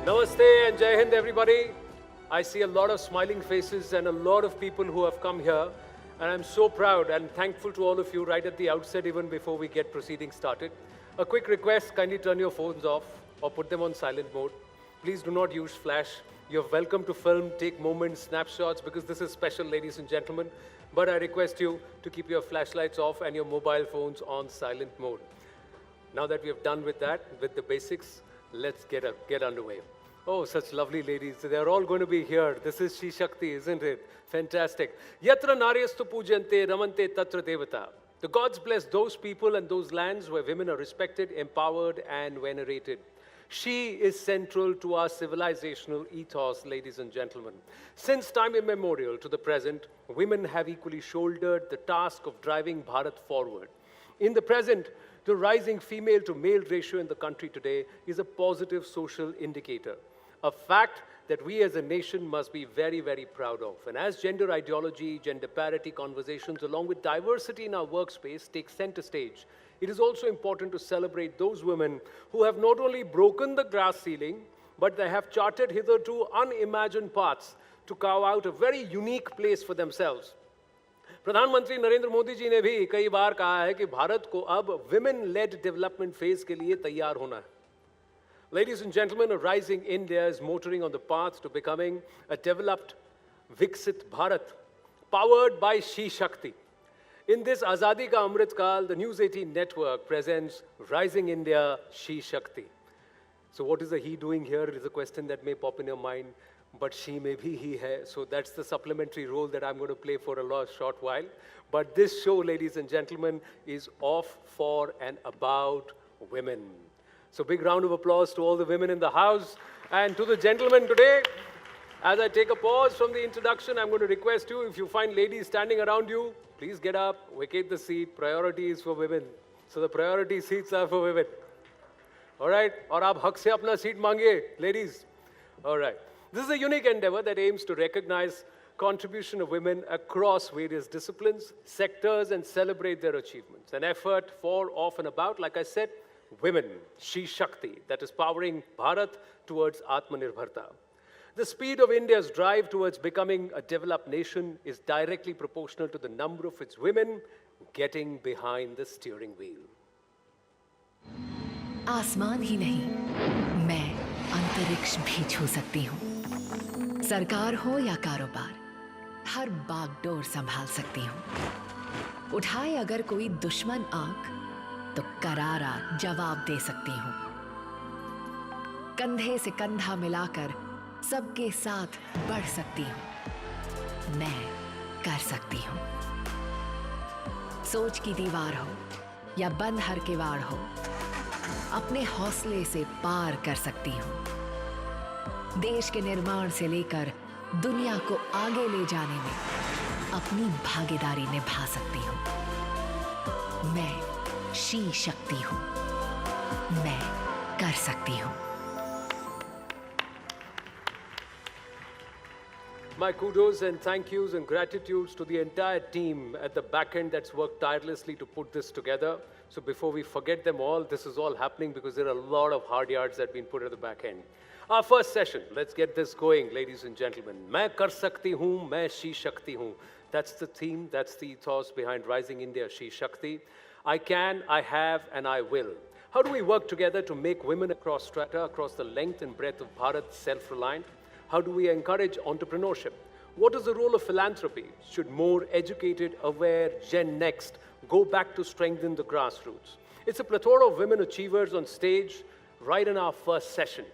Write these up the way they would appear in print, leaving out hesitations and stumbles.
Namaste and Jai Hind, everybody. I see a lot of smiling faces and a lot of people who have come here. And I'm so proud and thankful to all of you right at the outset, even before we get proceedings started. A quick request, kindly turn your phones off or put them on silent mode. Please do not use flash. You're welcome to film, take moments, snapshots, because this is special, ladies and gentlemen. But I request you to keep your flashlights off and your mobile phones on silent mode. Now that we have done with that, with the basics, let's get underway. Oh, such lovely ladies. They're all going to be here. This is She Shakti, isn't it? Fantastic. Yatra naryastu pujante ramante tatra devata. The gods bless those people and those lands where women are respected, empowered, and venerated. She is central to our civilizational ethos, ladies and gentlemen. Since time immemorial to the present, women have equally shouldered the task of driving Bharat forward. In the present, the rising female to male ratio in the country today is a positive social indicator, a fact that we as a nation must be very, very proud of. And as gender ideology, gender parity conversations, along with diversity in our workspace take center stage, it is also important to celebrate those women who have not only broken the glass ceiling, but they have charted hitherto unimagined paths to carve out a very unique place for themselves. प्रधानमंत्री नरेंद्र मोदी जी ने भी कई बार कहा है कि भारत को अब women-led development phase के लिए तैयार होना है. Ladies and gentlemen, a rising India is motoring on the path to becoming a developed, Viksit Bharat, powered by She Shakti. In this Azadi Ka Amrit Kaal, the News18 network presents Rising India, She Shakti. So what is the he doing here is a question that may pop in your mind, but she may be he hai. So that's the supplementary role that I'm going to play for a short while. But this show, ladies and gentlemen, is off for and about women. So big round of applause to all the women in the house and to the gentlemen today. As I take a pause from the introduction, I'm going to request you, if you find ladies standing around you, please get up, vacate the seat. Priority is for women. So the priority seats are for women. All right? Aur aap haq se apna seat mangiye, ladies. All right. This is a unique endeavor that aims to recognize contribution of women across various disciplines, sectors, and celebrate their achievements. An effort for, of, and about, like I said, women, She Shakti, that is powering Bharat towards Atmanirbharta. The speed of India's drive towards becoming a developed nation is directly proportional to the number of its women getting behind the steering wheel. आसमान ही नहीं, मैं अंतरिक्ष भी छू सकती हूँ. सरकार हो या कारोबार, हर बागडोर संभाल सकती हूँ. उठाए अगर कोई दुश्मन आंख, तो करारा जवाब दे सकती हूँ. कंधे से कंधा मिलाकर सबके साथ बढ़ सकती हूँ. मैं कर सकती हूँ. सोच की दीवार हो या बंद हर किवाड़ हो, अपने हौसले से पार कर सकती हूँ. देश के निर्माण से लेकर दुनिया को आगे ले जाने में अपनी भागीदारी निभा सकती हूँ. मैं शी शक्ति हूँ. मैं कर सकती हूँ. My kudos and thank yous and gratitudes to the entire team at the back end that's worked tirelessly to put this together. So before we forget them all, this is all happening because there are a lot of hard yards that have been put at the back end. Our first session, let's get this going, ladies and gentlemen. मैं कर सकती हूँ, मैं She Shakti हूँ. That's the theme, that's the ethos behind Rising India, She Shakti. I can, I have, and I will. How do we work together to make women across strata, across the length and breadth of Bharat self-reliant? How do we encourage entrepreneurship? What is the role of philanthropy? Should more educated, aware Gen Next go back to strengthen the grassroots? It's a plethora of women achievers on stage right in our first session.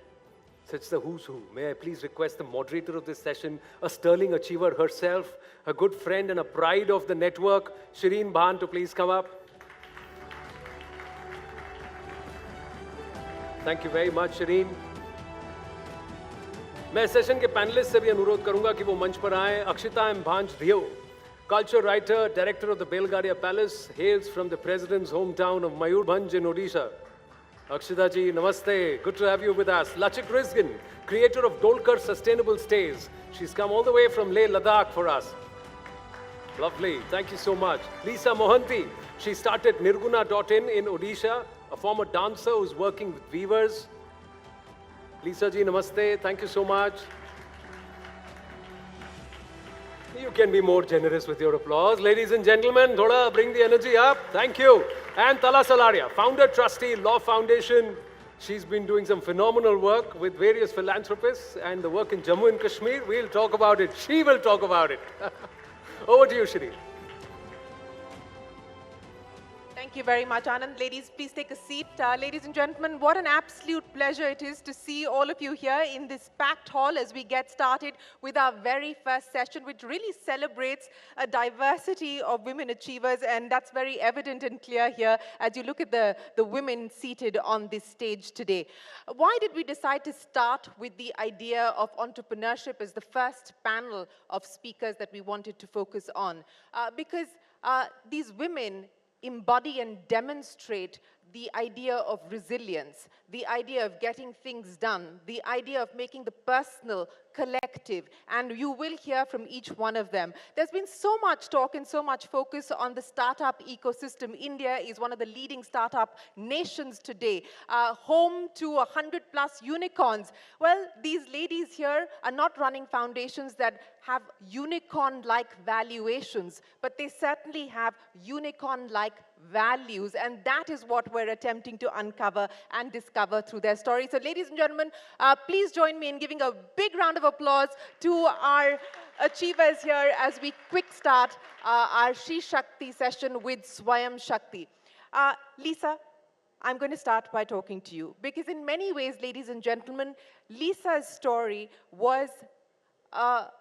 So it's the who's who. May I please request the moderator of this session, a sterling achiever herself, a good friend and a pride of the network, Shireen Bhan, to please come up. Thank you very much, Shireen. मैं session के panelist से भी अनुरोध करूंगा कि वो मंच पर आएं. अक्षिता एम भांज धियो, culture writer, director of the Belgaria Palace, hails from the president's hometown of Mayurbhanj in Odisha. Akshita ji, namaste. Good to have you with us. Lachik Rizgan, creator of Dolkar Sustainable Stays. She's come all the way from Leh, Ladakh for us. Lovely. Thank you so much. Lisa Mohanty, she started Nirguna.in in Odisha, a former dancer who's working with weavers. Lisa ji, namaste. Thank you so much. You can be more generous with your applause. Ladies and gentlemen, thoda bring the energy up. Thank you. And Tala Salaria, founder trustee, Law Foundation. She's been doing some phenomenal work with various philanthropists and the work in Jammu and Kashmir. We'll talk about it. She will talk about it. Over to you, Shri. Thank you very much, Anand. Ladies, please take a seat. Ladies and gentlemen, what an absolute pleasure it is to see all of you here in this packed hall as we get started with our very first session, which really celebrates a diversity of women achievers, and that's very evident and clear here as you look at the women seated on this stage today. Why did we decide to start with the idea of entrepreneurship as the first panel of speakers that we wanted to focus on? Because these women embody and demonstrate the idea of resilience, the idea of getting things done, the idea of making the personal, collective, and you will hear from each one of them. There's been so much talk and so much focus on the startup ecosystem. India is one of the leading startup nations today, home to 100+ unicorns. Well, these ladies here are not running foundations that have unicorn-like valuations, but they certainly have unicorn-like values, and that is what we're attempting to uncover and discover through their story. So ladies and gentlemen, please join me in giving a big round of applause to our achievers here as we quick start our She Shakti session with Swayam Shakti. Lisa, I'm going to start by talking to you because in many ways, ladies and gentlemen, Lisa's story was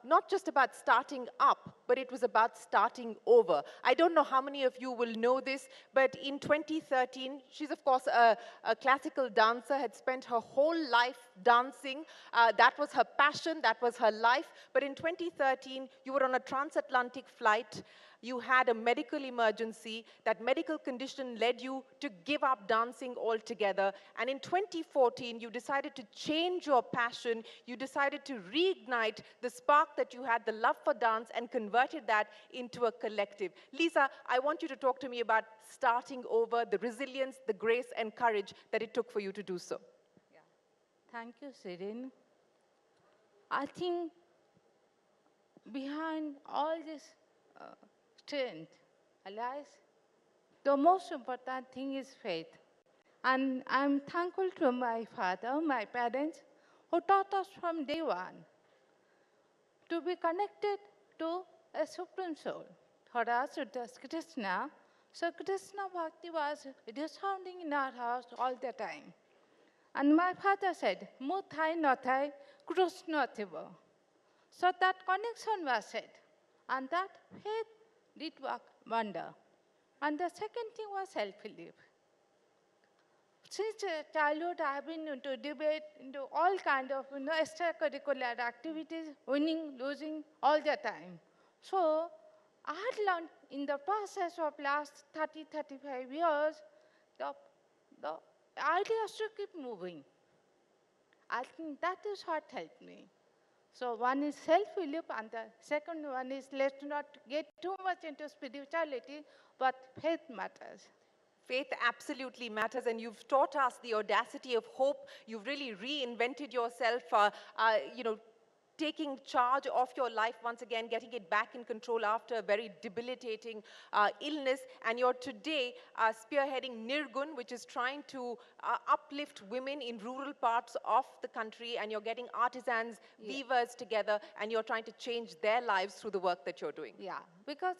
not just about starting up, but it was about starting over. I don't know how many of you will know this, but in 2013, she's of course a classical dancer, had spent her whole life dancing. That was her passion, that was her life. But in 2013, you were on a transatlantic flight. You had a medical emergency. That medical condition led you to give up dancing altogether. And in 2014, you decided to change your passion. You decided to reignite the spark that you had, the love for dance, and converted that into a collective. Lisa, I want you to talk to me about starting over, the resilience, the grace, and courage that it took for you to do so. Yeah. Thank you, Sirin. I think behind all this strength, lies, the most important thing is faith. And I'm thankful to my father, my parents, who taught us from day one to be connected to a supreme soul. For us, it was Krishna. So Krishna Bhakti was resounding in our house all the time. And my father said, "Mu thai no thai, Krishna thibo." So that connection was said. And that faith did work wonder. And the second thing was self-belief. Since childhood, I have been into debate, into all kind of extracurricular activities, winning, losing, all the time. So I had learned in the process of last 30, 35 years, the idea is to keep moving. I think that is what helped me. So one is self-belief, and the second one is let's not get too much into spirituality, but faith matters. Faith absolutely matters, and you've taught us the audacity of hope. You've really reinvented yourself, taking charge of your life once again, getting it back in control after a very debilitating illness. And you're today spearheading Nirgun, which is trying to uplift women in rural parts of the country. And you're getting artisans, weavers together, and you're trying to change their lives through the work that you're doing. Yeah, because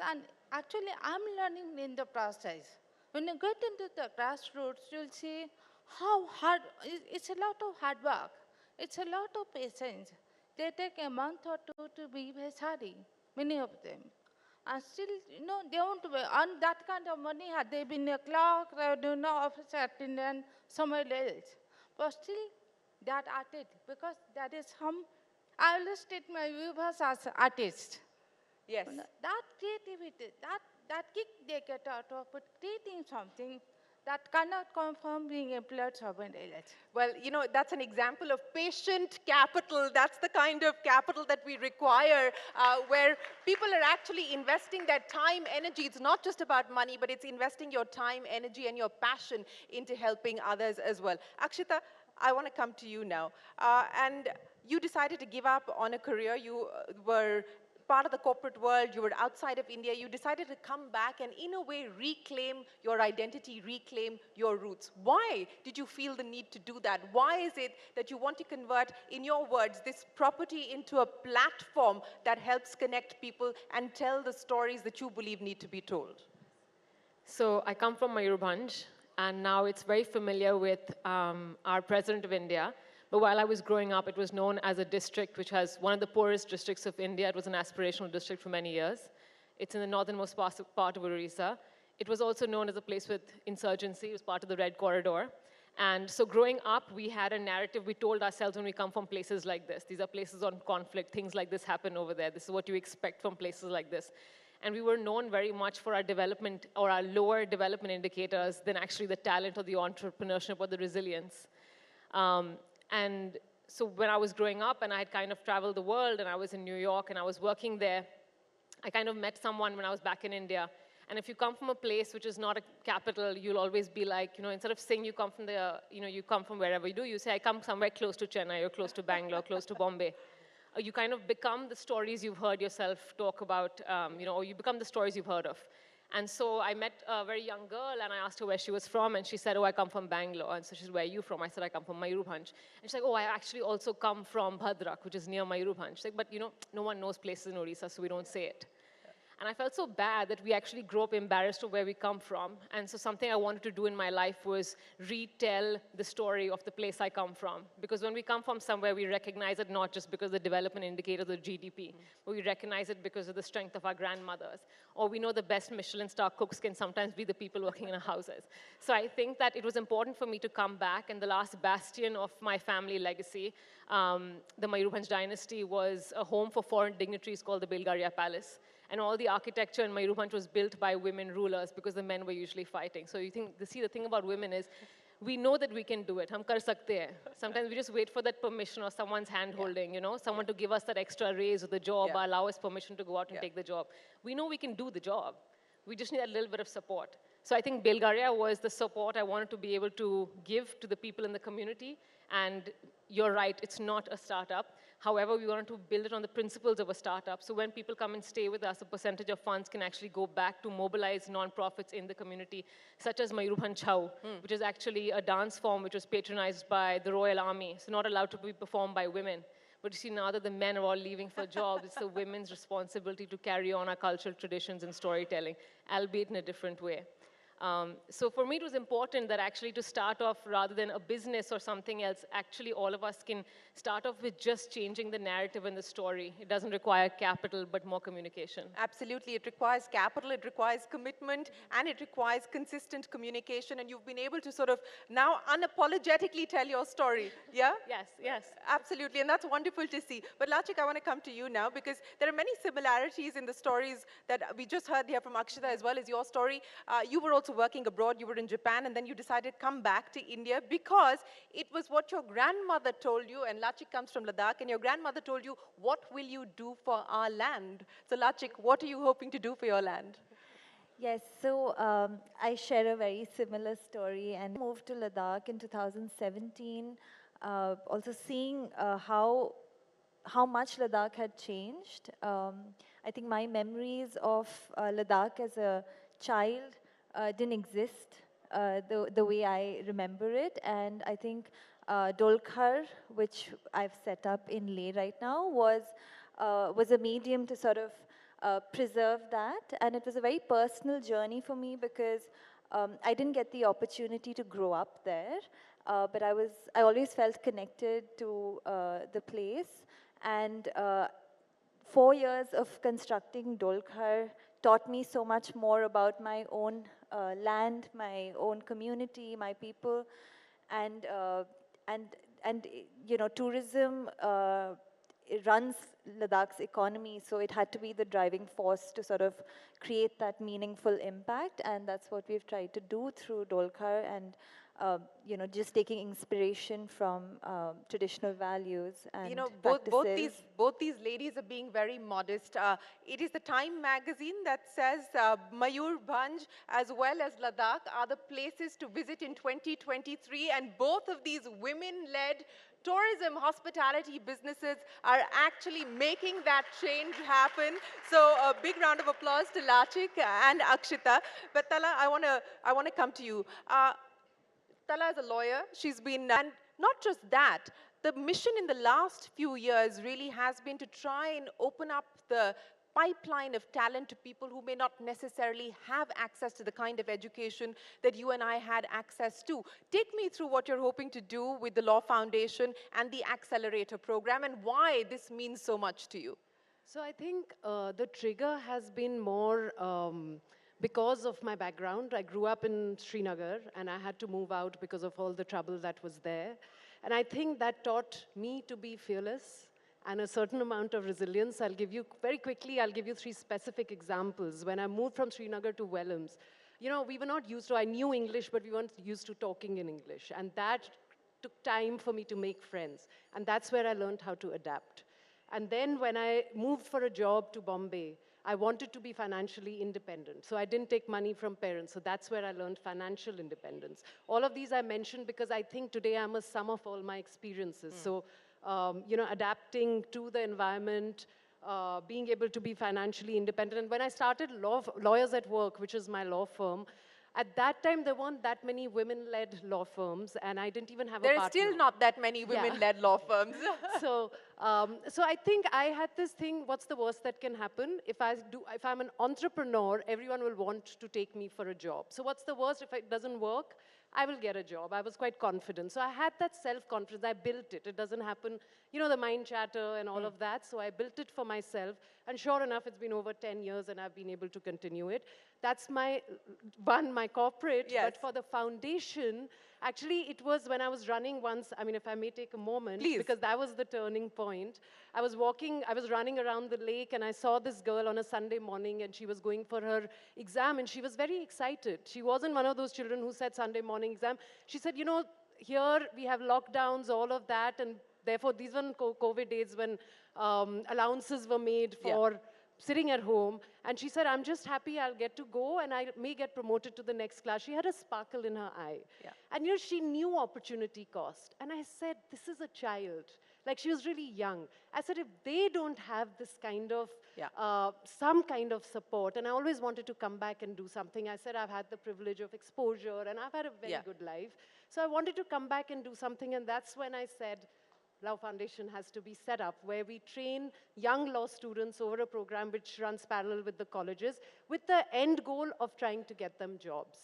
actually I'm learning in the process. When you get into the grassroots, you'll see how hard, it's a lot of hard work. It's a lot of patience. They take a month or two to be sari, many of them. And still, they won't earn that kind of money had they been a clerk, officer attendant, somewhere else. But still, they are artists, because that is I always state my viewers as artists. Yes. That creativity, that kick they get out of it, creating something that cannot come from being employed somewhere else. Well, that's an example of patient capital. That's the kind of capital that we require, where people are actually investing their time, energy. It's not just about money, but it's investing your time, energy, and your passion into helping others as well. Akshita, I want to come to you now. And you decided to give up on a career. You were part of the corporate world, you were outside of India, you decided to come back and in a way reclaim your identity, reclaim your roots. Why did you feel the need to do that? Why is it that you want to convert, in your words, this property into a platform that helps connect people and tell the stories that you believe need to be told? So I come from Mayurbhanj, and now it's very familiar with our president of India. But while I was growing up, it was known as a district which has one of the poorest districts of India. It was an aspirational district for many years. It's in the northernmost part of Orissa. It was also known as a place with insurgency. It was part of the Red Corridor. And so growing up, we had a narrative we told ourselves when we come from places like this. These are places on conflict. Things like this happen over there. This is what you expect from places like this. And we were known very much for our development or our lower development indicators than actually the talent or the entrepreneurship or the resilience. And so when I was growing up and I had kind of traveled the world and I was in New York and I was working there, I kind of met someone when I was back in India. And if you come from a place which is not a capital, you'll always be like, instead of saying you come from you come from wherever you do, you say, I come somewhere close to Chennai or close to Bangalore, close to Bombay. You kind of become the stories you've heard yourself talk about, or you become the stories you've heard of. And so I met a very young girl, and I asked her where she was from, and she said, oh, I come from Bangalore. And so she said, where are you from? I said, I come from Mayurbhanj. And she's like, oh, I actually also come from Bhadrak, which is near Mayurbhanj. She's like, but no one knows places in Orissa, so we don't say it. And I felt so bad that we actually grew up embarrassed of where we come from. And so something I wanted to do in my life was retell the story of the place I come from. Because when we come from somewhere, we recognize it not just because of the development indicator of the GDP, but we recognize it because of the strength of our grandmothers. Or we know the best Michelin star cooks can sometimes be the people working in our houses. So I think that it was important for me to come back, and the last bastion of my family legacy, the Mayurbhanj dynasty, was a home for foreign dignitaries called the Belgaria Palace. And all the architecture in Mayurbhanj was built by women rulers because the men were usually fighting. So you see, the thing about women is, we know that we can do it. Hum kar sakte hain. Sometimes we just wait for that permission or someone's hand holding, someone to give us that extra raise or the job, or allow us permission to go out and take the job. We know we can do the job. We just need a little bit of support. So I think Belgaria was the support I wanted to be able to give to the people in the community. And you're right, it's not a startup. However, we wanted to build it on the principles of a startup. So when people come and stay with us, a percentage of funds can actually go back to mobilize nonprofits in the community, such as Mayurbhanj Chhau, which is actually a dance form which was patronized by the Royal Army. So not allowed to be performed by women. But you see, now that the men are all leaving for jobs, it's the women's responsibility to carry on our cultural traditions and storytelling, albeit in a different way. So for me, it was important that actually to start off, rather than a business or something else, actually all of us can start off with just changing the narrative and the story. It doesn't require capital, but more communication. Absolutely. It requires capital, it requires commitment, and it requires consistent communication. And you've been able to sort of now unapologetically tell your story. Yeah? Yes, yes. Absolutely. And that's wonderful to see. But Lachik, I want to come to you now because there are many similarities in the stories that we just heard here from Akshita as well as your story. You were also working abroad, you were in Japan, and then you decided to come back to India because it was what your grandmother told you, and Lachik comes from Ladakh, and your grandmother told you, what will you do for our land? So Lachik, what are you hoping to do for your land? Yes, so I share a very similar story and moved to Ladakh in 2017, also seeing how much Ladakh had changed. I think my memories of Ladakh as a child didn't exist the way I remember it, and I think Dolkhar, which I've set up in Leh right now, was a medium to sort of preserve that, and it was a very personal journey for me because I didn't get the opportunity to grow up there, but I always felt connected to the place, and 4 years of constructing Dolkhar taught me so much more about my own land, my own community, my people, and tourism it runs Ladakh's economy, so it had to be the driving force to sort of create that meaningful impact, and that's what we've tried to do through Dolkhar, and just taking inspiration from traditional values and You know, practices. both these ladies are being very modest. It is the Time magazine that says Mayurbhanj as well as Ladakh are the places to visit in 2023, and both of these women-led tourism, hospitality businesses are actually making that change happen. So a big round of applause to Lachik and Akshita. But Tala, I want to come to you. Tala is a lawyer. She's been, and not just that, the mission in the last few years really has been to try and open up the pipeline of talent to people who may not necessarily have access to the kind of education that you and I had access to. Take me through what you're hoping to do with the Law Foundation and the Accelerator program, and why this means so much to you. So I think the trigger has been more because of my background. I grew up in Srinagar and I had to move out because of all the trouble that was there. And I think that taught me to be fearless and a certain amount of resilience. I'll give you, very quickly, I'll give you 3 specific examples. When I moved from Srinagar to Wellams, you know, we were not used to, I knew English, but we weren't used to talking in English. And that took time for me to make friends. And that's where I learned how to adapt. And then when I moved for a job to Bombay, I wanted to be financially independent. So I didn't take money from parents. So that's where I learned financial independence. All of these I mentioned because I think today I'm a sum of all my experiences. So, you know, adapting to the environment, being able to be financially independent. And when I started Lawyers at Work, which is my law firm, at that time, there weren't that many women-led law firms, and I didn't even have a partner. There are still not that many women-led law firms. So I think I had this thing, what's the worst that can happen? If I'm an entrepreneur, everyone will want to take me for a job. So what's the worst? If it doesn't work, I will get a job. I was quite confident. So I had that self-confidence. I built it. It doesn't happen, you know, the mind chatter and all of that. So I built it for myself. And sure enough, it's been over 10 years and I've been able to continue it. That's my corporate. Yes. But for the foundation, actually, it was when I was running once, I mean, if I may take a moment, Please. because that was the turning point. I was running around the lake and I saw this girl on a Sunday morning and she was going for her exam and she was very excited. She wasn't one of those children who said Sunday morning exam. She said, you know, here we have lockdowns, all of that, and therefore these were COVID days when allowances were made for sitting at home. And she said, I'm just happy I'll get to go and I may get promoted to the next class. She had a sparkle in her eye. Yeah. And you know, she knew opportunity cost. And I said, this is a child. Like, she was really young. I said, if they don't have this kind of, some kind of support, and I always wanted to come back and do something. I said, I've had the privilege of exposure and I've had a very good life. So I wanted to come back and do something, and that's when I said, Law Foundation has to be set up where we train young law students over a program which runs parallel with the colleges with the end goal of trying to get them jobs.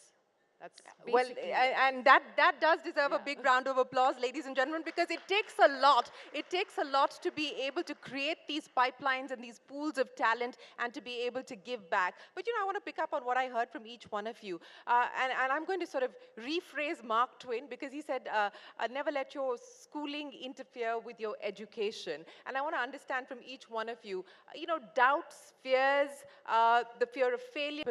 That's Well, basically and that does deserve a big round of applause, ladies and gentlemen, because it takes a lot. It takes a lot to be able to create these pipelines and these pools of talent and to be able to give back. But, you know, I want to pick up on what I heard from each one of you. And I'm going to sort of rephrase Mark Twain, because he said, never let your schooling interfere with your education. And I want to understand from each one of you, you know, doubts, fears, the fear of failure.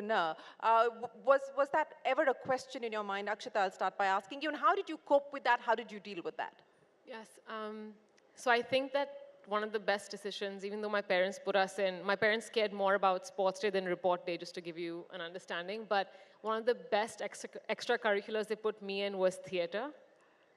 Was that ever a question in your mind? Akshita, I'll start by asking you, and how did you cope with that? How did you deal with that? Yes, so I think that one of the best decisions, even though my parents put us in, my parents cared more about sports day than report day, just to give you an understanding, but one of the best extracurriculars they put me in was theater.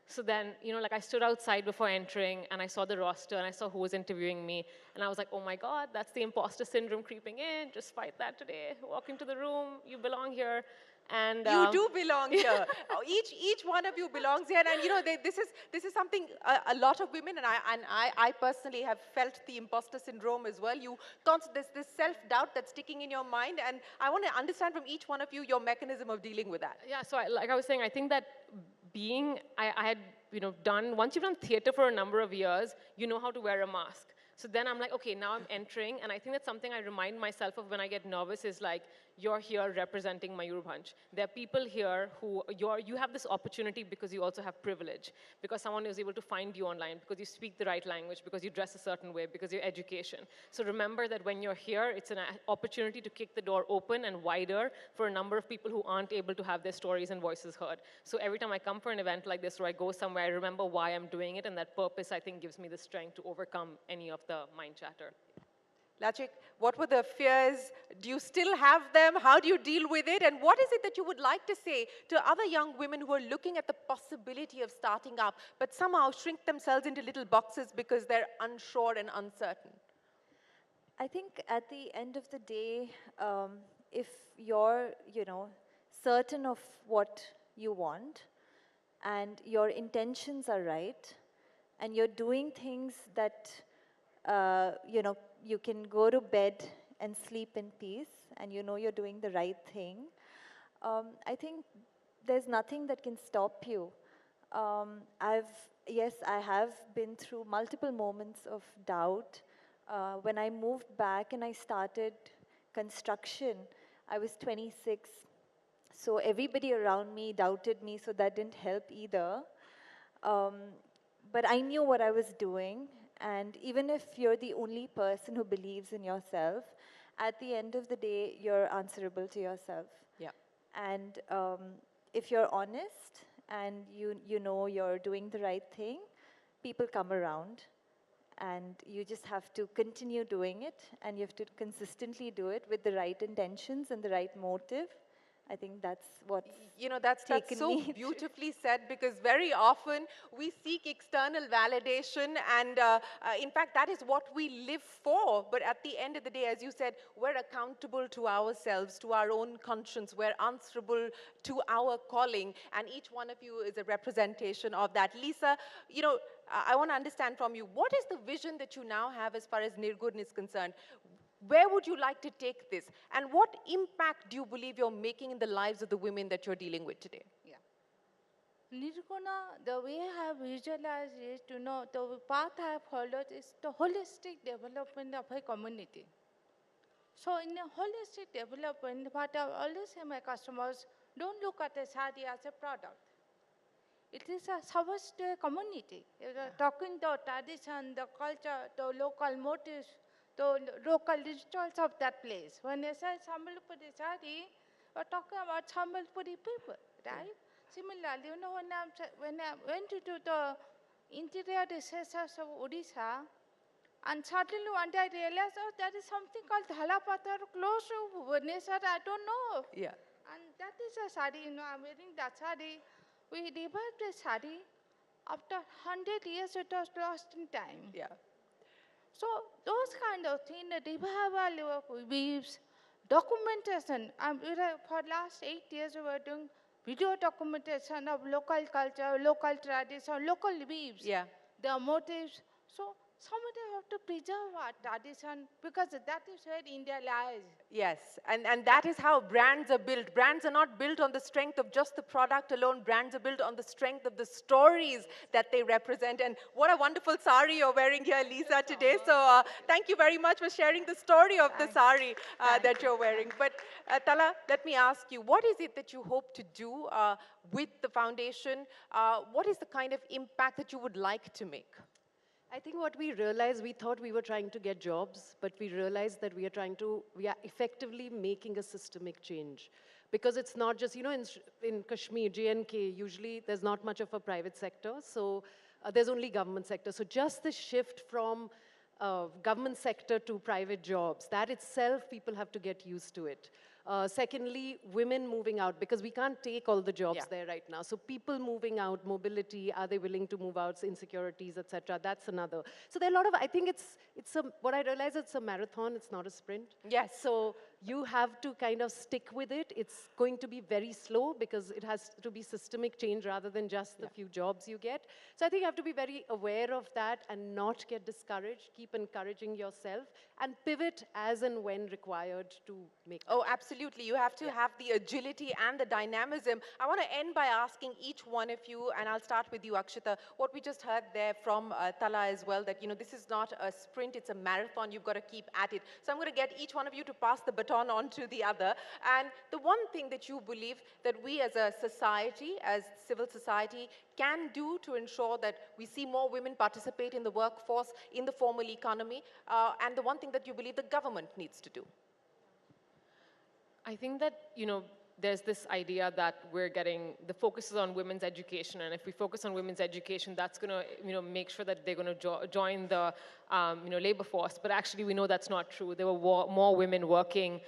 So then, you know, like, I stood outside before entering and I saw the roster and I saw who was interviewing me, and I was like, oh my God, that's the imposter syndrome creeping in. Just fight that today. Walk into the room, you belong here. And you do belong here. Each one of you belongs here, and you know, this is something a lot of women, and I personally have felt the imposter syndrome as well. There's this self-doubt that's sticking in your mind, and I want to understand from each one of you your mechanism of dealing with that. Yeah, so like I was saying, I think that I had, you know, once you've done theater for a number of years, you know how to wear a mask. So then I'm like, okay, now I'm entering, and I think that's something I remind myself of when I get nervous is like, you're here representing Mayurbhanj. There are people here who, you have this opportunity because you also have privilege, because someone is able to find you online, because you speak the right language, because you dress a certain way, because your education. So remember that when you're here, it's an opportunity to kick the door open and wider for a number of people who aren't able to have their stories and voices heard. So every time I come for an event like this or I go somewhere, I remember why I'm doing it, and that purpose, I think, gives me the strength to overcome any of the mind chatter. Lachik, what were the fears? Do you still have them? How do you deal with it? And what is it that you would like to say to other young women who are looking at the possibility of starting up, but somehow shrink themselves into little boxes because they're unsure and uncertain? I think at the end of the day, if you're, certain of what you want and your intentions are right and you're doing things that, you can go to bed and sleep in peace and you know you're doing the right thing, I think there's nothing that can stop you. Yes, I have been through multiple moments of doubt. When I moved back and I started construction, I was 26. So everybody around me doubted me, so that didn't help either. But I knew what I was doing. And even if you're the only person who believes in yourself, at the end of the day, you're answerable to yourself. Yeah. And if you're honest and you know you're doing the right thing, people come around. And you just have to continue doing it, and you have to consistently do it with the right intentions and the right motive. I think that's what's that's so beautifully said, because very often we seek external validation, and in fact, that is what we live for. But at the end of the day, as you said, we're accountable to ourselves, to our own conscience. We're answerable to our calling, and each one of you is a representation of that. Lisa, I want to understand from you, what is the vision that you now have as far as Nirgun is concerned? Where would you like to take this? And what impact do you believe you're making in the lives of the women that you're dealing with today? Yeah. Nirguna, the way I have visualized it, the path I have followed is the holistic development of a community. So in a holistic development, what I always say to my customers, don't look at a sari as a product. It is a service to a community. You're talking the tradition, the culture, the local motives, the local rituals of that place. When I say Sambalpuri sari, we're talking about Sambalpuri people, right? Similarly, when I went to do the interior researchers of Odisha, and suddenly one day I realized, there is something called Dhalapathar close to Bhubaneswar, I don't know. Yeah. And that is a sari, I'm wearing that sari. We revived the sari. After 100 years, it was lost in time. Yeah. So those kind of things, the revival of weaves, documentation. For last 8 years, we were doing video documentation of local culture, local tradition, local weaves, their motives. So somebody have to preserve our tradition, because that is where India lies. Yes, and that is how brands are built. Brands are not built on the strength of just the product alone. Brands are built on the strength of the stories that they represent. And what a wonderful sari you're wearing here, Lisa, today. So thank you very much for sharing the story of the sari that you're wearing. But Tala, let me ask you, what is it that you hope to do with the foundation? What is the kind of impact that you would like to make? I think what we realized, we thought we were trying to get jobs, but we realized that we are effectively making a systemic change. Because it's not just, in Kashmir, J&K, usually there's not much of a private sector, so there's only government sector. So just the shift from government sector to private jobs, that itself, people have to get used to it. Secondly, women moving out, because we can't take all the jobs there right now. So people moving out, mobility, are they willing to move out, insecurities, etc. That's another. So there are a lot of, I think what I realize, it's a marathon, it's not a sprint. Yes. So you have to kind of stick with it. It's going to be very slow because it has to be systemic change rather than just the few jobs you get. So I think you have to be very aware of that and not get discouraged. Keep encouraging yourself and pivot as and when required to make that. Oh, absolutely. You have to have the agility and the dynamism. I want to end by asking each one of you, and I'll start with you, Akshita, what we just heard there from Tala as well, that, this is not a sprint, it's a marathon. You've got to keep at it. So I'm going to get each one of you to pass the baton on to the other. And the one thing that you believe that we as a society, as civil society, can do to ensure that we see more women participate in the workforce, in the formal economy, and the one thing that you believe the government needs to do? I think that, there's this idea that the focus is on women's education, and if we focus on women's education, that's going to, make sure that they're going to join the, labor force. But actually, we know that's not true. There were more women working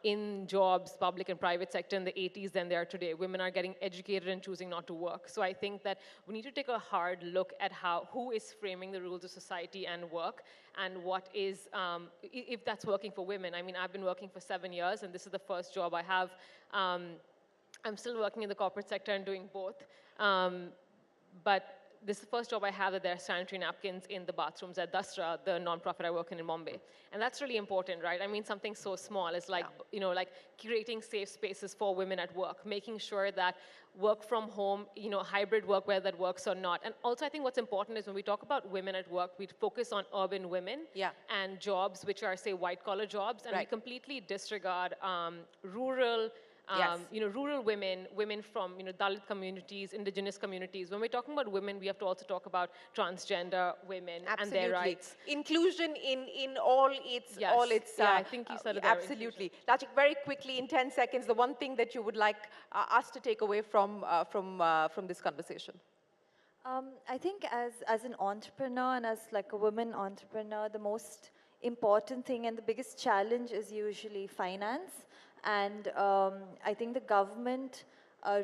in jobs, public and private sector in the 80s than there are today. Women are getting educated and choosing not to work. So I think that we need to take a hard look at who is framing the rules of society and work, and what is, if that's working for women. I mean, I've been working for 7 years, and this is the first job I have. I'm still working in the corporate sector and doing both. But this is the first job I have that there are sanitary napkins in the bathrooms at Dasra, the nonprofit I work in Mumbai. And that's really important, right? I mean, something so small is like, like creating safe spaces for women at work, making sure that work from home, hybrid work, whether that works or not. And also, I think what's important is when we talk about women at work, we focus on urban women and jobs which are, say, white-collar jobs, and we completely disregard rural rural women from, Dalit communities, indigenous communities. When we're talking about women, we have to also talk about transgender women and their rights. Inclusion in all its, I think you said it there. Absolutely. Lachik, very quickly, in 10 seconds, the one thing that you would like us to take away from this conversation. I think as an entrepreneur and as like a woman entrepreneur, the most important thing and the biggest challenge is usually finance. And I think the government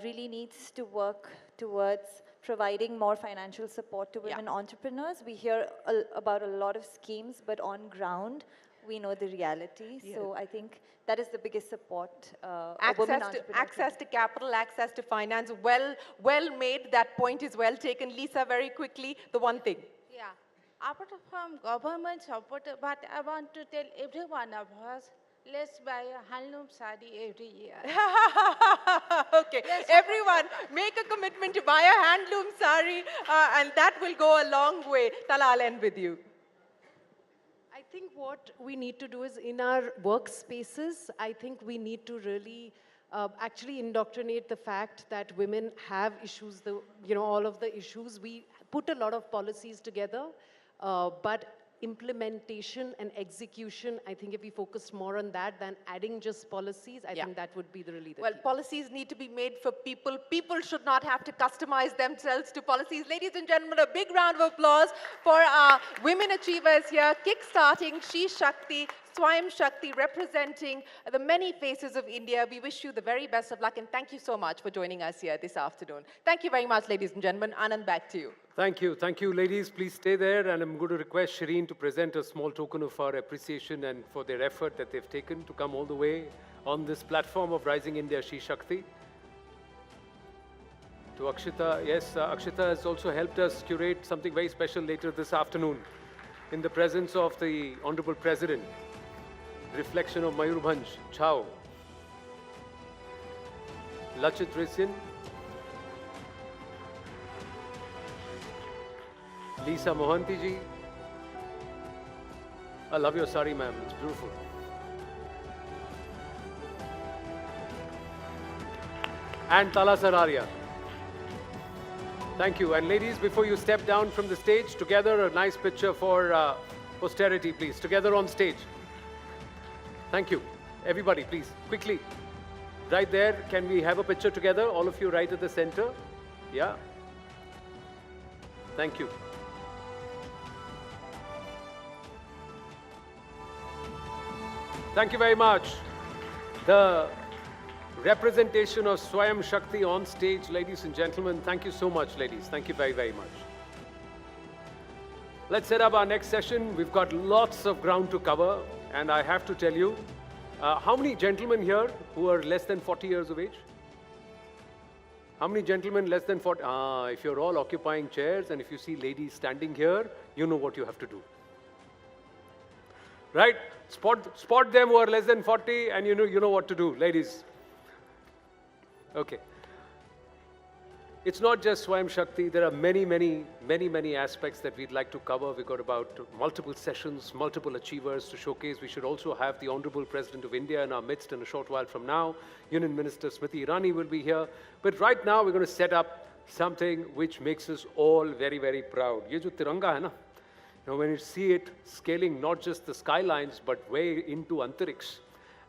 really needs to work towards providing more financial support to women entrepreneurs. We hear about a lot of schemes, but on ground, we know the reality. So I think that is the biggest support. Access to capital, access to finance. Well made. That point is well taken. Lisa, very quickly, the one thing. Yeah. Apart from government support, but I want to tell every one of us, let's buy a handloom sari every year. Okay, everyone make a commitment to buy a handloom sari, and that will go a long way. Tala, I'll end with you. I think what we need to do is in our workspaces, I think we need to really actually indoctrinate the fact that women have issues, all of the issues. We put a lot of policies together, but implementation and execution, I think if we focused more on that than adding just policies, I think that would be really the key. Policies need to be made for people. People should not have to customize themselves to policies. Ladies and gentlemen, a big round of applause for our women achievers here, kick-starting She Shakti, Swayam Shakti, representing the many faces of India. We wish you the very best of luck, and thank you so much for joining us here this afternoon. Thank you very much, ladies and gentlemen. Anand, back to you. Thank you. Thank you, ladies. Please stay there, and I'm going to request Shireen to present a small token of our appreciation and for their effort that they've taken to come all the way on this platform of Rising India She Shakti. To Akshita, yes, Akshita has also helped us curate something very special later this afternoon in the presence of the Honorable President. Reflection of Mayurbhanj, Chhau. Lachit Risyan. Lisa Mohanty ji. I love your sari, ma'am. It's beautiful. And Tala Sararia. Thank you. And ladies, before you step down from the stage, together a nice picture for posterity, please. Together on stage. Thank you. Everybody, please, quickly. Right there, can we have a picture together? All of you right at the center. Yeah. Thank you. Thank you very much. The representation of Swayam Shakti on stage, ladies and gentlemen. Thank you so much, ladies. Thank you very, very much. Let's set up our next session. We've got lots of ground to cover, and I have to tell you, How many gentlemen here who are less than 40 years of age? How many gentlemen less than 40? If you're all occupying chairs and if you see ladies standing here, you know what you have to do. Right? Spot them who are less than 40 and you know what to do, ladies. Okay. It's not just Swayam Shakti. There are many aspects that we'd like to cover. We've got about multiple sessions, multiple achievers to showcase. We should also have the Honorable President of India in our midst in a short while from now. Union Minister Smriti Irani will be here. But right now, we're going to set up something which makes us all very proud. Ye jo tiranga hai na, when you see it scaling not just the skylines, but way into Antariksh,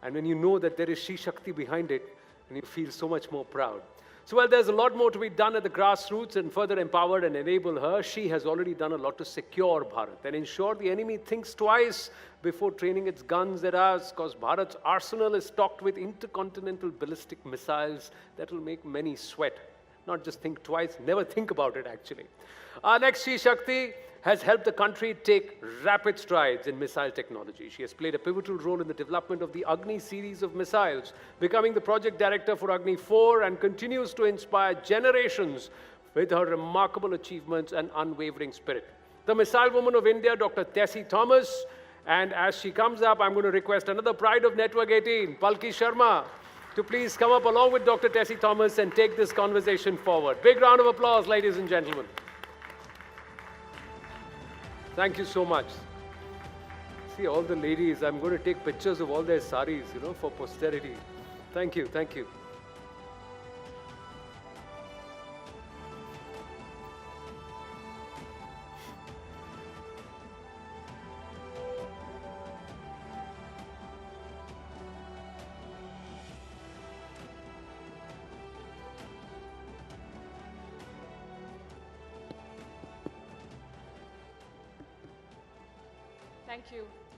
and when you know that there is She Shakti behind it, and you feel so much more proud. So while there's a lot more to be done at the grassroots and further empower and enable her, she has already done a lot to secure Bharat and ensure the enemy thinks twice before training its guns at us, because Bharat's arsenal is stocked with intercontinental ballistic missiles that will make many sweat. Not just think twice, never think about it actually. Our next She Shakti has helped the country take rapid strides in missile technology. She has played a pivotal role in the development of the Agni series of missiles, becoming the project director for Agni 4 and continues to inspire generations with her remarkable achievements and unwavering spirit. The Missile Woman of India, Dr. Tessie Thomas, and as she comes up, I'm going to request another pride of Network 18, Palki Sharma, to please come up along with Dr. Tessie Thomas and take this conversation forward. Big round of applause, ladies and gentlemen. Thank you so much. See all the ladies, I'm going to take pictures of all their saris, for posterity. Thank you, thank you.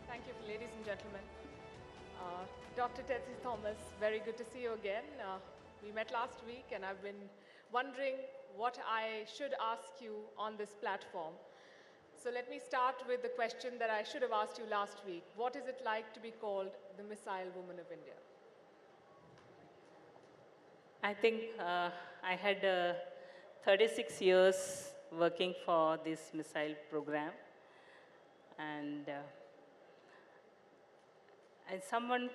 Thank you, ladies and gentlemen. Dr. Tessie Thomas, very good to see you again. We met last week and I've been wondering what I should ask you on this platform. So let me start with the question that I should have asked you last week. What is it like to be called the Missile Woman of India? I think I had 36 years working for this missile program. And someone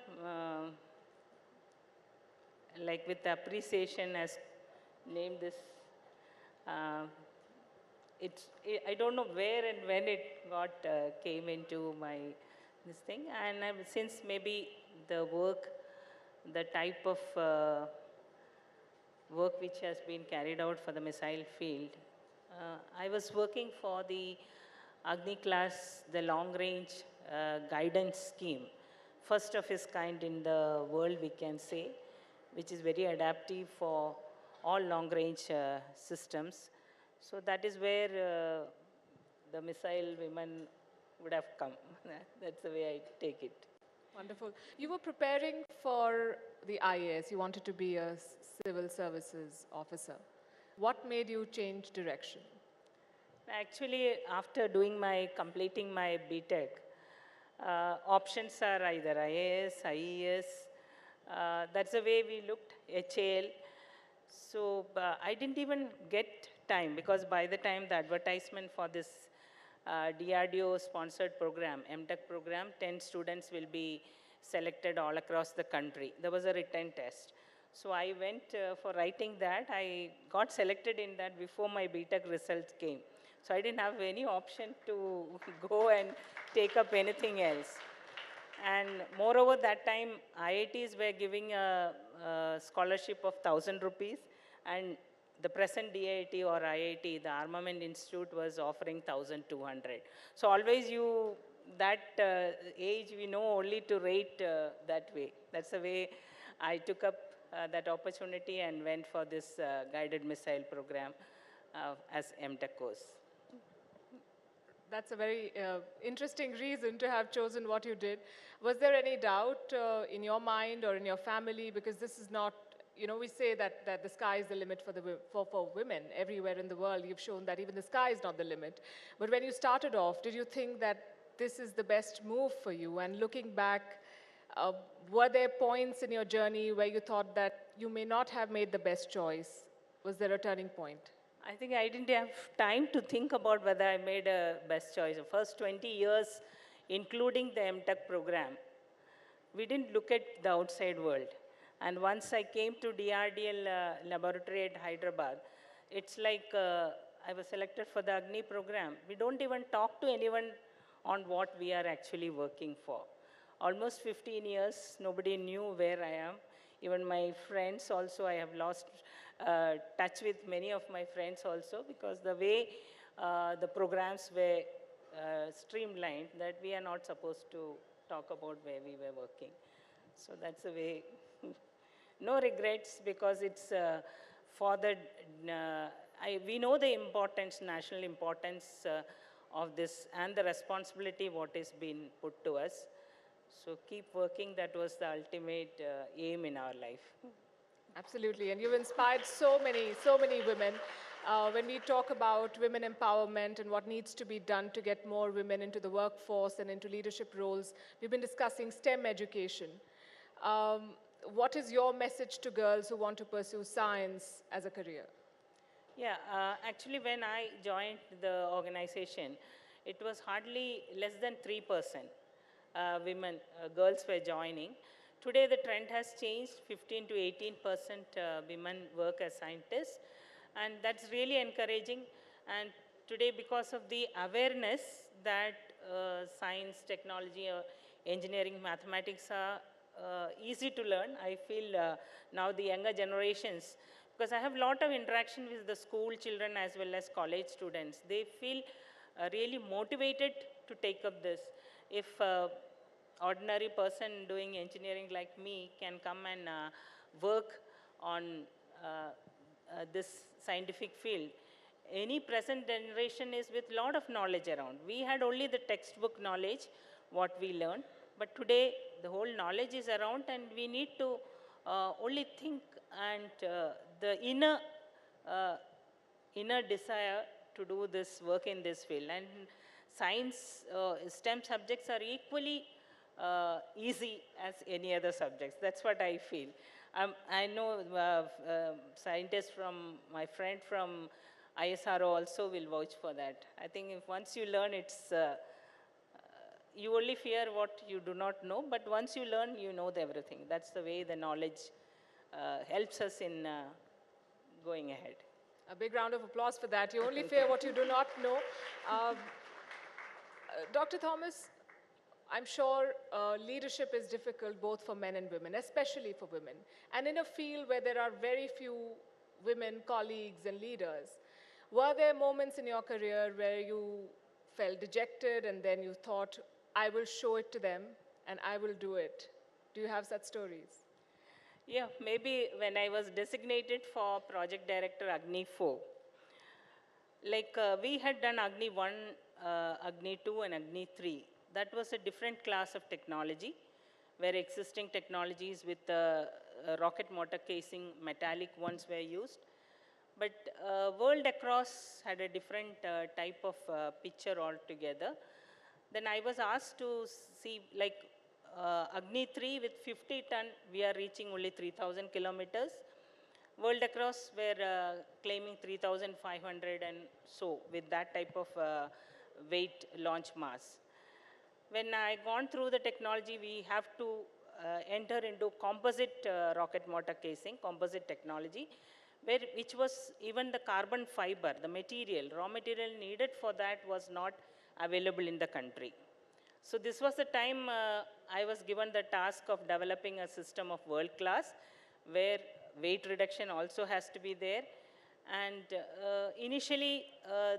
like with appreciation has named this. I don't know where and when it got came into this thing. And since maybe the work, the type of work which has been carried out for the missile field, I was working for the Agni class, the long-range guidance scheme, first of its kind in the world, we can say, which is very adaptive for all long-range systems. So that is where the missile women would have come. That's the way I take it. Wonderful. You were preparing for the IAS. You wanted to be a civil services officer. What made you change direction? Actually, after completing my BTech, options are either IAS, IES. That's the way we looked, HAL. So I didn't even get time, because by the time the advertisement for this DRDO-sponsored program, MTech program, 10 students will be selected all across the country. There was a written test. So I went for writing that. I got selected in that before my BTech results came. So I didn't have any option to go and take up anything else. And moreover, that time, IITs were giving a scholarship of 1,000 rupees, and the present DIT or IIT, the Armament Institute, was offering 1,200. So always that age, we know only to rate that way. That's the way I took up that opportunity and went for this guided missile program as MTech course. That's a very interesting reason to have chosen what you did. Was there any doubt in your mind or in your family? Because this is not, we say that the sky is the limit for women everywhere in the world. You've shown that even the sky is not the limit. But when you started off, did you think that this is the best move for you? And looking back, Uh, were there points in your journey where you thought that you may not have made the best choice? Was there a turning point? I think I didn't have time to think about whether I made a best choice. The first 20 years, including the MTech program, we didn't look at the outside world. And once I came to DRDL laboratory at Hyderabad, it's like I was selected for the Agni program. We don't even talk to anyone on what we are actually working for. Almost 15 years, nobody knew where I am. Even my friends also, I have lost touch with many of my friends also, because the way the programs were streamlined, that we are not supposed to talk about where we were working. So that's the way. No regrets, because it's for the, we know the importance, national importance of this, and the responsibility what is being put to us. So keep working, that was the ultimate aim in our life. Absolutely, and you've inspired so many women. When we talk about women empowerment and what needs to be done to get more women into the workforce and into leadership roles, we've been discussing STEM education. What is your message to girls who want to pursue science as a career? Yeah, actually when I joined the organization, it was hardly less than 3% women, girls were joining. Today the trend has changed, 15 to 18% women work as scientists, and that's really encouraging. And today, because of the awareness that science, technology, engineering, mathematics are easy to learn, I feel now the younger generations, because I have a lot of interaction with the school children as well as college students, they feel really motivated to take up this. If ordinary person doing engineering like me can come and work on this scientific field, any present generation is with lot of knowledge around. We had only the textbook knowledge, what we learned, but today the whole knowledge is around, and we need to only think, and the inner desire to do this work in this field. And science, STEM subjects are equally easy as any other subjects. That's what I feel. I know scientists from, my friend from ISRO also will vouch for that. I think if once you learn, it's, you only fear what you do not know, but once you learn, you know everything. That's the way the knowledge helps us in going ahead. A big round of applause for that. You only fear what you do not know. Dr. Thomas, I'm sure leadership is difficult both for men and women, especially for women. And in a field where there are very few women colleagues and leaders, were there moments in your career where you felt dejected and then you thought, I will show it to them and I will do it? Do you have such stories? Yeah, maybe when I was designated for Project Director Agni 4, like we had done Agni 1, Agni 2 and Agni 3. That was a different class of technology, where existing technologies with rocket motor casing, metallic ones were used. But world across had a different type of picture altogether. Then I was asked to see, like Agni 3 with 50 ton, we are reaching only 3,000 kilometers. World across were claiming 3,500 and so, with that type of weight launch mass. When I gone through the technology, we have to enter into composite rocket motor casing, composite technology, which was even the carbon fiber, the material, raw material needed for that was not available in the country. So this was the time I was given the task of developing a system of world class, where weight reduction also has to be there. And initially,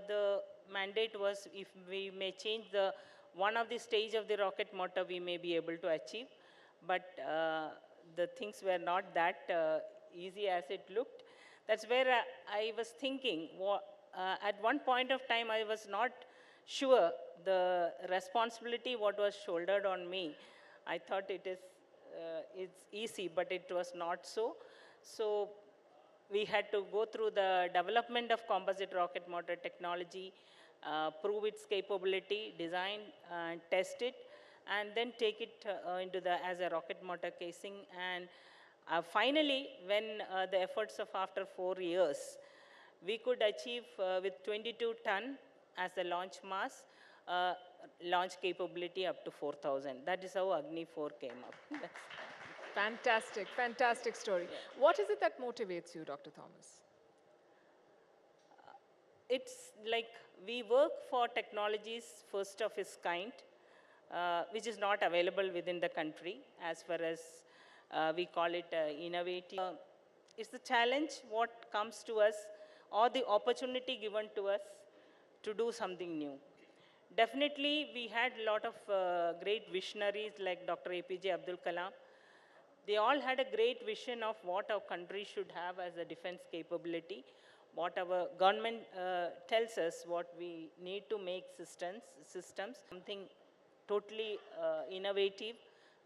the mandate was if we may change the one of the stage of the rocket motor, we may be able to achieve. But the things were not that easy as it looked. That's where I was thinking, at one point of time, I was not sure the responsibility what was shouldered on me. I thought it's easy, but it was not so. So we had to go through the development of composite rocket motor technology, prove its capability, design and test it. and then take it into the as a rocket motor casing. And finally, when the efforts of after 4 years, we could achieve with 22 ton as the launch mass, launch capability up to 4,000. That is how Agni 4 came up. Fantastic, fantastic story. What is it that motivates you, Dr. Thomas? It's like we work for technologies first of its kind, which is not available within the country as far as we call it innovative. It's the challenge what comes to us or the opportunity given to us to do something new. Definitely, we had a lot of great visionaries like Dr. APJ Abdul Kalam. They all had a great vision of what our country should have as a defense capability, what our government tells us what we need to make systems, something totally innovative,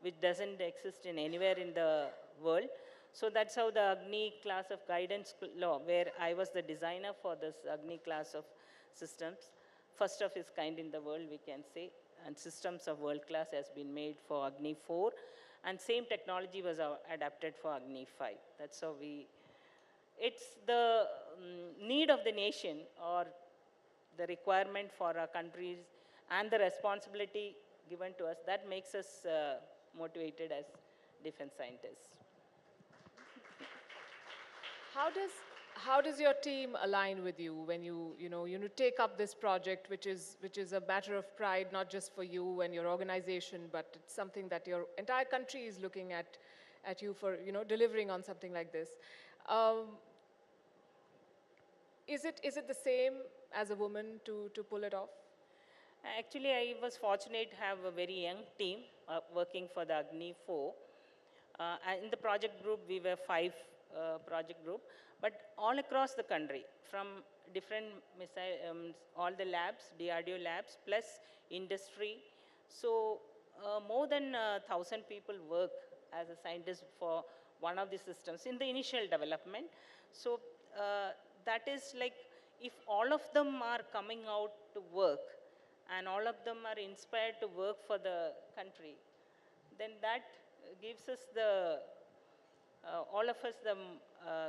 which doesn't exist in anywhere in the world. So that's how the Agni class of guidance law, where I was the designer for this Agni class of systems, first of its kind in the world, we can say, and systems of world class has been made for Agni 4, and same technology was adapted for Agni 5. That's how it's the need of the nation or the requirement for our countries and the responsibility given to us that makes us motivated as defense scientists. How does your team align with you when you take up this project, which is a matter of pride, not just for you and your organization, but it's something that your entire country is looking at you for delivering on something like this. Is it the same as a woman to pull it off? Actually, I was fortunate to have a very young team working for the Agni 4. In the project group, we were 5 project group, but all across the country, from different missile, all the labs, DRDO labs, plus industry. So more than 1,000 people work as a scientist for one of the systems in the initial development. So that is like, if all of them are coming out to work and all of them are inspired to work for the country, then that gives us the, all of us the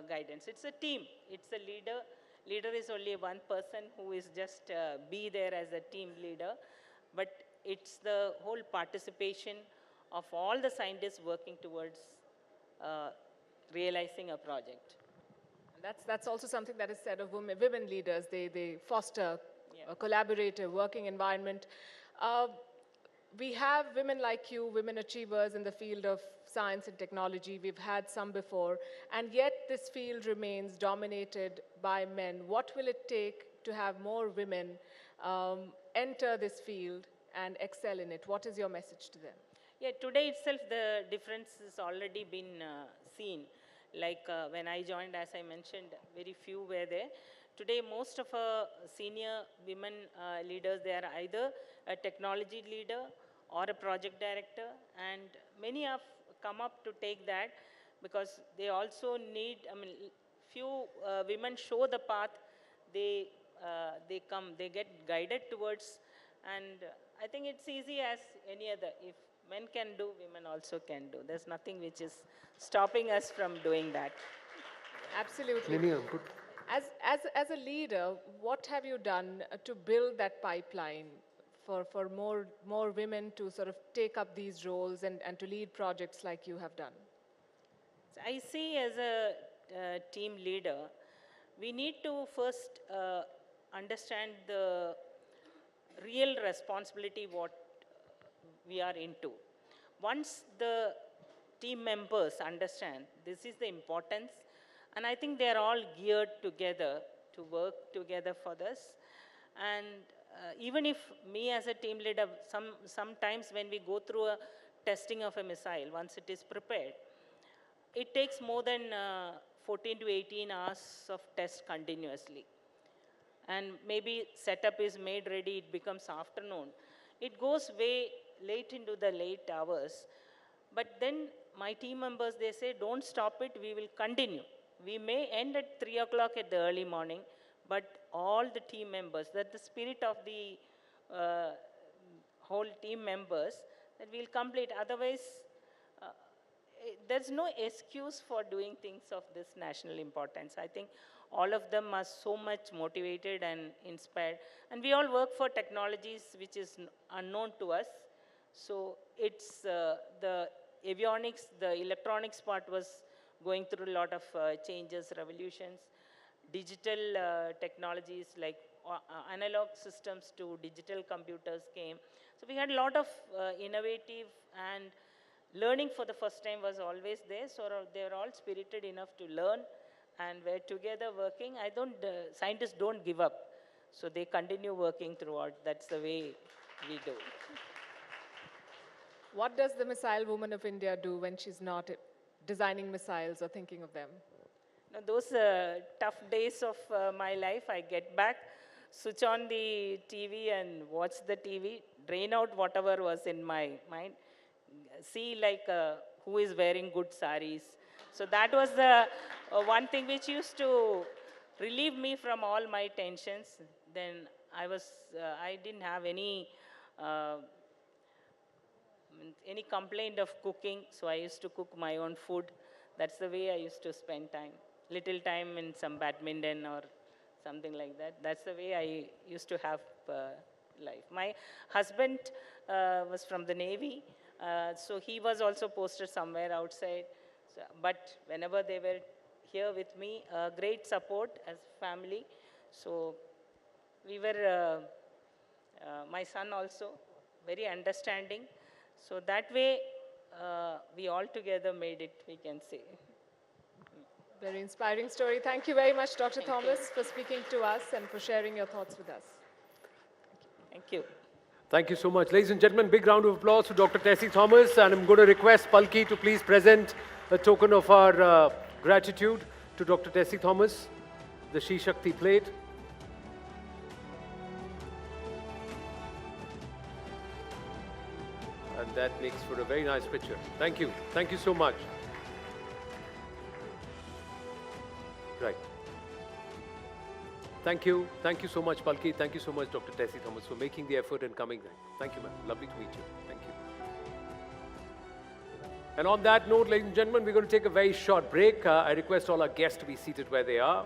guidance. It's a team, it's a leader. Leader is only one person who is just be there as a team leader, but it's the whole participation of all the scientists working towards realizing a project. That's also something that is said of women leaders. They foster a collaborative working environment. We have women like you, women achievers in the field of science and technology. We've had some before, and yet this field remains dominated by men. What will it take to have more women enter this field and excel in it? What is your message to them? Yeah, today itself the difference has already been seen. Like when I joined, as I mentioned, very few were there. Today, most of our senior women leaders, they are either a technology leader or a project director, and many have come up to take that because they also need, few women show the path, they get guided towards, and I think it's easy as any other. If men can do, women also can do. There's nothing which is stopping us from doing that. Absolutely. As a leader, what have you done to build that pipeline for more women to sort of take up these roles and to lead projects like you have done? So I see as a team leader, we need to first understand the real responsibility what we are into. Once the team members understand this is the importance, and I think they are all geared together to work together for this. And even if me as a team leader, sometimes when we go through a testing of a missile, once it is prepared, it takes more than 14 to 18 hours of test continuously. And maybe setup is made ready, it becomes afternoon. It goes way late into the late hours. But then my team members, they say, don't stop it, we will continue. We may end at 3 o'clock at the early morning, but all the team members, that the spirit of the whole team members, that we'll complete. Otherwise, there's no excuse for doing things of this national importance. I think all of them are so much motivated and inspired. And we all work for technologies which is unknown to us. So it's the avionics, the electronics part was going through a lot of changes, revolutions. Digital technologies like analog systems to digital computers came. So we had a lot of innovative, and learning for the first time was always there. So they were all spirited enough to learn and were together working. Scientists don't give up. So they continue working throughout. That's the way we do. What does the missile woman of India do when she's not designing missiles or thinking of them? Now, those tough days of my life, I get back, switch on the TV and watch the TV, drain out whatever was in my mind, see like who is wearing good saris. So that was the one thing which used to relieve me from all my tensions. Then I didn't have any complaint of cooking, so I used to cook my own food. That's the way I used to spend time. Little time in some badminton or something like that. That's the way I used to have life. My husband was from the Navy, so he was also posted somewhere outside. So, but whenever they were here with me, great support as family. So we were, my son also, very understanding. So that way, we all together made it, we can say. Very inspiring story. Thank you very much, Dr. Thomas, for speaking to us and for sharing your thoughts with us. Thank you. Thank you so much. Ladies and gentlemen, big round of applause to Dr. Tessie Thomas. And I'm going to request Palki to please present a token of our gratitude to Dr. Tessie Thomas, the She Shakti plate. And that makes for a very nice picture. Thank you. Thank you so much. Right. Thank you. Thank you so much, Palki. Thank you so much, Dr. Tessie Thomas, for making the effort and coming there. Thank you, ma'am. Lovely to meet you. Thank you. And on that note, ladies and gentlemen, we're going to take a very short break. I request all our guests to be seated where they are.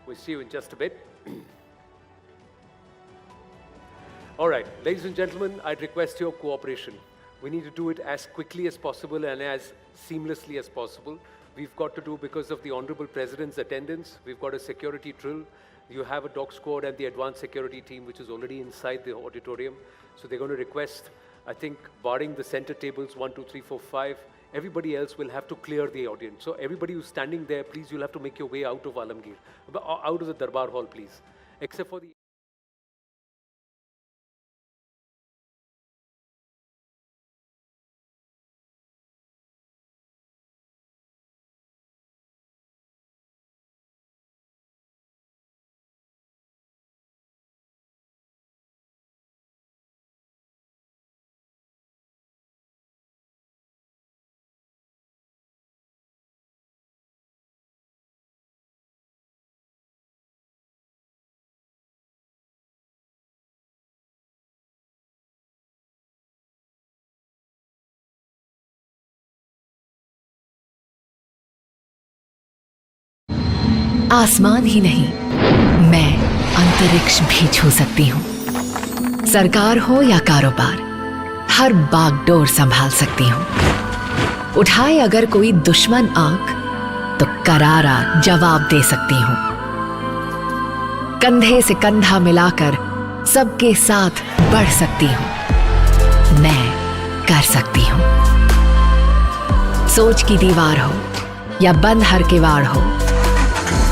We'll see you in just a bit. All right, ladies and gentlemen, I'd request your cooperation. We need to do it as quickly as possible and as seamlessly as possible. We've got to do, because of the Honorable President's attendance, we've got a security drill. You have a dog squad and the advanced security team, which is already inside the auditorium. So they're going to request, I think, barring the center tables, 1, 2, 3, 4, 5, everybody else will have to clear the audience. So everybody who's standing there, please, you'll have to make your way out of Alamgir, out of the Darbar Hall, please, except for the... आसमान ही नहीं, मैं अंतरिक्ष भी छू सकती हूँ। सरकार हो या कारोबार, हर बागडोर संभाल सकती हूँ। उठाए अगर कोई दुश्मन आंख, तो करारा जवाब दे सकती हूँ। कंधे से कंधा मिलाकर सबके साथ बढ़ सकती हूँ। मैं कर सकती हूँ। सोच की दीवार हो या बंद हर किवाड़ हो,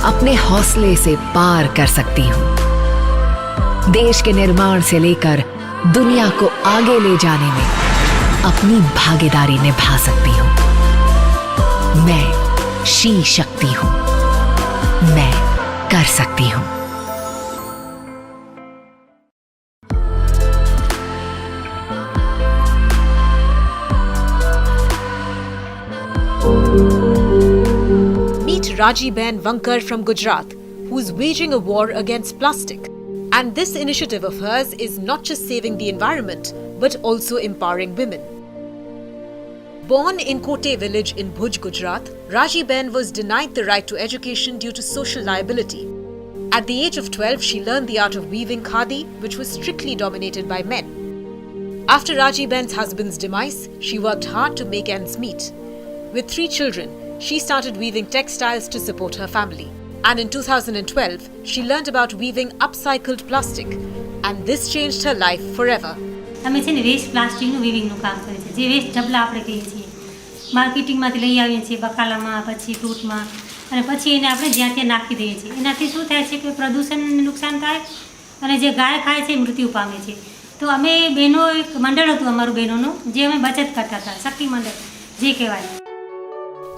अपने हौसले से पार कर सकती हूँ। देश के निर्माण से लेकर दुनिया को आगे ले जाने में अपनी भागीदारी निभा सकती हूँ। मैं शी शक्ति हूँ। मैं कर सकती हूँ। Rajiben Vankar from Gujarat, who is waging a war against plastic. And this initiative of hers is not just saving the environment, but also empowering women. Born in Kote village in Bhuj, Gujarat, Raji Ben was denied the right to education due to social liability. At the age of 12, she learned the art of weaving khadi, which was strictly dominated by men. After Raji Ben's husband's demise, she worked hard to make ends meet. With 3 children, she started weaving textiles to support her family. And in 2012, she learned about weaving upcycled plastic. And this changed her life forever. અમે છે ને waste પ્લાસ્ટિકનું વિવિંગનું કામ કરીએ છીએ જે waste ઢબલા આપણે કહીએ છીએ માર્કેટિંગમાંથી લઈ આવીએ છીએ બકાલામાં પછી ફ્રૂટમાં અને પછી એને આપણે જ્યાં ત્યાં નાખી દઈએ છીએ એનાથી શું થાય છે કે પ્રદૂષણને નુકસાન થાય અને જે ગાય ખાય છે મૃત્યુ પામે છે તો અમે બહેનો એક મંડળ હતું અમારું બહેનોનું જે અમે બચત કરતા હતા શક્તિ મંડળ જે કહેવાય.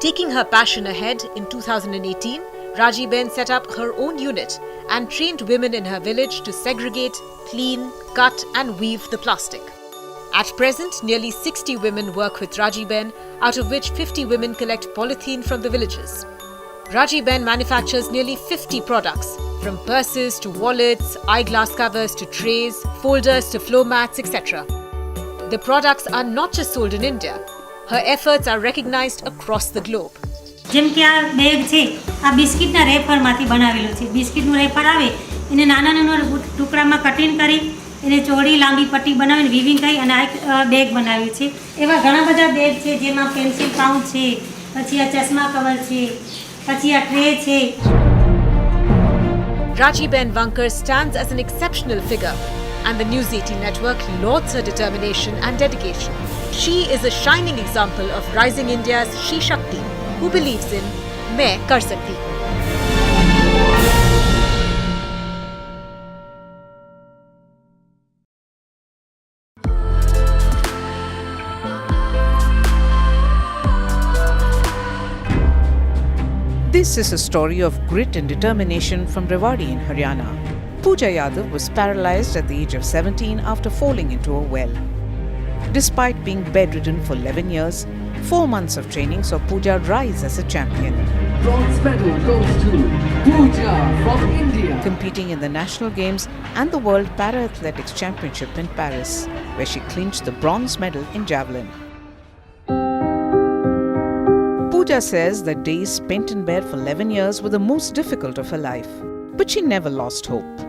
Taking her passion ahead, in 2018, Raji Ben set up her own unit and trained women in her village to segregate, clean, cut and weave the plastic. At present, nearly 60 women work with Raji Ben, out of which 50 women collect polythene from the villages. Raji Ben manufactures nearly 50 products, from purses to wallets, eyeglass covers to trays, folders to floor mats, etc. The products are not just sold in India. Her efforts are recognized across the globe. જેમ કે આ bag છે આ બિસ્કિટના રેફરમાંથી બનાવેલું છે બિસ્કિટનું refer આવે એને નાના નાના ટુકડામાં કટિંગ કરી એને ચોડી લાંબી પટ્ટી બનાવીને વિવિંગ કરી અને આ બેગ બનાવ્યું છે એવા ઘણા બધા બેગ છે જેમાં પેન્સિલ પાઉચ છે પછી આ ચશ્મા કવર છે પછી આ ટ્રે છે. Raji Ben Vankar stands as an exceptional figure, and the News18 network lauds her determination and dedication. She is a shining example of rising India's She Shakti, who believes in "Main kar sakti hu." This is a story of grit and determination from Rewari in Haryana. Pooja Yadav was paralyzed at the age of 17 after falling into a well. Despite being bedridden for 11 years, 4 months of training saw Pooja rise as a champion. Bronze medal goes to Pooja from India. Competing in the National Games and the World Para-Athletics Championship in Paris, where she clinched the bronze medal in javelin. Pooja says that days spent in bed for 11 years were the most difficult of her life, but she never lost hope.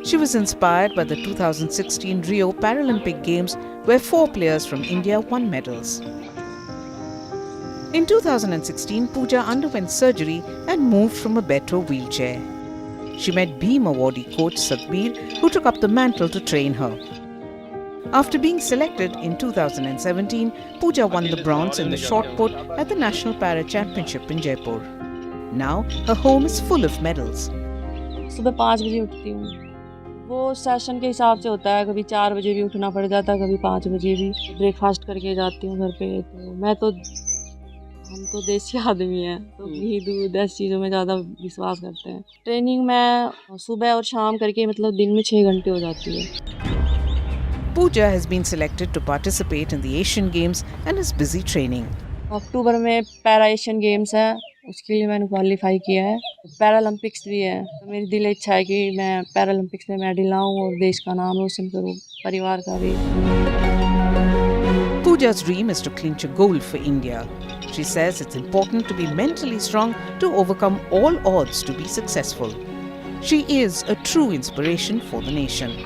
She was inspired by the 2016 Rio Paralympic Games, where 4 players from India won medals. In 2016, Pooja underwent surgery and moved from a bed to a wheelchair. She met Beam awardee coach Satbir, who took up the mantle to train her. After being selected in 2017, Pooja won the bronze in the shot put at the National Para Championship in Jaipur. Now, her home is full of medals. सुबह 5 बजे उठती हूँ वो session के हिसाब से होता है कभी 4 बजे भी उठना पड़ जाता है कभी 5 बजे भी ब्रेकफास्ट करके जाती हूँ घर पे तो हम तो देसी आदमी हैं तो घी दूध ऐसी चीज़ों में ज़्यादा विश्वास करते हैं. ट्रेनिंग मैं सुबह और शाम करके मतलब दिन में 6 घंटे हो जाती है. Pooja has been selected to participate in the Asian Games and is busy training. अक्टूबर में पैरा एशियन गेम्स है उसके लिए मैंने क्वालिफाई किया है. पैरालंपिक्स भी है तो मेरी दिल इच्छा है कि मैं पैरालंपिक्स में मेडल लाऊं और देश का नाम रोशन करूं परिवार का भी. Pooja's dream is to clinch a gold for India. She says it's important to be mentally strong to overcome all odds to be successful. She is a true inspiration for the nation.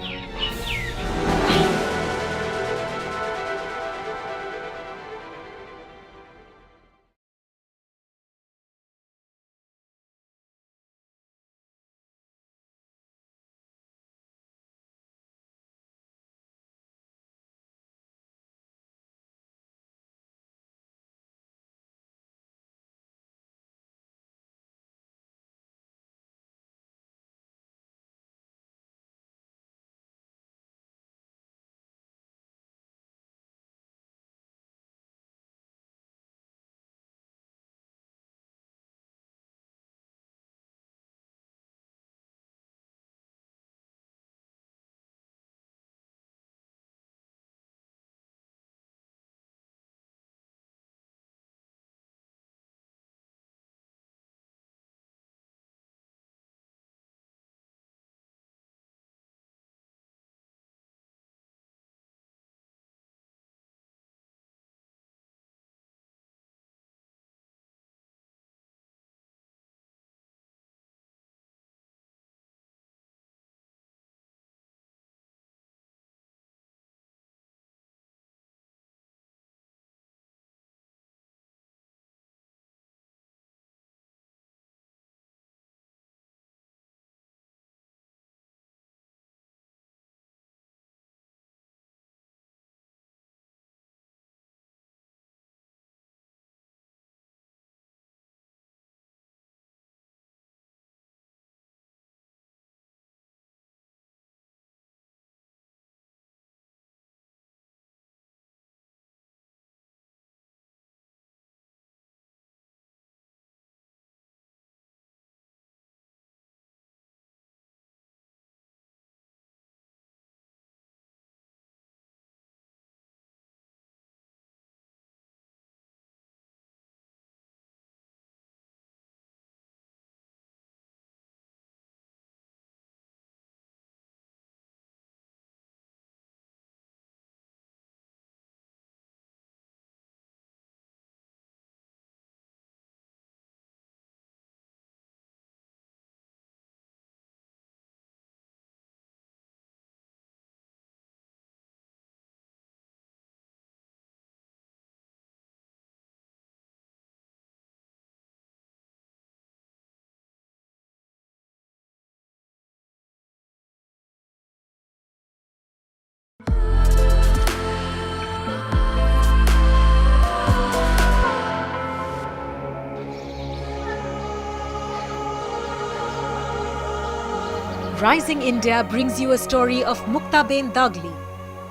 Rising India brings you a story of Muktaben Dagli,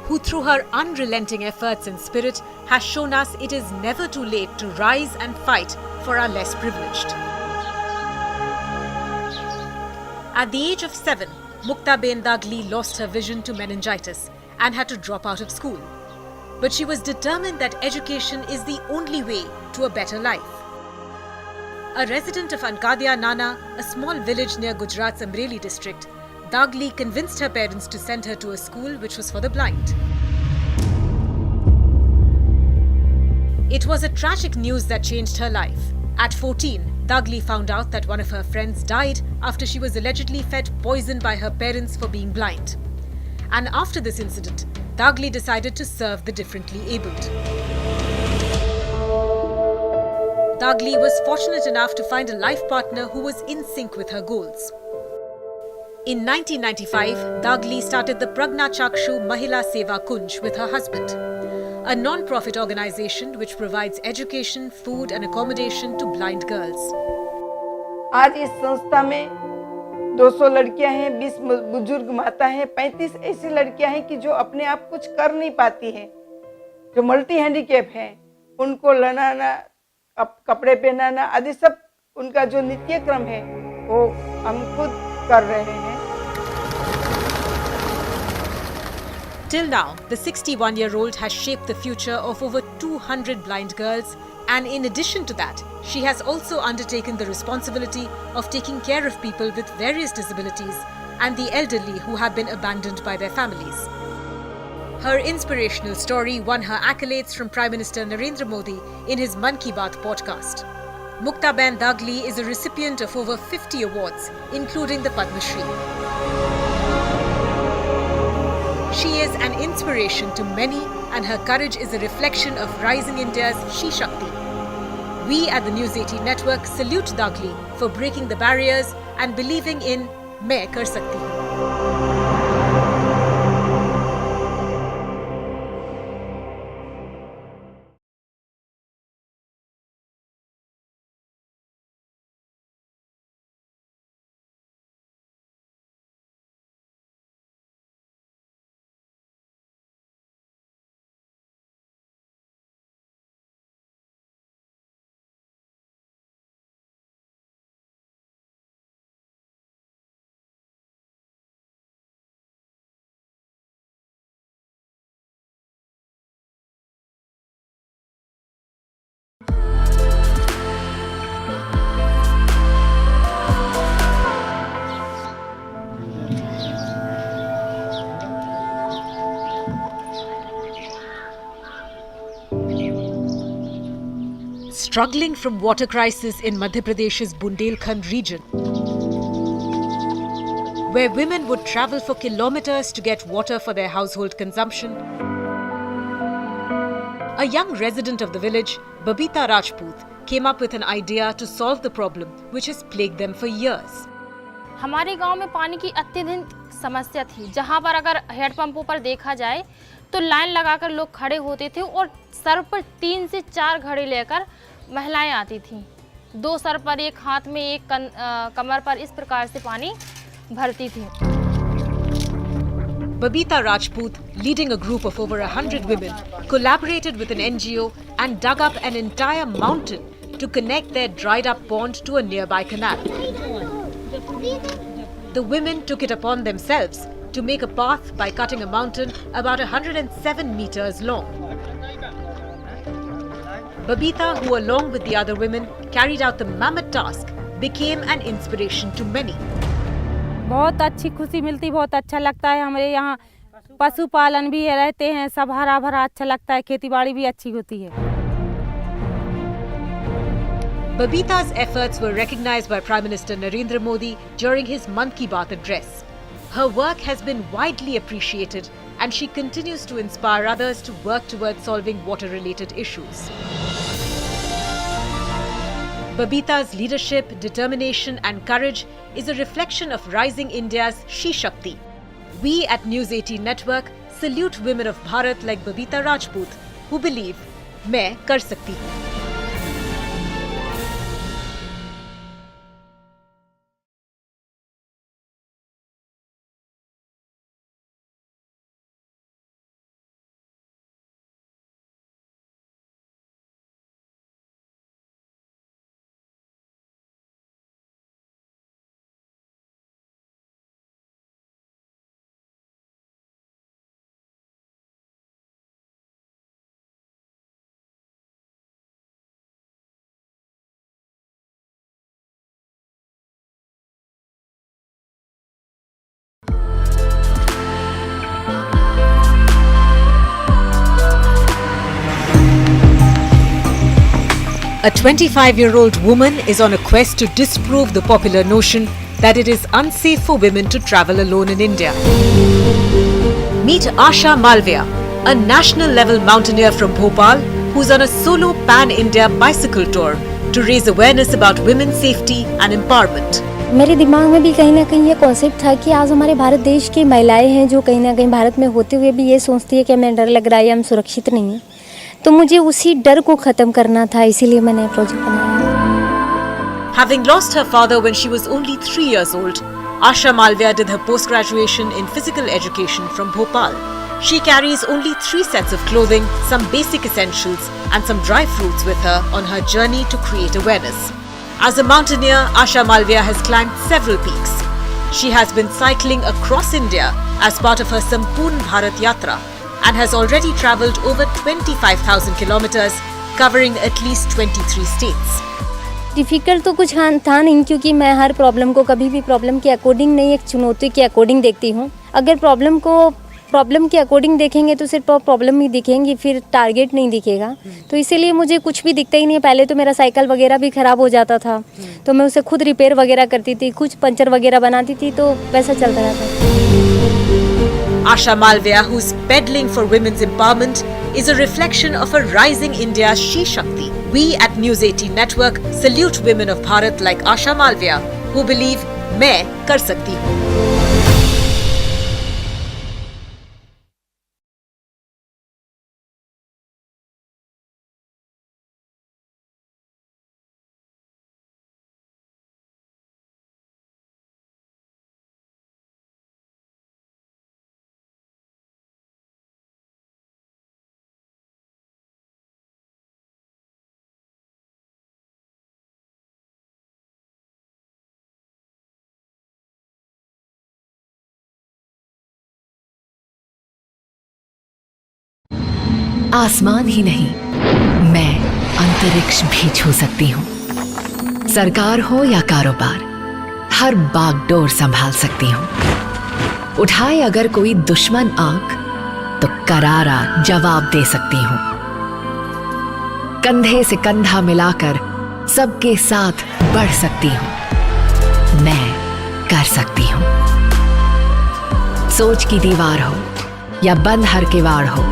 who through her unrelenting efforts and spirit has shown us it is never too late to rise and fight for our less privileged. At the age of 7, Muktaben Dagli lost her vision to meningitis and had to drop out of school. But she was determined that education is the only way to a better life. A resident of Ankadia Nana, a small village near Gujarat's Amreli district, Dagli convinced her parents to send her to a school which was for the blind. It was a tragic news that changed her life. At 14, Dagli found out that one of her friends died after she was allegedly fed poison by her parents for being blind. And after this incident, Dagli decided to serve the differently abled. Dagli was fortunate enough to find a life partner who was in sync with her goals. In 1995, Dagli started the Pragna Chakshu Mahila Seva Kunj with her husband, a non-profit organization which provides education, food and accommodation to blind girls. आज इस संस्था में 200 लड़कियां हैं, 20 बुजुर्ग माता हैं, 35 ऐसी लड़कियां हैं कि जो अपने आप कुछ कर नहीं पाती हैं, जो मल्टी हैंडीकैप हैं, उनको लाना, कपड़े पहनाना आदि सब उनका जो नित्य क्रम है वो हम खुद कर रहे हैं. Till now, the 61-year-old has shaped the future of over 200 blind girls, and in addition to that, she has also undertaken the responsibility of taking care of people with various disabilities and the elderly who have been abandoned by their families. Her inspirational story won her accolades from Prime Minister Narendra Modi in his Mann Ki Baat podcast. Muktaben Dagli is a recipient of over 50 awards, including the Padma Shri. She is an inspiration to many, and her courage is a reflection of rising India's She Shakti. We at the News18 network salute Dagli for breaking the barriers and believing in "Main kar sakti hu." Struggling from water crisis in Madhya Pradesh's Bundelkhand region, where women would travel for kilometers to get water for their household consumption, a young resident of the village, Babita Rajput, came up with an idea to solve the problem which has plagued them for years. हमारे गांव में पानी की अत्यधिक समस्या थी, जहां पर अगर हैंडपंपों पर देखा जाए तो लाइन लगाकर लोग खड़े होते थे और सर पर 3 से 4 घड़े लेकर महिलाएं आती थीं. 2 सर पर, एक हाथ में, एक कमर पर, इस प्रकार से पानी भरती थी. Babita Rajput, leading a group of over 100 women, collaborated with an NGO and dug up an entire mountain to connect their dried-up pond to a nearby canal. The women took it upon themselves to make a path by cutting a mountain about 107 meters long. Babita, who along with the other women carried out the mammoth task, became an inspiration to many. बहुत अच्छी खुशी मिलती, बहुत अच्छा लगता है. हमारे यहाँ पशुपालन भी रहते हैं, सब हरा भरा अच्छा लगता है, खेतीबाड़ी भी अच्छी होती है. Babita's efforts were recognized by Prime Minister Narendra Modi during his Mann Ki Baat address. Her work has been widely appreciated, and she continues to inspire others to work towards solving water-related issues. Babita's leadership, determination and courage is a reflection of rising India's She Shakti. We at News18 Network salute women of Bharat like Babita Rajput who believe, "Main kar sakti hu." A 25-year-old woman is on a quest to disprove the popular notion that it is unsafe for women to travel alone in India. Meet Asha Malviya, a national-level mountaineer from Bhopal who's on a solo pan-India bicycle tour to raise awareness about women's safety and empowerment. मेरे दिमाग में भी कहीं ना कहीं ये concept था कि आज हमारे भारत देश की महिलाएं हैं जो कहीं ना कहीं भारत में होते हुए भी ये सोचती है कि हमें डर लग रहा है या हम सुरक्षित नहीं हैं, तो मुझे उसी डर को ख़त्म करना था, इसीलिए मैंने प्रोजेक्ट बनाया। Having lost her father when she was only 3 years old, Asha Malviya did her post-graduation in physical education from Bhopal. She carries only 3 sets of clothing, some basic essentials and some dry fruits with her on her journey to create awareness. As a mountaineer, Asha Malviya has climbed several peaks. She has been cycling across India as part of her Sampoorn Bharat Yatra and has already travelled over 25,000 kilometers, covering at least 23 states. Difficult तो कुछ था नहीं, क्योंकि मैं हर problem को कभी भी problem के अकॉर्डिंग नहीं, एक चुनौती के अकॉर्डिंग देखती हूँ। अगर प्रॉब्लम को प्रॉब्लम के अकॉर्डिंग देखेंगे तो सिर्फ प्रॉब्लम ही दिखेंगी, फिर टारगेट नहीं दिखेगा। तो इसीलिए मुझे कुछ भी दिखता ही नहीं है। पहले तो मेरा साइकिल वगैरह भी ख़राब हो जाता था, तो मैं उसे खुद रिपेयर वगैरह करती थी, कुछ पंचर वगैरह बनाती थी, तो वैसा चलता रहता। Asha Malviya, who's peddling for women's empowerment, is a reflection of a rising India's She Shakti. We at News18 Network salute women of Bharat like Asha Malviya, who believe, "Main kar sakti hu." आसमान ही नहीं, मैं अंतरिक्ष भी छू सकती हूँ। सरकार हो या कारोबार, हर बागडोर संभाल सकती हूँ। उठाए अगर कोई दुश्मन आंख, तो करारा जवाब दे सकती हूँ। कंधे से कंधा मिलाकर सबके साथ बढ़ सकती हूँ। मैं कर सकती हूँ। सोच की दीवार हो या बंद हर किवाड़ हो,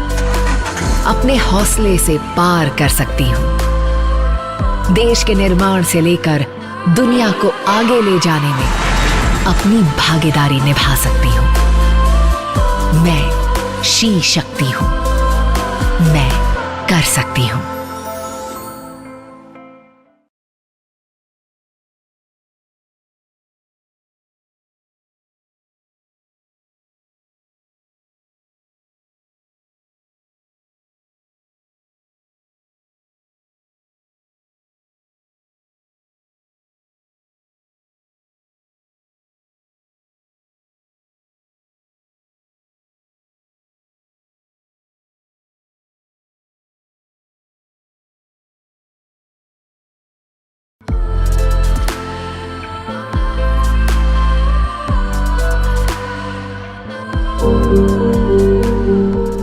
अपने हौसले से पार कर सकती हूँ। देश के निर्माण से लेकर दुनिया को आगे ले जाने में अपनी भागीदारी निभा सकती हूँ। मैं शी शक्ति हूँ। मैं कर सकती हूँ।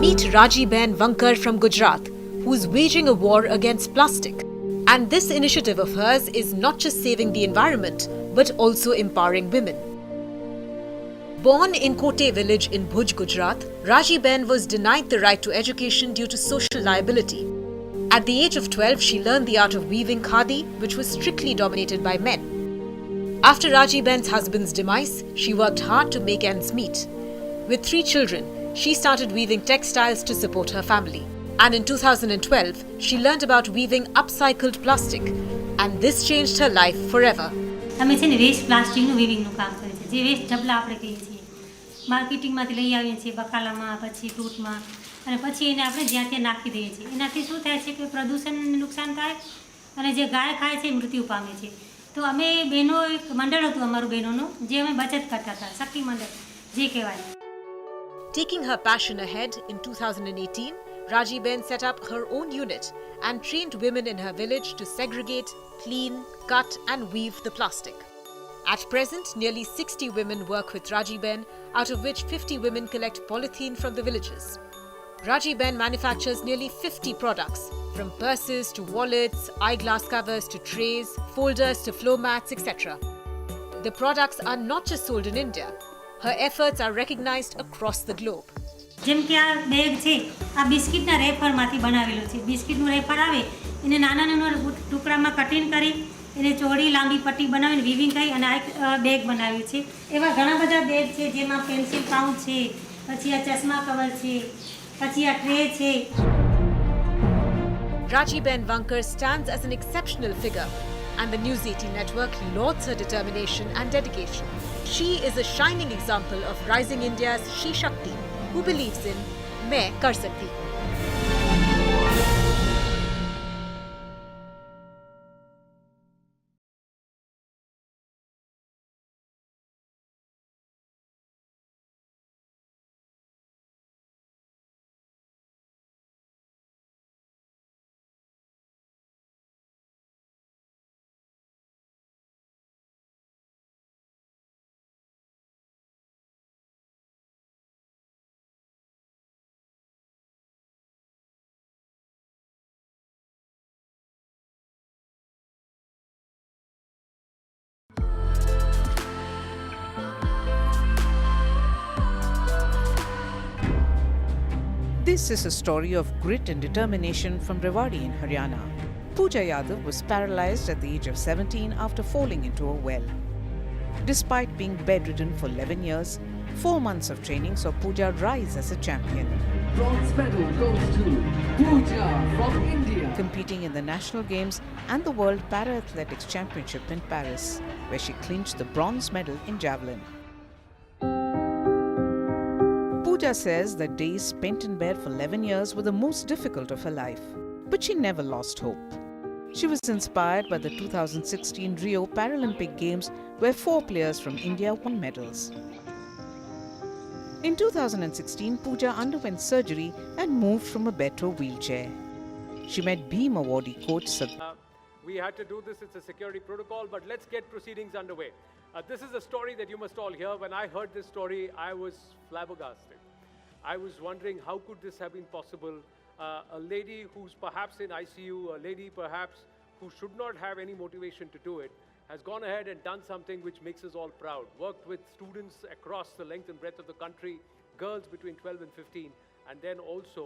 Meet Rajiben Vankar from Gujarat, who's waging a war against plastic. And this initiative of hers is not just saving the environment, but also empowering women. Born in Kote village in Bhuj, Gujarat, Rajiben was denied the right to education due to social liability. At the age of 12, she learned the art of weaving khadi, which was strictly dominated by men. After Rajiben's husband's demise, she worked hard to make ends meet. With 3 children, she started weaving textiles to support her family. And in 2012, she learned about weaving upcycled plastic. And this changed her life forever. અમે છે ને waste પ્લાસ્ટિકનું વીવિંગનું કામ કરીએ છીએ, જે waste ઢબલા આપણે કહીએ છીએ, માર્કેટિંગમાંથી લઈ આવીએ છીએ બકાલામાં, પછી તૂટમાં, અને પછી એને આપણે જ્યાં ત્યાં નાખી દઈએ છીએ. એનાથી શું થાય છે કે પ્રદૂષણને નુકસાન થાય અને જે ગાય ખાય છે મૃત્યુ પામે છે. તો અમે બહેનો એક મંડળ હતું અમારું બહેનોનું, જે અમે બચત કરતા હતા, શક્તિ મંડળ જે કહેવાય. Taking her passion ahead, in 2018, Rajiben set up her own unit and trained women in her village to segregate, clean, cut and weave the plastic. At present, nearly 60 women work with Rajiben, out of which 50 women collect polythene from the villages. Raji Ben manufactures nearly 50 products, from purses to wallets, eyeglass covers to trays, folders to floor mats, etc. The products are not just sold in India. Her efforts are recognized across the globe. જેમ કે આ bag છે આ બિસ્કિટના રેફરમાંથી બનાવેલું છે. બિસ્કિટનું refer આવે એને નાના નાના ટુકડામાં કટિંગ કરી એને ચોડી લાંબી પટ્ટી બનાવીને વીવિંગ કરી અને આ બેગ બનાવ્યું છે. એવા ઘણા બધા બેગ છે જેમાં પેન્સિલ પાઉચ છે, પછી આ ચશ્મા કવર છે, પછી આ ટ્રે છે. Raji Ben Vankar stands as an exceptional figure, and the News18 network lauds her determination and dedication. She is a shining example of rising India's She Shakti, who believes in "Main kar sakti hu." This is a story of grit and determination from Rewari in Haryana. Pooja Yadav was paralyzed at the age of 17 after falling into a well. Despite being bedridden for 11 years, 4 months of training saw Pooja rise as a champion. Bronze medal goes to Pooja from India. Competing in the National Games and the World Para-Athletics Championship in Paris, where she clinched the bronze medal in javelin. Pooja says that days spent in bed for 11 years were the most difficult of her life, but she never lost hope. She was inspired by the 2016 Rio Paralympic Games, where 4 players from India won medals. In 2016, Pooja underwent surgery and moved from a bed to a wheelchair. She met Beam awardee coach We had to do this, it's a security protocol, but let's get proceedings underway. This is a story that you must all hear. When I heard this story, I was flabbergasted. I was wondering how could this have been possible? A lady who's perhaps in ICU, a lady perhaps who should not have any motivation to do it, has gone ahead and done something which makes us all proud. Worked with students across the length and breadth of the country, girls between 12 and 15, and then also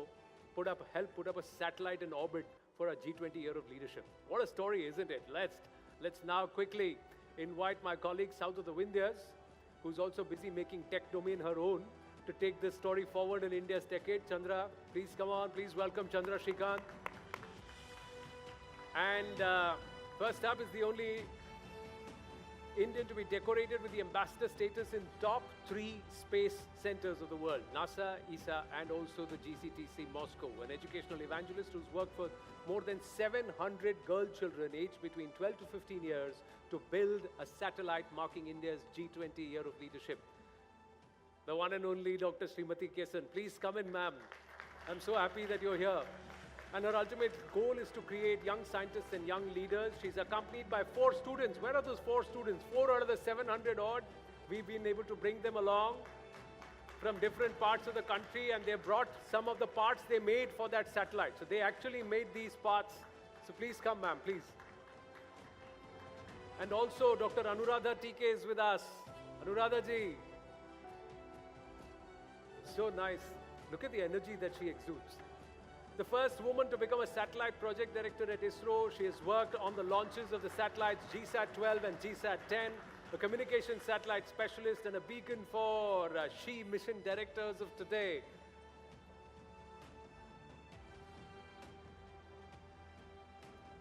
helped put up a satellite in orbit for a G20 year of leadership. What a story, isn't it? Let's now quickly invite my colleague south of the Vindhyas, who's also busy making tech domain her own, to take this story forward in India's decade. Chandra, please come on. Please welcome Chandra Shrikant. And first up is the only Indian to be decorated with the ambassador status in top 3 space centers of the world, NASA, ESA, and also the GCTC Moscow. An educational evangelist who's worked for more than 700 girl children aged between 12 to 15 years to build a satellite marking India's G20 year of leadership. The one and only Dr. Srimati Kesan. Please come in, ma'am. I'm so happy that you're here. And her ultimate goal is to create young scientists and young leaders. She's accompanied by 4 students. Where are those 4 students? 4 out of the 700 odd. We've been able to bring them along from different parts of the country, and they brought some of the parts they made for that satellite. So they actually made these parts. So please come, ma'am, please. And also Dr. Anuradha TK is with us. Anuradha ji. So nice. Look at the energy that she exudes. The first woman to become a satellite project director at ISRO. She has worked on the launches of the satellites GSAT-12 and GSAT-10, a communication satellite specialist and a beacon for She mission directors of today.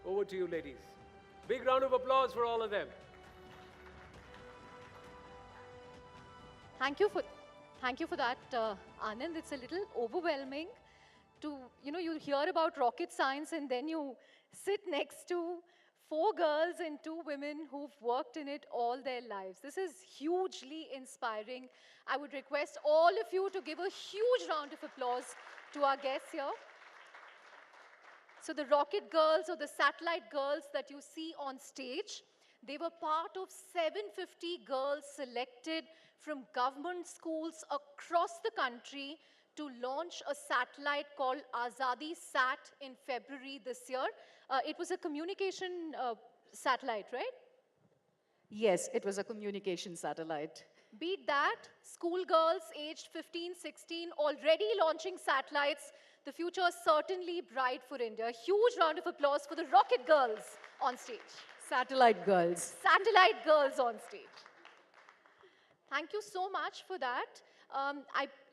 Over to you, ladies. Big round of applause for all of them. Thank you for that, Anand. It's a little overwhelming to, you hear about rocket science and then you sit next to 4 girls and 2 women who've worked in it all their lives. This is hugely inspiring. I would request all of you to give a huge round of applause to our guests here. So the rocket girls or the satellite girls that you see on stage, they were part of 750 girls selected from government schools across the country to launch a satellite called Azadi Sat in February this year. It was a communication satellite, right? Yes, it was a communication satellite. Beat that, schoolgirls aged 15, 16 already launching satellites. The future is certainly bright for India. A huge round of applause for the rocket girls on stage. Satellite girls. Satellite girls on stage. Thank you so much for that.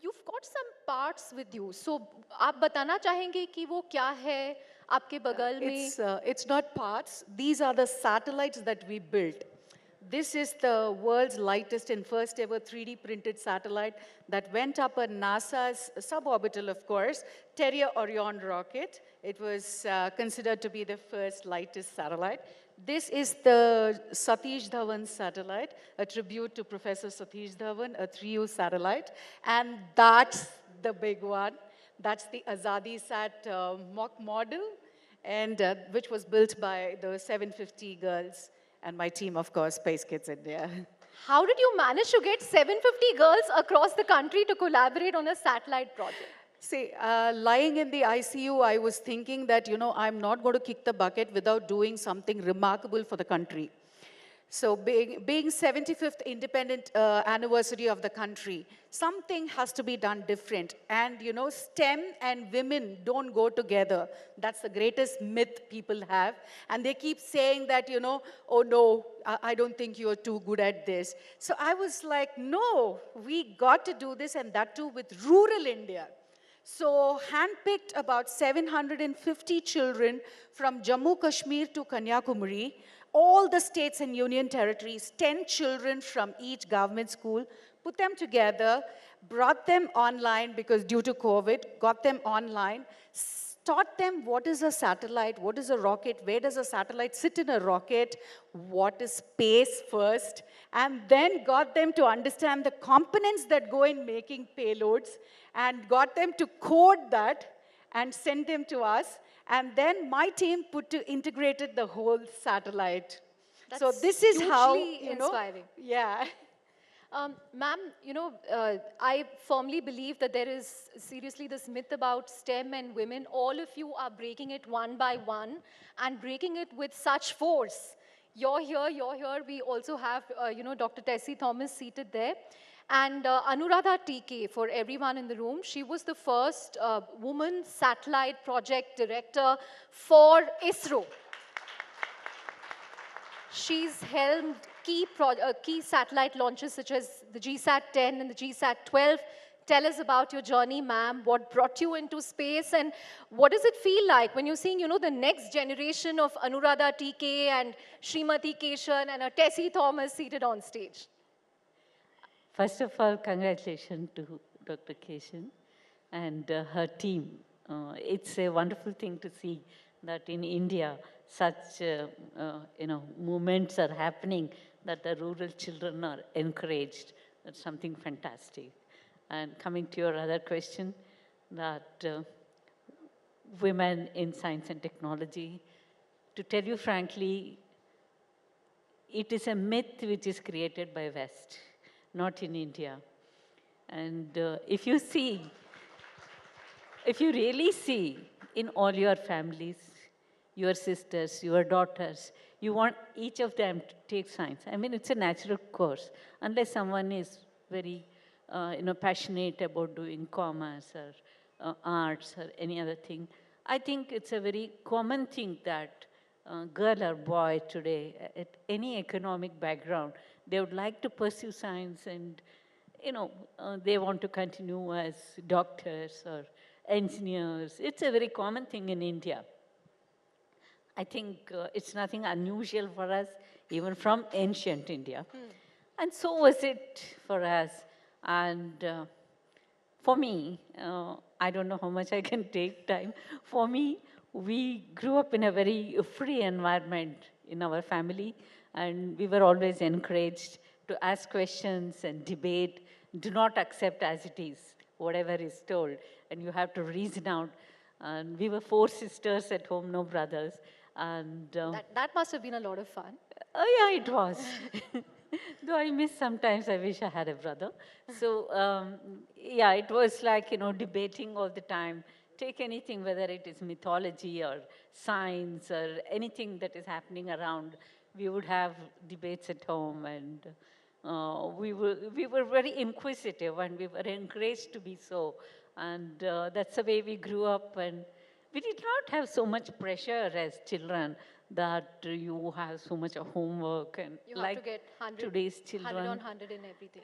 You've got some parts with you. So, आप बताना चाहेंगे कि वो क्या है आपके बगल में? It's not parts. These are the satellites that we built. This is the world's lightest and first ever 3D printed satellite that went up a NASA's suborbital, of course, Terrier Orion rocket. It was considered to be the first lightest satellite. This is the Satish Dhawan satellite, a tribute to Professor Satish Dhawan, a 3U satellite. And that's the big one. That's the Azadi Sat mock model, and which was built by the 750 girls. And my team, of course, Space Kids India. How did you manage to get 750 girls across the country to collaborate on a satellite project? See, lying in the ICU, I was thinking that, I'm not going to kick the bucket without doing something remarkable for the country. So being 75th independent anniversary of the country, something has to be done different. And, STEM and women don't go together. That's the greatest myth people have. And they keep saying that, oh no, I don't think you're too good at this. So I was like, no, we got to do this, and that too with rural India. So handpicked about 750 children from Jammu Kashmir to Kanyakumari, all the states and union territories, 10 children from each government school, put them together, brought them online because due to COVID, got them online, taught them what is a satellite, what is a rocket, where does a satellite sit in a rocket, what is space first, and then got them to understand the components that go in making payloads, and got them to code that and send them to us. And then my team integrated the whole satellite. That's so this is how, inspiring. Yeah. Ma'am, I firmly believe that there is seriously this myth about STEM and women. All of you are breaking it one by one and breaking it with such force. You're here. We also have, Dr. Tessie Thomas seated there. And Anuradha TK, for everyone in the room, she was the first woman satellite project director for ISRO. She's helmed key satellite launches such as the GSAT-10 and the GSAT-12. Tell us about your journey, ma'am. What brought you into space, and what does it feel like when you're seeing, the next generation of Anuradha TK and Srimati Keshan and a Tessie Thomas seated on stage? First of all, congratulations to Dr. Keshan and her team. It's a wonderful thing to see that in India, such movements are happening, that the rural children are encouraged. That's something fantastic. And coming to your other question, that women in science and technology, to tell you frankly, it is a myth which is created by West, not in India. And if you really see in all your families, your sisters, your daughters, you want each of them to take science. I mean, it's a natural course, unless someone is very passionate about doing commerce or arts or any other thing. I think it's a very common thing that girl or boy today, at any economic background, they would like to pursue science, and they want to continue as doctors or engineers. It's a very common thing in India. I think it's nothing unusual for us, even from ancient India. And so was it for us. And for me, I don't know how much I can take time. For me, we grew up in a very free environment in our family, and we were always encouraged to ask questions and debate. Do not accept as it is, whatever is told, and you have to reason out. And we were 4 sisters at home, no brothers. And that must have been a lot of fun. Oh yeah, it was. Though I miss sometimes, I wish I had a brother. So, yeah, it was like, debating all the time. Take anything, whether it is mythology or science or anything that is happening around. We would have debates at home, and we were very inquisitive, and we were encouraged to be so. And that's the way we grew up. And we did not have so much pressure as children that you have so much of homework and You like have to get 100, today's children. 100 on 100 in everything.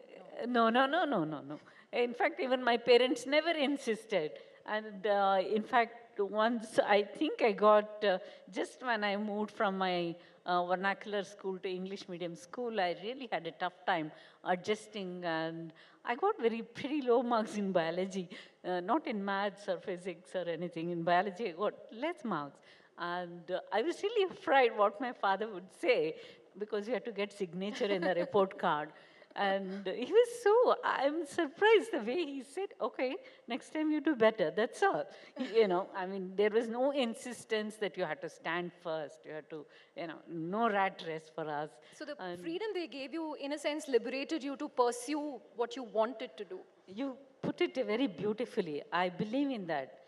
No. In fact, even my parents never insisted. And in fact, once I think I got, just when I moved from my vernacular school to English medium school, I really had a tough time adjusting, and I got pretty low marks in biology, not in maths or physics or anything. In biology, I got less marks. And I was really afraid what my father would say, because you had to get signature in the report card. And he was I'm surprised the way he said, okay, next time you do better, that's all. I mean, there was no insistence that you had to stand first. You had to, no rat race for us. So the freedom they gave you, in a sense, liberated you to pursue what you wanted to do. You put it very beautifully. I believe in that.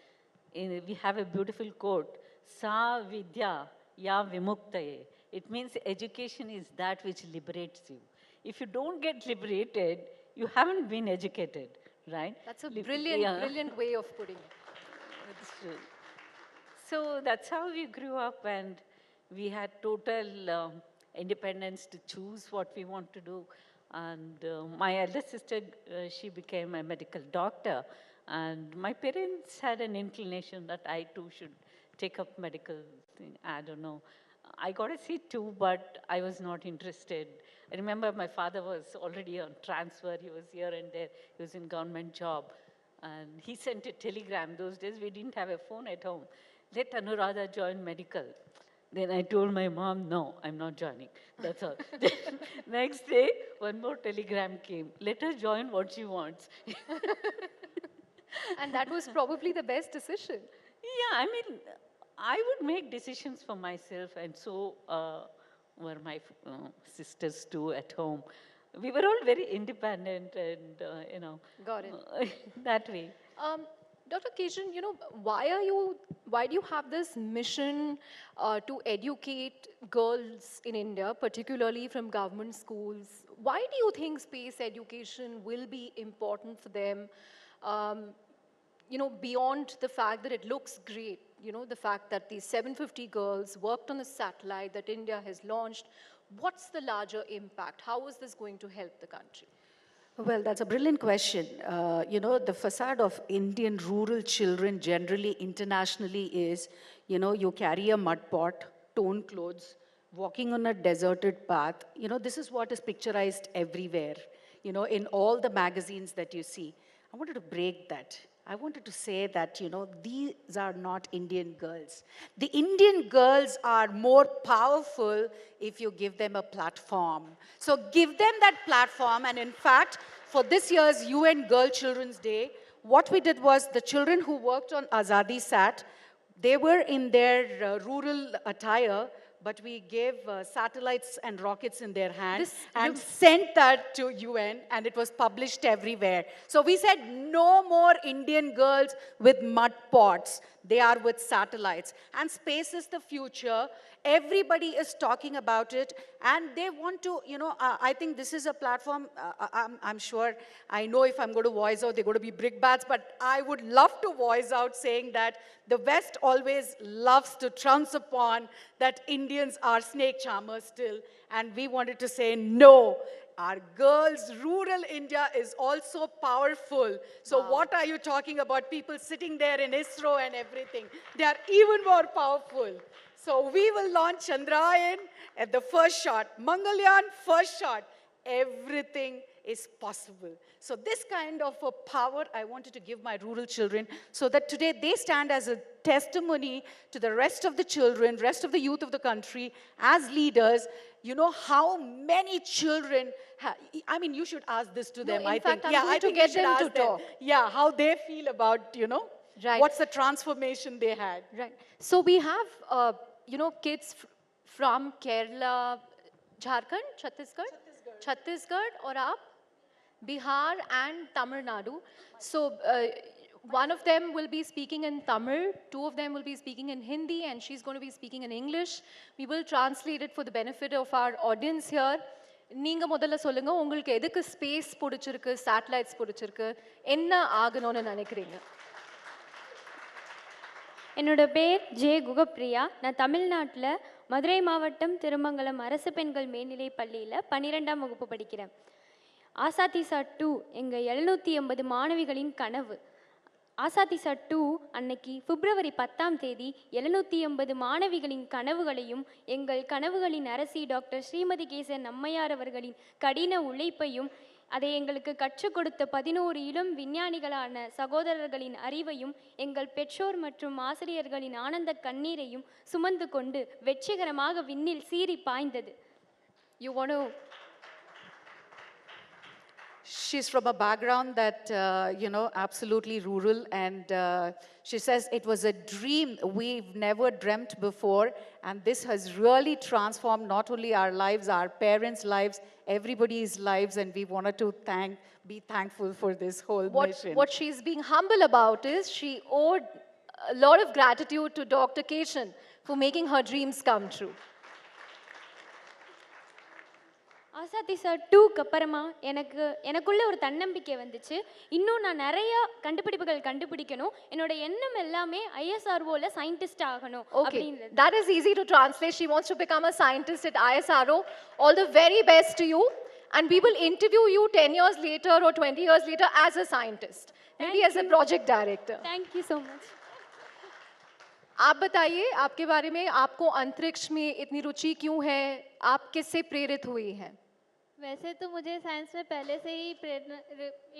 We have a beautiful quote, Sa vidya ya vimuktaye. It means education is that which liberates you. If you don't get liberated, you haven't been educated, right? That's a brilliant way of putting it. That's true. So that's how we grew up, and we had total independence to choose what we want to do. And my elder sister, she became a medical doctor. And my parents had an inclination that I too should take up medical thing. I don't know. I got a seat too, but I was not interested. I remember my father was already on transfer. He was here and there. He was in government job. And he sent a telegram. Those days we didn't have a phone at home. Let Anuradha join medical. Then I told my mom, no, I'm not joining. That's all. Next day, one more telegram came. Let her join what she wants. And that was probably the best decision. Yeah, I mean, I would make decisions for myself, and so were my sisters too at home. We were all very independent, and Got it. that way. Dr. Keshan, why do you have this mission to educate girls in India, particularly from government schools? Why do you think space education will be important for them? Beyond the fact that it looks great, the fact that these 750 girls worked on a satellite that India has launched, what's the larger impact? How is this going to help the country? Well, that's a brilliant question. The facade of Indian rural children generally internationally is, you carry a mud pot, torn clothes, walking on a deserted path. This is what is picturized everywhere, in all the magazines that you see. I wanted to break that. I wanted to say that, these are not Indian girls. The Indian girls are more powerful if you give them a platform. So give them that platform. And in fact, for this year's UN Girl Children's Day, what we did was the children who worked on Azadi Sat, they were in their rural attire, but we gave satellites and rockets in their hands and sent that to UN, and it was published everywhere. So we said, no more Indian girls with mud pots. They are with satellites. And space is the future. Everybody is talking about it, and they want to, I think this is a platform, I'm sure, I know if I'm going to voice out, they're going to be brickbats, but I would love to voice out saying that the West always loves to trounce upon that Indians are snake charmers still, and we wanted to say, no, our girls, rural India is also powerful. So what are you talking about? People sitting there in ISRO and everything. They are even more powerful. So we will launch Chandrayaan at the first shot. Mangalyaan, first shot. Everything is possible. So this kind of a power I wanted to give my rural children, so that today they stand as a testimony to the rest of the children, rest of the youth of the country, as leaders. How many children I mean, you should ask this to them. I think to get them to talk. Yeah, how they feel about, right. What's the transformation they had. Right. So we have, kids from Kerala, Jharkhand, Chhattisgarh और आप? Bihar and Tamil Nadu. So one of them will be speaking in Tamil, two of them will be speaking in Hindi, and she's going to be speaking in English. We will translate it for the benefit of our audience here. நீங்க முதல்ல சொல்லுங்க உங்களுக்கு எதுக்கு space பிடிச்சிருக்கு satellites பிடிச்சிருக்கு என்ன ஆகணும்னு நினைக்கிறீங்க என்னோட பேர் ஜே குகப்பிரியா நான் தமிழ்நாட்டில் மதுரை மாவட்டம் திருமங்கலம் அரசு பெண்கள் மேல்நிலைப் பள்ளியில் 12ஆம் வகுப்பு படிக்கிறேன் ஆசாதிசா 2 எங்கள் 780 மாணவிகளின் கனவு ஆசாதிசா 2 அன்னைக்கு பிப்ரவரி 10ஆம் தேதி 780 மாணவிகளின் கனவுகளையும் எங்கள் கனவுகளின் அரசி டாக்டர் ஸ்ரீமதி கேசன் அம்மையார் அவர்களின் கடின உழைப்பையும் அதை எங்களுக்கு கற்றுக் கொடுத்த 11 இளம் விஞ்ஞானிகளான சகோதரர்களின் அறிவையும் எங்கள் பெற்றோர் மற்றும் ஆசிரியர்களின் ஆனந்த கண்ணீரையும் சுமந்து கொண்டு வெற்றிகரமாக விண்ணில் சீறி பாய்ந்தது. She's from a background that, absolutely rural, and she says it was a dream we've never dreamt before, and this has really transformed not only our lives, our parents' lives, everybody's lives, and we wanted to be thankful for this whole mission. What she's being humble about is she owed a lot of gratitude to Dr. Keshan for making her dreams come true. ஆசாதிசா 2க்கு அப்புறமா எனக்குள்ள ஒரு தன்னம்பிக்கை வந்துச்சு இன்னும் நான் நிறைய கண்டுபிடிப்புகள் கண்டுபிடிக்கணும் என்னோட எண்ணம் எல்லாமே ISROல சயின்டிஸ்ட் ஆகணும் அப்படின்றது. That is easy to translate. She wants to become a scientist at ISRO. All the very best to you, and we will interview you 10 years later or 20 years later as a scientist, maybe as a project director. Thank you so much. आप बताइए आपके बारे में आपको अंतरिक्ष में इतनी रुचि क्यों है आप किससे प्रेरित हुई हैं वैसे तो मुझे साइंस में पहले से ही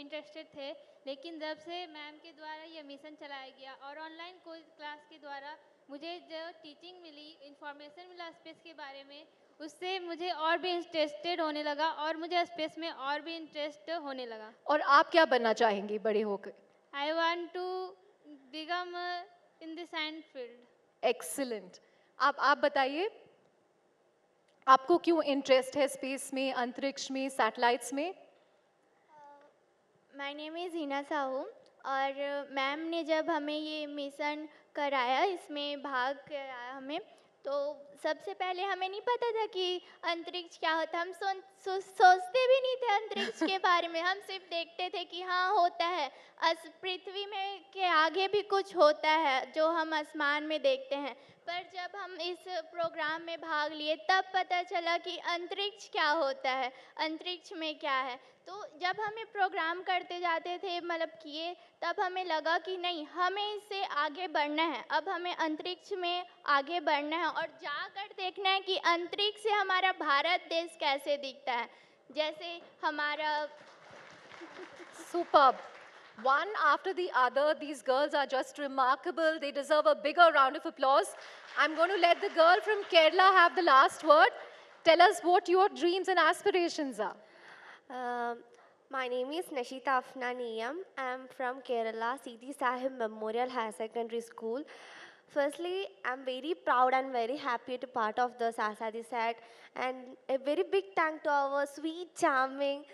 इंटरेस्टेड थे लेकिन जब से मैम के द्वारा ये मिशन चलाया गया और ऑनलाइन कोई क्लास के द्वारा मुझे जो टीचिंग मिली इंफॉर्मेशन मिला स्पेस के बारे में उससे मुझे और भी इंटरेस्टेड होने लगा और मुझे स्पेस में और भी इंटरेस्ट होने लगा और आप क्या बनना चाहेंगी बड़े होकर I want to become in the science field. Excellent. आप बताइए आपको क्यों इंटरेस्ट है स्पेस में अंतरिक्ष में सैटेलाइट्स में My name is Hina Sahu और मैम ने जब हमें ये मिशन कराया इसमें भाग कराया हमें तो सबसे पहले हमें नहीं पता था कि अंतरिक्ष क्या होता हम सोचते भी नहीं थे अंतरिक्ष के बारे में हम सिर्फ देखते थे कि हाँ होता है पृथ्वी में के आगे भी कुछ होता है जो हम आसमान में देखते हैं पर जब हम इस प्रोग्राम में भाग लिए तब पता चला कि अंतरिक्ष क्या होता है अंतरिक्ष में क्या है तो जब हमें प्रोग्राम करते जाते थे मतलब किए तब हमें लगा कि नहीं हमें इससे आगे बढ़ना है अब हमें अंतरिक्ष में आगे बढ़ना है और जाकर देखना है कि अंतरिक्ष से हमारा भारत देश कैसे दिखता है जैसे हमारा Superb. One after the other, these girls are just remarkable. They deserve a bigger round of applause. I'm going to let the girl from Kerala have the last word. Tell us what your dreams and aspirations are. My name is Nashita Afnaniyam. I'm from Kerala, Sidi Sahib Memorial Higher Secondary School. Firstly, I'm very proud and very happy to be part of the Sasadisat and a very big thank to our sweet, charming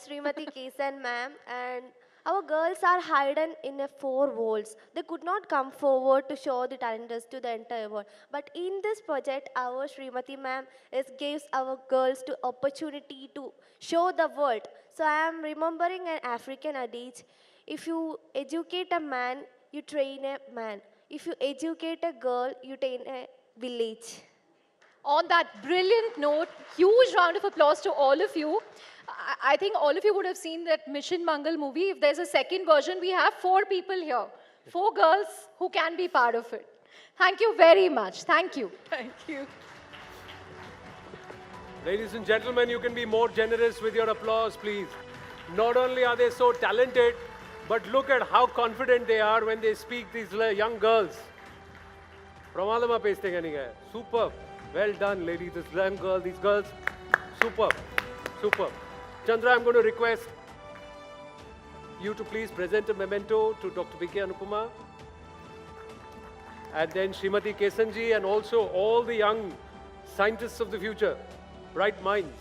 Srimati Kesan ma'am and our girls are hidden in a 4 walls. They could not come forward to show the talents to the entire world. But in this project, our Srimati ma'am gives our girls the opportunity to show the world. So I am remembering an African adage, if you educate a man, you train a man. If you educate a girl, you train a village. On that brilliant note, huge round of applause to all of you. I think all of you would have seen that Mission Mangal movie. If there's a second version, we have 4 people here. 4 girls who can be part of it. Thank you very much. Thank you. Thank you. Ladies and gentlemen, you can be more generous with your applause, please. Not only are they so talented, but look at how confident they are when they speak, these young girls. Pramadama pasting aniga. Superb. Well done, ladies. This young girl, these girls. Superb. Superb. Chandra, I'm going to request you to please present a memento to Dr. B.K. Anupama. And then Srimati Kesanji and also all the young scientists of the future. Bright minds.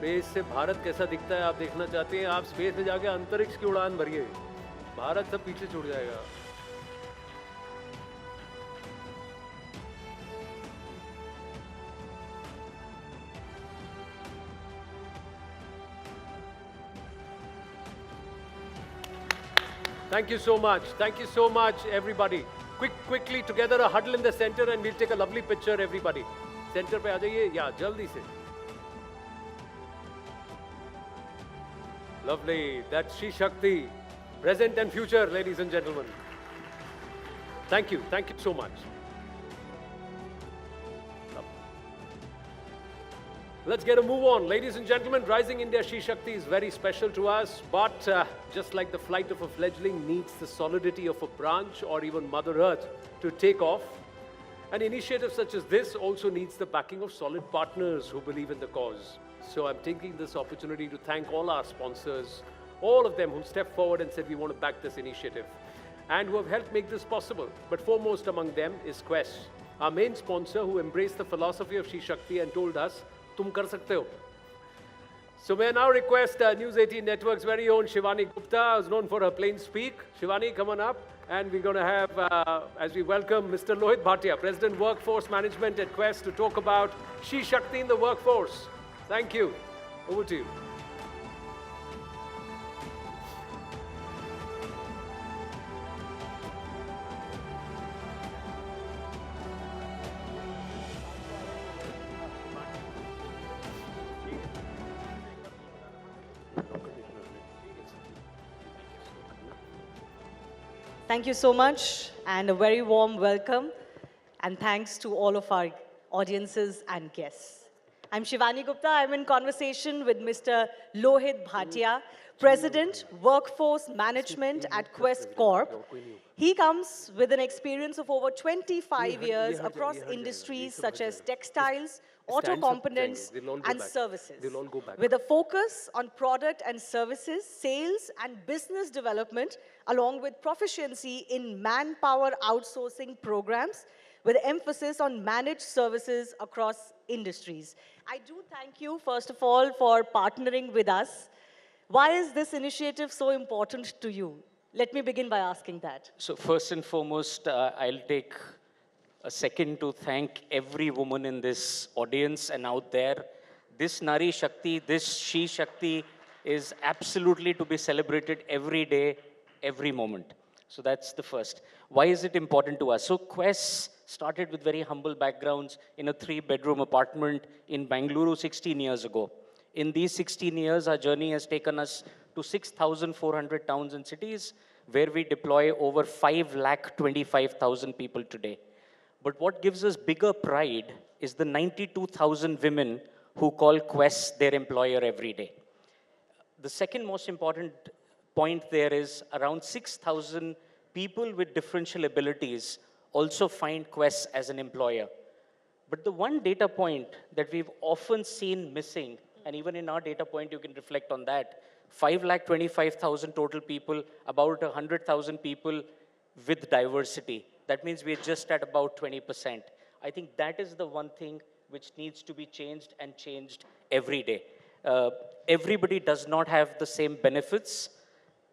Space से भारत कैसा दिखता है आप देखना चाहते हैं, आप space में जाके अंतरिक्ष की उड़ान भरिए, भारत सब पीछे छूट जाएगा। Thank you so much. Thank you so much, everybody. Quickly together, a huddle in the center, and we'll take a lovely picture, everybody. Center पे आ जाइए, या जल्दी से. Lovely. That's She Shakti, present and future, ladies and gentlemen. Thank you. Thank you so much. Let's get a move on. Ladies and gentlemen, Rising India She Shakti is very special to us, but just like the flight of a fledgling needs the solidity of a branch or even Mother Earth to take off, an initiative such as this also needs the backing of solid partners who believe in the cause. So I'm taking this opportunity to thank all our sponsors, all of them who stepped forward and said we want to back this initiative and who have helped make this possible. But foremost among them is Quest, our main sponsor, who embraced the philosophy of She Shakti and told us, "Tum kar sakte ho." So may I now request News 18 Network's very own Shivani Gupta, who's known for her plain speak. Shivani, come on up. And we're going to have, as we welcome Mr. Lohit Bhatia, President Workforce Management at Quest, to talk about She Shakti in the workforce. Thank you. Over to you. Thank you so much, and a very warm welcome, and thanks to all of our audiences and guests. I'm Shivani Gupta. I'm in conversation with Mr. Lohit Bhatia, President, Workforce Management at Quest Corp. He comes with an experience of over 25 years across industries such as textiles, auto components, and services, with a focus on product and services, sales, and business development, along with proficiency in manpower outsourcing programs, with emphasis on managed services across industries. I do thank you, first of all, for partnering with us. Why is this initiative so important to you? Let me begin by asking that. So first and foremost, I'll take a second to thank every woman in this audience and out there. This Nari Shakti, this She Shakti is absolutely to be celebrated every day, every moment. So that's the first. Why is it important to us? So Quest started with very humble backgrounds in a 3-bedroom apartment in Bangalore 16 years ago. In these 16 years, our journey has taken us to 6,400 towns and cities, where we deploy over 5,25,000 people today. But what gives us bigger pride is the 92,000 women who call Quest their employer every day. The second most important point there is around 6,000 people with differential abilities also find Quest as an employer. But the one data point that we've often seen missing, and even in our data point you can reflect on that, 5,25,000 total people, about 100,000 people with diversity. That means we're just at about 20%. I think that is the one thing which needs to be changed, and changed every day. Everybody does not have the same benefits.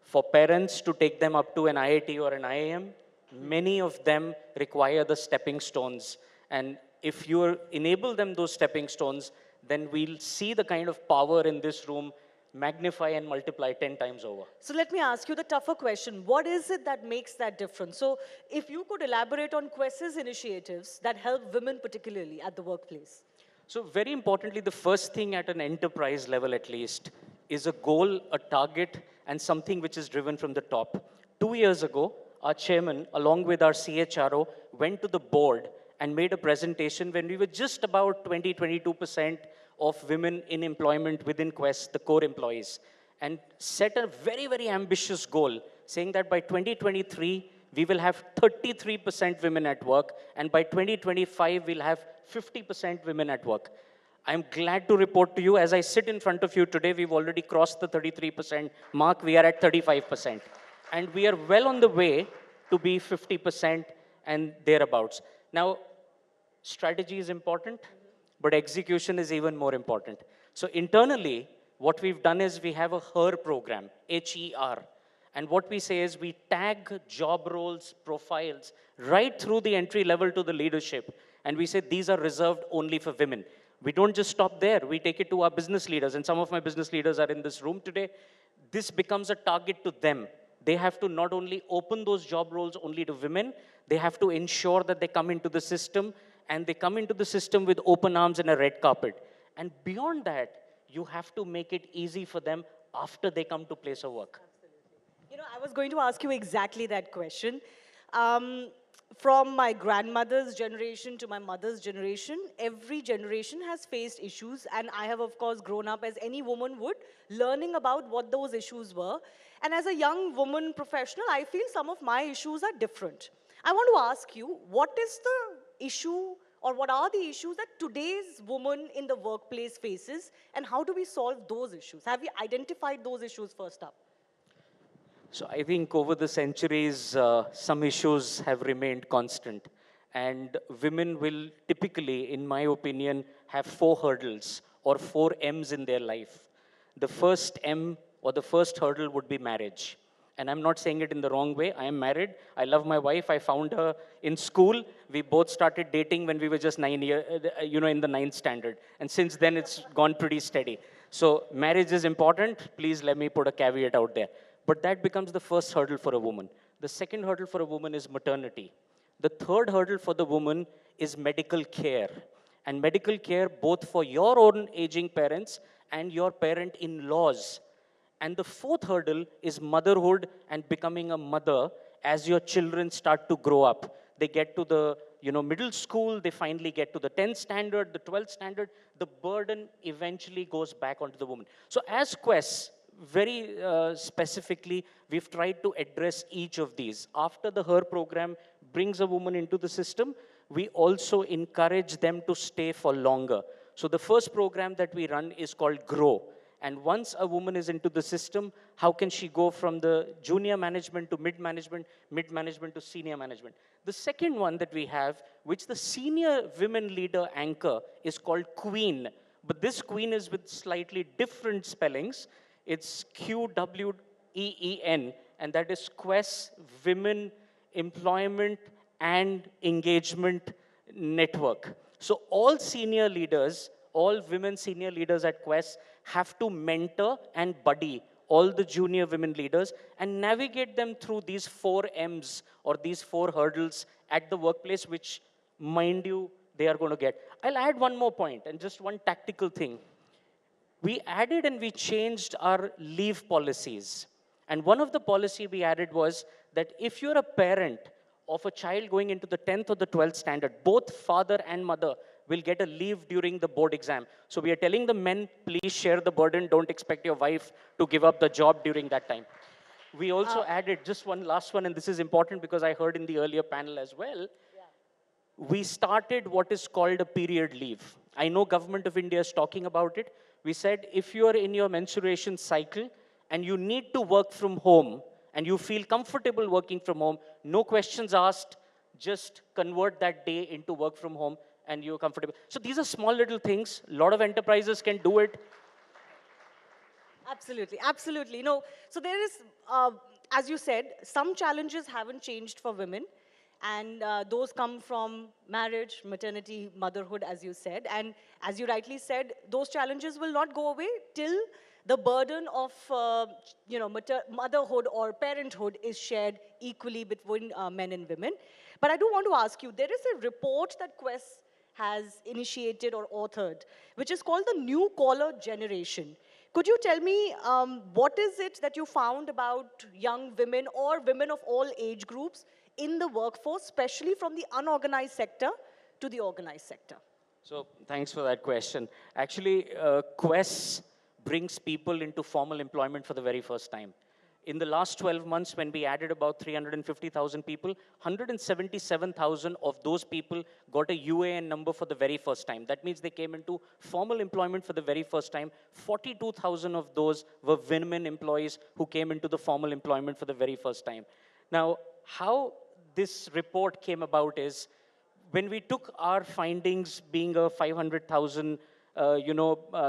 For parents to take them up to an IIT or an IIM, many of them require the stepping stones. And if you enable them those stepping stones, then we'll see the kind of power in this room magnify and multiply 10 times over. So let me ask you the tougher question. What is it that makes that difference? So if you could elaborate on Quest's initiatives that help women particularly at the workplace. So very importantly, the first thing at an enterprise level at least is a goal, a target, and something which is driven from the top. 2 years ago, our chairman, along with our CHRO, went to the board and made a presentation when we were just about 22% of women in employment within Quest, the core employees, and set a very, very ambitious goal, saying that by 2023, we will have 33% women at work, and by 2025, we'll have 50% women at work. I'm glad to report to you, as I sit in front of you today, we've already crossed the 33% mark. We are at 35%. And we are well on the way to be 50% and thereabouts. Now, strategy is important, but execution is even more important. So internally, what we've done is we have a HER program, HER. And what we say is we tag job roles, profiles, right through the entry level to the leadership. And we say these are reserved only for women. We don't just stop there. We take it to our business leaders. And some of my business leaders are in this room today. This becomes a target to them. They have to not only open those job roles only to women, they have to ensure that they come into the system, and they come into the system with open arms and a red carpet. And beyond that, you have to make it easy for them after they come to place of work. You know, I was going to ask you exactly that question. From my grandmother's generation to my mother's generation, every generation has faced issues, and I have, of course, grown up as any woman would, learning about what those issues were. And as a young woman professional, I feel some of my issues are different. I want to ask you, what is the issue, or what are the issues that today's woman in the workplace faces, and how do we solve those issues? Have you identified those issues first up? So I think over the centuries, some issues have remained constant. And women will typically, in my opinion, have 4 hurdles or 4 M's in their life. The first M or the first hurdle would be marriage. And I'm not saying it in the wrong way. I am married. I love my wife. I found her in school. We both started dating when we were just 9 years, in the 9th standard. And since then, it's gone pretty steady. So marriage is important. Please let me put a caveat out there. But that becomes the first hurdle for a woman. The second hurdle for a woman is maternity. The third hurdle for the woman is medical care. And medical care both for your own aging parents and your parent-in-laws. And the fourth hurdle is motherhood and becoming a mother as your children start to grow up. They get to the middle school, they finally get to the 10th standard, the 12th standard. The burden eventually goes back onto the woman. So as Quest, very specifically, we've tried to address each of these. After the HER program brings a woman into the system, we also encourage them to stay for longer. So the first program that we run is called GROW. And once a woman is into the system, how can she go from the junior management to mid-management to senior management? The second one that we have, which the senior women leader anchor, is called QUEEN. But this QUEEN is with slightly different spellings. It's QWEEN, and that is Quest Women Employment and Engagement Network. So all senior leaders, all women senior leaders at Quest have to mentor and buddy all the junior women leaders and navigate them through these 4 M's or these 4 hurdles at the workplace, which, mind you, they are going to get. I'll add one more point and just one tactical thing. We added and we changed our leave policies. And one of the policy we added was that if you're a parent of a child going into the 10th or the 12th standard, both father and mother will get a leave during the board exam. So we are telling the men, please share the burden. Don't expect your wife to give up the job during that time. We also added just one last one, and this is important because I heard in the earlier panel as well. We started what is called a period leave. I know Government of India is talking about it. We said, if you are in your menstruation cycle and you need to work from home and you feel comfortable working from home, no questions asked, just convert that day into work from home and you're comfortable. So these are small little things. A lot of enterprises can do it. Absolutely, absolutely. So there is, as you said, some challenges haven't changed for women. And those come from marriage, maternity, motherhood, as you said. And as you rightly said, those challenges will not go away till the burden of motherhood or parenthood is shared equally between men and women. But I do want to ask you, there is a report that Quest has initiated or authored, which is called the New Collar Generation. Could you tell me what is it that you found about young women or women of all age groups in the workforce, especially from the unorganized sector to the organized sector? So thanks for that question. Actually, Quest brings people into formal employment for the very first time. In the last 12 months, when we added about 350,000 people, 177,000 of those people got a UAN number for the very first time. That means they came into formal employment for the very first time. 42,000 of those were women employees who came into the formal employment for the very first time. Now, how this report came about is when we took our findings, being a 500,000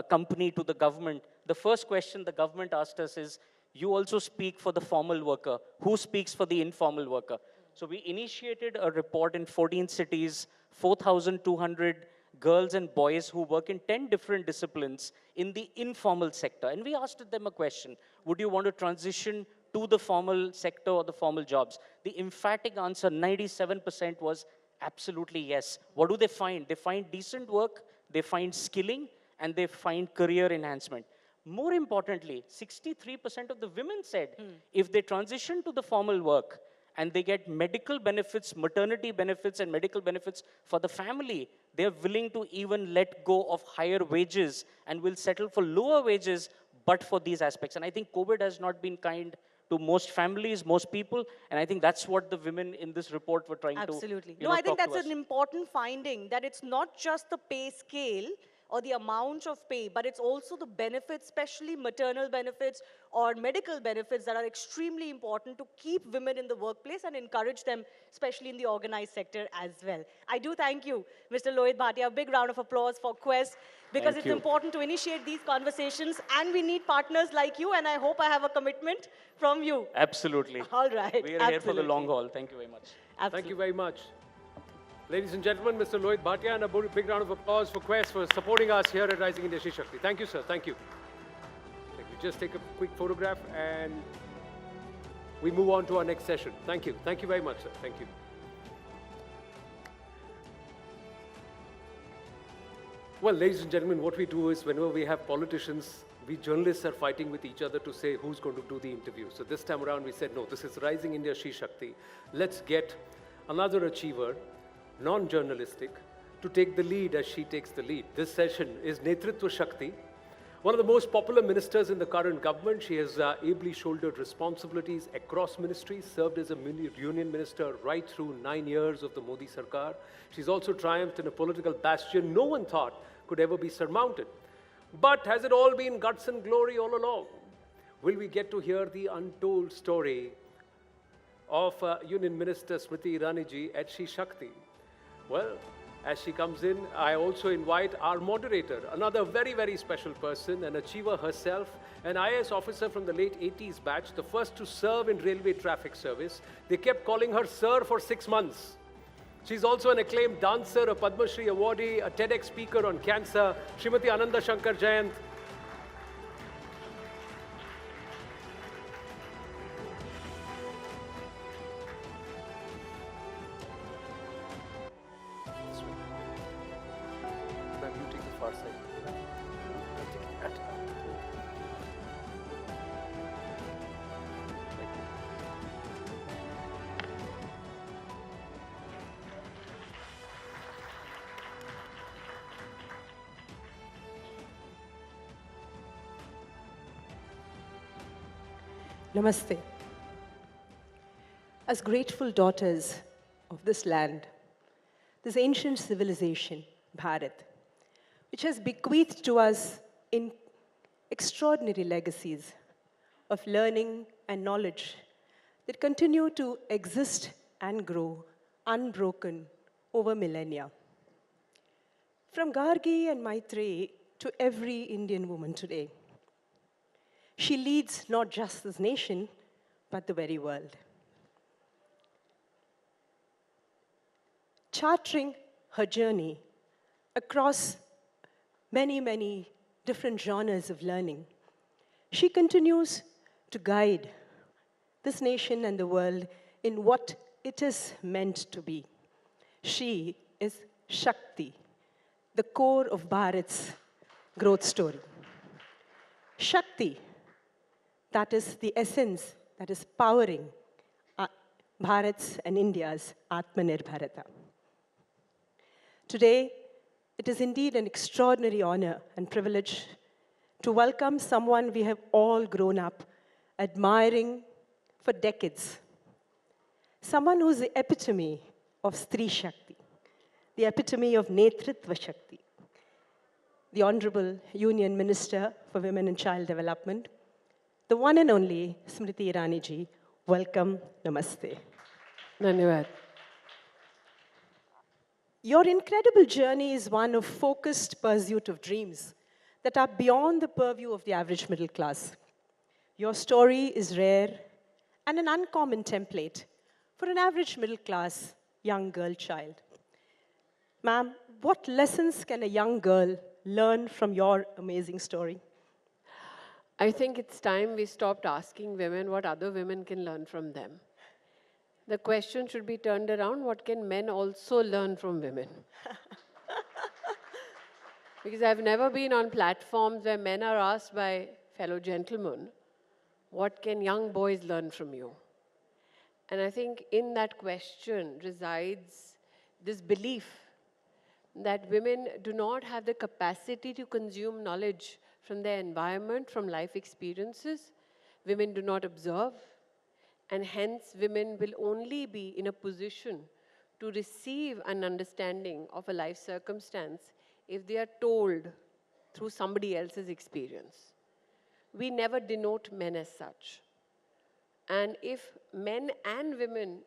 company to the government, the first question the government asked us is, you also speak for the formal worker. Who speaks for the informal worker? So we initiated a report in 14 cities, 4,200 girls and boys who work in 10 different disciplines in the informal sector. And we asked them a question: would you want to transition to the formal sector or the formal jobs? The emphatic answer, 97%, was absolutely yes. What do they find? They find decent work, they find skilling, and they find career enhancement. More importantly, 63% of the women said if they transition to the formal work and they get medical benefits, maternity benefits, and medical benefits for the family, they're willing to even let go of higher wages and will settle for lower wages, but for these aspects. And I think COVID has not been kind to most families, most people, and I think that's what the women in this report were trying Absolutely. to No, I think talk to that's us. an important finding, that it's not just the pay scale or the amount of pay, but it's also the benefits, especially maternal benefits or medical benefits, that are extremely important to keep women in the workplace and encourage them, especially in the organized sector as well. I do thank you, Mr. Lohit Bhatia. A big round of applause for Quest, because Thank it's you. important to initiate these conversations, and we need partners like you, and I hope I have a commitment from you. Absolutely. All right. We are here for the long haul. Thank you very much. Thank you very much. Ladies and gentlemen, Mr. Lohit Bhatia, and a big round of applause for Quest for supporting us here at Rising India She Shakti. Thank you, sir. Thank you. Thank you. Just take a quick photograph and we move on to our next session. Thank you. Thank you very much, sir. Thank you. Well, ladies and gentlemen, what we do is whenever we have politicians, we journalists are fighting with each other to say who's going to do the interview. So this time around, we said, no, this is Rising India She Shakti. Let's get another achiever, non-journalistic, to take the lead as she takes the lead. This session is Netritva Shakti, one of the most popular ministers in the current government. She has ably shouldered responsibilities across ministries, served as a union minister right through 9 years of the Modi Sarkar. She's also triumphed in a political bastion no one thought could ever be surmounted. But has it all been guts and glory all along? Will we get to hear the untold story of Union Minister Smriti Irani ji at She Shakti? Well, as she comes in, I also invite our moderator, another very, very special person, an achiever herself, an IAS officer from the late 80s batch, the first to serve in railway traffic service. They kept calling her Sir for 6 months. She's also an acclaimed dancer, a Padma Shri awardee, a TEDx speaker on cancer, Srimati Ananda Shankar Jayant. Namaste. As grateful daughters of this land, this ancient civilization, Bharat, which has bequeathed to us in extraordinary legacies of learning and knowledge that continue to exist and grow unbroken over millennia. From Gargi and Maitreyi to every Indian woman today, she leads not just this nation, but the very world. Charting her journey across many, many different genres of learning, she continues to guide this nation and the world in what it is meant to be. She is Shakti, the core of Bharat's growth story. Shakti, that is the essence that is powering Bharat's and India's Atmanirbharata. Today, it is indeed an extraordinary honor and privilege to welcome someone we have all grown up admiring for decades. Someone who is the epitome of Stri Shakti, the epitome of Netritva Shakti, the Honorable Union Minister for Women and Child Development, the one and only Smriti Irani ji. Welcome, namaste. Dhanyavad. Your incredible journey is one of focused pursuit of dreams that are beyond the purview of the average middle class. Your story is rare and an uncommon template for an average middle class young girl child. Ma'am, what lessons can a young girl learn from your amazing story? I think it's time we stopped asking women what other women can learn from them. The question should be turned around, what can men also learn from women? Because I've never been on platforms where men are asked by fellow gentlemen, what can young boys learn from you? And I think in that question resides this belief that women do not have the capacity to consume knowledge from their environment, from life experiences. Women do not observe, and hence women will only be in a position to receive an understanding of a life circumstance if they are told through somebody else's experience. We never denote men as such. And if men and women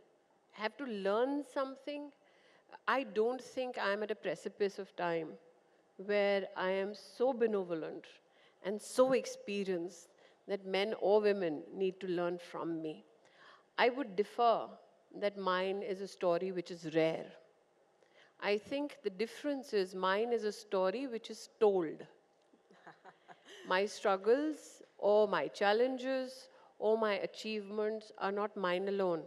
have to learn something, I don't think I'm at a precipice of time where I am so benevolent and so experienced that men or women need to learn from me. I would differ that mine is a story which is rare. I think the difference is mine is a story which is told. My struggles or my challenges or my achievements are not mine alone.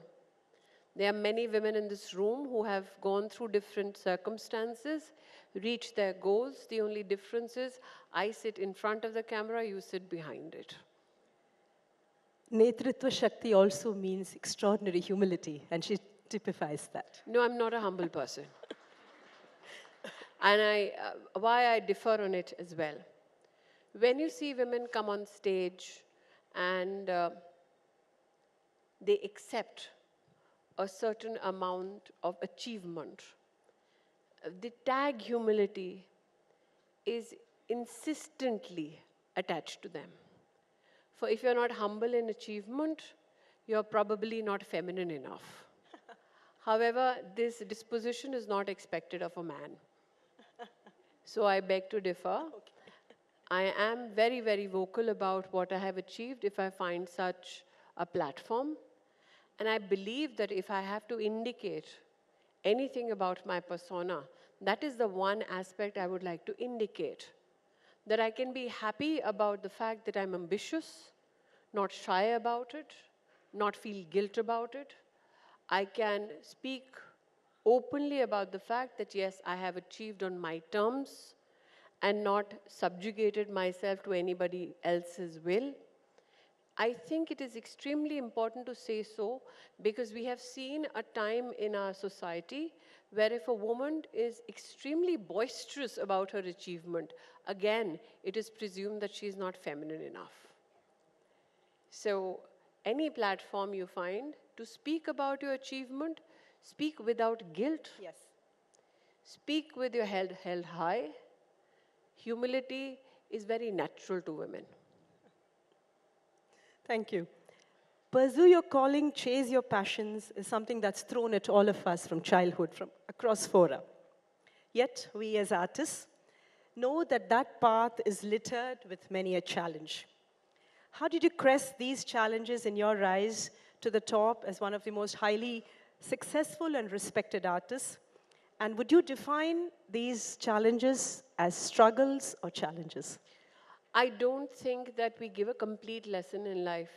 There are many women in this room who have gone through different circumstances, reached their goals. The only difference is I sit in front of the camera, you sit behind it. Netritva Shakti also means extraordinary humility, and she typifies that. No, I'm not a humble person. And why I differ on it as well. When you see women come on stage and they accept a certain amount of achievement, the tag humility is insistently attached to them. For if you're not humble in achievement, you're probably not feminine enough. However, this disposition is not expected of a man. So I beg to differ. Okay. I am very, very vocal about what I have achieved if I find such a platform. And I believe that if I have to indicate anything about my persona, that is the one aspect I would like to indicate. That I can be happy about the fact that I'm ambitious, not shy about it, not feel guilt about it. I can speak openly about the fact that yes, I have achieved on my terms and not subjugated myself to anybody else's will. I think it is extremely important to say so because we have seen a time in our society where if a woman is extremely boisterous about her achievement, again, it is presumed that she is not feminine enough. So any platform you find to speak about your achievement, speak without guilt. Yes. Speak with your head held high. Humility is very natural to women. Thank you. Pursue your calling, chase your passions is something that's thrown at all of us from childhood, from across fora. Yet, we as artists know that that path is littered with many a challenge. How did you crest these challenges in your rise to the top as one of the most highly successful and respected artists? And would you define these challenges as struggles or challenges? I don't think that we give a complete lesson in life.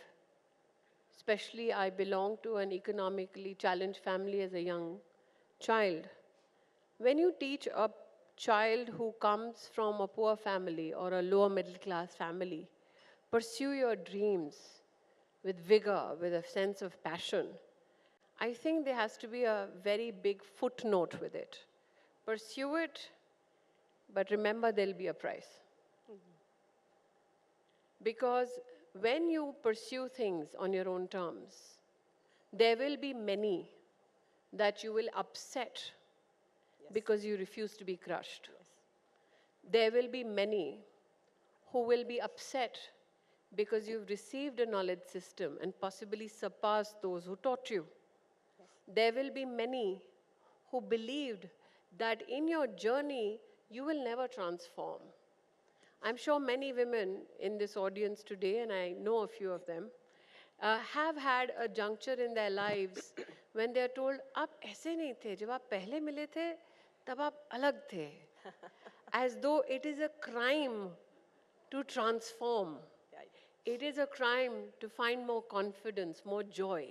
Especially, I belong to an economically challenged family as a young child. When you teach a child who comes from a poor family or a lower middle class family, pursue your dreams with vigor, with a sense of passion, I think there has to be a very big footnote with it. Pursue it, but remember there'll be a price. Because when you pursue things on your own terms, there will be many that you will upset because you refuse to be crushed. There will be many who will be upset because you've received a knowledge system and possibly surpassed those who taught you. There will be many who believed that in your journey, you will never transform. I'm sure many women in this audience today, and I know a few of them, have had a juncture in their lives when they're told, "Aap aise nahi the, jab aap pehle mile the, tab aap alag the." As though it is a crime to transform. It is a crime to find more confidence, more joy.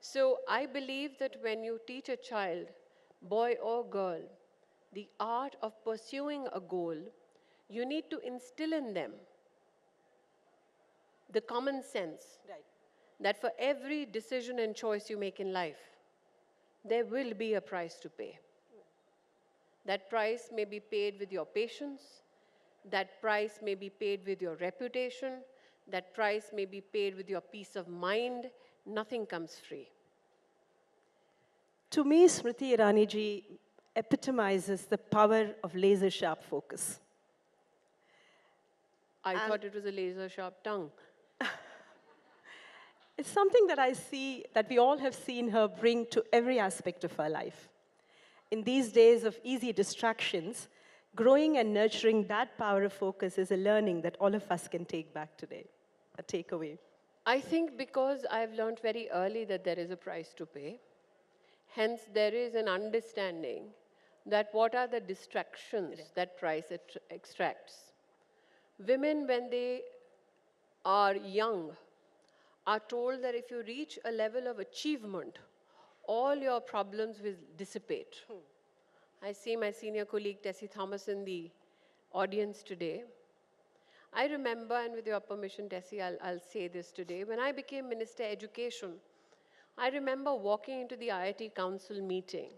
So I believe that when you teach a child, boy or girl, the art of pursuing a goal, you need to instill in them the common sense that for every decision and choice you make in life, there will be a price to pay. That price may be paid with your patience, that price may be paid with your reputation, that price may be paid with your peace of mind. Nothing comes free. To me, Smriti Irani ji epitomizes the power of laser-sharp focus. I thought it was a laser-sharp tongue. It's something that I see, that we all have seen her bring to every aspect of our life. In these days of easy distractions, growing and nurturing that power of focus is a learning that all of us can take back today, a takeaway. I think because I've learned very early that there is a price to pay, hence there is an understanding that what are the distractions that price extracts. Women, when they are young, are told that if you reach a level of achievement, all your problems will dissipate. I see my senior colleague Tessie Thomas in the audience today. I remember, and with your permission, Tessie, I'll say this today. When I became Minister of Education, I remember walking into the IIT Council meeting.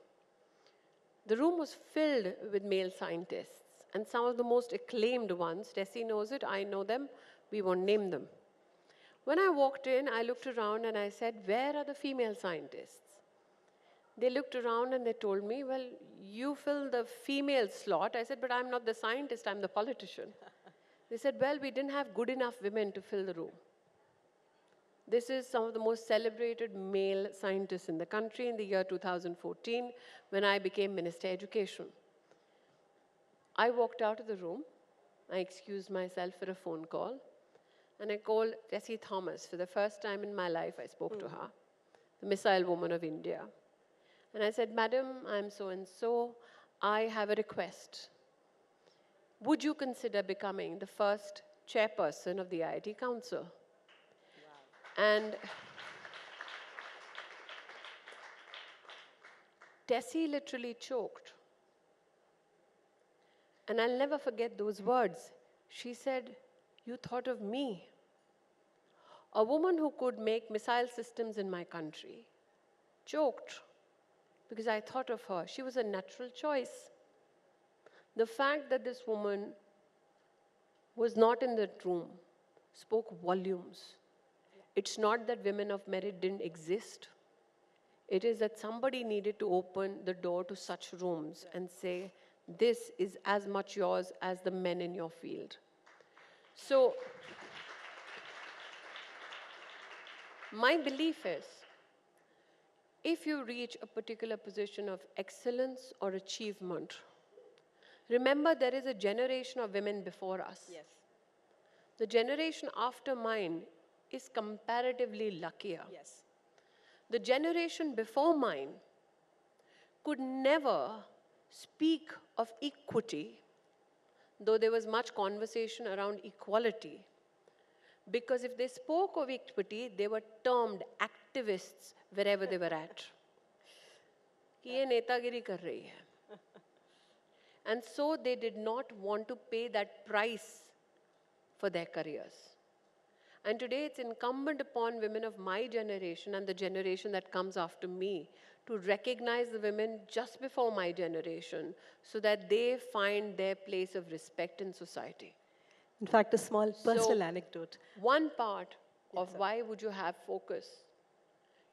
The room was filled with male scientists, and some of the most acclaimed ones. Tessie knows it, I know them, we won't name them. When I walked in, I looked around and I said, "Where are the female scientists?" They looked around and they told me, "Well, you fill the female slot." I said, "But I'm not the scientist, I'm the politician." They said, "Well, we didn't have good enough women to fill the room." This is some of the most celebrated male scientists in the country in the year 2014 when I became Minister of Education. I walked out of the room, I excused myself for a phone call, and I called Tessie Thomas. For the first time in my life, I spoke to her, the missile woman of India. And I said, "Madam, I'm so-and-so. I have a request. Would you consider becoming the first chairperson of the IIT Council?" And Tessie literally choked. And I'll never forget those words. She said, "You thought of me." A woman who could make missile systems in my country choked because I thought of her. She was a natural choice. The fact that this woman was not in that room spoke volumes. It's not that women of merit didn't exist. It is that somebody needed to open the door to such rooms and say, "This is as much yours as the men in your field." So, my belief is, if you reach a particular position of excellence or achievement, remember there is a generation of women before us. Yes. The generation after mine is comparatively luckier. Yes. The generation before mine could never speak of equity, though there was much conversation around equality. Because if they spoke of equity, they were termed activists wherever they were at. कि ये नेतागिरी कर रही है. And so they did not want to pay that price for their careers. And today it's incumbent upon women of my generation and the generation that comes after me to recognize the women just before my generation so that they find their place of respect in society. In fact, a small personal anecdote. One part of why would you have focus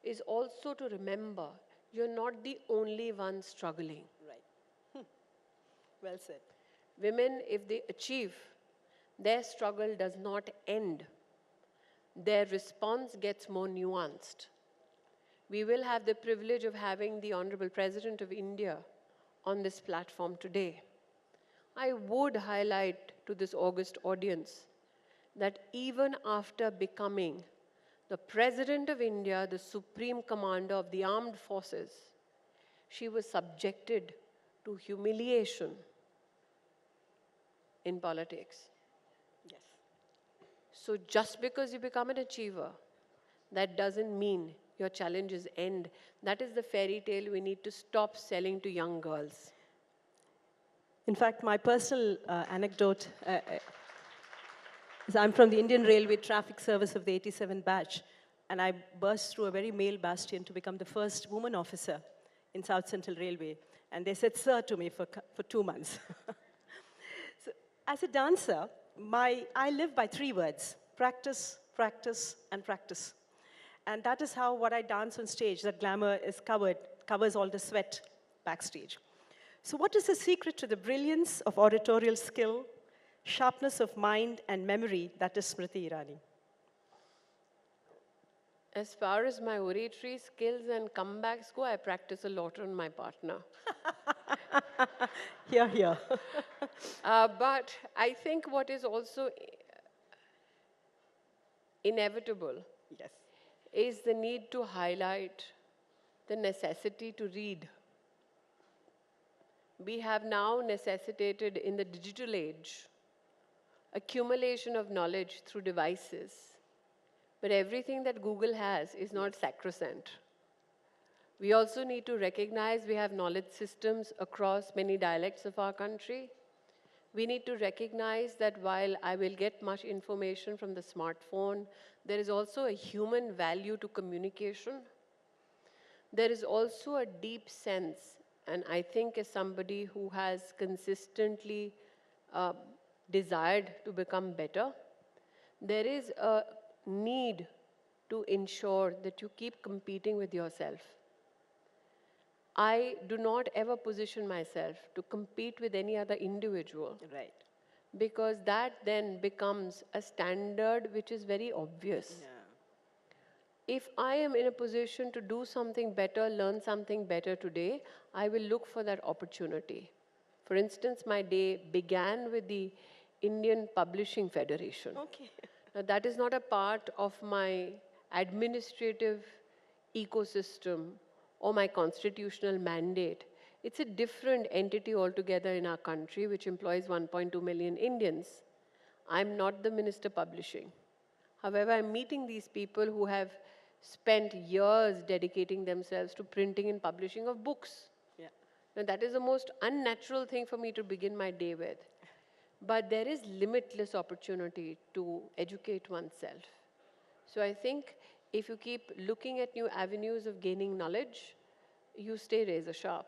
is also to remember you're not the only one struggling. Right. Well said. Women, if they achieve, their struggle does not end. Their response gets more nuanced. We will have the privilege of having the Honorable President of India on this platform today, I would highlight to this august audience that even after becoming the President of India, the Supreme Commander of the Armed Forces, she was subjected to humiliation in politics. Yes. So just because you become an achiever, that doesn't mean your challenges end. That is the fairy tale we need to stop selling to young girls. In fact, my personal anecdote is I'm from the Indian Railway Traffic Service of the 87 batch, and I burst through a very male bastion to become the first woman officer in South Central Railway. And they said, sir, to me for 2 months. So, as a dancer, I live by 3 words: practice, practice, and practice. And that is how what I dance on stage, that glamour is covers all the sweat backstage. So what is the secret to the brilliance of oratorial skill, sharpness of mind and memory that is Smriti Irani? As far as my oratory skills and comebacks go, I practice a lot on my partner. Here, here. But I think what is also inevitable is the need to highlight the necessity to read. We have now necessitated in the digital age accumulation of knowledge through devices. But everything that Google has is not sacrosanct. We also need to recognize we have knowledge systems across many dialects of our country. We need to recognize that while I will get much information from the smartphone, there is also a human value to communication. There is also a deep sense, and I think as somebody who has consistently desired to become better, there is a need to ensure that you keep competing with yourself. I do not ever position myself to compete with any other individual. Right. Because that then becomes a standard which is very obvious. Yeah. If I am in a position to do something better, learn something better today, I will look for that opportunity. For instance, my day began with the Indian Publishing Federation. Okay. Now, that is not a part of my administrative ecosystem or my constitutional mandate. It's a different entity altogether in our country, which employs 1.2 million Indians. I'm not the Minister Publishing. However, I'm meeting these people who have spent years dedicating themselves to printing and publishing of books. Yeah. Now, that is the most unnatural thing for me to begin my day with. But there is limitless opportunity to educate oneself. So I think if you keep looking at new avenues of gaining knowledge, you stay razor sharp.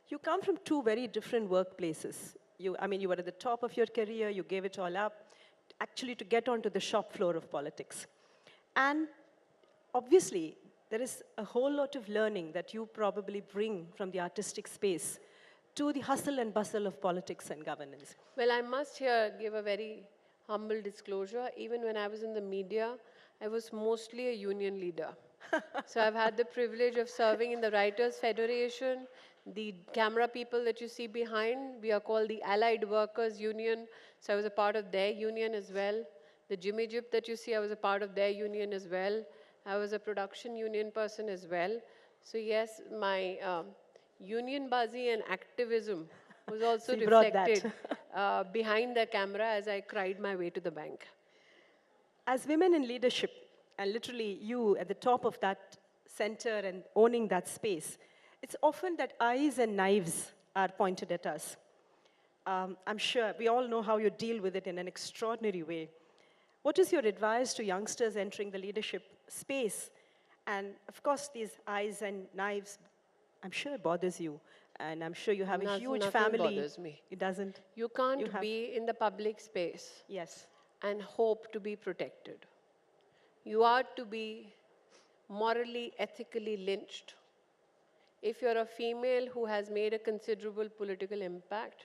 You come from 2 very different workplaces. You were at the top of your career, you gave it all up, actually to get onto the shop floor of politics. And obviously, there is a whole lot of learning that you probably bring from the artistic space to the hustle and bustle of politics and governance. Well, I must here give a very humble disclosure. Even when I was in the media, I was mostly a union leader. So I've had the privilege of serving in the Writers' Federation. The camera people that you see behind, we are called the Allied Workers Union. So I was a part of their union as well. The Jimmy Jip that you see, I was a part of their union as well. I was a production union person as well. So yes, my union buzzy and activism was also reflected behind the camera as I cried my way to the bank. As women in leadership, and literally you at the top of that center and owning that space, it's often that eyes and knives are pointed at us. I'm sure we all know how you deal with it in an extraordinary way. What is your advice to youngsters entering the leadership space? And of course, these eyes and knives, I'm sure it bothers you. And I'm sure you have a huge family. Nothing bothers me. It doesn't? You can't be in the public space. Yes. And hope to be protected. You are to be morally, ethically lynched. If you're a female who has made a considerable political impact,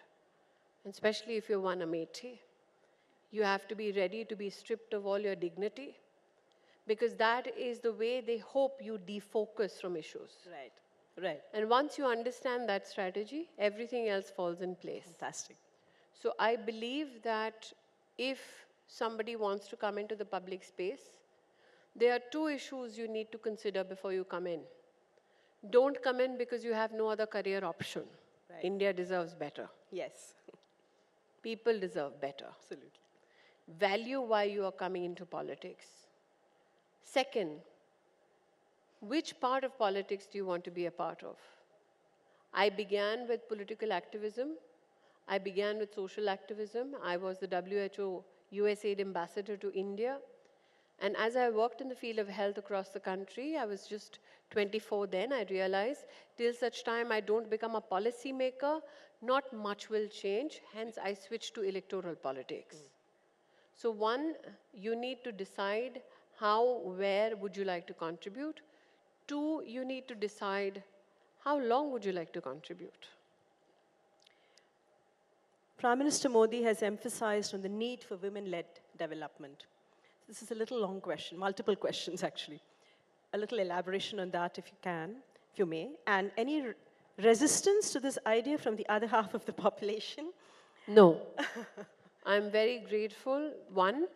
and especially if you're one Amethi, you have to be ready to be stripped of all your dignity, because that is the way they hope you defocus from issues. Right. Right. And once you understand that strategy, everything else falls in place. Fantastic. So I believe that if somebody wants to come into the public space, there are two issues you need to consider before you come in. Don't come in because you have no other career option. Right. India deserves better. Yes. People deserve better. Absolutely. Value why you are coming into politics. Second, which part of politics do you want to be a part of? I began with political activism. I began with social activism. I was the WHO USAID ambassador to India. And as I worked in the field of health across the country, I was just 24 then, I realized, till such time I don't become a policy maker, not much will change. Hence, I switched to electoral politics. So one, you need to decide how, where would you like to contribute. Two, you need to decide how long would you like to contribute. Prime Minister Modi has emphasized on the need for women-led development. This is a little long question, multiple questions actually. A little elaboration on that if you can, if you may. And any resistance to this idea from the other half of the population? No. I'm very grateful, one,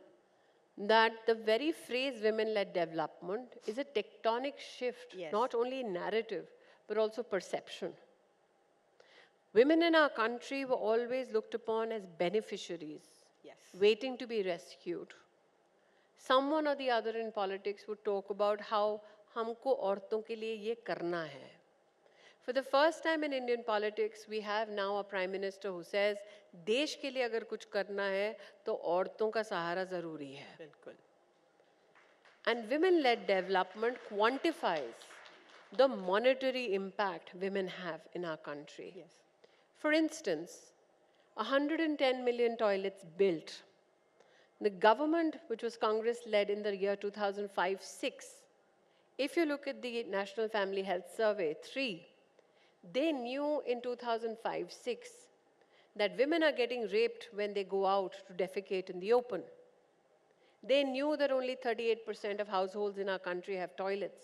that the very phrase women-led development is a tectonic shift, not only in narrative, but also perception. Women in our country were always looked upon as beneficiaries, waiting to be rescued. Someone or the other in politics would talk about how humko aurton ke liye ye karna hai. For the first time in Indian politics, we have now a prime minister who says, देश के लिए अगर कुछ करना है, तो औरतों का सहारा जरूरी है. बिल्कुल. And women-led development quantifies the monetary impact women have in our country. Yes. For instance, 110 million toilets built. The government, which was Congress-led in the year 2005-06, if you look at the National Family Health Survey 3, they knew in 2005-06 that women are getting raped when they go out to defecate in the open. They knew that only 38% of households in our country have toilets.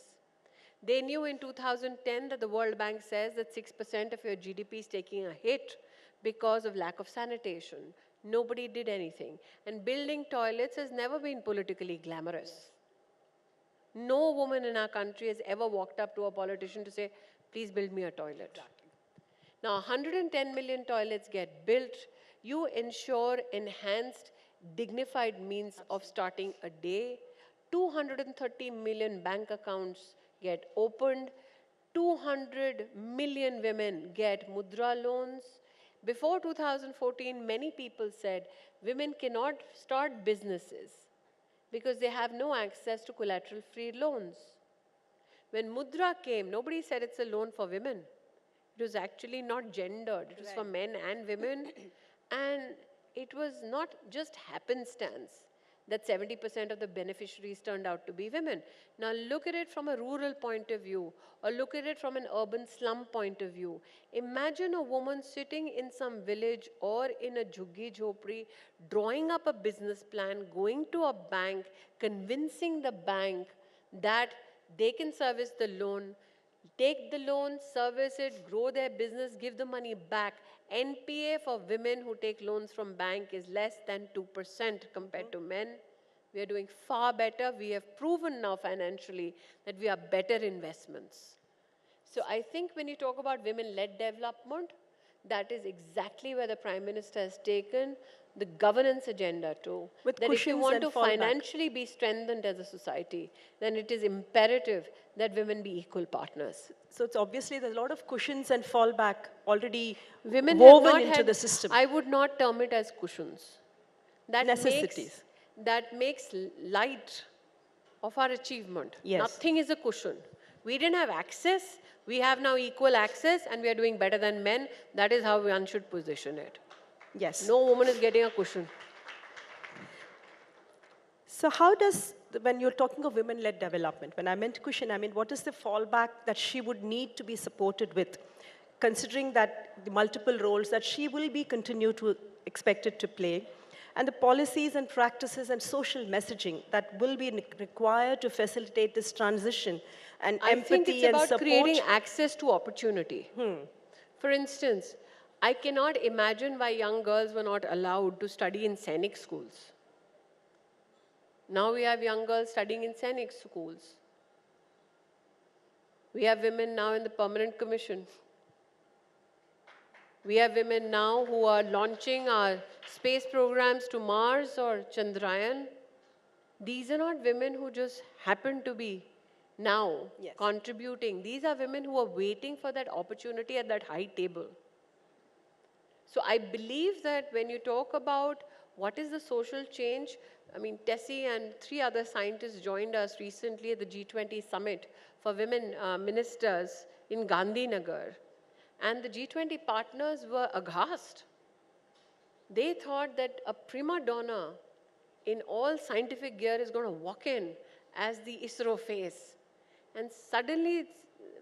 They knew in 2010 that the World Bank says that 6% of your GDP is taking a hit because of lack of sanitation. Nobody did anything. And building toilets has never been politically glamorous. No woman in our country has ever walked up to a politician to say, please build me a toilet. Exactly. Now, 110 million toilets get built. You ensure enhanced, dignified means of starting a day. 230 million bank accounts get opened. 200 million women get mudra loans. Before 2014, many people said women cannot start businesses because they have no access to collateral-free loans. When mudra came, nobody said it's a loan for women. It was actually not gendered. It was for men and women. And it was not just happenstance that 70% of the beneficiaries turned out to be women. Now look at it from a rural point of view, or look at it from an urban slum point of view. Imagine a woman sitting in some village or in a jhuggi jhopri, drawing up a business plan, going to a bank, convincing the bank that they can service the loan, take the loan, service it, grow their business, give the money back. NPA for women who take loans from bank is less than 2% compared to men. We are doing far better. We have proven now financially that we are better investments. So I think when you talk about women-led development, that is exactly where the Prime Minister has taken the governance agenda to. That if you want to financially be strengthened as a society, then it is imperative that women be equal partners. So it's obviously there's a lot of cushions and fallback already Women woven into the system. I would not term it as cushions. That necessities. That makes light of our achievement. Yes. Nothing is a cushion. We didn't have access. We have now equal access and we are doing better than men. That is how one should position it. Yes. No woman is getting a cushion. So how does, when you're talking of women-led development, when I meant cushion, I mean, what is the fallback that she would need to be supported with, considering that the multiple roles that she will be continued to expected to play? and the policies and practices and social messaging that will be required to facilitate this transition and I think empathy it's and about support? creating access to opportunity. For instance, I cannot imagine why young girls were not allowed to study in Sainik schools. Now we have young girls studying in Sainik schools. We have women now in the Permanent Commission. We have women now who are launching our space programs to Mars or Chandrayaan. These are not women who just happen to be now contributing. These are women who are waiting for that opportunity at that high table. So I believe that when you talk about what is the social change, I mean, Tessie and 3 other scientists joined us recently at the G20 summit for women ministers in Gandhinagar. And the G20 partners were aghast. They thought that a prima donna in all scientific gear is going to walk in as the ISRO face. And suddenly, it's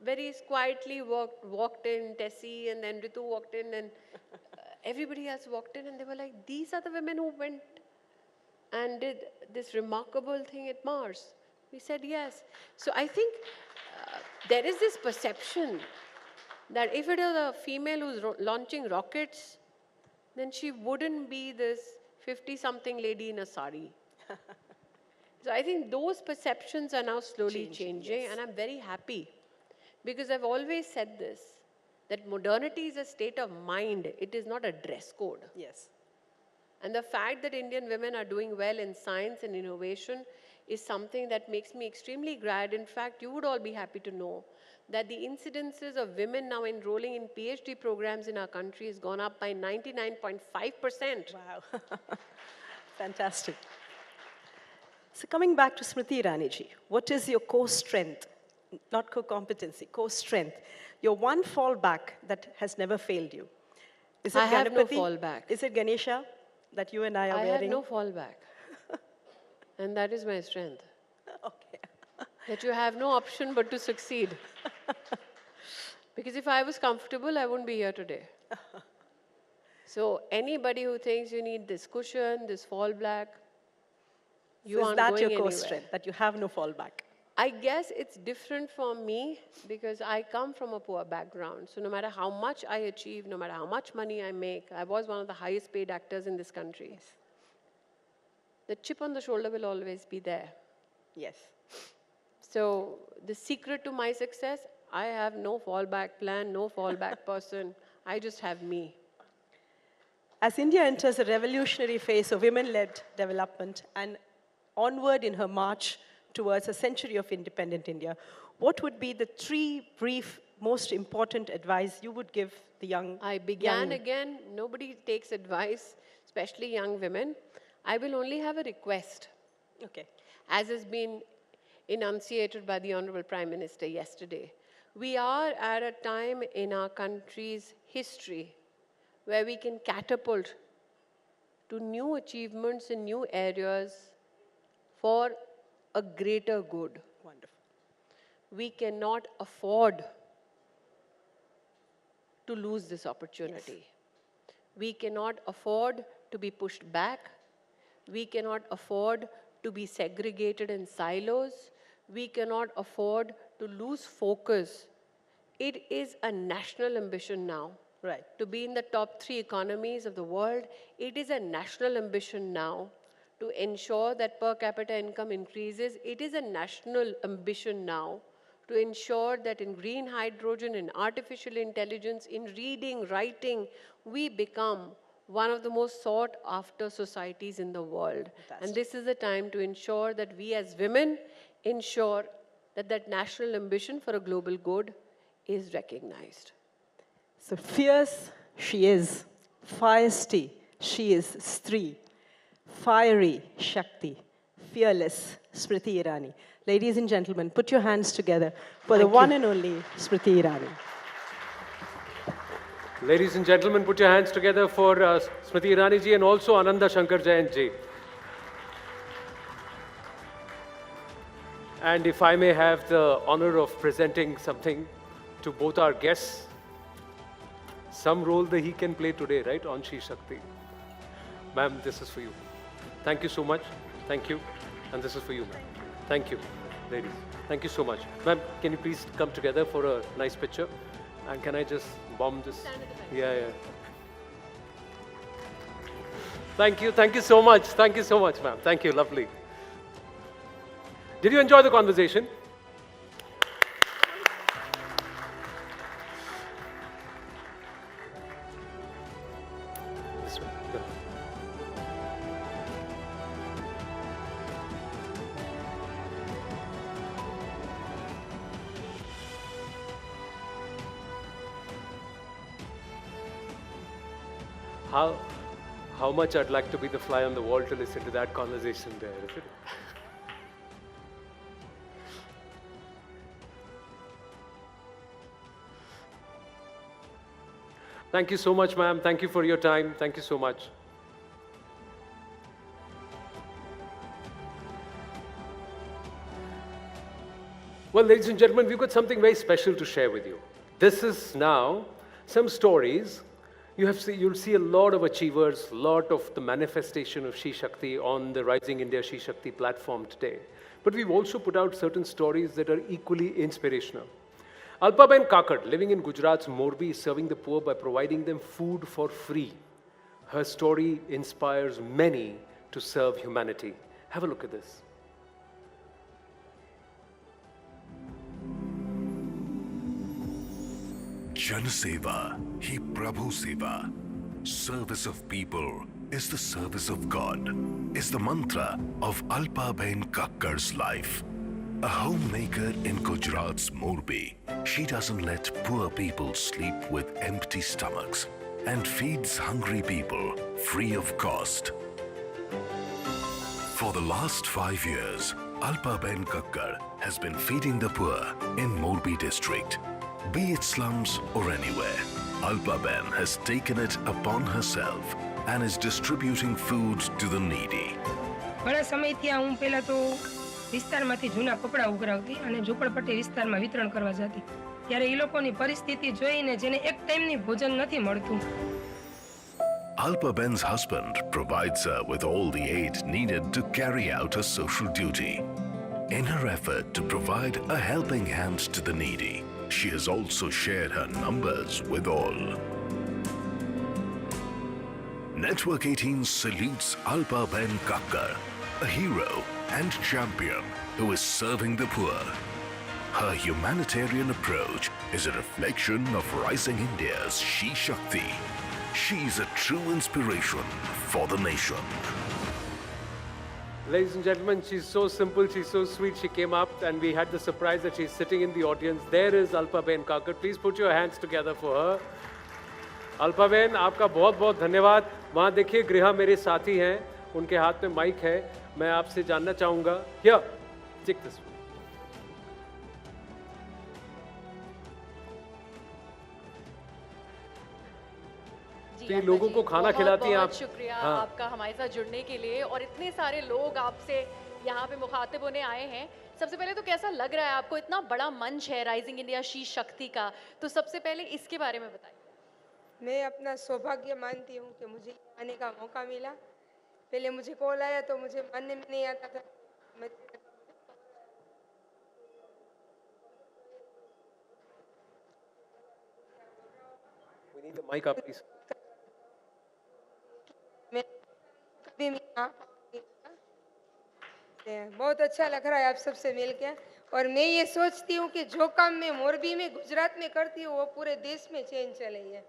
very quietly walked in, Tessie, and then Ritu walked in, and everybody else walked in, and they were like, these are the women who went and did this remarkable thing at Mars. We said yes. So I think there is this perception that if it is a female who's launching rockets, then she wouldn't be this 50-something lady in a sari. So I think those perceptions are now slowly changing, and I'm very happy. Because I've always said this, that modernity is a state of mind. It is not a dress code. Yes. And the fact that Indian women are doing well in science and innovation is something that makes me extremely glad. In fact, you would all be happy to know that the incidences of women now enrolling in PhD programs in our country has gone up by 99.5%. Wow. Fantastic. So coming back to Smriti Irani-ji, what is your core strength? Not core competency, core strength. Your one fallback that has never failed you. Is it I have no Ganapati? fallback. Is it Ganesha that you and I are wearing? I have no fallback. And that is my strength. Okay. That you have no option but to succeed. Because if I was comfortable, I wouldn't be here today. So anybody who thinks you need this cushion, this fallback, you aren't going anywhere. Is that your core strength, that you have no fallback? I guess it's different for me because I come from a poor background. So no matter how much I achieve, no matter how much money I make, I was one of the highest paid actors in this country. Yes. The chip on the shoulder will always be there. Yes. So the secret to my success, I have no fallback plan, no fallback person. I just have me. As India enters a revolutionary phase of women-led development and onward in her march towards a century of independent India, what would be the 3 brief, most important advice you would give the young? I began again, nobody takes advice, especially young women. I will only have a request. Okay. As has been enunciated by the Honorable Prime Minister yesterday. We are at a time in our country's history where we can catapult to new achievements in new areas for a greater good. Wonderful. We cannot afford to lose this opportunity. Yes. We cannot afford to be pushed back. We cannot afford to be segregated in silos. We cannot afford to lose focus. It is a national ambition now. Right. To be in the top 3 economies of the world. It is a national ambition now to ensure that per capita income increases. It is a national ambition now to ensure that in green hydrogen, in artificial intelligence, in reading, writing, we become one of the most sought after societies in the world. Fantastic. And this is the time to ensure that we as women ensure that that national ambition for a global good is recognized. So fierce, she is. Feisty, she is Stree. Fiery, Shakti. Fearless, Smriti Irani. Ladies and gentlemen, put your hands together for the one and only Smriti Irani. Ladies and gentlemen, put your hands together for Smriti Irani ji and also Ananda Shankar Jain ji. And if I may have the honor of presenting something to both our guests, some role that he can play today, right, on She Shakti. Ma'am, this is for you. Thank you so much. Thank you. And this is for you, ma'am. Thank you, ladies. Thank you so much. Ma'am, can you please come together for a nice picture? And can I just bomb this? Yeah. Thank you. Thank you so much. Thank you so much, ma'am. Thank you. Lovely. Did you enjoy the conversation? This way. Good. How much I'd like to be the fly on the wall to listen to that conversation there, isn't it? Thank you so much, ma'am. Thank you for your time. Thank you so much. Well, ladies and gentlemen, we've got something very special to share with you. This is now some stories. You'll see a lot of achievers, a lot of the manifestation of She Shakti on the Rising India She Shakti platform today. But we've also put out certain stories that are equally inspirational. Alpaben Kakad, living in Gujarat's Morbi, is serving the poor by providing them food for free. Her story inspires many to serve humanity. Have a look at this. Jan Seva, Hi Prabhu Seva. Service of people is the service of God, is the mantra of Alpaben Kakkar's life. A homemaker in Gujarat's Morbi, she doesn't let poor people sleep with empty stomachs and feeds hungry people free of cost. For the last 5 years, Alpaben Kakkar has been feeding the poor in Morbi district. Be it slums or anywhere, Alpaben has taken it upon herself and is distributing food to the needy. ઘણા સમયથી હું પહેલા તો વિસ્તારમાંથી જૂના કપડા ઉઘરાવતી અને ઝૂંપડપટ્ટી વિસ્તારમાં વિતરણ કરવા જતી. ત્યારે એ લોકોની પરિસ્થિતિ જોઈને જેને એક ટાઈમની ભોજન નથી મળતું. Alpaben's husband provides her with all the aid needed to carry out her social duty. In her effort to provide a helping hand to the needy, she has also shared her numbers with all. Network 18 salutes Alpaben Kakkar, a hero and champion who is serving the poor. Her humanitarian approach is a reflection of Rising India's She Shakti. She is a true inspiration for the nation. Ladies and gentlemen, she's so simple, she's so sweet. She came up and we had the surprise that she's sitting in the audience. There is Alpaben Kakkar. Please put your hands together for her. Alpaben, आपका बहुत बहुत धन्यवाद. वहाँ देखिए गृहा मेरे साथी हैं, उनके हाथ में माइक है. मैं आपसे जानना चाहूँगा. Here, take this. जी, लोगों को खाना खिलाती हैं आप. बहुत शुक्रिया आपका हमारे साथ जुड़ने के लिए और इतने सारे लोग आपसे यहाँ पे मुखातिब होने आए हैं. सबसे पहले तो कैसा लग रहा है आपको? इतना बड़ा मंच है राइजिंग इंडिया शी शक्ति का, तो सबसे पहले इसके बारे में बताइए. मैं अपना सौभाग्य मानती हूँ कि मुझे आने का मौका मिला. पहले मुझे कॉल आया तो मुझे मानने में नहीं आता था. We need the mic up, please. बहुत अच्छा लग रहा है आप सबसे मिल के. और मैं ये सोचती हूँ कि जो काम मैं मोरबी में गुजरात में करती हूँ वो पूरे देश में चेन चले है.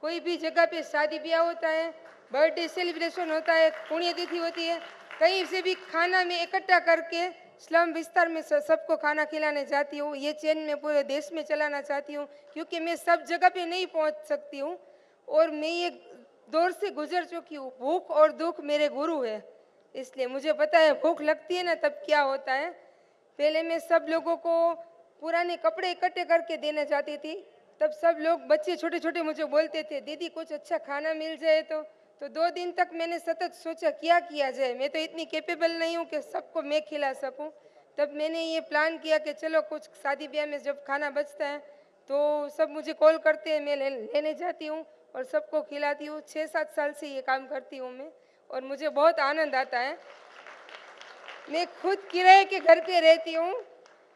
कोई भी जगह पे शादी ब्याह होता है, बर्थडे सेलिब्रेशन होता है, पुण्यतिथि होती है, कहीं से भी खाना मैं इकट्ठा करके स्लम विस्तार में सबको खाना खिलाने जाती हूँ. ये चेन मैं पूरे देश में चलाना चाहती हूँ क्योंकि मैं सब जगह पे नहीं पहुँच सकती हूँ और मैं ये दौर से गुजर चुकी हूँ. भूख और दुख मेरे गुरु है, इसलिए मुझे पता है भूख लगती है ना तब क्या होता है. पहले मैं सब लोगों को पुराने कपड़े इकट्ठे करके देना चाहती थी. तब सब लोग बच्चे छोटे छोटे मुझे बोलते थे दीदी कुछ अच्छा खाना मिल जाए तो 2 दिन तक मैंने सतत सोचा क्या किया जाए. मैं तो इतनी कैपेबल नहीं हूँ कि सबको मैं खिला सकूँ. तब मैंने ये प्लान किया कि चलो कुछ शादी ब्याह में जब खाना बचता है तो सब मुझे कॉल करते हैं, मैं लेने जाती हूँ और सबको खिलाती हूँ. 6-7 साल से ये काम करती हूँ मैं और मुझे बहुत आनंद आता है। मैं खुद किराए के घर पे रहती हूँ,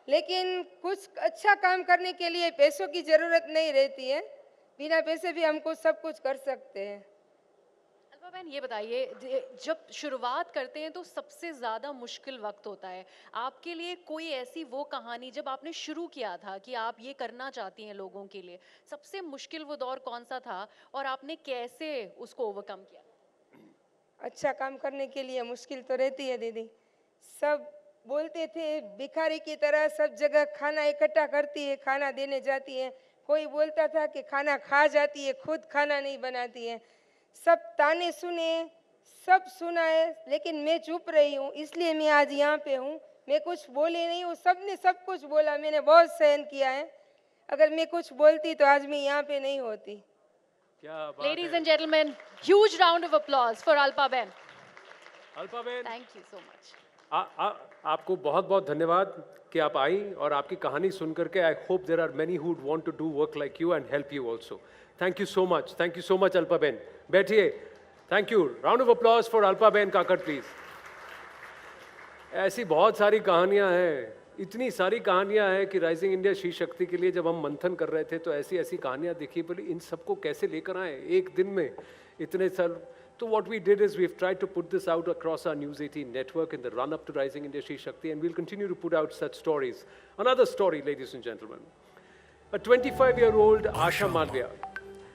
लेकिन कुछ अच्छा काम करने के लिए पैसों की ज़रूरत नहीं रहती है। बिना पैसे भी हमको सब कुछ कर सकते हैं। अल्पा बहन, ये बताइए, जब शुरुआत करते हैं तो सबसे ज़्यादा मुश्किल वक्त होता है। आपके लिए कोई ऐसी वो कहानी जब आपने शुरू किया था कि आप ये करना चाहती हैं लोगों के लिए, सबसे मुश्किल वो दौर कौन सा था और आपने कैसे उसको ओवरकम किया? अच्छा काम करने के लिए मुश्किल तो रहती है दीदी। सब बोलते थे भिखारी की तरह सब जगह खाना इकट्ठा करती है, खाना देने जाती है। कोई बोलता था कि खाना खा जाती है, खुद खाना नहीं बनाती है। सब ताने सुने, सब सुना है, लेकिन मैं चुप रही हूँ, इसलिए मैं आज यहाँ पे हूँ। मैं कुछ बोली नहीं हूँ, सबने सब कुछ बोला, मैंने बहुत सहन किया है। अगर मैं कुछ बोलती तो आज मैं यहाँ पे नहीं होती। Ladies and gentlemen, huge round of applause for Alpa Ben. Alpa बहन, Thank you so much. आपको बहुत बहुत धन्यवाद कि आप आई और आपकी कहानी सुन करके I hope there are many who want to do work like you and help you also. Thank you so much Alpa बहन। बैठिए। Thank you. Round of applause for Alpa बहन काकड़ प्लीज। ऐसी बहुत सारी कहानियां हैं, इतनी सारी कहानियां हैं कि राइजिंग इंडिया शी शक्ति के लिए जब हम मंथन कर रहे थे तो ऐसी ऐसी कहानियां देखी, बोली इन सबको कैसे लेकर आए एक दिन में इतने साल। So what we did is we've tried to put this out across our News18 network in the run-up to Rising India She Shakti, and we'll continue to put out such stories. Another story, ladies and gentlemen. A 25-year-old Asha Malviya,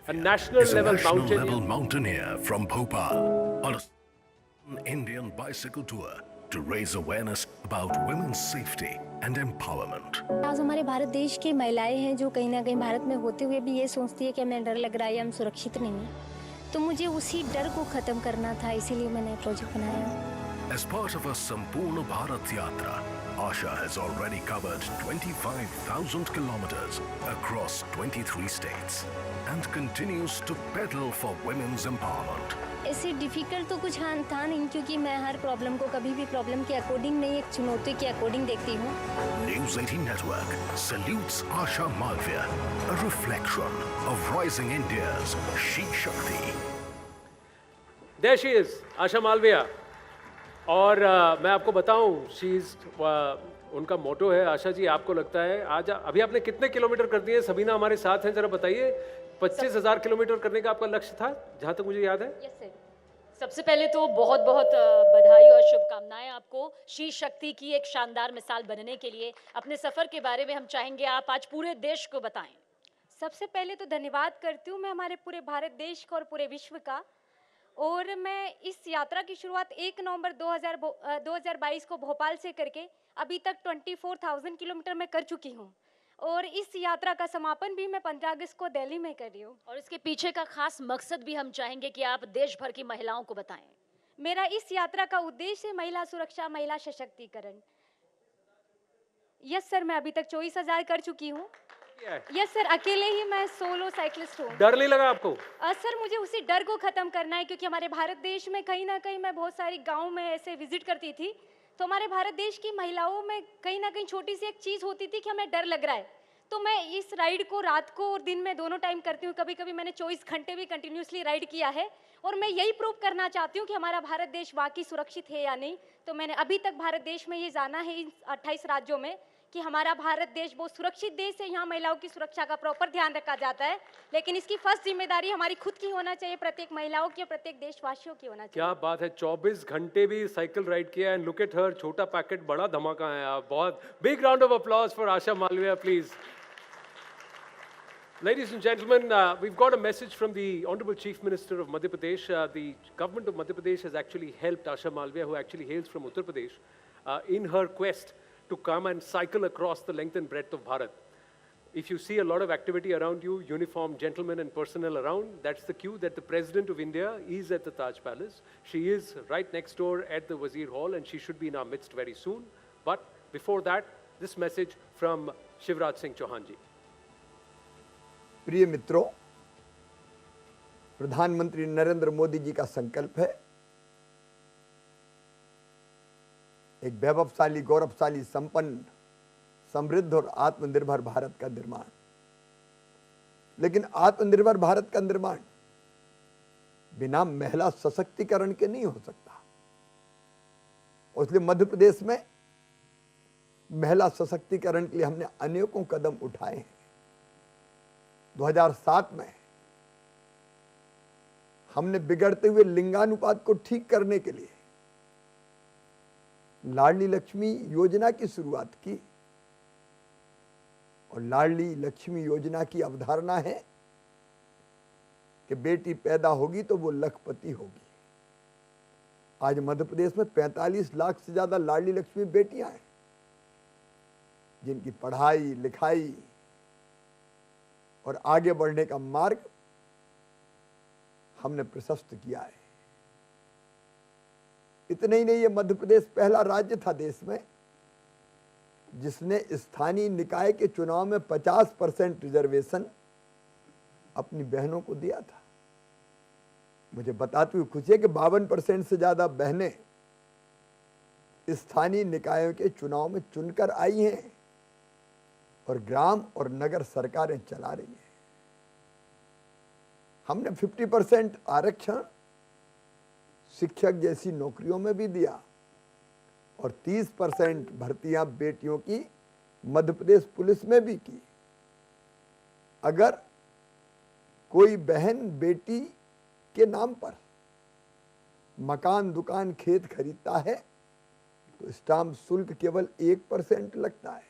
a national-level mountaineer from Bhopal, on an Indian bicycle tour to raise awareness about women's safety and empowerment. आज हमारे भारत देश की महिलाएं हैं जो कहीं ना कहीं भारत में होते हुए भी ये सोचती है कि हमें डर लग रहा है, हम सुरक्षित नहीं हैं। तो मुझे उसी डर को खत्म करना था, इसीलिए मैंने प्रोजेक्ट बनाया। As part of a Sampurna Bharat Yatra, Asha has already covered 25,000 kilometers across 23 states and continues to pedal for women's empowerment. ऐसे डिफिकल्ट तो कुछ था नहीं, क्योंकि मैं हर प्रॉब्लम को कभी भी प्रॉब्लम के अकॉर्डिंग नहीं, एक चुनौती के अकॉर्डिंग देखती हूँ। News18 Network salutes Asha Malviya, a reflection of rising India's She Shakti. There she is, Asha Malviya. और मैं आपको बताऊं, उनका मोटो है, आशा जी आपको लगता है आज अभी आपने कितने किलोमीटर कर दिए? सबीना हमारे साथ हैं, जरा बताइए। 25,000 किलोमीटर करने का आपका लक्ष्य था, जहां तक मुझे याद है। Yes sir. सबसे पहले तो बहुत बहुत बधाई और शुभकामनाएं आपको शी शक्ति की एक शानदार मिसाल बनने के लिए। अपने सफर के बारे में हम चाहेंगे आप आज पूरे देश को बताएं। सबसे पहले तो धन्यवाद करती हूँ मैं हमारे पूरे भारत देश का और पूरे विश्व का। और मैं इस यात्रा की शुरुआत 1 नवंबर 2022 को भोपाल से करके अभी तक 24,000 किलोमीटर में कर चुकी हूँ। और इस यात्रा का समापन भी मैं 15 अगस्त को दिल्ली में कर रही हूँ। और इसके पीछे का खास मकसद भी हम चाहेंगे कि आप देश भर की महिलाओं को बताएं। मेरा इस यात्रा का उद्देश्य है महिला सुरक्षा, महिला सशक्तिकरण। यस सर, मैं अभी तक 24,000 कर चुकी हूँ। यस सर, अकेले ही मैं सोलो साइकिलिस्ट हूँ। डर नहीं लगा आपको? सर, मुझे उसी डर को खत्म करना है, क्योंकि हमारे भारत देश में कहीं ना कहीं मैं बहुत सारी गाँव में ऐसे विजिट करती थी, तो हमारे भारत देश की महिलाओं में कहीं ना कहीं छोटी सी एक चीज़ होती थी कि हमें डर लग रहा है। तो मैं इस राइड को रात को और दिन में दोनों टाइम करती हूँ। कभी कभी मैंने 24 घंटे भी कंटिन्यूसली राइड किया है। और मैं यही प्रूव करना चाहती हूँ कि हमारा भारत देश वाकई सुरक्षित है या नहीं। तो मैंने अभी तक भारत देश में ये जाना है, इन 28 राज्यों में, कि हमारा भारत देश बहुत सुरक्षित देश है। यहाँ महिलाओं की सुरक्षा का प्रॉपर ध्यान रखा जाता है, लेकिन इसकी फर्स्ट जिम्मेदारी हमारी खुद की होना चाहिए, प्रत्येक महिलाओं की, प्रत्येक देशवासियों की होना चाहिए। क्या बात है, 24 घंटे भी साइकिल राइड किया है। लुक एट हर, छोटा पैकेट बड़ा धमाका है। आप बहुत big round of applause for Asha Malviya please. Ladies and gentlemen, we've got a message from the Honorable Chief Minister of Madhya Pradesh. The government of Madhya Pradesh has actually helped Asha Malviya, who actually hails from Uttar Pradesh, in her quest to come and cycle across the length and breadth of Bharat. If you see a lot of activity around you, uniformed gentlemen and personnel around, that's the cue that the President of India is at the Taj Palace. She is right next door at the Wazir Hall, and she should be in our midst very soon. But before that, this message from Shivraj Singh Chauhan ji. प्रिय मित्रों, प्रधानमंत्री नरेंद्र मोदी जी का संकल्प है एक वैभवशाली, गौरवशाली, संपन्न, समृद्ध और आत्मनिर्भर भारत का निर्माण। लेकिन आत्मनिर्भर भारत का निर्माण बिना महिला सशक्तिकरण के नहीं हो सकता। इसलिए मध्य प्रदेश में महिला सशक्तिकरण के लिए हमने अनेकों कदम उठाए हैं। 2007 में हमने बिगड़ते हुए लिंगानुपात को ठीक करने के लिए लाडली लक्ष्मी योजना की शुरुआत की। और लाडली लक्ष्मी योजना की अवधारणा है कि बेटी पैदा होगी तो वो लखपति होगी। आज मध्य प्रदेश में 45 लाख से ज्यादा लाडली लक्ष्मी बेटियां हैं, जिनकी पढ़ाई लिखाई और आगे बढ़ने का मार्ग हमने प्रशस्त किया है। इतने ही नहीं, ये मध्य प्रदेश पहला राज्य था देश में जिसने स्थानीय निकाय के चुनाव में 50% रिजर्वेशन अपनी बहनों को दिया था। मुझे बताते हुए खुशी है कि 52% से ज्यादा बहनें स्थानीय निकायों के चुनाव में चुनकर आई हैं और ग्राम और नगर सरकारें चला रही हैं। हमने 50% आरक्षण शिक्षक जैसी नौकरियों में भी दिया और 30% भर्तियां बेटियों की मध्य प्रदेश पुलिस में भी की। अगर कोई बहन बेटी के नाम पर मकान दुकान खेत खरीदता है तो स्टाम्प शुल्क केवल 1% लगता है।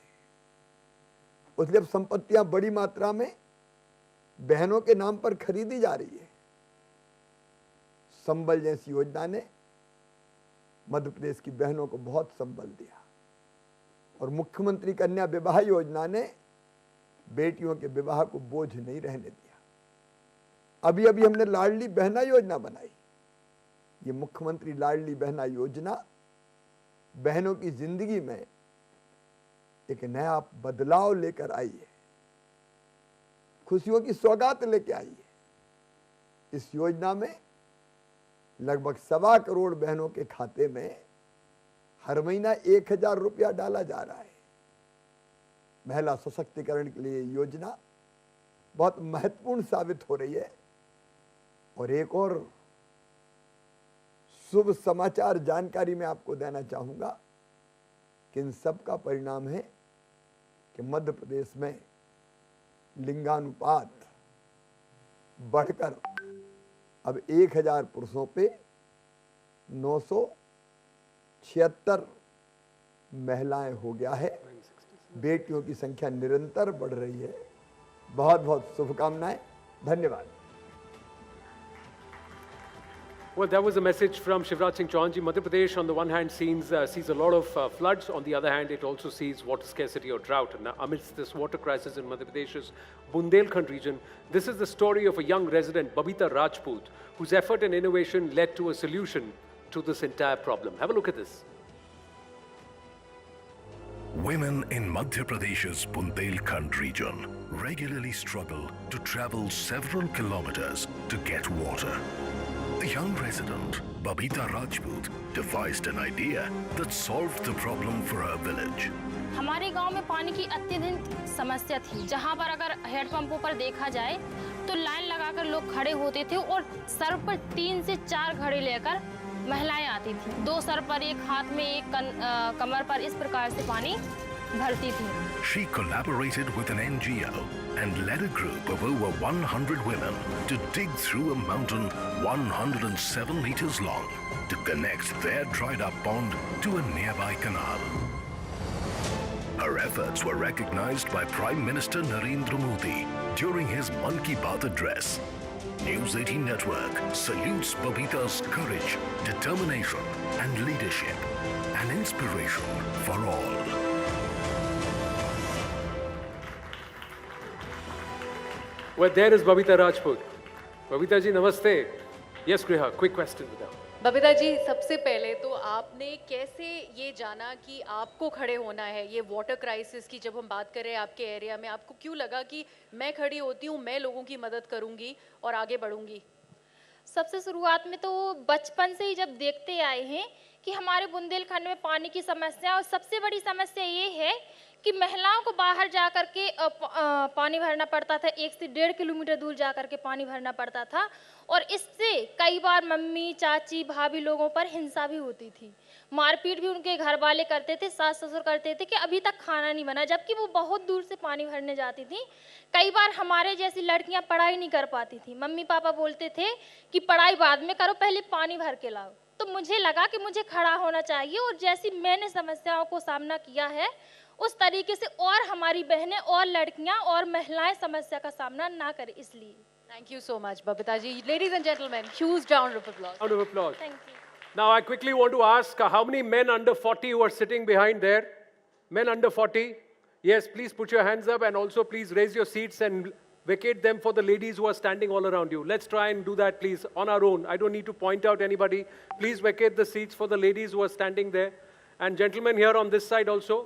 इसलिए अब संपत्तियां बड़ी मात्रा में बहनों के नाम पर खरीदी जा रही है। संबल जैसी योजना ने मध्य प्रदेश की बहनों को बहुत संबल दिया और मुख्यमंत्री कन्या विवाह योजना ने बेटियों के विवाह को बोझ नहीं रहने दिया। अभी अभी हमने लाडली बहना योजना बनाई। ये मुख्यमंत्री लाडली बहना योजना बहनों की जिंदगी में एक नया बदलाव लेकर आई है, खुशियों की सौगात लेके आई है। इस योजना में लगभग 1.25 करोड़ बहनों के खाते में हर महीना 1000 रुपया डाला जा रहा है। महिला सशक्तिकरण के लिए योजना बहुत महत्वपूर्ण साबित हो रही है। और एक और शुभ समाचार जानकारी मैं आपको देना चाहूंगा कि इन सब का परिणाम है कि मध्य प्रदेश में लिंगानुपात बढ़कर अब 1000 पुरुषों पे 976 महिलाएं हो गया है। बेटियों की संख्या निरंतर बढ़ रही है। बहुत बहुत शुभकामनाएं। धन्यवाद। Well, that was a message from Shivraj Singh Chauhan ji. Madhya Pradesh, on the one hand, sees a lot of floods. On the other hand, it also sees water scarcity or drought. And amidst this water crisis in Madhya Pradesh's Bundelkhand region, this is the story of a young resident, Babita Rajput, whose effort and innovation led to a solution to this entire problem. Have a look at this. Women in Madhya Pradesh's Bundelkhand region regularly struggle to travel several kilometers to get water. The young resident, Babita Rajput, devised an idea that solved the problem for her village. हमारे गांव में पानी की अत्यधिक समस्या थी, जहां पर अगर हेडपंपों पर देखा जाए तो लाइन लगाकर लोग खड़े होते थे और सर पर 3 से 4 घड़े लेकर महिलाएं आती थी। 2 सर पर, एक हाथ में, एक कमर पर, इस प्रकार से पानी भरती थी। She collaborated with an NGO and led a group of over 100 women to dig through a mountain 107 meters long to connect their dried up pond to a nearby canal. Her efforts were recognized by Prime Minister Narendra Modi during his Mann Ki Baat address. News18 network salutes Babita's courage, determination and leadership, an inspiration for all. Well, there is Babita Rajput. Babita ji, namaste. Yes, Griha, quick question with her. Babita ji, सबसे पहले तो आपने कैसे ये जाना कि आपको खड़े होना है? ये वाटर क्राइसिस की जब हम बात कर रहे हैं आपके एरिया में, आपको क्यों लगा कि मैं खड़ी होती हूँ, मैं लोगों की मदद करूँगी और आगे बढ़ूँगी? सबसे शुरुआत में तो बचपन से ही जब देखते आए हैं कि हमारे बुंदेलखंड में पानी की समस्या, और सबसे बड़ी समस्या ये है कि महिलाओं को बाहर जा कर के पानी भरना पड़ता था, 1 से 1.5 किलोमीटर दूर जा कर के पानी भरना पड़ता था, और इससे कई बार मम्मी, चाची, भाभी लोगों पर हिंसा भी होती थी, मारपीट भी उनके घर वाले करते थे, सास ससुर करते थे कि अभी तक खाना नहीं बना, जबकि वो बहुत दूर से पानी भरने जाती थी। कई बार हमारे जैसी लड़कियां पढ़ाई नहीं कर पाती थी, मम्मी पापा बोलते थे कि पढ़ाई बाद में करो, पहले पानी भर के लाओ। तो मुझे लगा कि मुझे खड़ा होना चाहिए, और जैसी मैंने समस्याओं को सामना किया है उस तरीके से और हमारी बहनें और लड़कियां और महिलाएं समस्या का सामना ना करें, इसलिए। Thank you so much, Babita ji. Ladies and gentlemen, huge round of applause. Round of applause. Thank you. Now, I quickly want to ask how many men under 40 who are sitting behind there? Men under 40? Yes, please put your hands up, and also please raise your seats and vacate them for the ladies who are standing all around you. Let's try and do that, please, on our own. I don't need to point out anybody. Please vacate the seats for the ladies who are standing there. And gentlemen here on this side also,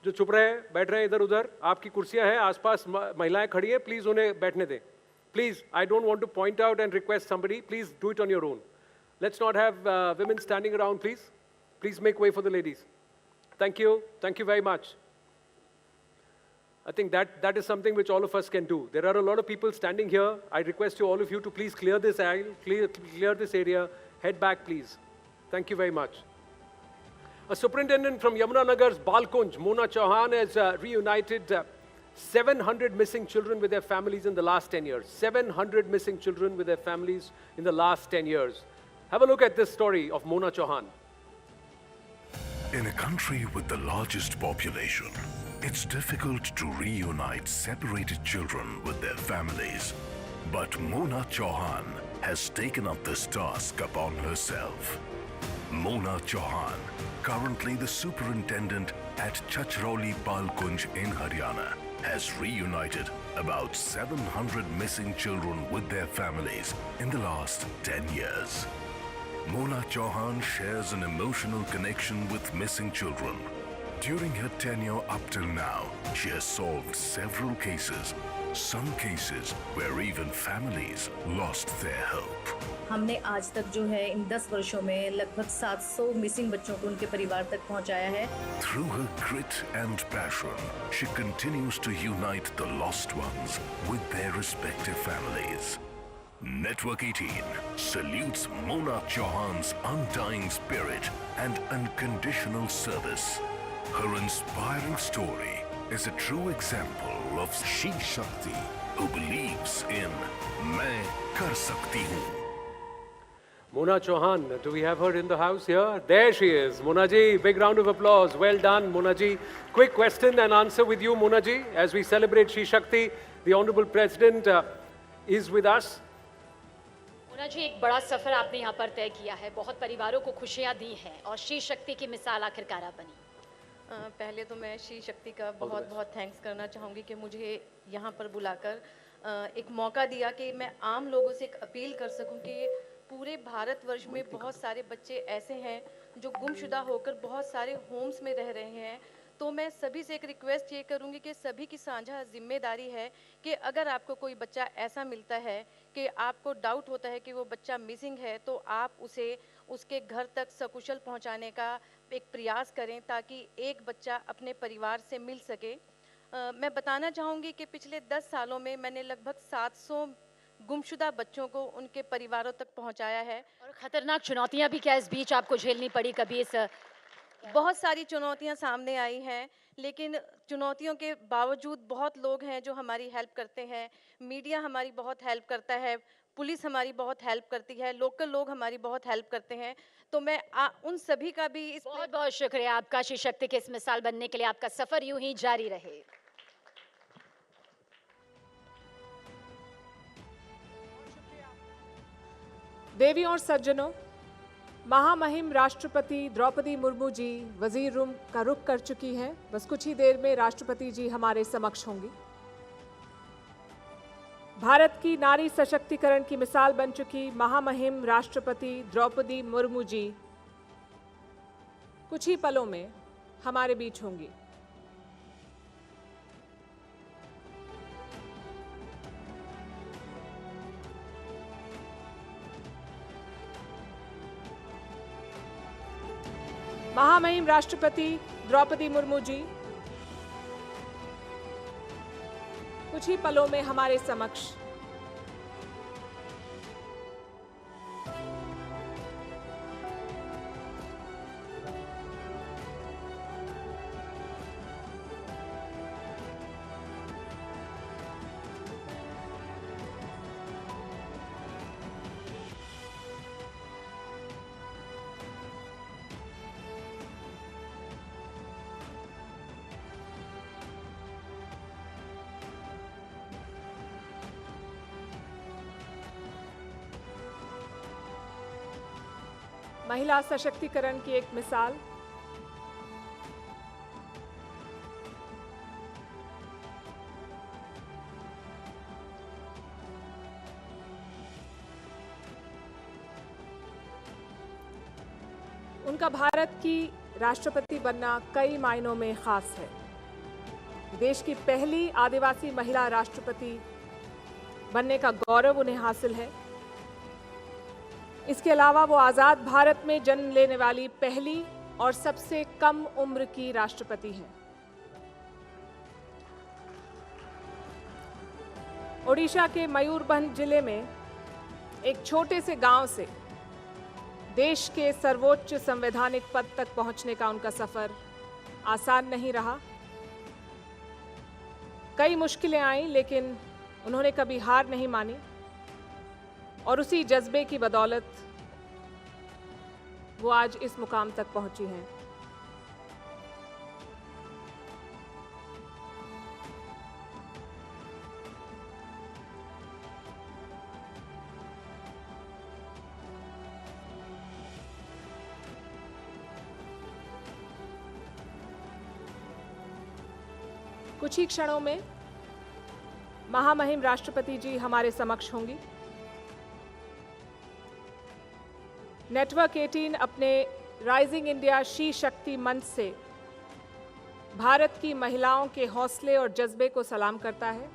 जो चुप रहे हैं, बैठ रहे हैं इधर उधर, आपकी कुर्सियां हैं, आसपास महिलाएं खड़ी हैं, प्लीज उन्हें बैठने दें. Please, I don't want to point out and request somebody. Please do it on your own. Let's not have women standing around, please. Please make way for the ladies. Thank you. Thank you very much. I think that is something which all of us can do. There are a lot of people standing here. I request you, all of you, to please clear this aisle, clear this area. Head back, please. Thank you very much. A superintendent from Yamunanagar's Balkunj, Mona Chauhan, has reunited 700 missing children with their families in the last 10 years. 700 missing children with their families in the last 10 years. Have a look at this story of Mona Chauhan. In a country with the largest population, it's difficult to reunite separated children with their families. But Mona Chauhan has taken up this task upon herself. Mona Chauhan, currently the superintendent at Chachrauli Balkunj in Haryana, has reunited about 700 missing children with their families in the last 10 years. Mona Chauhan shares an emotional connection with missing children. During her tenure up till now, she has solved several cases, some cases where even families lost their hope. हमने आज तक जो है इन 10 वर्षों में लगभग 700 missing बच्चों को उनके परिवार तक पहुंचाया है. Through her grit and passion, she continues to unite the lost ones with their respective families. Network 18 salutes Mona Chauhan's undying spirit and unconditional service. Her inspiring story is a true example of She Shakti, who believes in "Main kar sakti hu." Mona Chauhan, do we have her in the house here? There she is. Mona ji, big round of applause. Well done, Mona ji. Quick question and answer with you, Mona ji. As we celebrate She Shakti, the Honorable President is with us. Mona ji, एक बड़ा सफर आपने यहाँ पर तय किया है, बहुत परिवारों को खुशियाँ दी हैं और शी शक्ति की मिसाल आखिरकार आप बनी. पहले तो मैं शी शक्ति का बहुत बहुत थैंक्स करना चाहूँगी कि मुझे यहाँ पर बुलाकर एक मौका दिया कि मैं आम लोगों से एक अपील कर सकूँ कि पूरे भारतवर्ष में बहुत सारे बच्चे ऐसे हैं जो गुमशुदा होकर बहुत सारे होम्स में रह रहे हैं. तो मैं सभी से एक रिक्वेस्ट ये करूँगी कि सभी की साझा जिम्मेदारी है कि अगर आपको कोई बच्चा ऐसा मिलता है कि आपको डाउट होता है कि वो बच्चा मिसिंग है, तो आप उसे उसके घर तक सकुशल पहुंचाने का एक प्रयास करें ताकि एक बच्चा अपने परिवार से मिल सके. मैं बताना चाहूँगी कि पिछले 10 सालों में मैंने लगभग 700 गुमशुदा बच्चों को उनके परिवारों तक पहुंचाया है. और खतरनाक चुनौतियाँ भी क्या इस बीच आपको झेलनी पड़ी कभी? इस बहुत सारी चुनौतियां सामने आई हैं, लेकिन चुनौतियों के बावजूद बहुत लोग हैं जो हमारी हेल्प करते हैं. मीडिया हमारी बहुत हेल्प करता है, पुलिस हमारी बहुत हेल्प करती है, लोकल लोग हमारी बहुत हेल्प करते हैं. तो मैं उन सभी का भी बहुत बहुत शुक्रिया आपका. शी शक्ति के इस मिसाल बनने के लिए आपका सफर यूं ही जारी रहे. देवी और सज्जनों, महामहिम राष्ट्रपति द्रौपदी मुर्मू जी वजीर रूम का रुख कर चुकी हैं. बस कुछ ही देर में राष्ट्रपति जी हमारे समक्ष होंगी. भारत की नारी सशक्तिकरण की मिसाल बन चुकी महामहिम राष्ट्रपति द्रौपदी मुर्मू जी कुछ ही पलों में हमारे बीच होंगी. महामहिम राष्ट्रपति द्रौपदी मुर्मू जी कुछ ही पलों में हमारे समक्ष महिला सशक्तिकरण की एक मिसाल। उनका भारत की राष्ट्रपति बनना कई मायनों में खास है। देश की पहली आदिवासी महिला राष्ट्रपति बनने का गौरव उन्हें हासिल है। इसके अलावा वो आज़ाद भारत में जन्म लेने वाली पहली और सबसे कम उम्र की राष्ट्रपति हैं। ओडिशा के मयूरभंज जिले में एक छोटे से गांव से देश के सर्वोच्च संवैधानिक पद तक पहुंचने का उनका सफर आसान नहीं रहा। कई मुश्किलें आईं, लेकिन उन्होंने कभी हार नहीं मानी और उसी जज्बे की बदौलत वो आज इस मुकाम तक पहुंची हैं। कुछ ही क्षणों में महामहिम राष्ट्रपति जी हमारे समक्ष होंगी। नेटवर्क 18 अपने राइजिंग इंडिया शी शक्ति मंच से भारत की महिलाओं के हौसले और जज्बे को सलाम करता है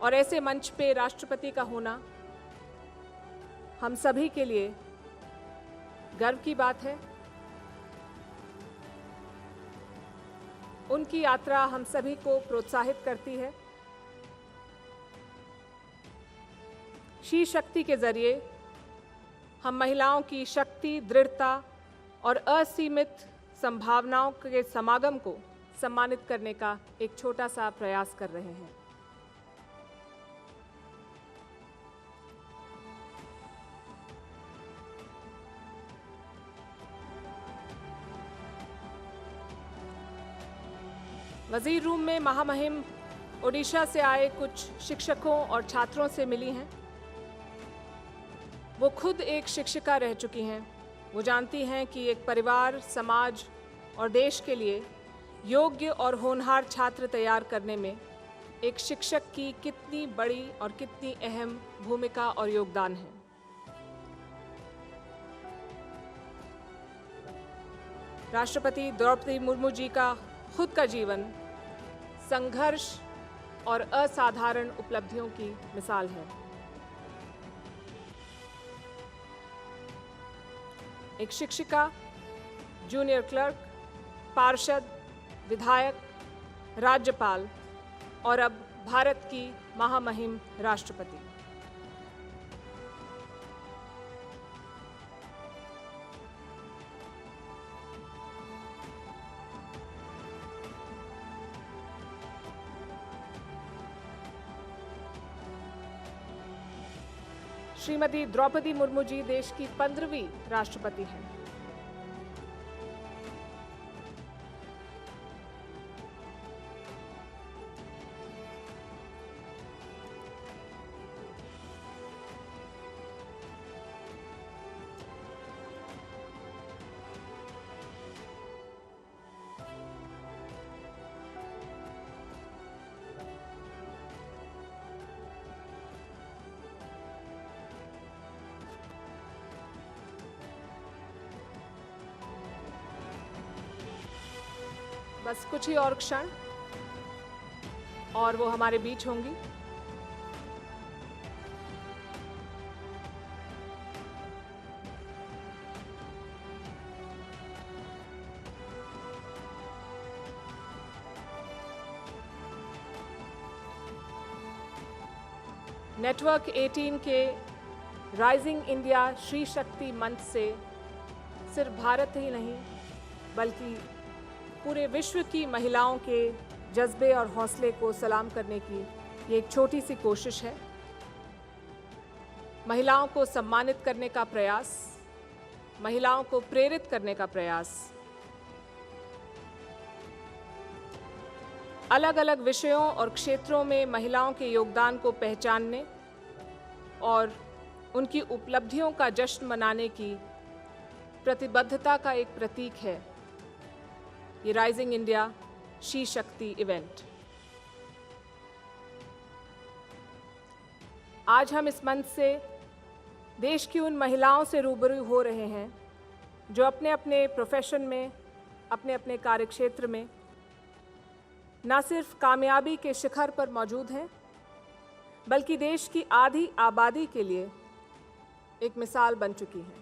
और ऐसे मंच पे राष्ट्रपति का होना हम सभी के लिए गर्व की बात है। उनकी यात्रा हम सभी को प्रोत्साहित करती है। शी शक्ति के जरिए हम महिलाओं की शक्ति, दृढ़ता और असीमित संभावनाओं के समागम को सम्मानित करने का एक छोटा सा प्रयास कर रहे हैं। वजीर रूम में महामहिम ओडिशा से आए कुछ शिक्षकों और छात्रों से मिली हैं। वो खुद एक शिक्षिका रह चुकी हैं। वो जानती हैं कि एक परिवार, समाज और देश के लिए योग्य और होनहार छात्र तैयार करने में एक शिक्षक की कितनी बड़ी और कितनी अहम भूमिका और योगदान है। राष्ट्रपति द्रौपदी मुर्मू जी का खुद का जीवन संघर्ष और असाधारण उपलब्धियों की मिसाल है। एक शिक्षिका, जूनियर क्लर्क, पार्षद, विधायक, राज्यपाल और अब भारत की महामहिम राष्ट्रपति। श्रीमती द्रौपदी मुर्मू जी देश की 15वीं राष्ट्रपति हैं। बस कुछ ही और क्षण और वो हमारे बीच होंगी। नेटवर्क 18 के राइजिंग इंडिया श्री शक्ति मंच से सिर्फ भारत ही नहीं बल्कि पूरे विश्व की महिलाओं के जज्बे और हौसले को सलाम करने की ये एक छोटी सी कोशिश है। महिलाओं को सम्मानित करने का प्रयास, महिलाओं को प्रेरित करने का प्रयास, अलग अलग विषयों और क्षेत्रों में महिलाओं के योगदान को पहचानने और उनकी उपलब्धियों का जश्न मनाने की प्रतिबद्धता का एक प्रतीक है ये राइजिंग इंडिया शी शक्ति इवेंट। आज हम इस मंच से देश की उन महिलाओं से रूबरू हो रहे हैं जो अपने अपने प्रोफेशन में, अपने अपने कार्यक्षेत्र में न सिर्फ कामयाबी के शिखर पर मौजूद हैं बल्कि देश की आधी आबादी के लिए एक मिसाल बन चुकी हैं।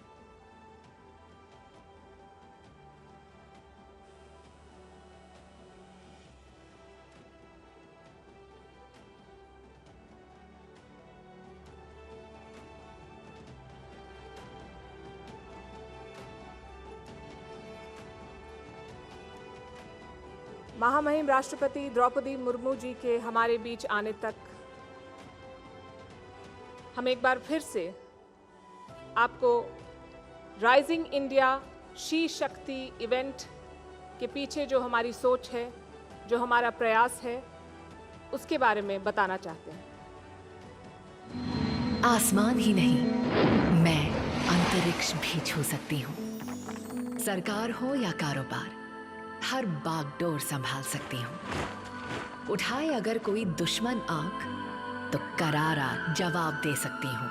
महामहिम राष्ट्रपति द्रौपदी मुर्मू जी के हमारे बीच आने तक हम एक बार फिर से आपको राइजिंग इंडिया शी शक्ति इवेंट के पीछे जो हमारी सोच है, जो हमारा प्रयास है, उसके बारे में बताना चाहते हैं। आसमान ही नहीं, मैं अंतरिक्ष भी छू सकती हूँ। सरकार हो या कारोबार, हर बागडोर संभाल सकती हूँ। उठाए अगर कोई दुश्मन आंख तो करारा जवाब दे सकती हूँ।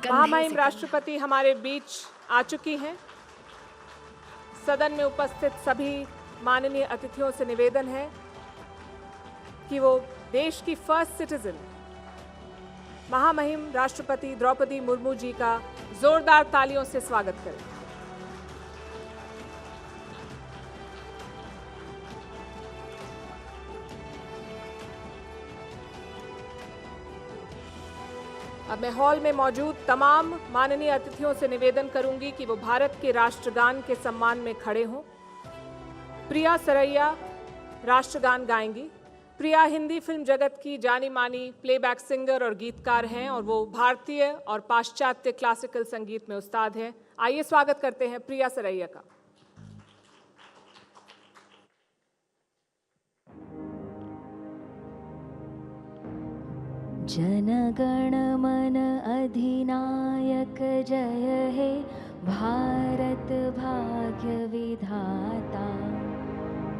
महामहिम राष्ट्रपति हमारे बीच आ चुकी हैं। सदन में उपस्थित सभी माननीय अतिथियों से निवेदन है कि वो देश की फर्स्ट सिटीजन महामहिम राष्ट्रपति द्रौपदी मुर्मू जी का जोरदार तालियों से स्वागत करें। अब मैं हॉल में मौजूद तमाम माननीय अतिथियों से निवेदन करूंगी कि वो भारत के राष्ट्रगान के सम्मान में खड़े हों। प्रिया सरैया राष्ट्रगान गाएंगी। प्रिया हिंदी फिल्म जगत की जानी मानी प्लेबैक सिंगर और गीतकार हैं और वो भारतीय और पाश्चात्य क्लासिकल संगीत में उस्ताद हैं। आइए स्वागत करते हैं प्रिया सरैया का। जनगण मन अधिनायक जय हे भारत भाग्य विधाता।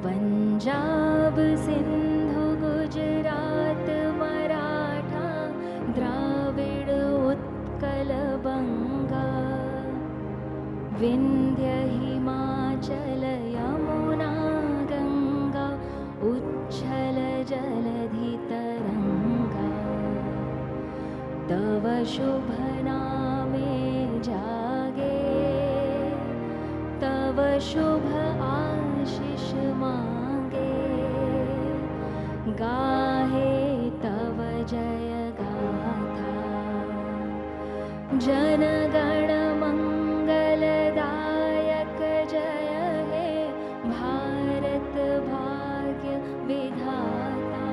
पंजाब सिंधु गुजरात मराठा द्राविड़ उत्कल बंगा। विंध्य हिमाचल यमुना गंगा उच्छल जलधि तरंगा। तव शुभ नामे जागे, तव शुभ आशीष मांगे। गाहे तव जय गाथा। जनगण मंगलदायक जय हे भारत भाग्य विधाता।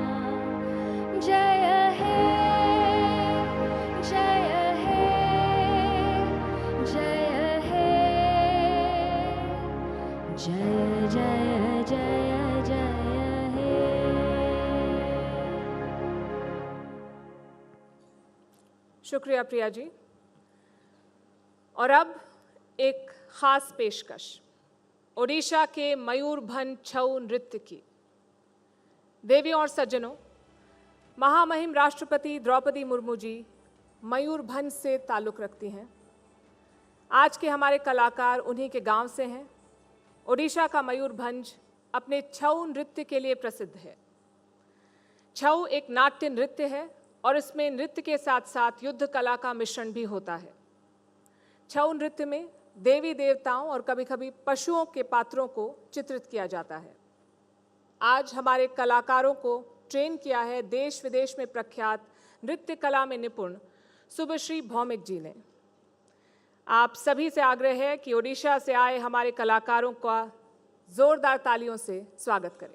जय हे जय जय जय जय हे। शुक्रिया प्रिया जी। और अब एक खास पेशकश ओडिशा के मयूरभंज छऊ नृत्य की। देवियों और सज्जनों, महामहिम राष्ट्रपति द्रौपदी मुर्मू जी मयूरभंज से ताल्लुक़ रखती हैं। आज के हमारे कलाकार उन्हीं के गांव से हैं। ओडिशा का मयूरभंज अपने छऊ नृत्य के लिए प्रसिद्ध है। छऊ एक नाट्य नृत्य है और इसमें नृत्य के साथ साथ युद्ध कला का मिश्रण भी होता है। छऊ नृत्य में देवी देवताओं और कभी कभी पशुओं के पात्रों को चित्रित किया जाता है। आज हमारे कलाकारों को ट्रेन किया है देश विदेश में प्रख्यात नृत्य कला में निपुण शुभश्री भौमिक जी ने। आप सभी से आग्रह है कि ओडिशा से आए हमारे कलाकारों का जोरदार तालियों से स्वागत करें।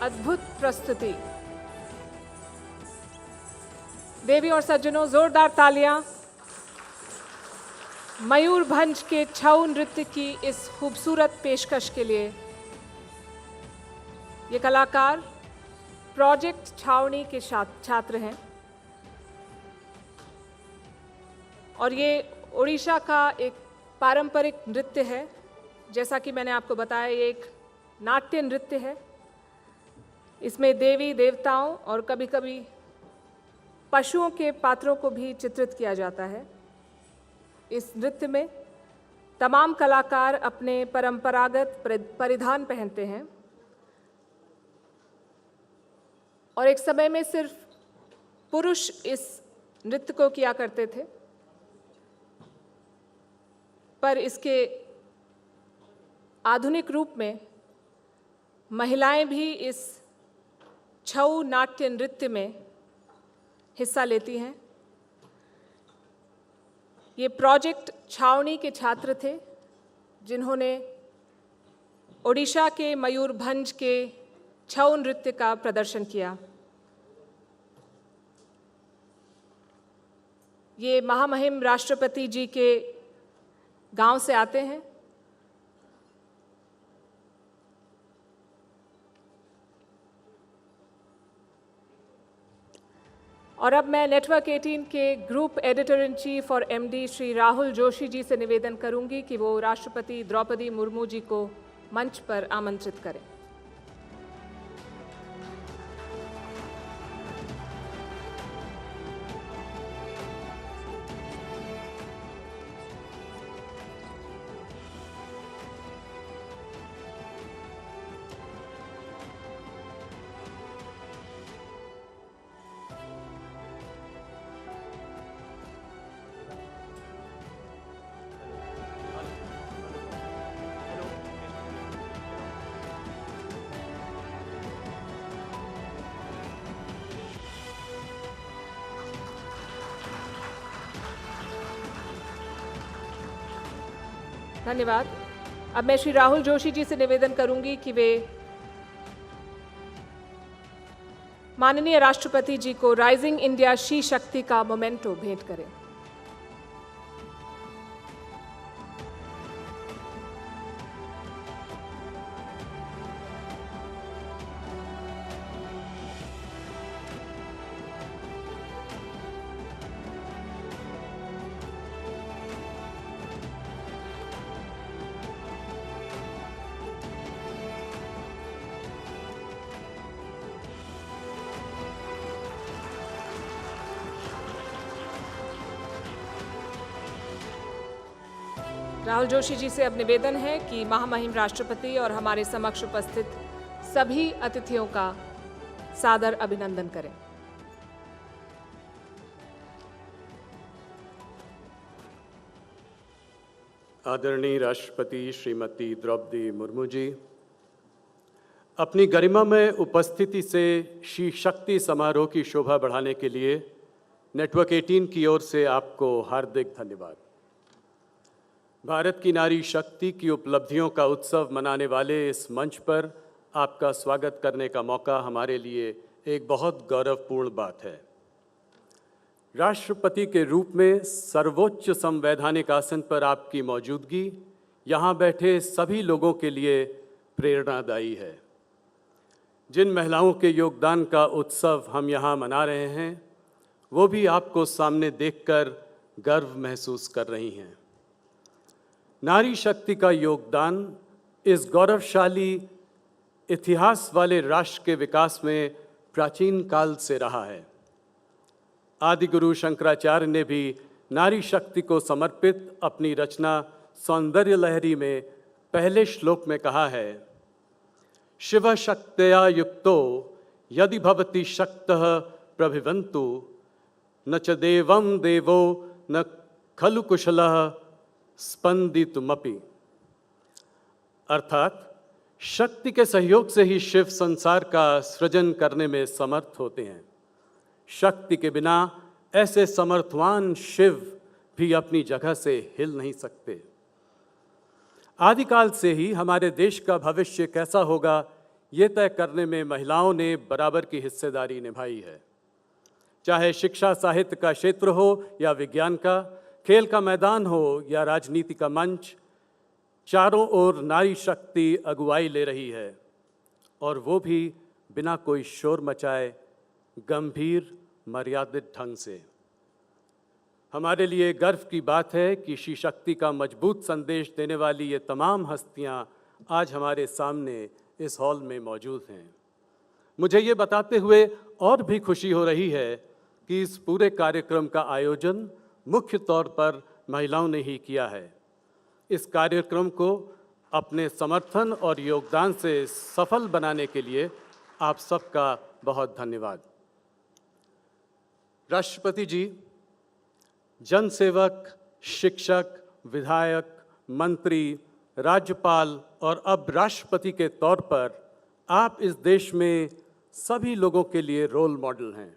अद्भुत प्रस्तुति। देवी और सज्जनों, जोरदार तालियां मयूरभंज के छऊ नृत्य की इस खूबसूरत पेशकश के लिए। ये कलाकार प्रोजेक्ट छावनी के छात्र हैं और ये उड़ीसा का एक पारंपरिक नृत्य है। जैसा कि मैंने आपको बताया, ये एक नाट्य नृत्य है। इसमें देवी देवताओं और कभी-कभी पशुओं के पात्रों को भी चित्रित किया जाता है। इस नृत्य में तमाम कलाकार अपने परंपरागत परिधान पहनते हैं और एक समय में सिर्फ पुरुष इस नृत्य को किया करते थे, पर इसके आधुनिक रूप में महिलाएं भी इस छऊ नाट्य नृत्य में हिस्सा लेती हैं। ये प्रोजेक्ट छावनी के छात्र थे जिन्होंने ओडिशा के मयूरभंज के छऊ नृत्य का प्रदर्शन किया। ये महामहिम राष्ट्रपति जी के गांव से आते हैं। और अब मैं नेटवर्क 18 के ग्रुप एडिटर इन चीफ और एमडी श्री राहुल जोशी जी से निवेदन करूंगी कि वो राष्ट्रपति द्रौपदी मुर्मू जी को मंच पर आमंत्रित करें। धन्यवाद। अब मैं श्री राहुल जोशी जी से निवेदन करूंगी कि वे माननीय राष्ट्रपति जी को राइजिंग इंडिया शी शक्ति का मोमेंटो भेंट करें। राहुल जोशी जी से अब निवेदन है कि महामहिम राष्ट्रपति और हमारे समक्ष उपस्थित सभी अतिथियों का सादर अभिनंदन करें। आदरणीय राष्ट्रपति श्रीमती द्रौपदी मुर्मू जी, अपनी गरिमामय उपस्थिति से शी शक्ति समारोह की शोभा बढ़ाने के लिए नेटवर्क 18 की ओर से आपको हार्दिक धन्यवाद। भारत की नारी शक्ति की उपलब्धियों का उत्सव मनाने वाले इस मंच पर आपका स्वागत करने का मौका हमारे लिए एक बहुत गौरवपूर्ण बात है। राष्ट्रपति के रूप में सर्वोच्च संवैधानिक आसन पर आपकी मौजूदगी यहाँ बैठे सभी लोगों के लिए प्रेरणादायी है। जिन महिलाओं के योगदान का उत्सव हम यहाँ मना रहे हैं, वो भी आपको सामने देखकर गर्व महसूस कर रही हैं। नारी शक्ति का योगदान इस गौरवशाली इतिहास वाले राष्ट्र के विकास में प्राचीन काल से रहा है। आदि गुरु शंकराचार्य ने भी नारी शक्ति को समर्पित अपनी रचना सौंदर्य लहरी में पहले श्लोक में कहा है, शिव शक्तया युक्तो यदि भवति शक्तः प्रभिवन्तु न च देवं देवो न खलु कुशलः स्पंदितुमपि। अर्थात शक्ति के सहयोग से ही शिव संसार का सृजन करने में समर्थ होते हैं। शक्ति के बिना ऐसे समर्थवान शिव भी अपनी जगह से हिल नहीं सकते। आदिकाल से ही हमारे देश का भविष्य कैसा होगा ये तय करने में महिलाओं ने बराबर की हिस्सेदारी निभाई है। चाहे शिक्षा साहित्य का क्षेत्र हो या विज्ञान का, खेल का मैदान हो या राजनीति का मंच, चारों ओर नारी शक्ति अगुवाई ले रही है, और वो भी बिना कोई शोर मचाए, गंभीर मर्यादित ढंग से। हमारे लिए गर्व की बात है कि शी शक्ति का मजबूत संदेश देने वाली ये तमाम हस्तियां आज हमारे सामने इस हॉल में मौजूद हैं। मुझे ये बताते हुए और भी खुशी हो रही है कि इस पूरे कार्यक्रम का आयोजन मुख्य तौर पर महिलाओं ने ही किया है। इस कार्यक्रम को अपने समर्थन और योगदान से सफल बनाने के लिए आप सबका बहुत धन्यवाद। राष्ट्रपति जी, जनसेवक, शिक्षक, विधायक, मंत्री, राज्यपाल और अब राष्ट्रपति के तौर पर आप इस देश में सभी लोगों के लिए रोल मॉडल हैं।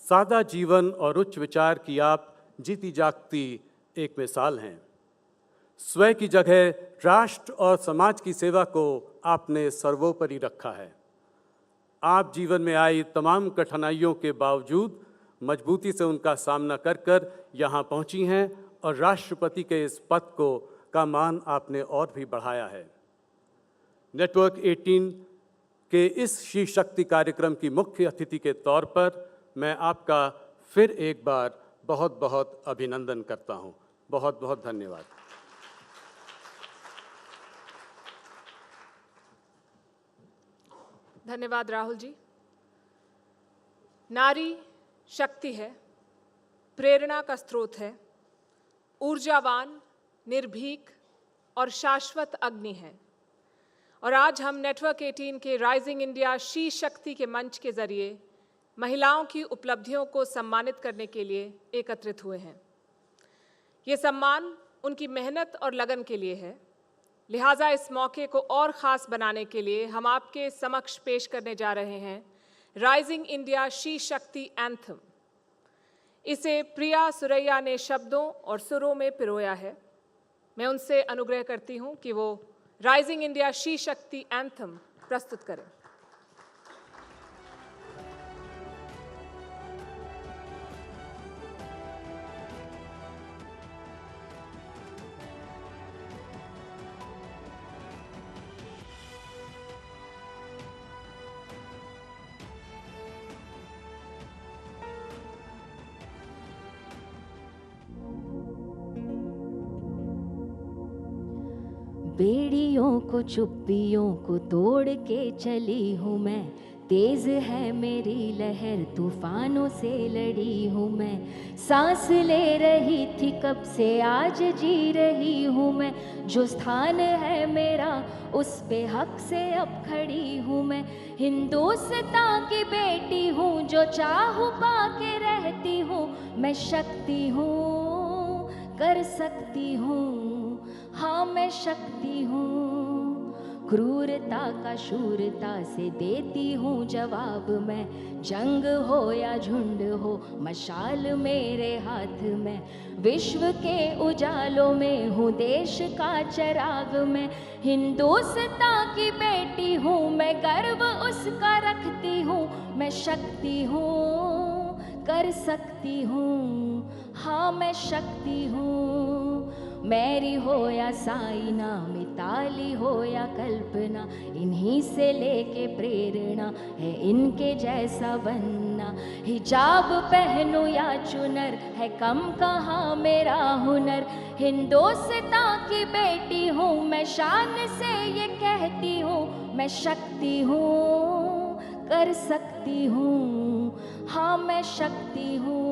सादा जीवन और उच्च विचार की आप जीती जागती एक मिसाल हैं। स्वयं की जगह राष्ट्र और समाज की सेवा को आपने सर्वोपरि रखा है। आप जीवन में आई तमाम कठिनाइयों के बावजूद मजबूती से उनका सामना कर कर यहाँ पहुँची हैं और राष्ट्रपति के इस पद का मान आपने और भी बढ़ाया है। नेटवर्क 18 के इस शी शक्ति कार्यक्रम की मुख्य अतिथि के तौर पर मैं आपका फिर एक बार बहुत बहुत अभिनंदन करता हूँ। बहुत बहुत धन्यवाद। धन्यवाद राहुल जी। नारी शक्ति है, प्रेरणा का स्रोत है, ऊर्जावान, निर्भीक और शाश्वत अग्नि है। और आज हम नेटवर्क 18 के राइजिंग इंडिया शी शक्ति के मंच के जरिए महिलाओं की उपलब्धियों को सम्मानित करने के लिए एकत्रित हुए हैं। ये सम्मान उनकी मेहनत और लगन के लिए है। लिहाजा इस मौके को और ख़ास बनाने के लिए हम आपके समक्ष पेश करने जा रहे हैं राइजिंग इंडिया शी शक्ति एंथम। इसे प्रिया सुरैया ने शब्दों और सुरों में पिरोया है। मैं उनसे अनुग्रह करती हूं कि वो राइजिंग इंडिया शी शक्ति एंथम प्रस्तुत करें। बेड़ियों को चुप्पियों को तोड़ के चली हूँ मैं, तेज है मेरी लहर तूफानों से लड़ी हूँ मैं। सांस ले रही थी कब से आज जी रही हूँ मैं, जो स्थान है मेरा उस पे हक से अब खड़ी हूँ मैं। हिंदुस्तान की बेटी हूँ जो चाहूँ पाके रहती हूँ, मैं शक्ति हूँ कर सकती हूँ, हाँ मैं शक्ति हूँ। क्रूरता का शूरता से देती हूँ जवाब मैं, जंग हो या झुंड हो मशाल मेरे हाथ में। विश्व के उजालों में हूँ देश का चिराग मैं, हिंदुस्तान की बेटी हूँ मैं, गर्व उसका रखती हूँ, मैं शक्ति हूँ कर सकती हूँ, हाँ मैं शक्ति हूँ। मैरी हो या साइना, मिताली हो या कल्पना, इन्हीं से लेके प्रेरणा है इनके जैसा बनना। हिजाब पहनूं या चुनर है कम कहाँ मेरा हुनर, हिंदुस्तान की बेटी हूँ मैं, शान से ये कहती हूँ, मैं शक्ति हूँ कर सकती हूँ, हाँ मैं शक्ति हूँ।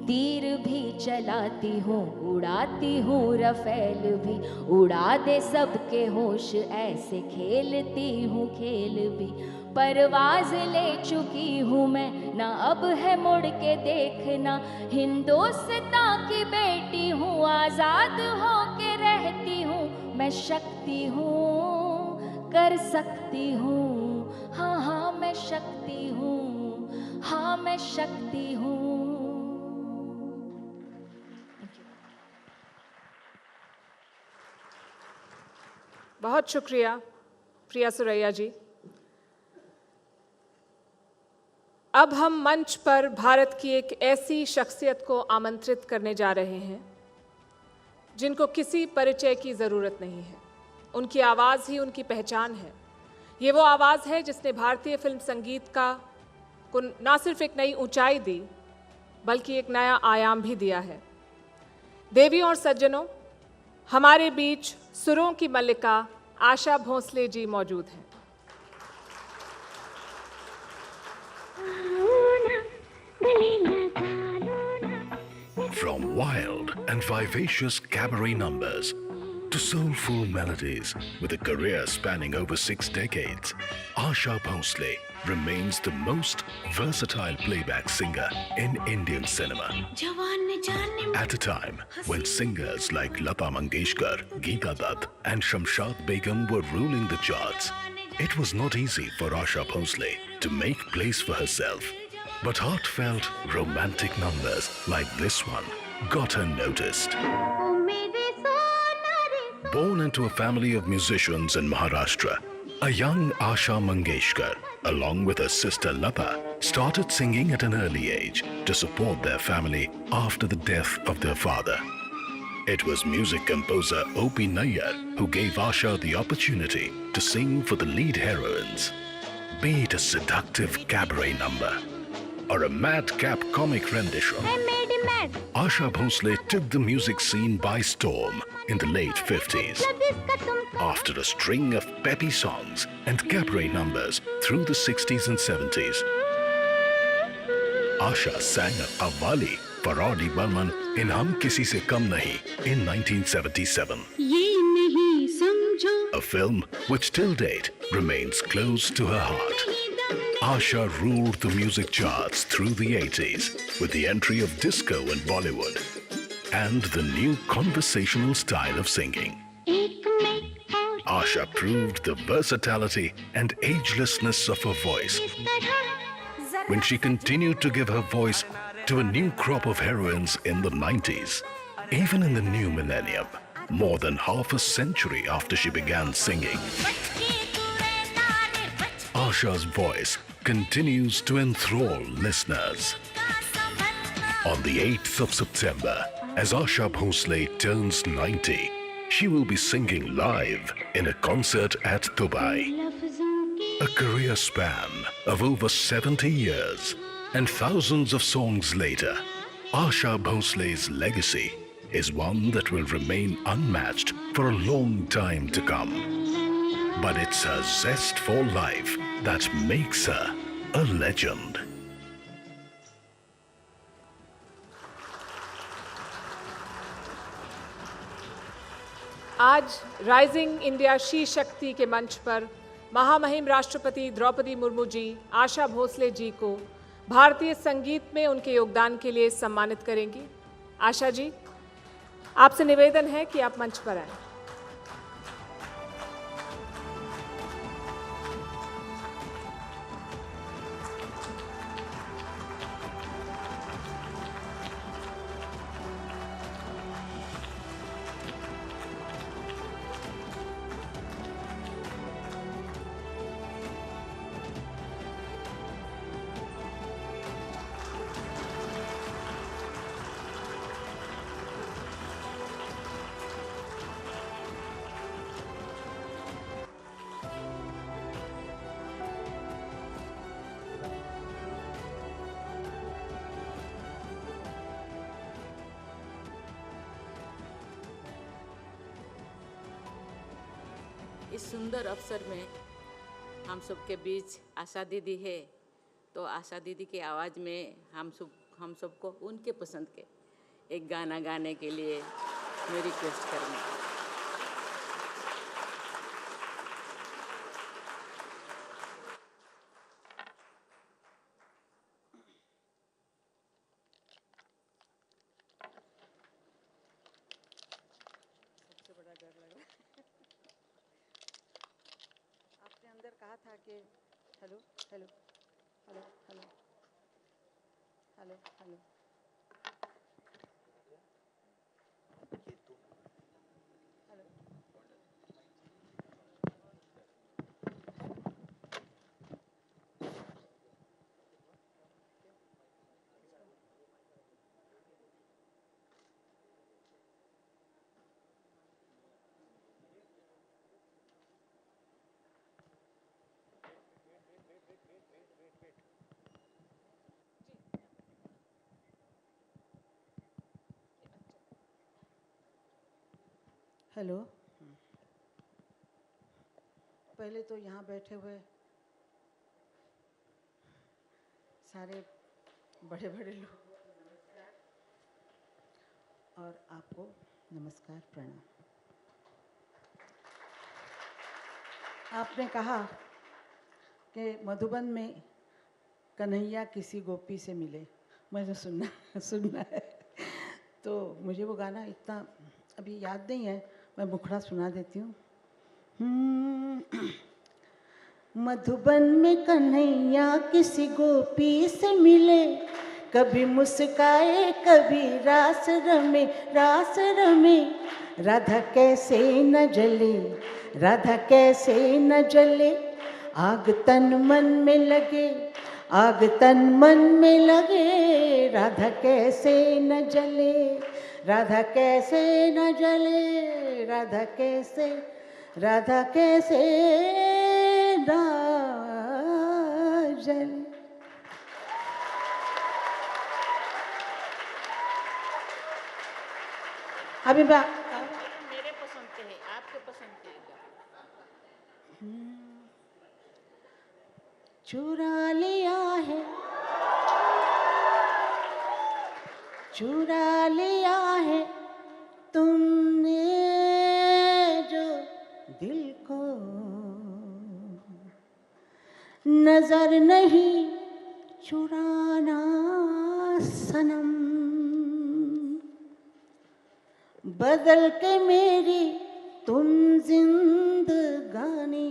तीर भी चलाती हूँ उड़ाती हूँ, रफेल भी उड़ा दे सबके होश, ऐसे खेलती हूँ खेल भी। परवाज ले चुकी हूँ मैं, ना अब है मुड़ के देखना, हिंदुस्तान की बेटी हूँ, आज़ाद हो के रहती हूँ, मैं शक्ति हूँ कर सकती हूँ, हाँ हाँ मैं शक्ति हूँ, हाँ मैं शक्ति हूँ। बहुत शुक्रिया प्रिया सुरैया जी। अब हम मंच पर भारत की एक ऐसी शख्सियत को आमंत्रित करने जा रहे हैं जिनको किसी परिचय की ज़रूरत नहीं है। उनकी आवाज़ ही उनकी पहचान है। ये वो आवाज़ है जिसने भारतीय फिल्म संगीत को ना सिर्फ एक नई ऊंचाई दी बल्कि एक नया आयाम भी दिया है। देवियों और सज्जनों, हमारे बीच सुरों की मल्लिका आशा भोसले जी मौजूद हैं। From wild and vivacious cabaret numbers to soulful melodies with a career spanning over 6 decades, Asha Bhosle remains the most versatile playback singer in Indian cinema. At a time when singers like Lata Mangeshkar, Geeta Dutt and Shamshad Begum were ruling the charts, it was not easy for Asha Bhosle to make place for herself. But heartfelt, romantic numbers like this one got her noticed. Born into a family of musicians in Maharashtra, a young Asha Mangeshkar, along with her sister Lata, started singing at an early age to support their family after the death of their father. It was music composer O.P. Nayyar who gave Asha the opportunity to sing for the lead heroines. Be it a seductive cabaret number or a madcap comic rendition, Asha Bhosle took the music scene by storm in the late 50s. After a string of peppy songs and cabaret numbers through the 60s and 70s, Asha sang a Qawwali for R.D. Burman in Hum Kisi Se Kam Nahi in 1977. A film which till date remains close to her heart. Asha ruled the music charts through the 80s with the entry of disco and Bollywood and the new conversational style of singing. Asha proved the versatility and agelessness of her voice when she continued to give her voice to a new crop of heroines in the 90s. Even in the new millennium, more than half a century after she began singing, Asha's voice continues to enthrall listeners. On the 8th of September, as Asha Bhosle turns 90, she will be singing live in a concert at Dubai. A career span of over 70 years and thousands of songs later, Asha Bhosle's legacy is one that will remain unmatched for a long time to come. But it's her zest for life that makes her a legend. आज rising India she शक्ति के मंच पर महामहिम राष्ट्रपति द्रौपदी मुर्मू जी आशा भोसले जी को भारतीय संगीत में उनके योगदान के लिए सम्मानित करेंगी। आशा जी, आपसे निवेदन है कि आप मंच पर आएं। इस सुंदर अवसर में हम सबके बीच आशा दीदी है, तो आशा दीदी की आवाज़ में हम सबको उनके पसंद के एक गाना गाने के लिए मैं रिक्वेस्ट करूँगी। कहा था कि hello hello hello hello hello hello hello hello. पहले तो यहाँ बैठे हुए सारे बड़े बड़े लोग और आपको नमस्कार, प्रणाम। आपने कहा कि मधुबन में कन्हैया किसी गोपी से मिले, मुझे सुनना है। तो मुझे वो गाना इतना अभी याद नहीं है, मैं मुखड़ा सुना देती हूँ। मधुबन में कन्हैया किसी गोपी से मिले, कभी मुस्काए कभी रास रमे, रास रमे। राधा कैसे न जले, राधा कैसे न जले, आग तन मन में लगे, आग तन मन में लगे। राधा कैसे न जले, राधा कैसे न जले, राधा कैसे, राधा कैसे न जले। अभी मेरे पसंद के है, आपके पसंद के चुरा लिया है, चुरा लिया है तुमने जो दिल को, नजर नहीं चुराना सनम। बदल के मेरी तुम जिंदगानी,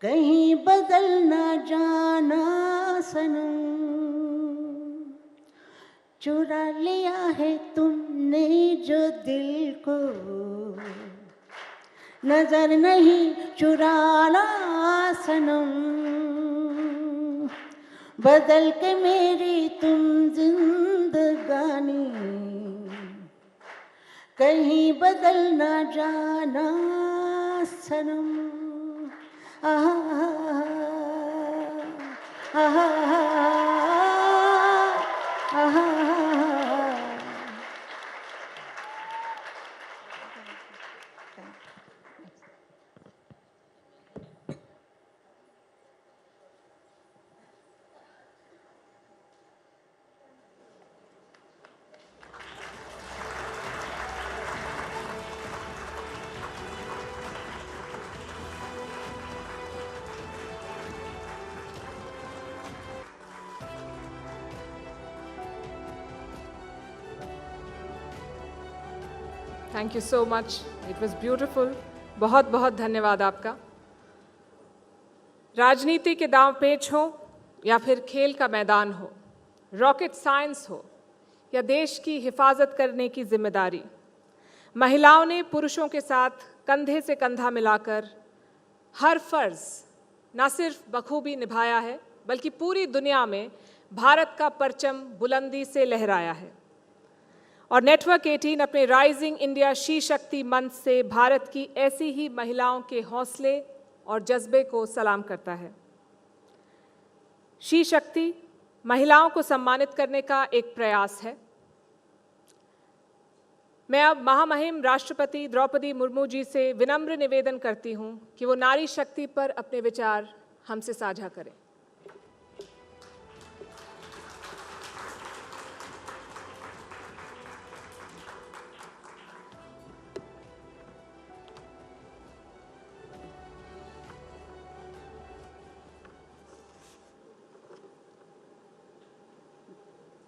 कहीं बदल ना जाना सनम। चुरा लिया है तुमने जो दिल को, नजर नहीं चुराना सनम। बदल के मेरी तुम जिंदगानी, कहीं बदल ना जाना सनम। आहा आहा आहा। Thank you so much, it was beautiful. बहुत बहुत धन्यवाद आपका। राजनीति के दांव पेच हो या फिर खेल का मैदान हो, रॉकेट साइंस हो या देश की हिफाजत करने की जिम्मेदारी, महिलाओं ने पुरुषों के साथ कंधे से कंधा मिलाकर हर फर्ज न सिर्फ बखूबी निभाया है, बल्कि पूरी दुनिया में भारत का परचम बुलंदी से लहराया है। और नेटवर्क 18 अपने राइजिंग इंडिया शी शक्ति मंच से भारत की ऐसी ही महिलाओं के हौसले और जज्बे को सलाम करता है। शी शक्ति महिलाओं को सम्मानित करने का एक प्रयास है। मैं अब महामहिम राष्ट्रपति द्रौपदी मुर्मू जी से विनम्र निवेदन करती हूं कि वो नारी शक्ति पर अपने विचार हमसे साझा करें।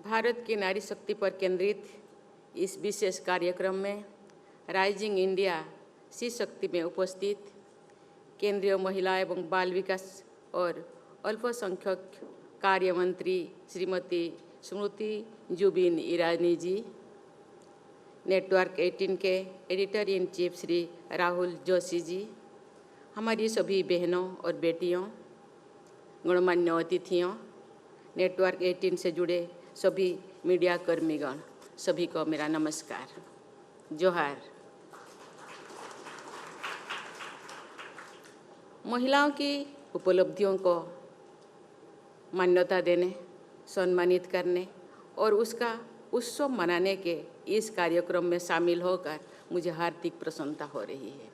भारत की नारी शक्ति पर केंद्रित इस विशेष कार्यक्रम में राइजिंग इंडिया शी शक्ति में उपस्थित केंद्रीय महिला एवं बाल विकास और अल्पसंख्यक कार्य मंत्री श्रीमती स्मृति जुबिन ईरानी जी, नेटवर्क 18 के editor in chief Shri Rahul Joshi ji, हमारी सभी बहनों और बेटियों, गणमान्य अतिथियों, नेटवर्क 18 से जुड़े सभी मीडिया कर्मीगण, सभी को मेरा नमस्कार, जोहार। महिलाओं की उपलब्धियों को मान्यता देने, सम्मानित करने और उसका उत्सव मनाने के इस कार्यक्रम में शामिल होकर मुझे हार्दिक प्रसन्नता हो रही है।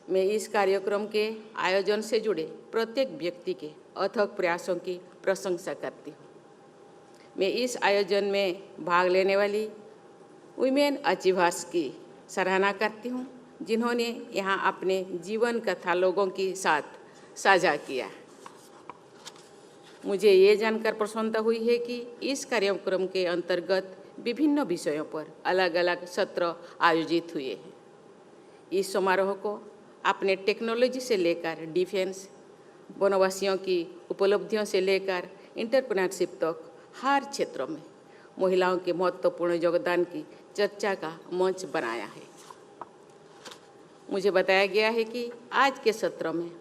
मैं इस कार्यक्रम के आयोजन से जुड़े प्रत्येक व्यक्ति के अथक प्रयासों की प्रशंसा करती हूँ। मैं इस आयोजन में भाग लेने वाली वुमेन अचीवर्स की सराहना करती हूँ, जिन्होंने यहाँ अपने जीवन कथा लोगों के साथ साझा किया। मुझे ये जानकर प्रसन्नता हुई है कि इस कार्यक्रम के अंतर्गत विभिन्न विषयों पर अलग अलग सत्र आयोजित हुए हैं। इस समारोह को अपने टेक्नोलॉजी से लेकर डिफेंस, वनवासियों की उपलब्धियों से लेकर एंटरप्रेन्योरशिप तक हर क्षेत्र में महिलाओं के महत्वपूर्ण योगदान की चर्चा का मंच बनाया है। मुझे बताया गया है कि आज के सत्र में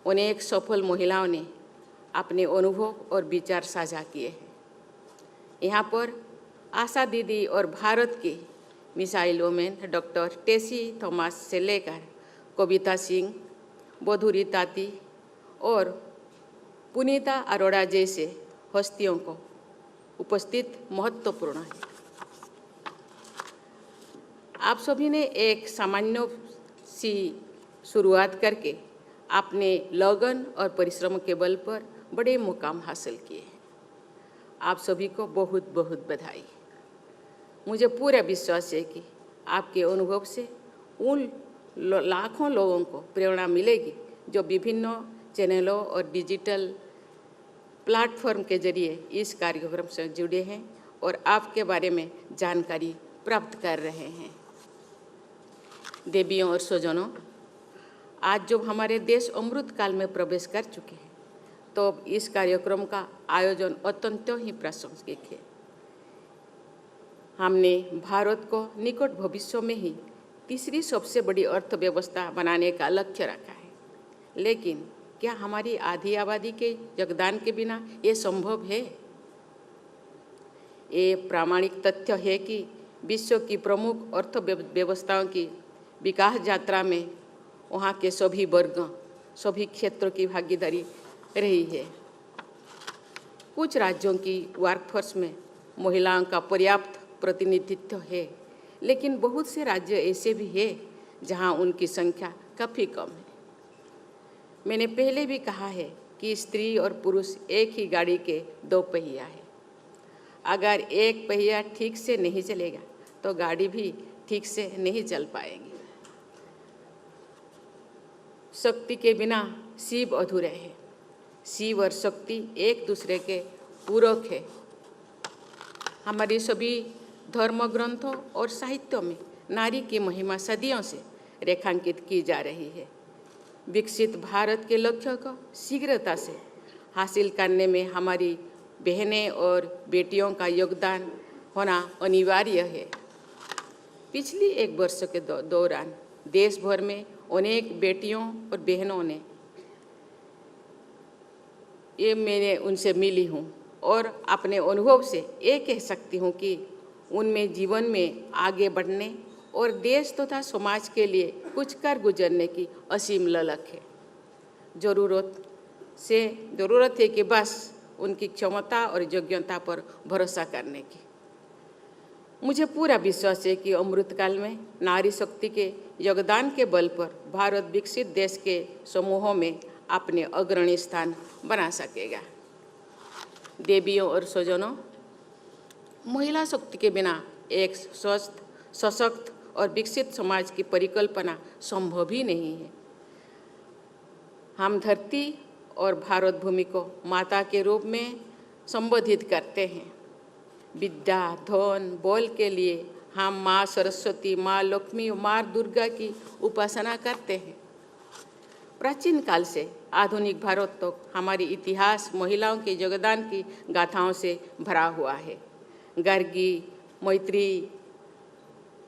अनेक सफल महिलाओं ने अपने अनुभव और विचार साझा किए हैं। यहाँ पर आशा दीदी और भारत के missile women doctor Tessy Thomas से लेकर कविता सिंह, बधुरी ताती और पुनीता अरोड़ा जैसे हस्तियों को उपस्थित महत्वपूर्ण है। आप सभी ने एक सामान्य सी शुरुआत करके अपने लगन और परिश्रम के बल पर बड़े मुकाम हासिल किए हैं। आप सभी को बहुत बहुत बधाई। मुझे पूरा विश्वास है कि आपके अनुभव से उन लाखों लोगों को प्रेरणा मिलेगी जो विभिन्न चैनलों और डिजिटल प्लेटफॉर्म के जरिए इस कार्यक्रम से जुड़े हैं और आपके बारे में जानकारी प्राप्त कर रहे हैं। देवियों और स्वजनों, आज जब हमारे देश अमृत काल में प्रवेश कर चुके हैं, तो अब इस कार्यक्रम का आयोजन अत्यंत ही प्रासंगिक है। हमने भारत को निकट भविष्य में ही तीसरी सबसे बड़ी अर्थव्यवस्था बनाने का लक्ष्य रखा है, लेकिन क्या हमारी आधी आबादी के योगदान के बिना ये संभव है? ये प्रामाणिक तथ्य है कि विश्व की प्रमुख अर्थव्यवस्थाओं की विकास यात्रा में वहाँ के सभी वर्गों, सभी क्षेत्रों की भागीदारी रही है। कुछ राज्यों की वर्कफोर्स में महिलाओं का पर्याप्त प्रतिनिधित्व है, लेकिन बहुत से राज्य ऐसे भी हैं जहाँ उनकी संख्या काफ़ी कम है। मैंने पहले भी कहा है कि स्त्री और पुरुष एक ही गाड़ी के दो पहिया है। अगर एक पहिया ठीक से नहीं चलेगा तो गाड़ी भी ठीक से नहीं चल पाएगी। शक्ति के बिना शिव अधूरे है। शिव और शक्ति एक दूसरे के पूरक है। हमारी सभी धर्म ग्रंथों और साहित्यों में नारी की महिमा सदियों से रेखांकित की जा रही है। विकसित भारत के लक्ष्य को शीघ्रता से हासिल करने में हमारी बहनें और बेटियों का योगदान होना अनिवार्य है। पिछली एक वर्ष के दौरान देश भर में अनेक बेटियों और बहनों ने मैंने उनसे मिली हूँ और अपने अनुभव से ये कह सकती हूँ कि उनमें जीवन में आगे बढ़ने और देश तथा समाज के लिए कुछ कर गुजरने की असीम ललक है। ज़रूरत है कि बस उनकी क्षमता और योग्यता पर भरोसा करने की। मुझे पूरा विश्वास है कि अमृतकाल में नारी शक्ति के योगदान के बल पर भारत विकसित देश के समूहों में अपने अग्रणी स्थान बना सकेगा। देवियों और स्वजनों, महिला शक्ति के बिना एक स्वस्थ, सशक्त और विकसित समाज की परिकल्पना संभव ही नहीं है। हम धरती और भारत भूमि को माता के रूप में संबोधित करते हैं। विद्या, धन, बल के लिए हम माँ सरस्वती, माँ लक्ष्मी, माँ दुर्गा की उपासना करते हैं। प्राचीन काल से आधुनिक भारत तक हमारी इतिहास महिलाओं के योगदान की गाथाओं से भरा हुआ है। गर्गी, मैत्री,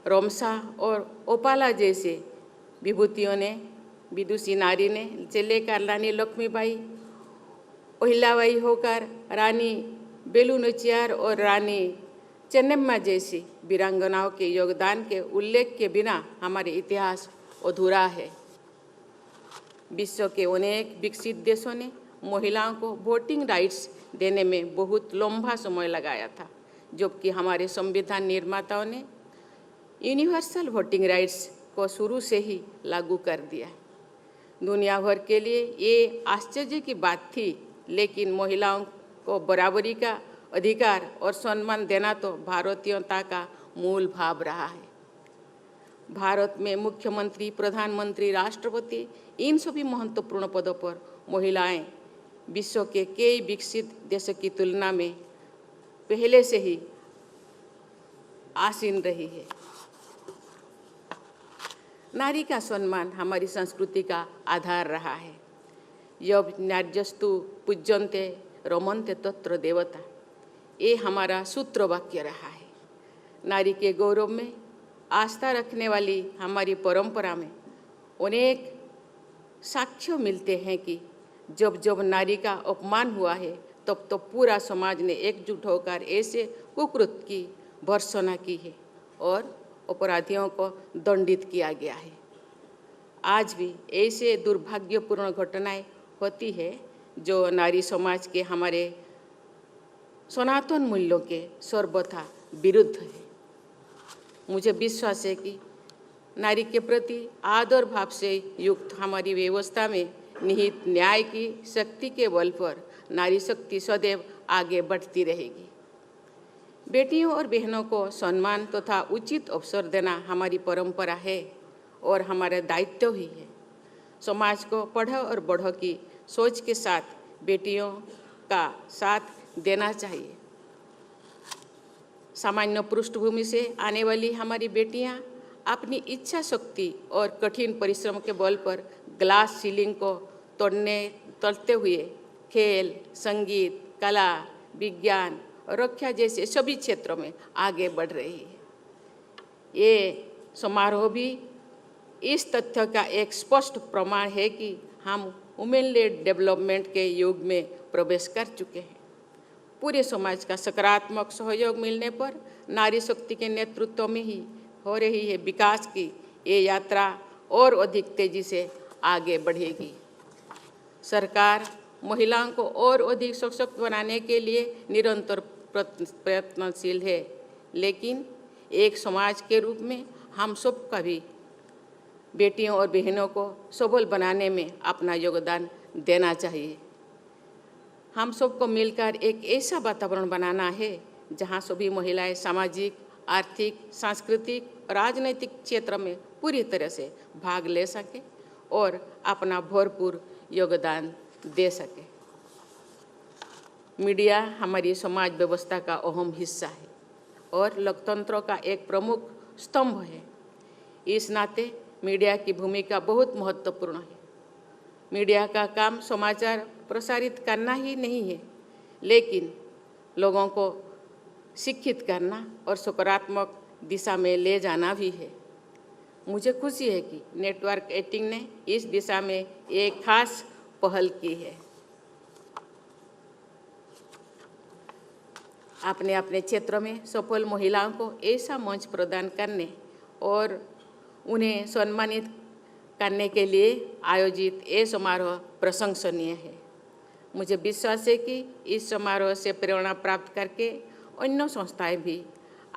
रोमसा और ओपाला जैसे विभूतियों ने, विदुषी नारी ने से लेकर रानी लक्ष्मीबाई, ओहिलाबाई होकर रानी बेलू नाचियार और रानी चेन्नम्मा जैसी वीरांगनाओं के योगदान के उल्लेख के बिना हमारे इतिहास अधूरा है। विश्व के अनेक विकसित देशों ने महिलाओं को वोटिंग राइट्स देने में बहुत लंबा समय लगाया था, जबकि हमारे संविधान निर्माताओं ने यूनिवर्सल वोटिंग राइट्स को शुरू से ही लागू कर दिया। दुनिया भर के लिए ये आश्चर्य की बात थी, लेकिन महिलाओं को बराबरी का अधिकार और सम्मान देना तो भारतीयता का मूल भाव रहा है। भारत में मुख्यमंत्री, प्रधानमंत्री, राष्ट्रपति, इन सभी महत्वपूर्ण पदों पर महिलाएं विश्व के कई विकसित देशों की तुलना में पहले से ही आसीन रही है। नारी का सम्मान हमारी संस्कृति का आधार रहा है। यब नार्यस्तु पूज्यन्ते रमन्ते तत्र देवता, ये हमारा सूत्र वाक्य रहा है। नारी के गौरव में आस्था रखने वाली हमारी परंपरा में अनेक साक्ष्य मिलते हैं कि जब जब नारी का अपमान हुआ है तब तो पूरा समाज ने एकजुट होकर ऐसे कुकृत्य की भर्त्सना की है और अपराधियों को दंडित किया गया है। आज भी ऐसे दुर्भाग्यपूर्ण घटनाएं होती है जो नारी समाज के हमारे सनातन मूल्यों के सर्वथा विरुद्ध है। मुझे विश्वास है कि नारी के प्रति आदर भाव से युक्त हमारी व्यवस्था में निहित न्याय की शक्ति के बल पर नारी शक्ति सदैव आगे बढ़ती रहेगी। बेटियों और बहनों को सम्मान तथा उचित अवसर देना हमारी परंपरा है और हमारा दायित्व ही है। समाज को पढ़ो और बढ़ो की सोच के साथ बेटियों का साथ देना चाहिए। सामान्य पृष्ठभूमि से आने वाली हमारी बेटियां अपनी इच्छा शक्ति और कठिन परिश्रम के बल पर ग्लास सीलिंग को तोड़ते हुए खेल, संगीत, कला, विज्ञान और रक्षा जैसे सभी क्षेत्रों में आगे बढ़ रही है। ये समारोह भी इस तथ्य का एक स्पष्ट प्रमाण है कि हम वुमेन लेड डेवलपमेंट के युग में प्रवेश कर चुके हैं। पूरे समाज का सकारात्मक सहयोग मिलने पर नारी शक्ति के नेतृत्व में ही हो रही है विकास की ये यात्रा और अधिक तेजी से आगे बढ़ेगी। सरकार महिलाओं को और अधिक सशक्त बनाने के लिए निरंतर प्रयत्नशील है, लेकिन एक समाज के रूप में हम सबका भी बेटियों और बहनों को सबल बनाने में अपना योगदान देना चाहिए। हम सबको मिलकर एक ऐसा वातावरण बनाना है जहां सभी महिलाएं सामाजिक, आर्थिक, सांस्कृतिक और राजनीतिक क्षेत्र में पूरी तरह से भाग ले सके और अपना भरपूर योगदान दे सके। मीडिया हमारी समाज व्यवस्था का अहम हिस्सा है और लोकतंत्र का एक प्रमुख स्तंभ है। इस नाते मीडिया की भूमिका बहुत महत्वपूर्ण है। मीडिया का काम समाचार प्रसारित करना ही नहीं है, लेकिन लोगों को शिक्षित करना और सकारात्मक दिशा में ले जाना भी है। मुझे खुशी है कि नेटवर्क 18 ने इस दिशा में एक खास पहल की है। अपने अपने क्षेत्र में सफल महिलाओं को ऐसा मंच प्रदान करने और उन्हें सम्मानित करने के लिए आयोजित ये समारोह प्रशंसनीय है। मुझे विश्वास है कि इस समारोह से प्रेरणा प्राप्त करके अन्य संस्थाएं भी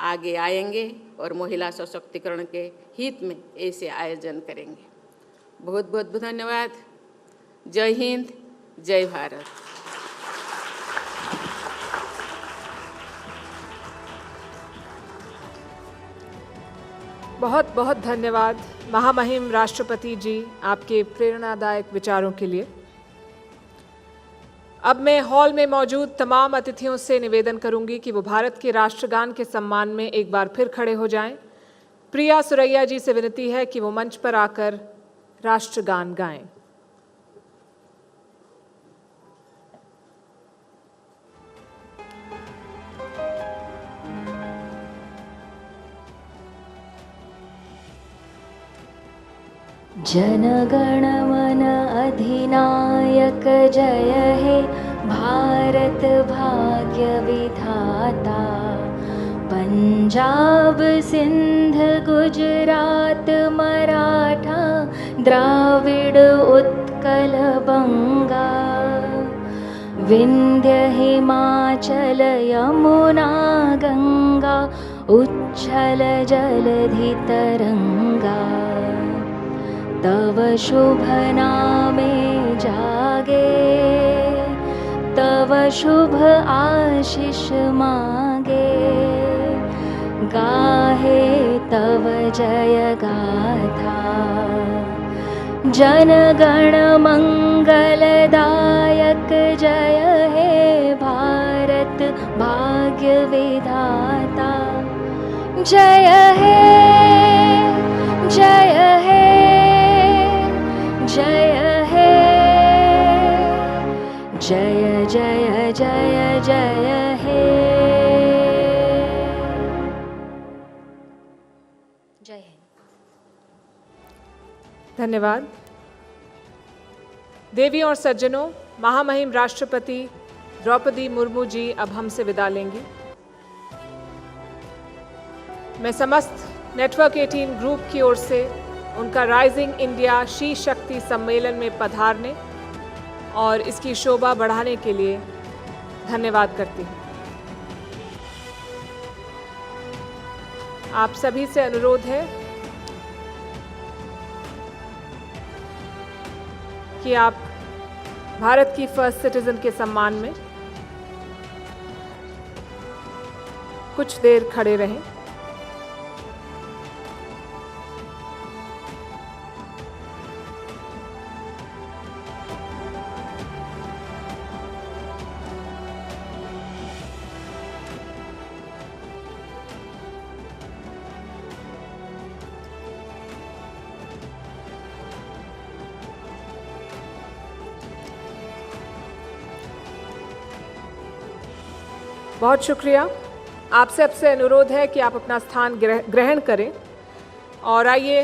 आगे आएंगे और महिला सशक्तिकरण के हित में ऐसे आयोजन करेंगे। बहुत बहुत धन्यवाद। जय हिंद, जय भारत। बहुत बहुत धन्यवाद महामहिम राष्ट्रपति जी आपके प्रेरणादायक विचारों के लिए। अब मैं हॉल में मौजूद तमाम अतिथियों से निवेदन करूंगी कि वो भारत के राष्ट्रगान के सम्मान में एक बार फिर खड़े हो जाएं। प्रिया सुरैया जी से विनती है कि वो मंच पर आकर राष्ट्रगान गाएं। जनगण मन अधिनायक जय हे भारत भाग्य विधाता। पंजाब सिंध गुजरात मराठा द्राविड़ उत्कल बंगा। विंध्य हिमाचल यमुना गंगा उच्च उच्छल जलधि तरंगा, तव शुभ नामे जागे, तव शुभ आशीष मांगे, गाहे तव जय गाथा, जन गण मंगलदायक जय हे भारत भाग्य विधाता, जय हे जय हे जय हे, जय जय जय जय हे। जय हिंद। धन्यवाद। देवियों और सज्जनों, महामहिम राष्ट्रपति द्रौपदी मुर्मू जी अब हमसे विदा लेंगी। मैं समस्त नेटवर्क 18 ग्रुप की ओर से उनका राइजिंग इंडिया शी शक्ति सम्मेलन में पधारने और इसकी शोभा बढ़ाने के लिए धन्यवाद करती हूँ। आप सभी से अनुरोध है कि आप भारत की फर्स्ट सिटीजन के सम्मान में कुछ देर खड़े रहें। बहुत शुक्रिया। आपसे आपसे अनुरोध है कि आप अपना स्थान ग्रहण करें और आइए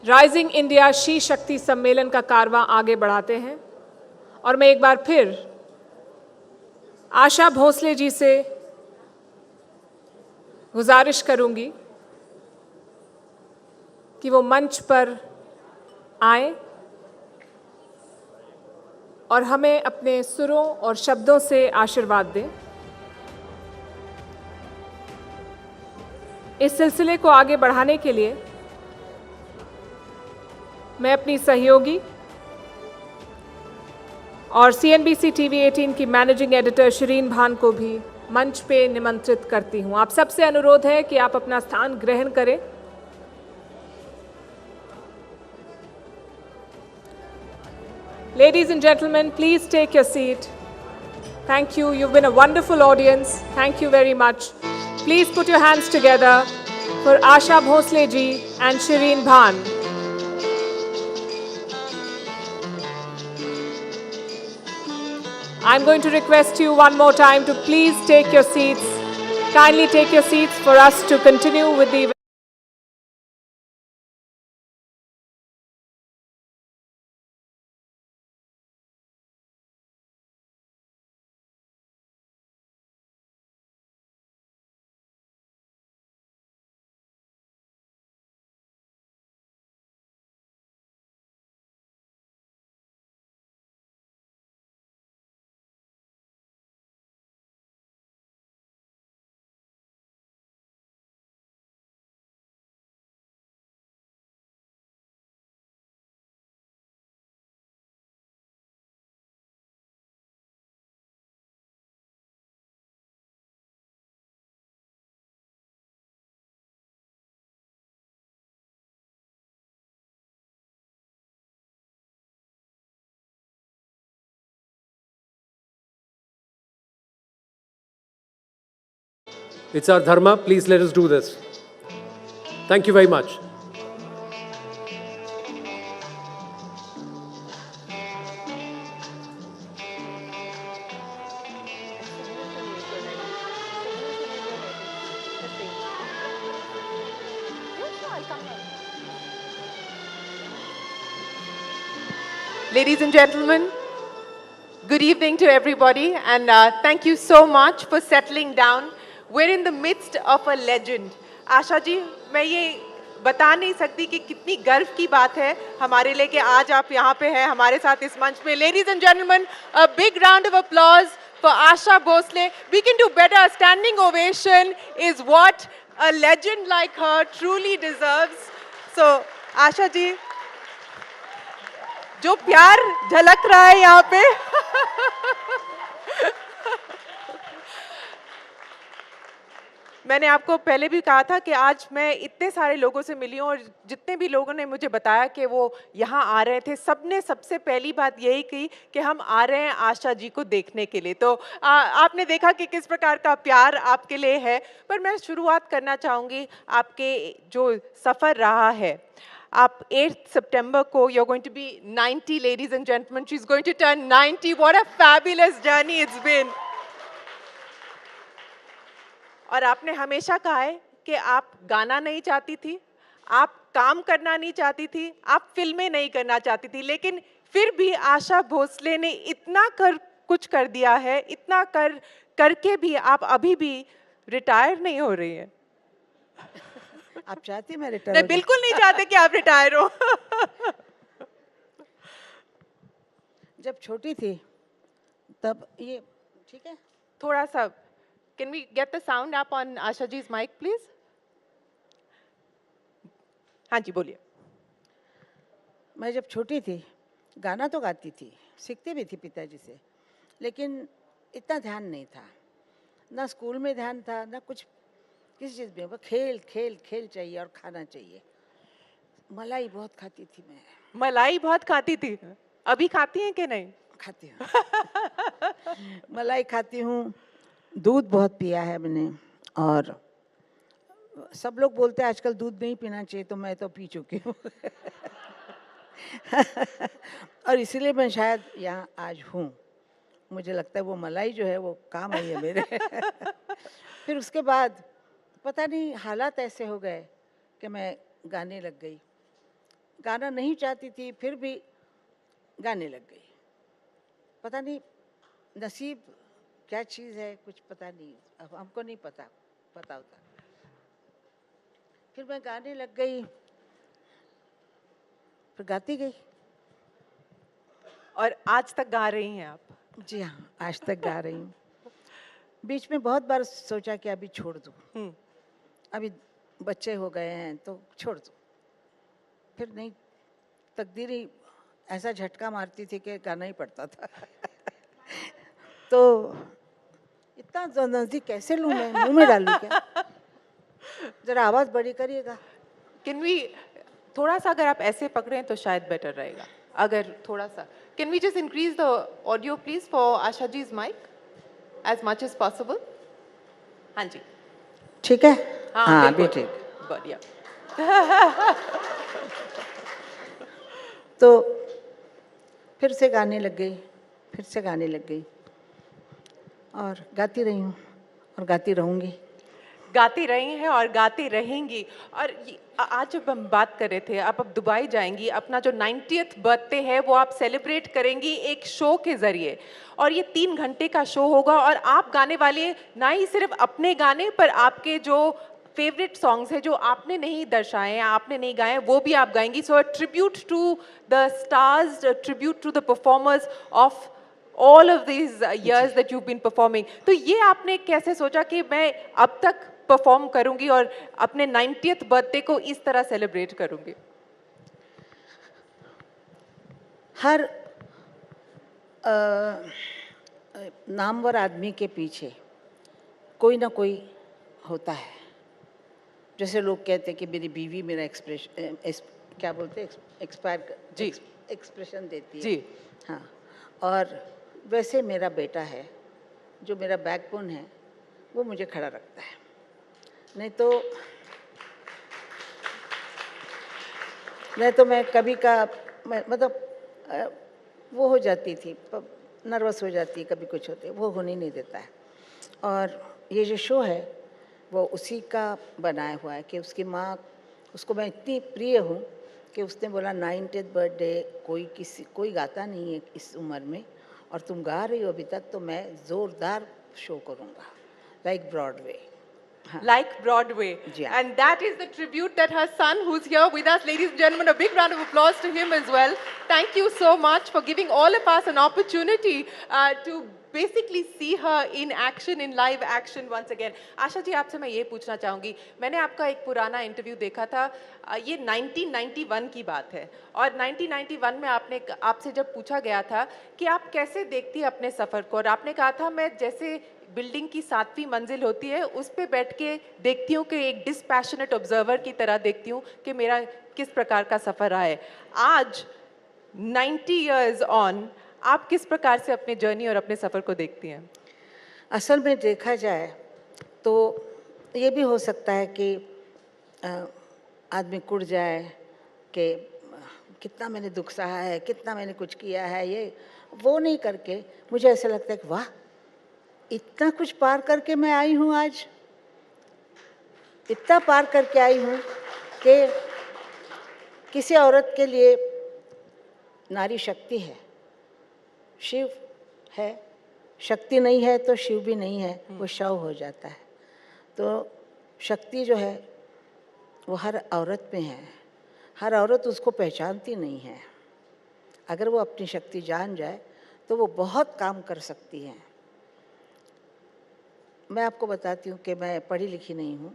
राइजिंग इंडिया शी शक्ति सम्मेलन का कारवां आगे बढ़ाते हैं। और मैं एक बार फिर आशा भोसले जी से गुजारिश करूंगी कि वो मंच पर आए और हमें अपने सुरों और शब्दों से आशीर्वाद दें। इस सिलसिले को आगे बढ़ाने के लिए मैं अपनी सहयोगी और CNBC TV 18 की मैनेजिंग एडिटर शिरीन भान को भी मंच पे निमंत्रित करती हूं। आप सबसे अनुरोध है कि आप अपना स्थान ग्रहण करें। Ladies and gentlemen, please take your seat. Thank you. You've been a wonderful audience. Thank you very much. Please put your hands together for Asha Bhosle ji and Shireen Bhan. I'm going to request you one more time to please take your seats. Kindly take your seats for us to continue with the event. It's our dharma. Please let us do this. Thank you very much. Ladies and gentlemen, good evening to everybody, and thank you so much for settling down. We're in the midst of a legend. Asha ji, मैं ये बता नहीं सकती कि कितनी गर्व की बात है हमारे लिए कि आज आप यहाँ पे हैं हमारे साथ इस मंच में. Ladies and gentlemen, a big round of applause for Asha Bhosle. We can do better. A standing ovation is what A legend like her truly deserves. So, Asha ji, जो प्यार झलक रहा है यहाँ पे मैंने आपको पहले भी कहा था कि आज मैं इतने सारे लोगों से मिली हूँ और जितने भी लोगों ने मुझे बताया कि वो यहाँ आ रहे थे, सबने सबसे पहली बात यही की कि हम आ रहे हैं आशा जी को देखने के लिए। तो आपने देखा कि किस प्रकार का प्यार आपके लिए है। पर मैं शुरुआत करना चाहूँगी आपके जो सफ़र रहा है। आप 8 सितंबर को you're going to be 90, ladies and gentlemen. She's going to turn 90. What a fabulous journey it's been. और आपने हमेशा कहा है कि आप गाना नहीं चाहती थी, आप काम करना नहीं चाहती थी, आप फिल्में नहीं करना चाहती थी, लेकिन फिर भी आशा भोसले ने इतना कुछ कर दिया है, इतना करके भी आप अभी भी रिटायर नहीं हो रही हैं। आप चाहती मैं रिटायर? नहीं, बिल्कुल नहीं चाहते कि आप रिटायर हो। जब छोटी थी तब ये ठीक है, थोड़ा सा Can we get the sound up on Asha ji's mic, please? हाँ जी, बोलिए। मैं जब छोटी थी गाना तो गाती थी, सीखती भी थी पिताजी से, लेकिन इतना ध्यान नहीं था, ना स्कूल में ध्यान था, ना कुछ किसी चीज़ में। वो खेल खेल खेल चाहिए और खाना चाहिए। मलाई बहुत खाती थी मैं। मलाई बहुत खाती थी? अभी खाती हैं कि नहीं? खाती हूँ। मलाई खाती हूँ, दूध बहुत पिया है मैंने, और सब लोग बोलते हैं आजकल दूध नहीं पीना चाहिए, तो मैं तो पी चुकी हूँ। और इसीलिए मैं शायद यहाँ आज हूँ। मुझे लगता है वो मलाई जो है वो काम आई है मेरे। फिर उसके बाद पता नहीं हालात ऐसे हो गए कि मैं गाने लग गई। गाना नहीं चाहती थी, फिर भी गाने लग गई। पता नहीं नसीब क्या चीज़ है, कुछ पता नहीं, अब हमको नहीं पता होता। फिर मैं गाने लग गई, फिर गाती गई। और आज तक गा रही हैं आप? जी हाँ, आज तक गा रही हूँ। बीच में बहुत बार सोचा कि अभी छोड़ दूँ, अभी बच्चे हो गए हैं तो छोड़ दूँ। फिर नहीं, तकदीर ही ऐसा झटका मारती थी कि गाना ही पड़ता था। तो इतना नजदीक कैसे लूँ मैं, मुंह में डालूँ क्या? जरा आवाज़ बड़ी करिएगा। Can we थोड़ा सा अगर आप ऐसे पकड़ें तो शायद बेटर रहेगा। अगर थोड़ा सा, Can we just increase the audio please for Asha ji's mic as much as possible? हाँ जी। ठीक है? हाँ, अभी ठीक। बढ़िया। तो फिर से गाने लग गई, फिर से गाने लग गई, और गाती रही हूँ और गाती रहूँगी। गाती रही हैं और गाती रहेंगी। और आज जब हम बात कर रहे थे, आप अब दुबई जाएंगी, अपना जो 90th बर्थडे है वो आप सेलिब्रेट करेंगी एक शो के ज़रिए, और ये 3 घंटे का शो होगा, और आप गाने वाले ना ही सिर्फ अपने गाने पर आपके जो फेवरेट सॉन्ग्स हैं जो आपने नहीं दर्शाए हैं, आपने नहीं गाए, वो भी आप गाएंगी। So a tribute to the stars, a tribute to the performers of all of these years that you've been performing. तो ये आपने कैसे सोचा कि मैं अब तक परफॉर्म करूंगी और अपने 90th बर्थडे को इस तरह सेलिब्रेट करूंगी? हर नामवर आदमी के पीछे कोई ना कोई होता है। जैसे लोग कहते हैं कि मेरी बीवी मेरा एक्सप्रेशन क्या बोलते हैं, एक्सपायर जी एक्सप्रेशन देती है जी, हाँ। और वैसे मेरा बेटा है जो मेरा बैकबोन है, वो मुझे खड़ा रखता है। नहीं तो मैं कभी का मतलब वो हो जाती थी, नर्वस हो जाती है, कभी कुछ होते, वो होने नहीं देता है। और ये जो शो है वो उसी का बनाया हुआ है कि उसकी माँ, उसको मैं इतनी प्रिय हूँ कि उसने बोला 90th बर्थडे कोई गाता नहीं है इस उम्र में, और तुम गा रही हो अभी तक, तो मैं ज़ोरदार शो करूँगा, like Broadway. like Broadway. And that is the tribute that her son, who's here with us, ladies and gentlemen, a big round of applause to him as well. Thank you so much for giving all of us an opportunity to basically see her in action, in live action once again. Asha ji, आपसे मैं ये पूछना चाहूँगी, मैंने आपका एक पुराना interview देखा था, ये 1991 की बात है, और 1991 में आपसे जब पूछा गया था कि आप कैसे देखती हैं अपने सफ़र को, और आपने कहा था मैं जैसे बिल्डिंग की 7वीं मंजिल होती है उस पे बैठ के देखती हूँ कि एक डिस्पैशनेट ऑब्जर्वर की तरह देखती हूँ कि मेरा किस प्रकार का सफ़र रहा है। आज 90 इयर्स ऑन आप किस प्रकार से अपने जर्नी और अपने सफ़र को देखती हैं? असल में देखा जाए तो ये भी हो सकता है कि आदमी कुड़ जाए कि कितना मैंने दुख सहा है, कितना मैंने कुछ किया है, ये वो नहीं करके मुझे ऐसा लगता है कि वाह, इतना कुछ पार करके मैं आई हूँ, आज इतना पार करके आई हूँ कि किसी औरत के लिए नारी शक्ति है, शिव है, शक्ति नहीं है तो शिव भी नहीं है, वो शव हो जाता है। तो शक्ति जो है वो हर औरत में है, हर औरत उसको पहचानती नहीं है। अगर वो अपनी शक्ति जान जाए तो वो बहुत काम कर सकती है। मैं आपको बताती हूँ कि मैं पढ़ी लिखी नहीं हूँ,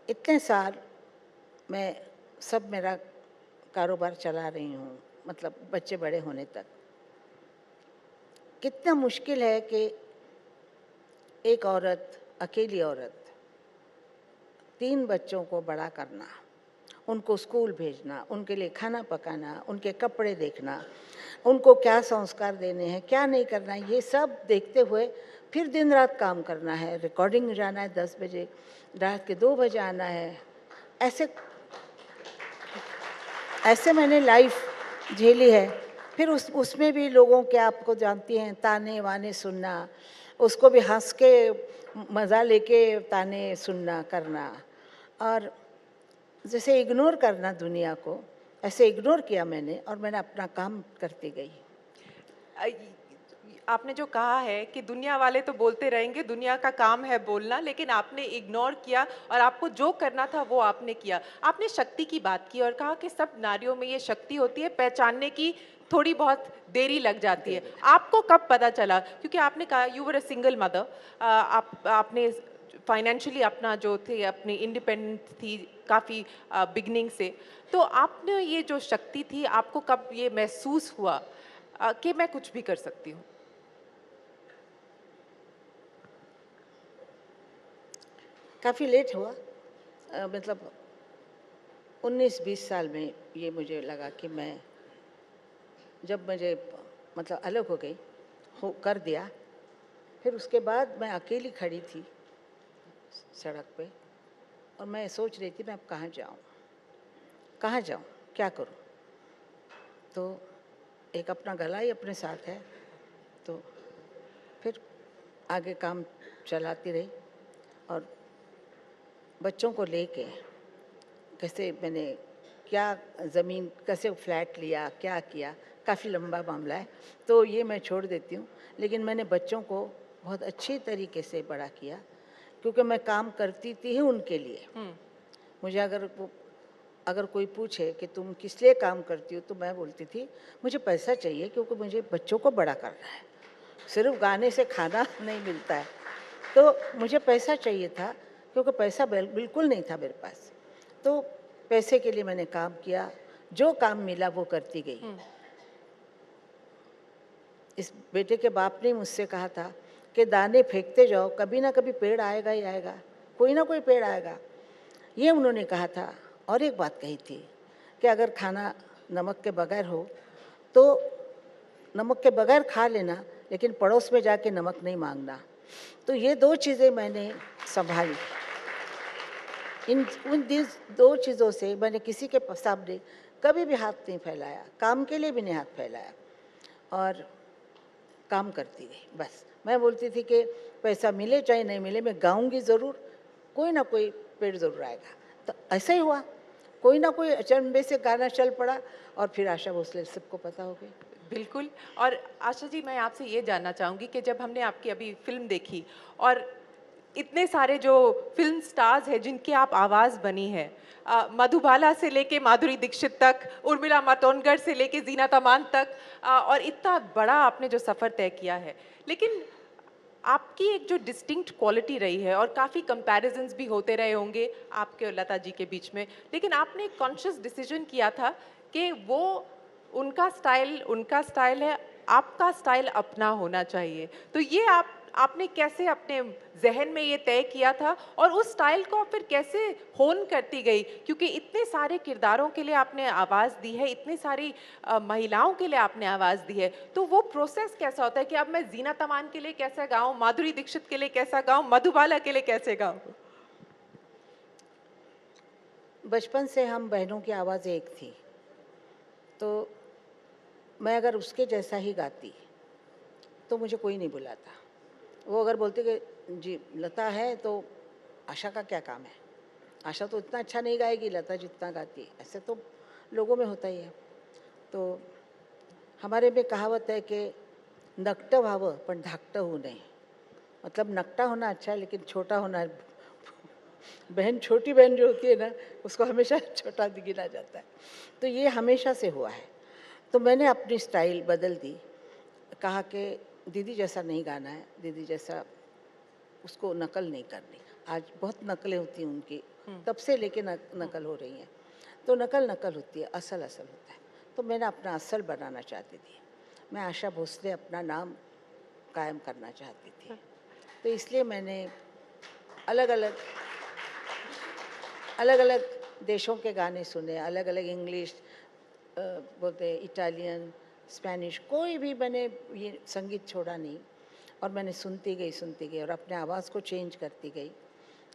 इतने साल मैं सब मेरा कारोबार चला रही हूँ, मतलब बच्चे बड़े होने तक। कितना मुश्किल है कि एक औरत, अकेली औरत, 3 बच्चों को बड़ा करना, उनको स्कूल भेजना, उनके लिए खाना पकाना, उनके कपड़े देखना, उनको क्या संस्कार देने हैं, क्या नहीं करना है, ये सब देखते हुए फिर दिन रात काम करना है, रिकॉर्डिंग जाना है 10 बजे, रात के 2 बजे आना है। ऐसे मैंने लाइफ झेली है। फिर उसमें भी लोगों के, आपको जानती हैं, ताने वाने सुनना, उसको भी हंस के मज़ा लेके ताने सुनना करना, और जैसे इग्नोर करना दुनिया को, ऐसे इग्नोर किया मैंने, और मैंने अपना काम करती गई। आपने जो कहा है कि दुनिया वाले तो बोलते रहेंगे, दुनिया का काम है बोलना, लेकिन आपने इग्नोर किया और आपको जो करना था वो आपने किया। आपने शक्ति की बात की और कहा कि सब नारियों में ये शक्ति होती है, पहचानने की थोड़ी बहुत देरी लग जाती है। आपको कब पता चला? क्योंकि आपने कहा you were a single mother, आपने फाइनेंशियली अपना जो थे अपनी इंडिपेंडेंट थी काफ़ी बिगनिंग से, तो आपने ये जो शक्ति थी, आपको कब ये महसूस हुआ कि मैं कुछ भी कर सकती हूँ? काफ़ी लेट हुआ, मतलब 19-20 साल में ये मुझे लगा कि मैं, जब मुझे मतलब अलग हो गई, कर दिया, फिर उसके बाद मैं अकेली खड़ी थी सड़क पे, और मैं सोच रही थी मैं अब कहाँ जाऊँ, क्या करूँ। तो एक अपना गला ही अपने साथ है, तो फिर आगे काम चलाती रही, और बच्चों को लेके कैसे मैंने क्या ज़मीन, कैसे फ्लैट लिया, क्या किया, काफ़ी लंबा मामला है, तो ये मैं छोड़ देती हूँ। लेकिन मैंने बच्चों को बहुत अच्छी तरीके से बड़ा किया, क्योंकि मैं काम करती थी उनके लिए। मुझे अगर कोई पूछे कि तुम किस लिए काम करती हो, तो मैं बोलती थी मुझे पैसा चाहिए, क्योंकि मुझे बच्चों को बड़ा करना है, सिर्फ गाने से खाना नहीं मिलता है, तो मुझे पैसा चाहिए था, क्योंकि पैसा बिल्कुल नहीं था मेरे पास। तो पैसे के लिए मैंने काम किया, जो काम मिला वो करती गई। इस बेटे के बाप ने मुझसे कहा था कि दाने फेंकते जाओ, कभी ना कभी पेड़ आएगा ही आएगा, कोई ना कोई पेड़ आएगा, ये उन्होंने कहा था। और एक बात कही थी कि अगर खाना नमक के बगैर हो तो नमक के बगैर खा लेना, लेकिन पड़ोस में जाके नमक नहीं मांगना। तो ये 2 चीज़ें मैंने संभाली। उन 2 चीज़ों से मैंने किसी के सामने कभी भी हाथ नहीं फैलाया, काम के लिए भी नहीं हाथ फैलाया, और काम करती गई। बस मैं बोलती थी कि पैसा मिले चाहे नहीं मिले, मैं गाऊंगी ज़रूर, कोई ना कोई पेड़ ज़रूर आएगा। तो ऐसा ही हुआ, कोई ना कोई अचंभे से गाना चल पड़ा, और फिर आशा भोसले सबको पता हो गई। बिल्कुल। और आशा जी, मैं आपसे ये जानना चाहूँगी कि जब हमने आपकी अभी फिल्म देखी, और इतने सारे जो फिल्म स्टार्स हैं जिनकी आप आवाज़ बनी है, मधुबाला से लेके माधुरी दीक्षित तक, उर्मिला मातोंडकर से लेके जीनत अमान तक, और इतना बड़ा आपने जो सफ़र तय किया है, लेकिन आपकी एक जो डिस्टिंक्ट क्वालिटी रही है, और काफ़ी कंपैरिजन्स भी होते रहे होंगे आपके और लता जी के बीच में, लेकिन आपने एक कॉन्शियस डिसीजन किया था कि वो उनका स्टाइल है, आपका स्टाइल अपना होना चाहिए। तो ये आपने कैसे अपने जहन में ये तय किया था, और उस स्टाइल को फिर कैसे होन करती गई? क्योंकि इतने सारे किरदारों के लिए आपने आवाज़ दी है, इतनी सारी महिलाओं के लिए आपने आवाज़ दी है, तो वो प्रोसेस कैसा होता है कि अब मैं जीनत अमान के लिए कैसे गाऊं, माधुरी दीक्षित के लिए कैसा गाऊं, मधुबाला के लिए कैसे गाऊं? बचपन से हम बहनों की आवाज़ एक थी, तो मैं अगर उसके जैसा ही गाती तो मुझे कोई नहीं बुलाता। वो अगर बोलते कि जी लता है तो आशा का क्या काम है, आशा तो इतना अच्छा नहीं गाएगी लता जितना गाती है, ऐसे तो लोगों में होता ही है। तो हमारे में कहावत है कि नकट व्हावं पण धाकटं होऊ नये, मतलब नकटा होना अच्छा है लेकिन छोटा होना, बहन छोटी बहन जो होती है ना उसको हमेशा छोटा गिना जाता है। तो ये हमेशा से हुआ है। तो मैंने अपनी स्टाइल बदल दी, कहा कि दीदी जैसा नहीं गाना है, दीदी जैसा उसको नकल नहीं करनी। आज बहुत नकलें होती हैं उनकी, तब से लेके नकल हो रही हैं। तो नकल होती है, असल होता है। तो मैंने अपना असल बनाना चाहती थी। मैं आशा भोसले अपना नाम कायम करना चाहती थी। तो इसलिए मैंने अलग अलग देशों के गाने सुने, अलग अलग इंग्लिश बोलते, इटालियन, स्पेनिश, कोई भी मैंने ये संगीत छोड़ा नहीं। और मैंने सुनती गई और अपने आवाज़ को चेंज करती गई,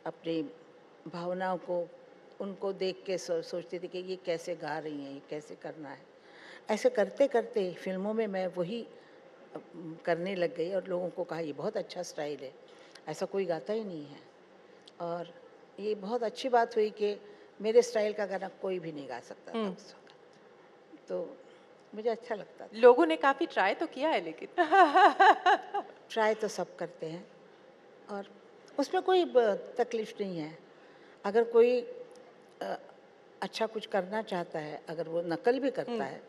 अपनी भावनाओं को उनको देख के सोचती थी कि ये कैसे गा रही हैं, ये कैसे करना है। ऐसे करते करते फिल्मों में मैं वही करने लग गई और लोगों को कहा ये बहुत अच्छा स्टाइल है, ऐसा कोई गाता ही नहीं है। और ये बहुत अच्छी बात हुई कि मेरे स्टाइल का गाना कोई भी नहीं गा सकता था उस वक्त। तो मुझे अच्छा लगता था। लोगों ने काफ़ी ट्राई तो किया है, लेकिन ट्राई तो सब करते हैं और उसमें कोई तकलीफ नहीं है। अगर कोई अच्छा कुछ करना चाहता है, अगर वो नकल भी करता है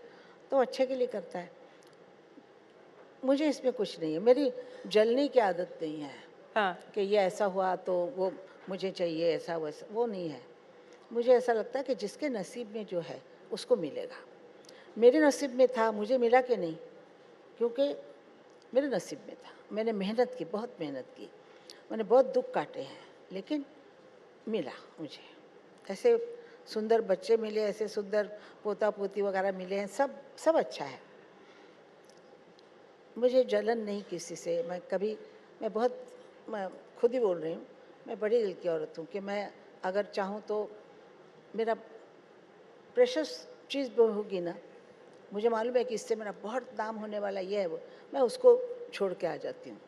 तो अच्छे के लिए करता है। मुझे इसमें कुछ नहीं है, मेरी जलने की आदत नहीं है। हाँ। कि ये ऐसा हुआ तो वो मुझे चाहिए, ऐसा वैसा, वो नहीं है। मुझे ऐसा लगता है कि जिसके नसीब में जो है उसको मिलेगा। मेरे नसीब में था, मुझे मिला कि नहीं, क्योंकि मेरे नसीब में था। मैंने मेहनत की, बहुत मेहनत की, मैंने बहुत दुख काटे हैं, लेकिन मिला मुझे। ऐसे सुंदर बच्चे मिले, ऐसे सुंदर पोता पोती वगैरह मिले हैं, सब अच्छा है। मुझे जलन नहीं किसी से। मैं खुद ही बोल रही हूँ, मैं बड़ी दिल की औरत हूँ कि मैं अगर चाहूँ तो मेरा प्रेशस चीज़ होगी ना, मुझे मालूम है कि इससे मेरा बहुत नाम होने वाला ये है, वो मैं उसको छोड़ के आ जाती हूँ।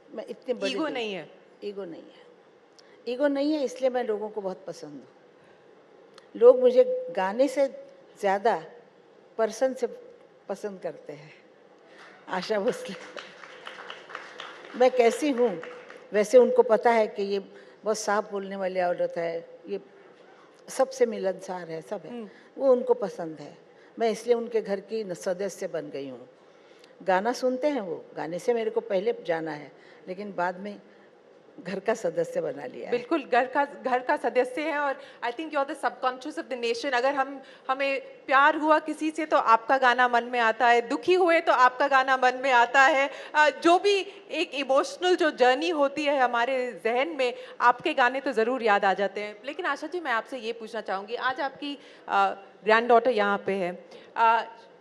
मैं इतनी बड़ी ईगो नहीं है। ईगो नहीं है, इसलिए मैं लोगों को बहुत पसंद हूँ। लोग मुझे गाने से ज़्यादा पर्सन से पसंद करते हैं। आशा भोसले मैं कैसी हूँ वैसे उनको पता है कि ये बहुत साफ बोलने वाली औरत है, ये सबसे मिलनसार है, सब है, वो उनको पसंद है। मैं इसलिए उनके घर की सदस्य बन गई हूँ। गाना सुनते हैं वो, गाने से मेरे को पहले जाना है, लेकिन बाद में घर का सदस्य बना लिया है। बिल्कुल घर का सदस्य है। और I think you are the subconscious of the nation. अगर हमें प्यार हुआ किसी से तो आपका गाना मन में आता है, दुखी हुए तो आपका गाना मन में आता है। जो भी एक इमोशनल जो जर्नी होती है हमारे जहन में, आपके गाने तो ज़रूर याद आ जाते हैं। लेकिन आशा जी, मैं आपसे ये पूछना चाहूँगी, आज आपकी ग्रैंड डॉटर यहाँ पे है,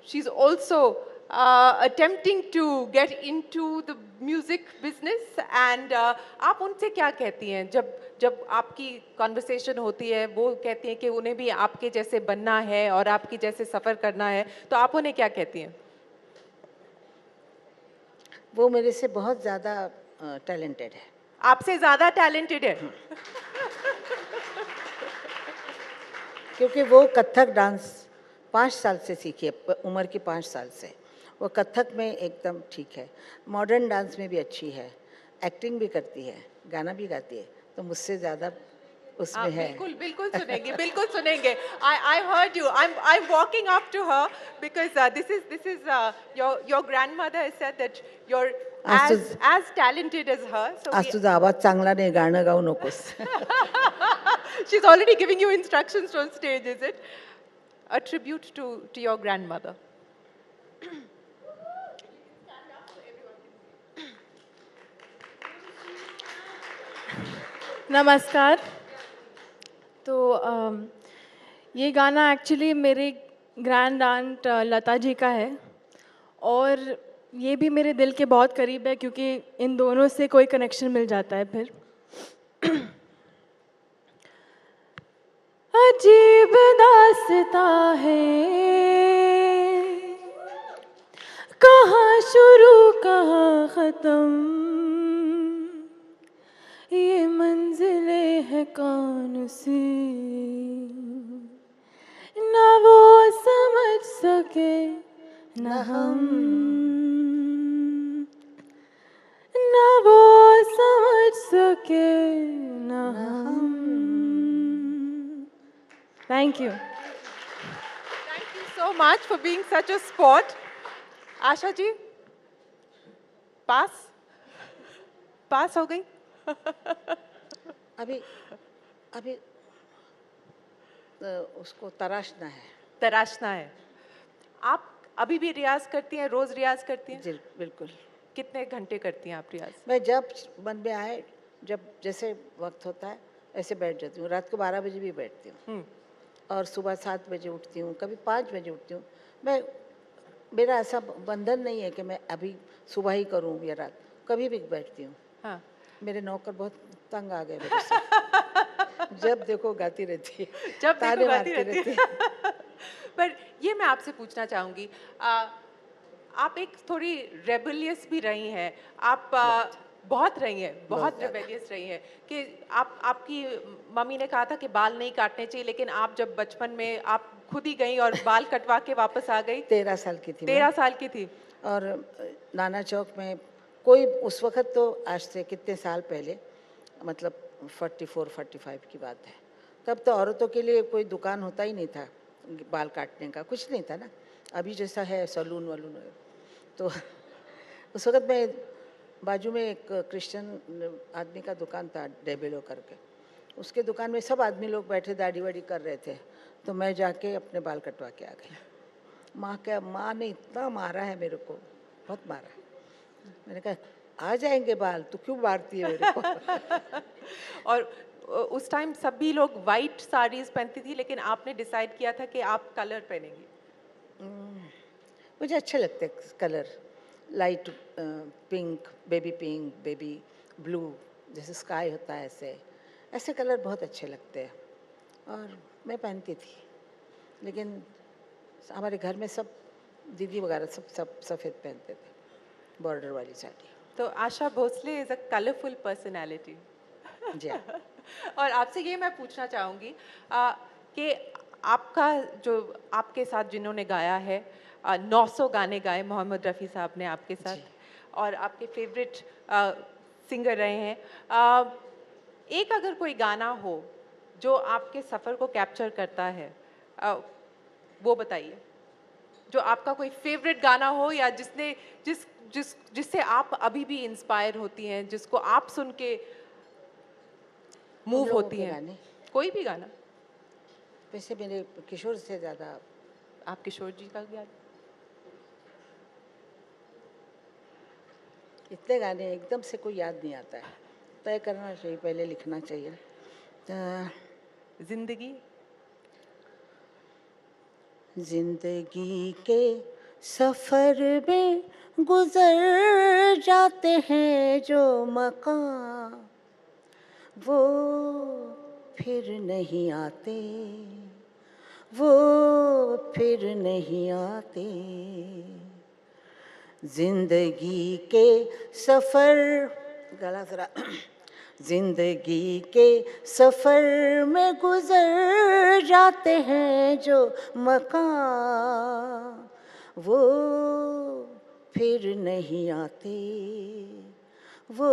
she is also attempting to get into the music business and आप उनसे क्या कहती हैं जब आपकी कॉन्वर्सेशन होती है? वो कहती हैं कि उन्हें भी आपके जैसे बनना है और आपकी जैसे सफ़र करना है, तो आप उन्हें क्या कहती हैं? वो मेरे से बहुत ज़्यादा टैलेंटेड है। आपसे ज़्यादा टैलेंटेड है? क्योंकि वो कथक डांस 5 साल से सीखी है, उम्र की 5 साल से। वो कथक में एकदम ठीक है, मॉडर्न डांस में भी अच्छी है, एक्टिंग भी करती है। गाना भी गाती है, तो मुझसे ज़्यादा उसमें है। बिल्कुल बिल्कुल सुनेंगे, बिल्कुल सुनेंगे. I heard you. I'm walking up to her because this is your grandmother has said that you're as talented as her. So आज तुझा आवाज चांगला नाही, गाणं गाऊ नकोस. she's already giving you instructions on stage, is it? A tribute to your grandmother. नमस्कार. तो ये गाना एक्चुअली मेरे ग्रैंड आंट लता जी का है और ये भी मेरे दिल के बहुत करीब है क्योंकि इन दोनों से कोई कनेक्शन मिल जाता है फिर. अजीब दास्तां है, कहाँ शुरू कहाँ ख़त्म, ये मंजिलें हैं कौन सी, ना वो समझ सके ना हम, ना वो समझ सके ना हम. Thank you. Thank you so much for being such a sport. Asha ji, पास हो गई. अभी उसको तराशना है. आप अभी भी रियाज करती हैं, रोज रियाज करती हैं? जी बिल्कुल. कितने घंटे करती हैं आप रियाज? मैं जब मन में आए, जब जैसे वक्त होता है ऐसे बैठ जाती हूँ. रात को 12 बजे भी बैठती हूँ और सुबह 7 बजे उठती हूँ, कभी 5 बजे उठती हूँ. मेरा ऐसा बंधन नहीं है कि मैं अभी सुबह ही करूँ या रात, कभी भी बैठती हूँ. हाँ. मेरे नौकर बहुत तंग आ गए मेरे से. जब देखो गाती रहती है, जब देखो ताने गाती मारती रहती है. पर ये मैं आपसे पूछना चाहूँगी, आप एक थोड़ी रेबेलियस भी रही हैं. आप बहुत रही हैं, बहुत रेबेलियस रही हैं कि आपकी मम्मी ने कहा था कि बाल नहीं काटने चाहिए, लेकिन आप जब बचपन में आप खुद ही गई और बाल कटवा के वापस आ गई. 13 साल की थी. 13 साल की थी. और नाना चौक में कोई उस वक्त, तो आज से कितने साल पहले, मतलब 44-45 की बात है, तब तो औरतों के लिए कोई दुकान होता ही नहीं था बाल काटने का, कुछ नहीं था ना. अभी जैसा है सैलून वालून. तो उस वक्त मैं बाजू में एक क्रिश्चियन आदमी का दुकान था, डेबेलो करके. उसके दुकान में सब आदमी लोग बैठे दाढ़ी वाड़ी कर रहे थे, तो मैं जाके अपने बाल कटवा के आ गई. माँ ने इतना मारा है मेरे को, बहुत मारा. मैंने कहा आ जाएंगे बाल, तू क्यों मारती है मेरे को. और उस टाइम सभी लोग वाइट साड़ीज पहनती थी, लेकिन आपने डिसाइड किया था कि आप कलर पहनेंगी. मुझे अच्छे लगते colour, light pink, baby blue, जैसे स्काई होता है ऐसे कलर बहुत अच्छे लगते हैं. और मैं पहनती थी, लेकिन हमारे घर में सब दीदी वगैरह सब सफ़ेद पहनते थे, बॉर्डर वाली साड़ी. तो Asha Bhosle is a colourful personality. जी. और आपसे ये मैं पूछना चाहूँगी कि आपका जो आपके साथ जिन्होंने गाया है, 900 गाने गाए मोहम्मद रफ़ी साहब ने आपके साथ, और आपके फेवरेट सिंगर रहे हैं. एक अगर कोई गाना हो जो आपके सफ़र को कैप्चर करता है, वो बताइए. जो आपका कोई फेवरेट गाना हो, या जिससे आप अभी भी इंस्पायर होती हैं, जिसको आप सुन के मूव होती हैं. कोई भी गाना. वैसे मेरे किशोर से ज़्यादा. आप किशोर जी का याद? इतने गाने एकदम से कोई याद नहीं आता है, तय करना चाहिए, पहले लिखना चाहिए. जिंदगी के सफ़र में गुजर जाते हैं जो मकाम, वो फिर नहीं आते, वो फिर नहीं आते. जिंदगी के सफ़र, गला जरा. जिंदगी के सफ़र में गुजर जाते हैं जो मकाम, वो फिर नहीं आते, वो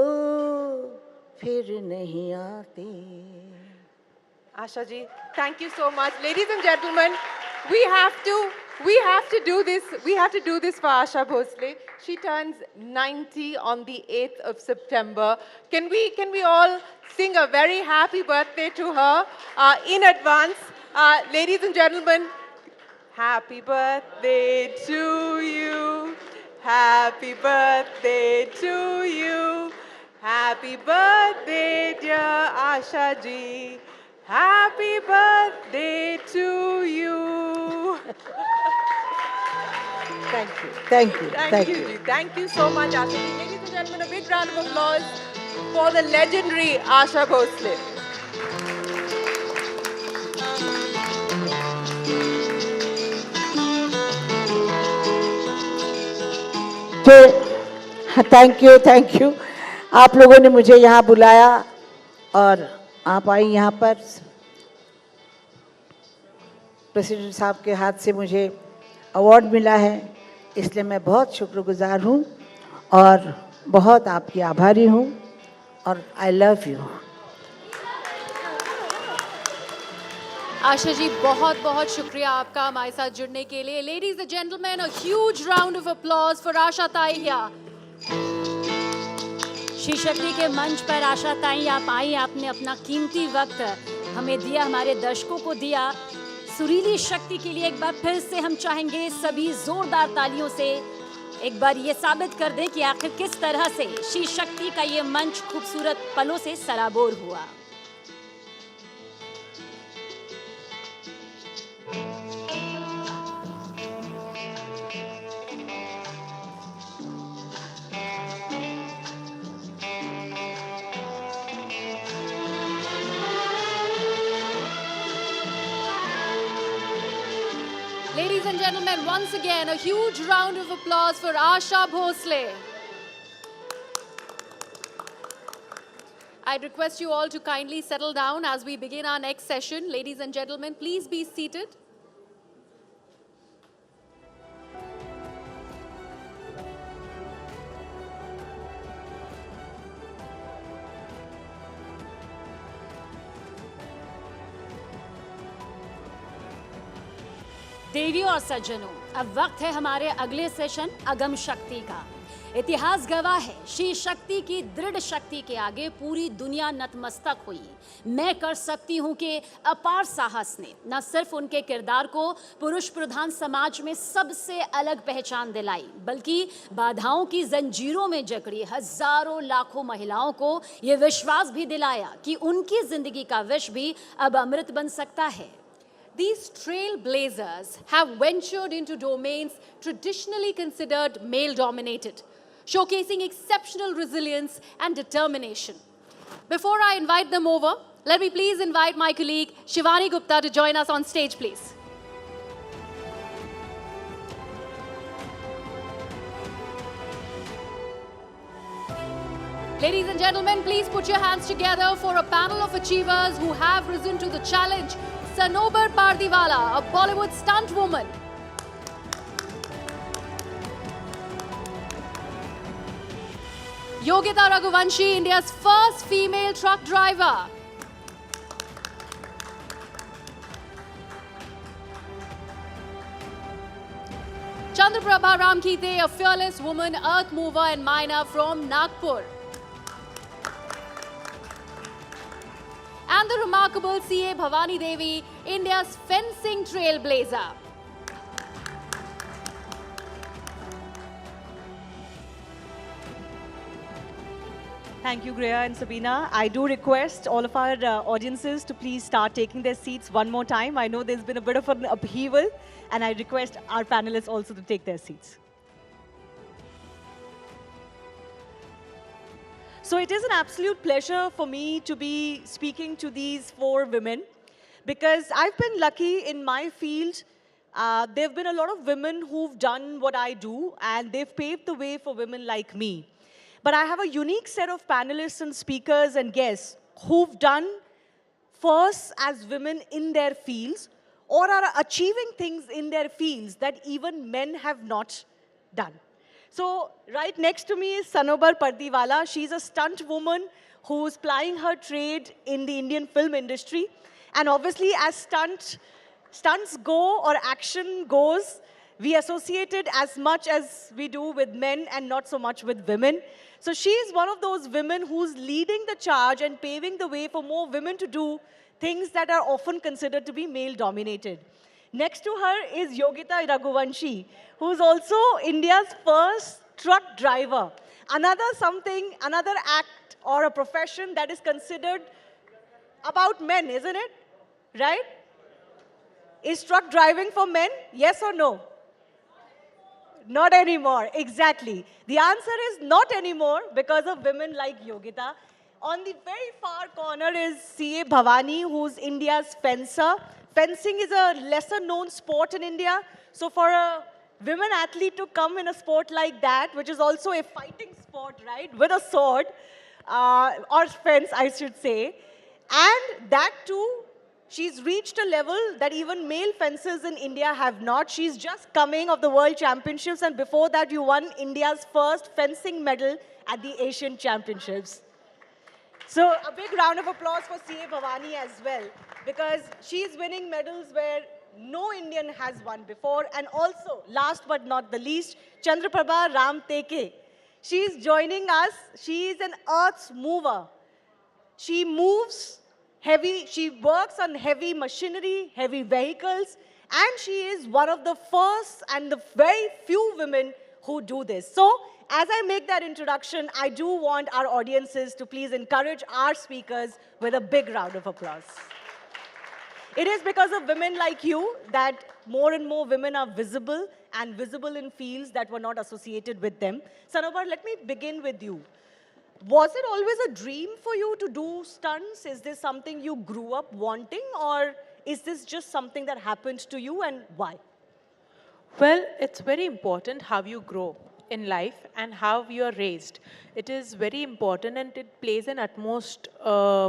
फिर नहीं आते। Asha ji, thank you so much. Ladies and gentlemen, we have to do this. We have to do this for Asha Bhosle. She turns 90 on the 8th of September. Can we all sing a very happy birthday to her in advance? Ladies and gentlemen, happy birthday to you. Happy birthday to you. Happy birthday, dear Asha ji. Happy birthday to you. Thank you, thank you, Thank you, ji. Thank you so much, Asha ji. Ladies and gentlemen, a big round of applause for the legendary Asha Bhosle. Thank you. आप लोगों ने मुझे यहाँ बुलाया और आप आई यहाँ पर। प्रेसिडेंट साहब के हाथ से मुझे अवार्ड मिला है, इसलिए मैं बहुत शुक्रगुजार हूँ और बहुत आपकी आभारी हूँ और I love you. Asha ji बहुत बहुत शुक्रिया आपका हमारे साथ जुड़ने के लिए। Ladies and gentleman, a huge round of applause for Asha Tai here. She शक्ति के मंच पर आशा ताई आप आई, आपने अपना कीमती वक्त हमें दिया, हमारे दर्शकों को दिया। सुरीली शक्ति के लिए एक बार फिर से हम चाहेंगे सभी जोरदार तालियों से एक बार ये साबित कर दें कि आखिर किस तरह से शी शक्ति का ये मंच खूबसूरत पलों से सराबोर हुआ। Ladies and gentlemen, once again, a huge round of applause for Asha Bhosle. I'd request you all to kindly settle down as we begin our next session. Ladies and gentlemen, please be seated. देवियों और सज्जनों, अब वक्त है हमारे अगले session अगम शक्ति का। इतिहास गवाह है, शी शक्ति की दृढ़ शक्ति के आगे पूरी दुनिया नतमस्तक हुई। मैं कर सकती हूँ कि अपार साहस ने न सिर्फ उनके किरदार को पुरुष प्रधान समाज में सबसे अलग पहचान दिलाई, बल्कि बाधाओं की जंजीरों में जकड़ी हजारों लाखों महिलाओं को ये विश्वास भी दिलाया कि उनकी जिंदगी का विष भी अब अमृत बन सकता है। These trailblazers have ventured into domains traditionally considered male-dominated, showcasing exceptional resilience and determination. Before I invite them over, let me please invite my colleague Shivani Gupta to join us on stage, please. Ladies and gentlemen, please put your hands together for a panel of achievers who have risen to the challenge. Sanobar Pardiwala, a Bollywood stunt woman. Yogita Raghuvanshi, India's first female truck driver. Chandraprabha Ramkite, a fearless woman, earth mover and miner from Nagpur. And the remarkable CA Bhavani Devi, India's fencing trailblazer. Thank you, Greya and Sabina. I do request all of our audiences to please start taking their seats one more time. I know there's been a bit of an upheaval, and I request our panelists also to take their seats. So it is an absolute pleasure for me to be speaking to these four women, because I've been lucky in my field. There have been a lot of women who've done what I do, and they've paved the way for women like me. But I have a unique set of panelists and speakers and guests who've done first as women in their fields or are achieving things in their fields that even men have not done. So right next to me is Sanobar Pardiwala. She's a stunt woman who's plying her trade in the Indian film industry. And obviously, as stunts go or action goes, we associate it as much as we do with men and not so much with women. So she's one of those women who's leading the charge and paving the way for more women to do things that are often considered to be male-dominated. Next to her is Yogita Raghuvanshi, who's also India's first truck driver. Another act or a profession that is considered about men, isn't it? Right? Is truck driving for men? Yes or no? Not anymore, exactly. The answer is not anymore because of women like Yogita. On the very far corner is C.A. Bhavani, who's India's fencer. Fencing is a lesser known sport in India. So for a women athlete to come in a sport like that, which is also a fighting sport, right, with a sword, or fence, I should say, and that too, she's reached a level that even male fencers in India have not. She's just coming of the World Championships, and before that, you won India's first fencing medal at the Asian Championships. So a big round of applause for C.A. Bhavani as well, because she's winning medals where no Indian has won before. And also, last but not the least, Chandraprabha Ram Teke. She's joining us. She's an earth's mover. She moves heavy, she works on heavy machinery, heavy vehicles, and she is one of the first and the very few women who do this. So, as I make that introduction, I do want our audiences to please encourage our speakers with a big round of applause. It is because of women like you that more and more women are visible and visible in fields that were not associated with them. Sanobar, let me begin with you. Was it always a dream for you to do stunts? Is this something you grew up wanting, or is this just something that happened to you, and why? Well, it's very important how you grow in life and how you are raised. It is very important, and it plays an utmost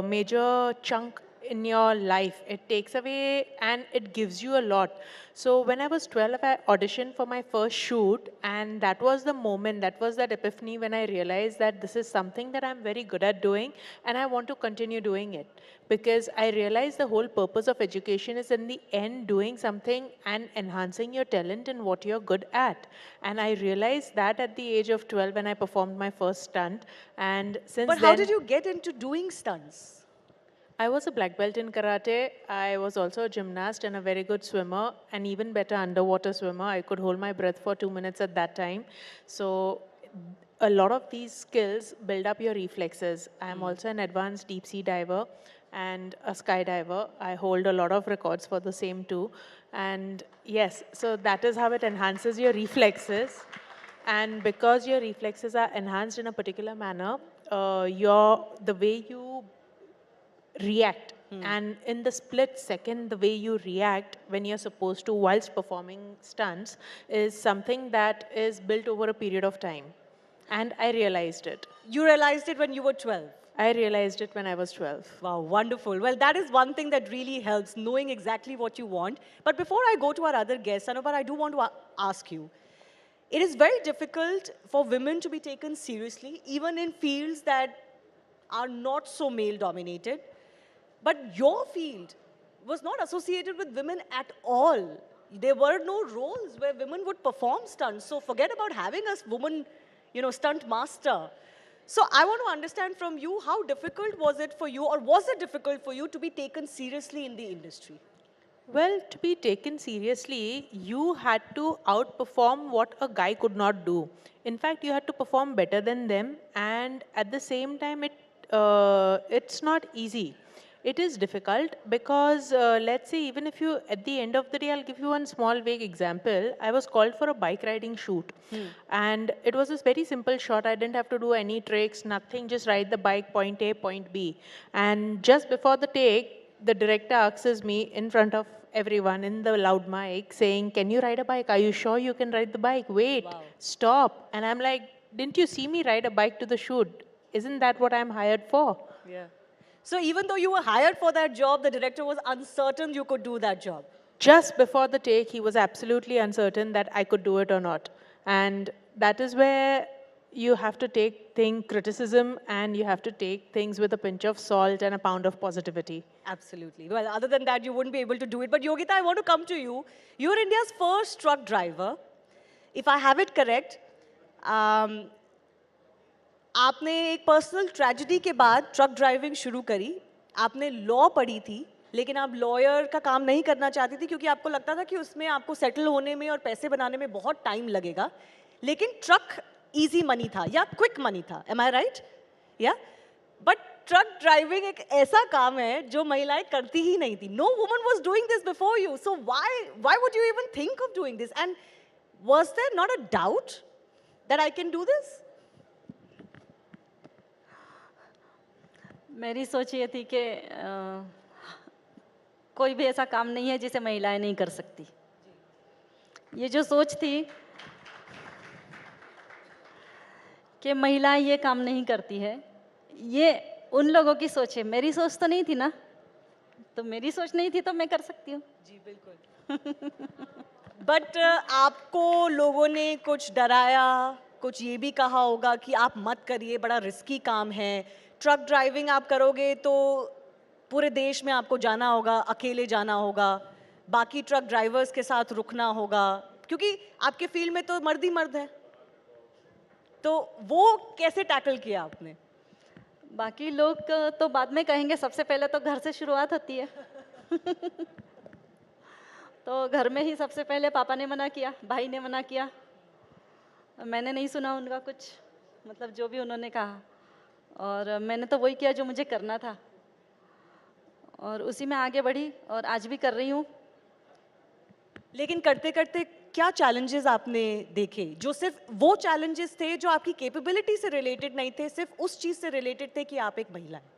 major chunk in your life. It takes away and it gives you a lot. So when I was 12, I auditioned for my first shoot, and that was the moment, that was that epiphany when I realized that this is something that I'm very good at doing, and I want to continue doing it. Because I realized the whole purpose of education is in the end doing something and enhancing your talent in what you're good at. And I realized that at the age of 12 when I performed my first stunt. And since But how did you get into doing stunts? I was a black belt in karate. I was also a gymnast and a very good swimmer, and even better underwater swimmer. I could hold my breath for 2 minutes at that time. So a lot of these skills build up your reflexes. I am also an advanced deep sea diver and a skydiver. I hold a lot of records for the same too. And yes, so that is how it enhances your reflexes. And because your reflexes are enhanced in a particular manner, the way you react, and in the split second, the way you react when you're supposed to whilst performing stunts is something that is built over a period of time. And I realized it. You realized it when you were 12? I realized it when I was 12. Wow, wonderful. Well, that is one thing that really helps, knowing exactly what you want. But before I go to our other guests, Sanobar, I do want to ask you, it is very difficult for women to be taken seriously, even in fields that are not so male-dominated. But your field was not associated with women at all. There were no roles where women would perform stunts. So forget about having a woman, stunt master. So I want to understand from you, how difficult was it for you, or was it difficult for you to be taken seriously in the industry? Well, to be taken seriously, you had to outperform what a guy could not do. In fact, you had to perform better than them, and at the same time, it's not easy. It is difficult because, let's say, even if you, at the end of the day, I'll give you one small vague example. I was called for a bike riding shoot. And it was this very simple shot. I didn't have to do any tricks, nothing, just ride the bike, point A, point B. And just before the take, the director asks me in front of everyone in the loud mic saying, "Can you ride a bike? Are you sure you can ride the bike? Wait, stop." And I'm like, "Didn't you see me ride a bike to the shoot? Isn't that what I'm hired for?" Yeah. So even though you were hired for that job, the director was uncertain you could do that job. Just before the take, he was absolutely uncertain that I could do it or not. And that is where you have to think criticism, and you have to take things with a pinch of salt and a pound of positivity. Absolutely. Well, other than that, you wouldn't be able to do it. But Yogita, I want to come to you. You're India's first truck driver. If I have it correct, आपने एक personal tragedy के बाद truck driving शुरू करी. आपने law पढ़ी थी, लेकिन आप लॉयर का काम नहीं करना चाहती थी क्योंकि आपको लगता था कि उसमें आपको सेटल होने में और पैसे बनाने में बहुत टाइम लगेगा. लेकिन ट्रक इजी मनी था या क्विक मनी था. एम आई राइट? या बट ट्रक ड्राइविंग एक ऐसा काम है जो महिलाएं करती ही नहीं थी. No woman was doing this before you. So why would you even think of doing this? And was there not a doubt that I can do this? मेरी सोच ये थी कि कोई भी ऐसा काम नहीं है जिसे महिलाएं नहीं कर सकती. ये जो सोच थी कि महिलाएं ये काम नहीं करती है, ये उन लोगों की सोच है. मेरी सोच तो नहीं थी ना, तो मेरी सोच नहीं थी तो मैं कर सकती हूँ. जी बिल्कुल. बट आपको लोगों ने कुछ डराया, कुछ ये भी कहा होगा कि आप मत करिए, बड़ा रिस्की काम है. ट्रक ड्राइविंग आप करोगे तो पूरे देश में आपको जाना होगा, अकेले जाना होगा, बाकी ट्रक ड्राइवर्स के साथ रुकना होगा, क्योंकि आपके फील्ड में तो मर्द ही मर्द है. तो वो कैसे टैकल किया आपने? बाकी लोग तो बाद में कहेंगे, सबसे पहले तो घर से शुरुआत होती है. तो घर में ही सबसे पहले पापा ने मना किया, भाई ने मना किया. मैंने नहीं सुना उनका कुछ, मतलब जो भी उन्होंने कहा, और मैंने तो वही किया जो मुझे करना था, और उसी में आगे बढ़ी और आज भी कर रही हूँ. लेकिन करते करते क्या चैलेंजेस आपने देखे जो सिर्फ वो चैलेंजेस थे जो आपकी कैपेबिलिटी से रिलेटेड नहीं थे, सिर्फ उस चीज़ से रिलेटेड थे कि आप एक महिला हैं?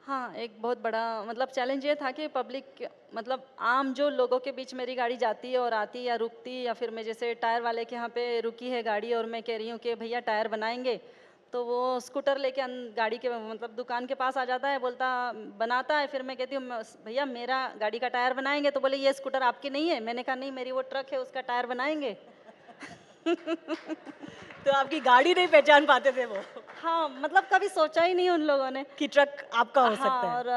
हाँ, एक बहुत बड़ा मतलब चैलेंज ये था कि पब्लिक, मतलब आम जो लोगों के बीच मेरी गाड़ी जाती है और आती या रुकती, या फिर मैं जैसे टायर वाले के यहाँ पे रुकी है गाड़ी और मैं कह रही हूँ कि भैया टायर बनाएंगे, तो वो स्कूटर लेके गाड़ी के मतलब दुकान के पास आ जाता है, बोलता बनाता है. फिर मैं कहती हूँ भैया मेरा गाड़ी का टायर बनाएंगे, तो बोले ये स्कूटर आपकी नहीं है. मैंने कहा नहीं, मेरी वो ट्रक है, उसका टायर बनाएंगे. तो आपकी गाड़ी नहीं पहचान पाते थे वो? हाँ, मतलब कभी सोचा ही नहीं उन लोगों ने कि ट्रक आपका हो सकता है. और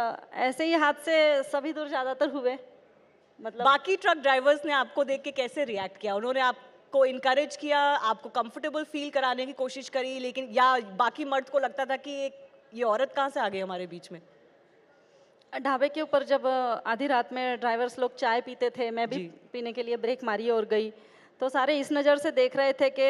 ऐसे ही हाथ से सभी दूर ज़्यादातर हुए. मतलब बाकी ट्रक ड्राइवर्स ने आपको देख के कैसे रिएक्ट किया? उन्होंने आपको इनकरेज किया, आपको कंफर्टेबल फील कराने की कोशिश करी, लेकिन या बाकी मर्द को लगता था कि ये औरत कहाँ से आ गई हमारे बीच में? ढाबे के ऊपर जब आधी रात में ड्राइवर्स लोग चाय पीते थे, मैं भी पीने के लिए ब्रेक मारी और गई, तो सारे इस नज़र से देख रहे थे कि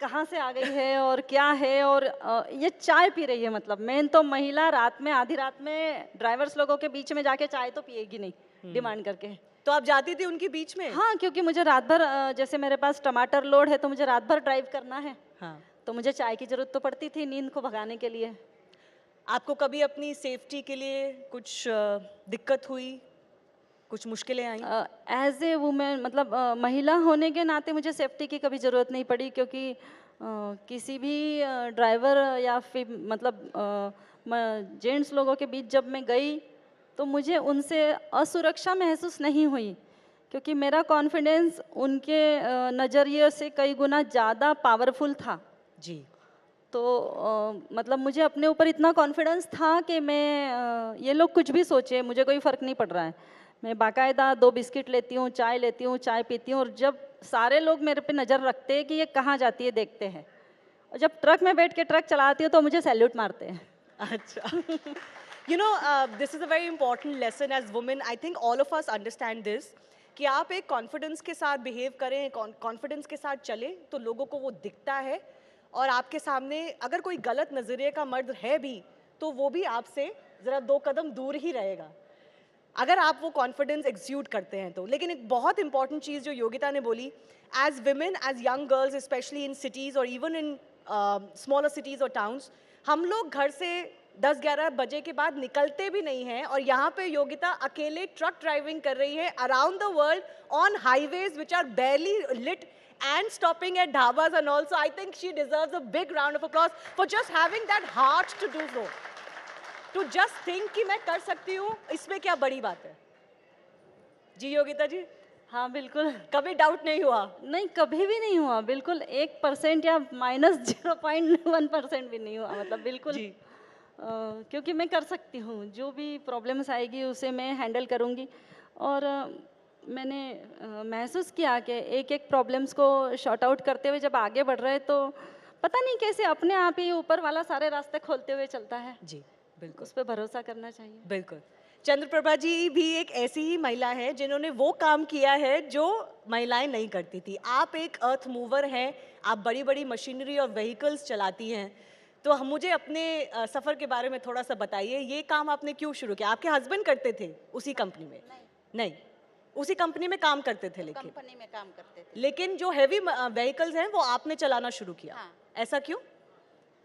कहाँ से आ गई है और क्या है, और ये चाय पी रही है. मतलब मेन तो महिला रात में, आधी रात में ड्राइवर्स लोगों के बीच में जाके चाय तो पिएगी नहीं डिमांड करके. तो आप जाती थी उनके बीच में? हाँ, क्योंकि मुझे रात भर, जैसे मेरे पास टमाटर लोड है तो मुझे रात भर ड्राइव करना है. हाँ. तो मुझे चाय की ज़रूरत तो पड़ती थी नींद को भगाने के लिए. आपको कभी अपनी सेफ्टी के लिए कुछ दिक्कत हुई, कुछ मुश्किलें आई? एज ए वुमेन, मतलब महिला होने के नाते मुझे सेफ्टी की कभी ज़रूरत नहीं पड़ी, क्योंकि किसी भी ड्राइवर या फिर मतलब जेंट्स लोगों के बीच जब मैं गई तो मुझे उनसे असुरक्षा महसूस नहीं हुई, क्योंकि मेरा कॉन्फिडेंस उनके नज़रिए से कई गुना ज़्यादा पावरफुल था. जी. तो मतलब मुझे अपने ऊपर इतना कॉन्फिडेंस था कि मैं ये लोग कुछ भी सोचे, मुझे कोई फ़र्क नहीं पड़ रहा है. मैं बाकायदा 2 बिस्किट लेती हूँ, चाय पीती हूँ, और जब सारे लोग मेरे पे नज़र रखते हैं कि ये कहाँ जाती है देखते हैं, और जब ट्रक में बैठ के ट्रक चलाती हूँ तो मुझे सैल्यूट मारते हैं. अच्छा. You know, this is a very important lesson as women. I think all of us understand this. कि आप एक कॉन्फिडेंस के साथ बिहेव करें, कॉन्फिडेंस के साथ चलें, तो लोगों को वो दिखता है, और आपके सामने अगर कोई गलत नज़रिए का मर्द है भी तो वो भी आपसे ज़रा 2 कदम दूर ही रहेगा, अगर आप वो कॉन्फिडेंस एक्सयूट करते हैं तो. लेकिन एक बहुत इंपॉर्टेंट चीज़ जो योगिता ने बोली, as women, as young girls, especially in cities और इवन इन स्मॉलर सिटीज़ और टाउन्स, हम लोग घर से 10-11 बजे के बाद निकलते भी नहीं हैं, और यहाँ पे योगिता अकेले ट्रक ड्राइविंग कर रही है around the world on highways which are barely lit and stopping at dhabas and all. So I think she deserves a big round of applause for just having that heart to do so. To just think कि मैं कर सकती हूँ, इसमें क्या बड़ी बात है? जी योगिता जी? हाँ बिल्कुल। कभी डाउट नहीं हुआ? नहीं, कभी भी नहीं हुआ, बिल्कुल 1% या -0.1% भी नहीं हुआ, मतलब बिल्कुल जी। क्योंकि मैं कर सकती हूँ, जो भी प्रॉब्लम्स आएगी उसे मैं हैंडल करूँगी। और मैंने महसूस किया कि एक-एक प्रॉब्लम्स को सॉर्ट आउट करते हुए जब आगे बढ़ रहे हैं तो पता नहीं कैसे अपने आप ही ऊपर वाला सारे रास्ते खोलते हुए चलता है। जी, बिल्कुल। उस पे भरोसा करना चाहिए। बिल्कुल। चंद्रप्रभा जी भी एक ऐसी ही महिला है जिन्होंने वो काम किया है जो महिलाएं नहीं करती थी। आप एक अर्थ मूवर हैं, आप बड़ी-बड़ी मशीनरी और व्हीकल्स चलाती हैं। तो मुझे अपने सफ़र के बारे में थोड़ा सा बताइए, ये काम आपने क्यों शुरू किया? आपके हस्बैंड करते थे उसी कंपनी में? नहीं, उसी कंपनी में काम करते थे लेकिन? कंपनी में काम करते थे। लेकिन जो हैवी व्हीकल्स हैं वो आपने चलाना शुरू किया। हाँ। ऐसा क्यों?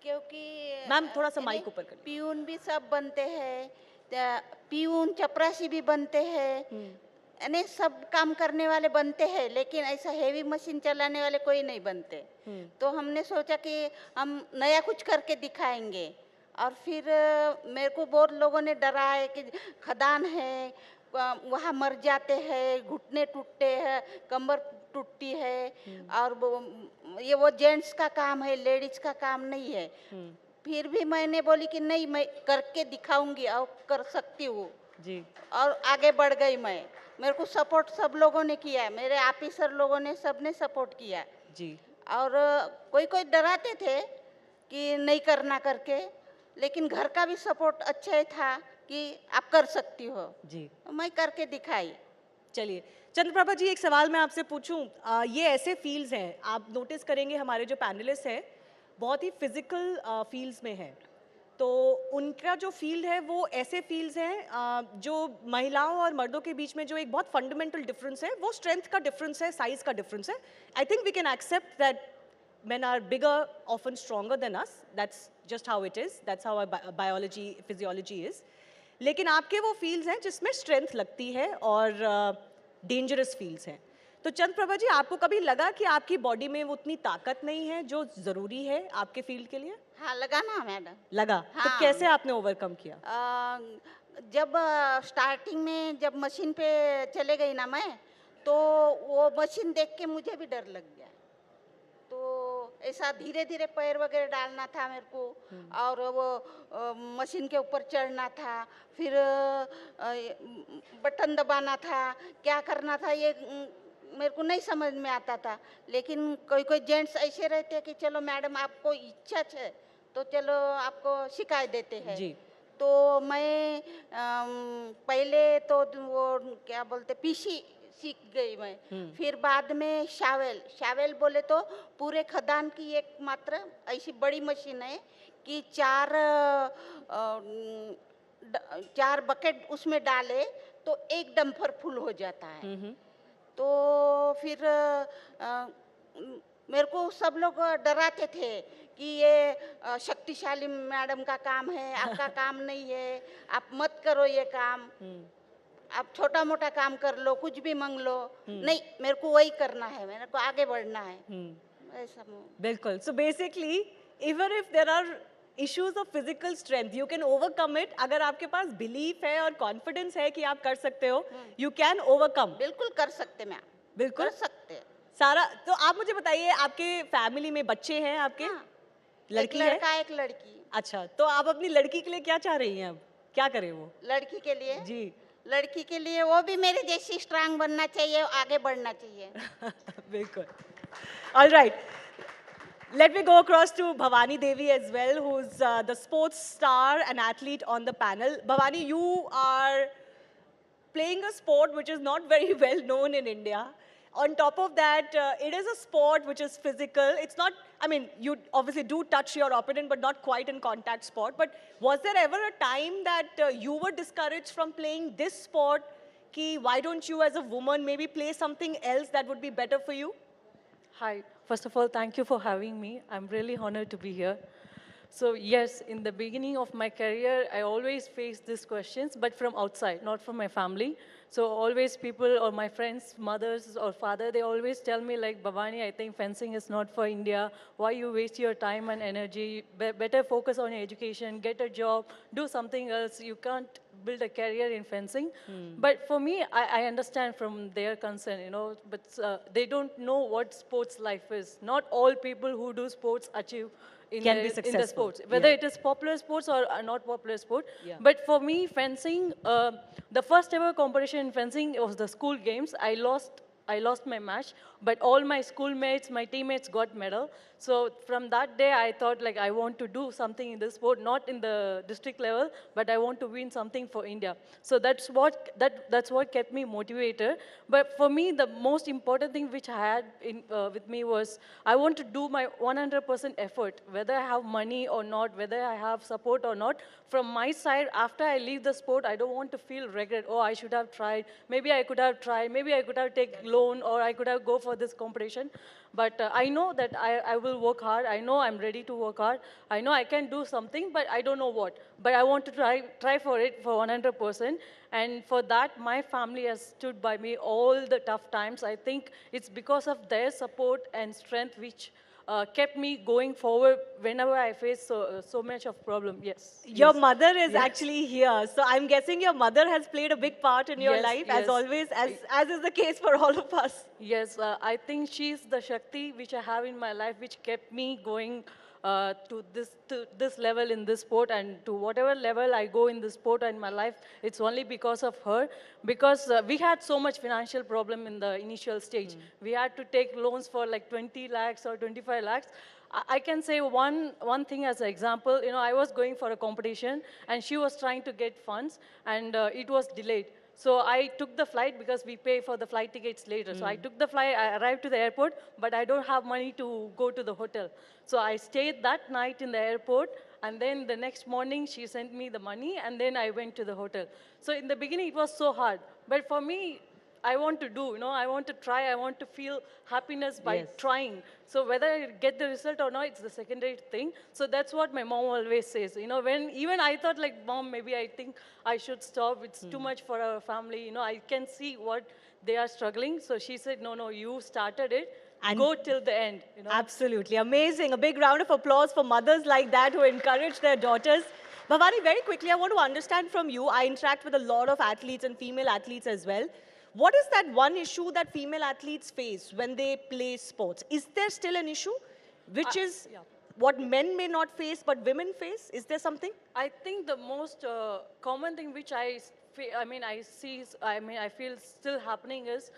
क्योंकि मैम थोड़ा सा माइक ऊपर करिए। पियून भी सब बनते हैं, पियून चपरासी भी बनते हैं, यानी सब काम करने वाले बनते हैं, लेकिन ऐसा हेवी मशीन चलाने वाले कोई नहीं बनते। तो हमने सोचा कि हम नया कुछ करके दिखाएंगे। और फिर मेरे को बहुत लोगों ने डरा है कि खदान है, वहाँ मर जाते हैं, घुटने टूटते हैं, कमर टूटती है, और वो जेंट्स का काम है, लेडीज का काम नहीं है। फिर भी मैंने बोली कि नहीं, मैं करके दिखाऊंगी और कर सकती हूँ जी। और आगे बढ़ गई मैं। मेरे को सपोर्ट सब लोगों ने किया है, मेरे ऑफिसर लोगों ने, सबने सपोर्ट किया जी। और कोई कोई डराते थे कि नहीं करना करके, लेकिन घर का भी सपोर्ट अच्छा ही था कि आप कर सकती हो जी। मैं करके दिखाई। चलिए चंद्रप्रभा जी, एक सवाल मैं आपसे पूछूं। ये ऐसे फील्ड्स हैं, आप नोटिस करेंगे हमारे जो पैनलिस्ट हैं बहुत ही फिजिकल फील्ड्स में हैं, तो उनका जो फील्ड है वो ऐसे फील्ड्स हैं जो महिलाओं और मर्दों के बीच में जो एक बहुत फंडामेंटल डिफरेंस है, वो स्ट्रेंथ का डिफरेंस है, साइज का डिफरेंस है। I think we can accept that men are bigger, often stronger than us. That's just how it is. That's how our biology, physiology is. लेकिन आपके वो फील्ड्स हैं जिसमें स्ट्रेंथ लगती है और डेंजरस फील्ड्स हैं। तो चंद्रप्रभा जी, आपको कभी लगा कि आपकी बॉडी में वो उतनी ताकत नहीं है जो ज़रूरी है आपके फील्ड के लिए? हाँ, लगा ना मैडम। लगा। हाँ। तो कैसे आपने ओवरकम किया? जब स्टार्टिंग में जब मशीन पे चले गई ना मैं, तो वो मशीन देख के मुझे भी डर लग गया। तो ऐसा धीरे धीरे पैर वगैरह डालना था मेरे को, और वो मशीन के ऊपर चढ़ना था, फिर बटन दबाना था, क्या करना था ये मेरे को नहीं समझ में आता था। लेकिन कोई कोई जेंट्स ऐसे रहते हैं कि चलो मैडम आपको इच्छा है तो चलो आपको शिकायत देते हैं जी। तो मैं पहले तो वो क्या बोलते पीसी सीख गई मैं। फिर बाद में शावेल बोले तो पूरे खदान की एकमात्र ऐसी बड़ी मशीन है कि चार बकेट उसमें डाले तो एक डंपर फुल हो जाता है। तो फिर मेरे को सब लोग डराते थे कि ये शक्तिशाली मैडम का काम है, आपका काम नहीं है, आप मत करो ये काम, आप छोटा मोटा काम कर लो, कुछ भी मांग लो। नहीं, मेरे को वही करना है, मेरे को आगे बढ़ना है। ऐसा बिल्कुल। So basically even if there are issues of physical strength you can overcome it. अगर आपके पास बिलीफ है और कॉन्फिडेंस है कि आप कर सकते हो, यू कैन ओवरकम। बिल्कुल कर सकते मैम, बिल्कुल कर सकते सारा। तो आप मुझे बताइए, आपके फैमिली में बच्चे हैं आपके? लड़की एक लड़का एक लड़की। अच्छा, तो आप अपनी लड़की के लिए क्या चाह रही हैं? अब क्या करे वो? लड़की के लिए जी, लड़की के लिए वो भी मेरे जैसी स्ट्रांग बनना चाहिए, आगे बढ़ना चाहिए। बिल्कुल। All right. Let me go across to Bhavani Devi as well, who's the sports star and athlete on the panel. Bhavani, you are playing a sport which is not very well known in India. On top of that, it is a sport which is physical. It's not, I mean, you obviously do touch your opponent, but not quite in contact sport. But was there ever a time that you were discouraged from playing this sport? Ki, why don't you as a woman maybe play something else that would be better for you? Hi. First of all, thank you for having me. I'm really honored to be here. So yes, in the beginning of my career, I always faced these questions, but from outside, not from my family. So always people or my friends, mothers or father, they always tell me like, Bhavani, I think fencing is not for India. Why you waste your time and energy? Better focus on your education, get a job, do something else. You can't build a career in fencing. But for me, I understand from their concern, you know, but they don't know what sports life is. Not all people who do sports achieve in Can be the successful. sports, whether Yeah. it is popular sports or a not popular sport. Yeah. But for me, fencing, the first ever competition in fencing was the school games. I lost my match, but all my schoolmates, my teammates got medal. So from that day, I thought like I want to do something in this sport, not in the district level, but I want to win something for India. So that's what kept me motivated. But for me, the most important thing which I had with me was I want to do my 100% effort, whether I have money or not, whether I have support or not. From my side, after I leave the sport, I don't want to feel regret. Oh, I should have tried. Maybe I could have tried. Maybe I could have taken loan, or I could have go for this competition. But I know that I will work hard. I know I'm ready to work hard. I know I can do something, but I don't know what. But I want to try for it for 100%. And for that, my family has stood by me all the tough times. I think it's because of their support and strength which kept me going forward whenever I face so much of problem. Yes. Your yes. mother is Yes. actually here. So I'm guessing your mother has played a big part in your Yes, life, as yes. always, as is the case for all of us. Yes, I think she's the Shakti which I have in my life, which kept me going to this level in this sport, and to whatever level I go in this sport in my life, it's only because of her. Because we had so much financial problem in the initial stage. We had to take loans for like 20 lakhs or 25 lakhs. I can say one thing as an example. You know, I was going for a competition, and she was trying to get funds, and it was delayed. So I took the flight because we pay for the flight tickets later. So I took the flight, I arrived to the airport, but I don't have money to go to the hotel. So I stayed that night in the airport, and then the next morning she sent me the money, and then I went to the hotel. So in the beginning it was so hard, but for me, I want to do, you know, I want to try, I want to feel happiness by trying. So whether I get the result or not, it's the secondary thing. So that's what my mom always says. You know, when even I thought like, Mom, maybe I think I should stop. It's too much for our family. You know, I can see what they are struggling. So she said, no, you started it. And go till the end. You know? Absolutely. Amazing. A big round of applause for mothers like that who encourage their daughters. Bhavani, very quickly, I want to understand from you. I interact with a lot of athletes and female athletes as well. What is that one issue that female athletes face when they play sports? Is there still an issue, which is what men may not face, but women face? Is there something? I think the most common thing which I feel still happening is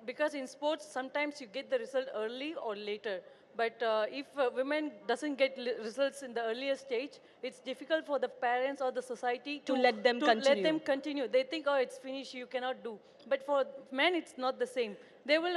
because in sports, sometimes you get the result early or later. But if women doesn't get results in the earlier stage, it's difficult for the parents or the society to let them continue. They think, oh, it's finished, you cannot do. But for men, it's not the same. They will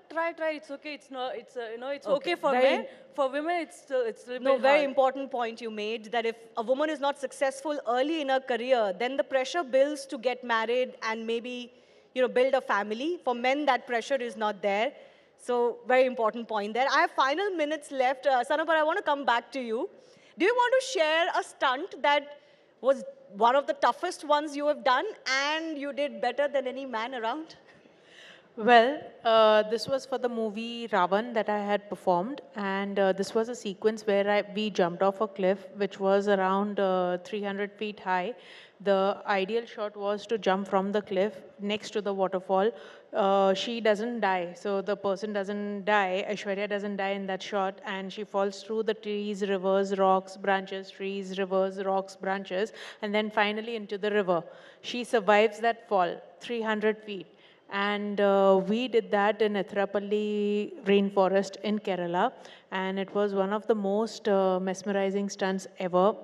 try. It's okay. It's not. It's okay for men. For women, it's a little bit very hard. important point you made, that if a woman is not successful early in her career, then the pressure builds to get married and maybe build a family. For men, that pressure is not there. So very important point there. I have final minutes left. Sanapar, I want to come back to you. Do you want to share a stunt that was one of the toughest ones you have done and you did better than any man around? Well, this was for the movie Ravan that I had performed, and this was a sequence where we jumped off a cliff which was around 300 feet high. The ideal shot was to jump from the cliff next to the waterfall. She doesn't die, so the person doesn't die, Aishwarya doesn't die in that shot, and she falls through the trees, rivers, rocks, branches, trees, rivers, rocks, branches, and then finally into the river. She survives that fall, 300 feet. And we did that in Ethirapalli rainforest in Kerala, and it was one of the most mesmerizing stunts ever.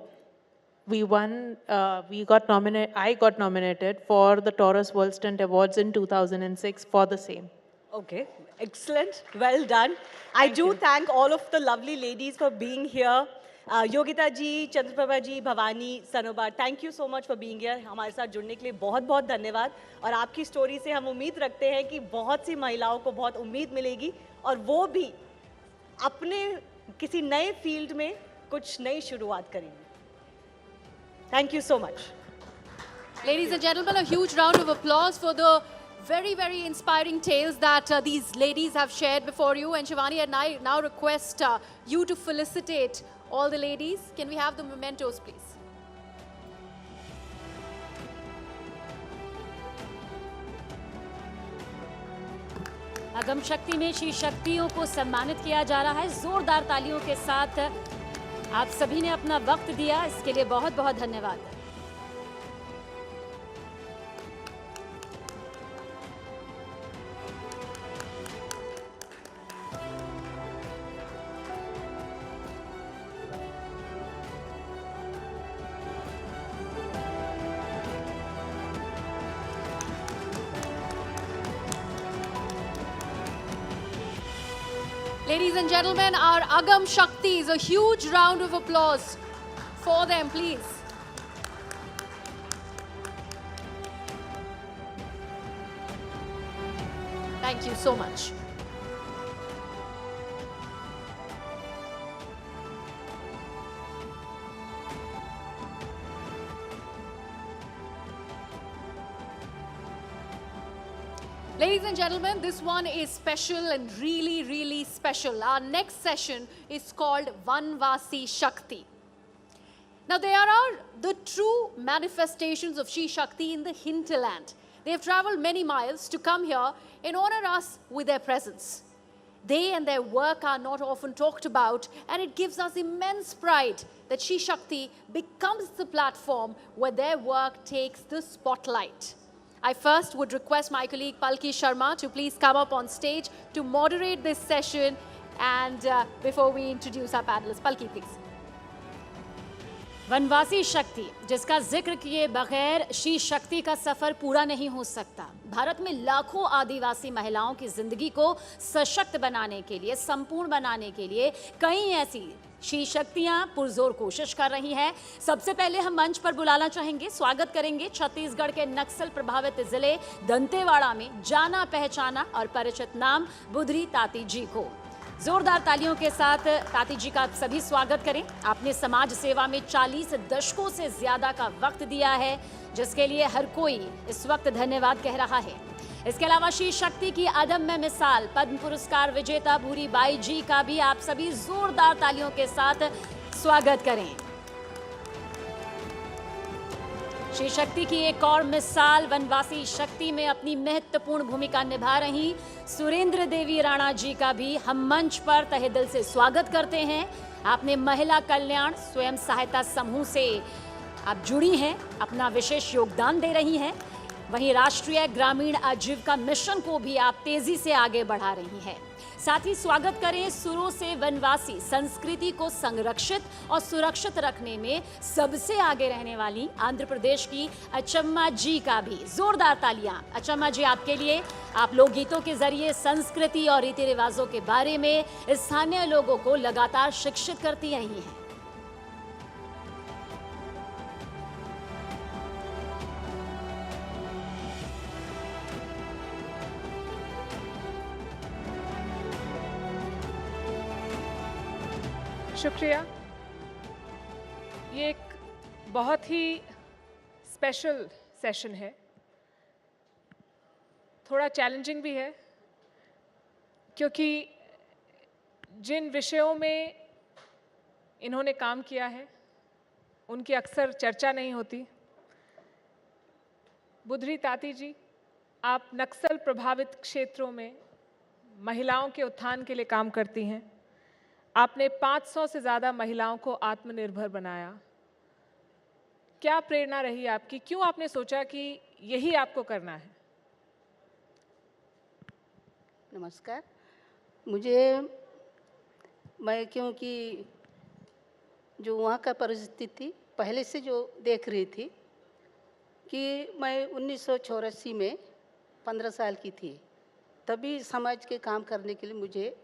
We won, I got nominated for the Taurus World Stunt Awards in 2006 for the same. Okay, excellent, well done. I do thank all of the lovely ladies for being here. Yogita ji, Chandraprabha ji, Bhavani, Sanoba, thank you so much for being here. हमारे साथ जुड़ने के लिए बहुत बहुत धन्यवाद. और आपकी स्टोरी से हम उम्मीद रखते हैं कि बहुत सी महिलाओं को बहुत उम्मीद मिलेगी और वो भी अपने किसी नए फील्ड में कुछ नई शुरुआत करेंगी. Thank you so much. Ladies and gentlemen, a huge round of applause for the very, very inspiring tales that these ladies have shared before you. And Shivani and I now request you to felicitate all the ladies. Can we have the mementos, please? अगम शक्ति में she शक्तियों को सम्मानित किया जा रहा है। जोरदार तालियों के साथ आप सभी ने अपना वक्त दिया, इसके लिए बहुत बहुत धन्यवाद। Ladies and gentlemen, our Agam Shaktis, a huge round of applause for them, please. Thank you so much. Ladies and gentlemen, this one is special and really, really special. Our next session is called Vanvasi Shakti. Now, there are the true manifestations of She Shakti in the hinterland. They have traveled many miles to come here and honor us with their presence. They and their work are not often talked about, and it gives us immense pride that She Shakti becomes the platform where their work takes the spotlight. I first would request my colleague Palki Sharma to please come up on stage to moderate this session, and before we introduce our panelists, Palki, please. वनवासी शक्ति, जिसका जिक्र किए बगैर she शक्ति का सफर पूरा नहीं हो सकता। भारत में लाखों आदिवासी महिलाओं की जिंदगी को सशक्त बनाने के लिए, संपूर्ण बनाने के लिए कई ऐसी शी शक्तियां पुरजोर कोशिश कर रही हैं। सबसे पहले हम मंच पर बुलाना चाहेंगे, स्वागत करेंगे छत्तीसगढ़ के नक्सल प्रभावित जिले दंतेवाड़ा में जाना पहचाना और परिचित नाम बुधरी ताती जी को। जोरदार तालियों के साथ ताती जी का आप सभी स्वागत करें। आपने समाज सेवा में 40 दशकों से ज्यादा का वक्त दिया है, जिसके लिए हर कोई इस वक्त धन्यवाद कह रहा है। इसके अलावा शी शक्ति की अदम्य मिसाल पद्म पुरस्कार विजेता भूरी बाई जी का भी आप सभी जोरदार तालियों के साथ स्वागत करें। शी शक्ति की एक और मिसाल वनवासी शक्ति में अपनी महत्वपूर्ण भूमिका निभा रही सुरेंद्र देवी राणा जी का भी हम मंच पर तहे दिल से स्वागत करते हैं। आपने महिला कल्याण स्वयं सहायता समूह से आप जुड़ी हैं, अपना विशेष योगदान दे रही हैं। वहीं राष्ट्रीय ग्रामीण आजीविका मिशन को भी आप तेजी से आगे बढ़ा रही हैं। साथ ही स्वागत करें सुरों से वनवासी संस्कृति को संरक्षित और सुरक्षित रखने में सबसे आगे रहने वाली आंध्र प्रदेश की अचम्मा जी का भी। जोरदार तालियां अचम्मा जी आपके लिए। आप लोकगीतों के जरिए संस्कृति और रीति रिवाजों के बारे में स्थानीय लोगों को लगातार शिक्षित करती रही हैं। शुक्रिया। ये एक बहुत ही स्पेशल सेशन है, थोड़ा चैलेंजिंग भी है, क्योंकि जिन विषयों में इन्होंने काम किया है उनकी अक्सर चर्चा नहीं होती। बुधरी ताती जी, आप नक्सल प्रभावित क्षेत्रों में महिलाओं के उत्थान के लिए काम करती हैं। आपने 500 से ज़्यादा महिलाओं को आत्मनिर्भर बनाया। क्या प्रेरणा रही आपकी? क्यों आपने सोचा कि यही आपको करना है? नमस्कार। मैं क्योंकि जो वहाँ का परिस्थिति पहले से जो देख रही थी कि मैं 1984 में 15 साल की थी, तभी समाज के काम करने के लिए मुझे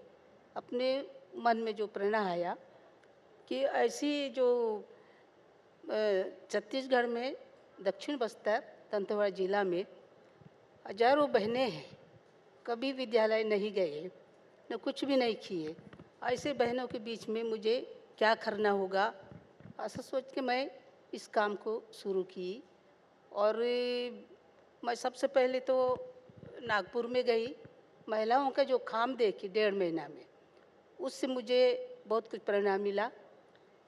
अपने मन में जो प्रेरणा आया कि ऐसी जो छत्तीसगढ़ में दक्षिण बस्तर दंतेवाड़ा जिला में हजारों बहनें हैं, कभी विद्यालय नहीं गए, न कुछ भी नहीं किए। ऐसे बहनों के बीच में मुझे क्या करना होगा, ऐसा सोच के मैं इस काम को शुरू की। और मैं सबसे पहले तो नागपुर में गई, महिलाओं का जो काम देखी 1.5 महीना में, उससे मुझे बहुत कुछ प्रेरणा मिला।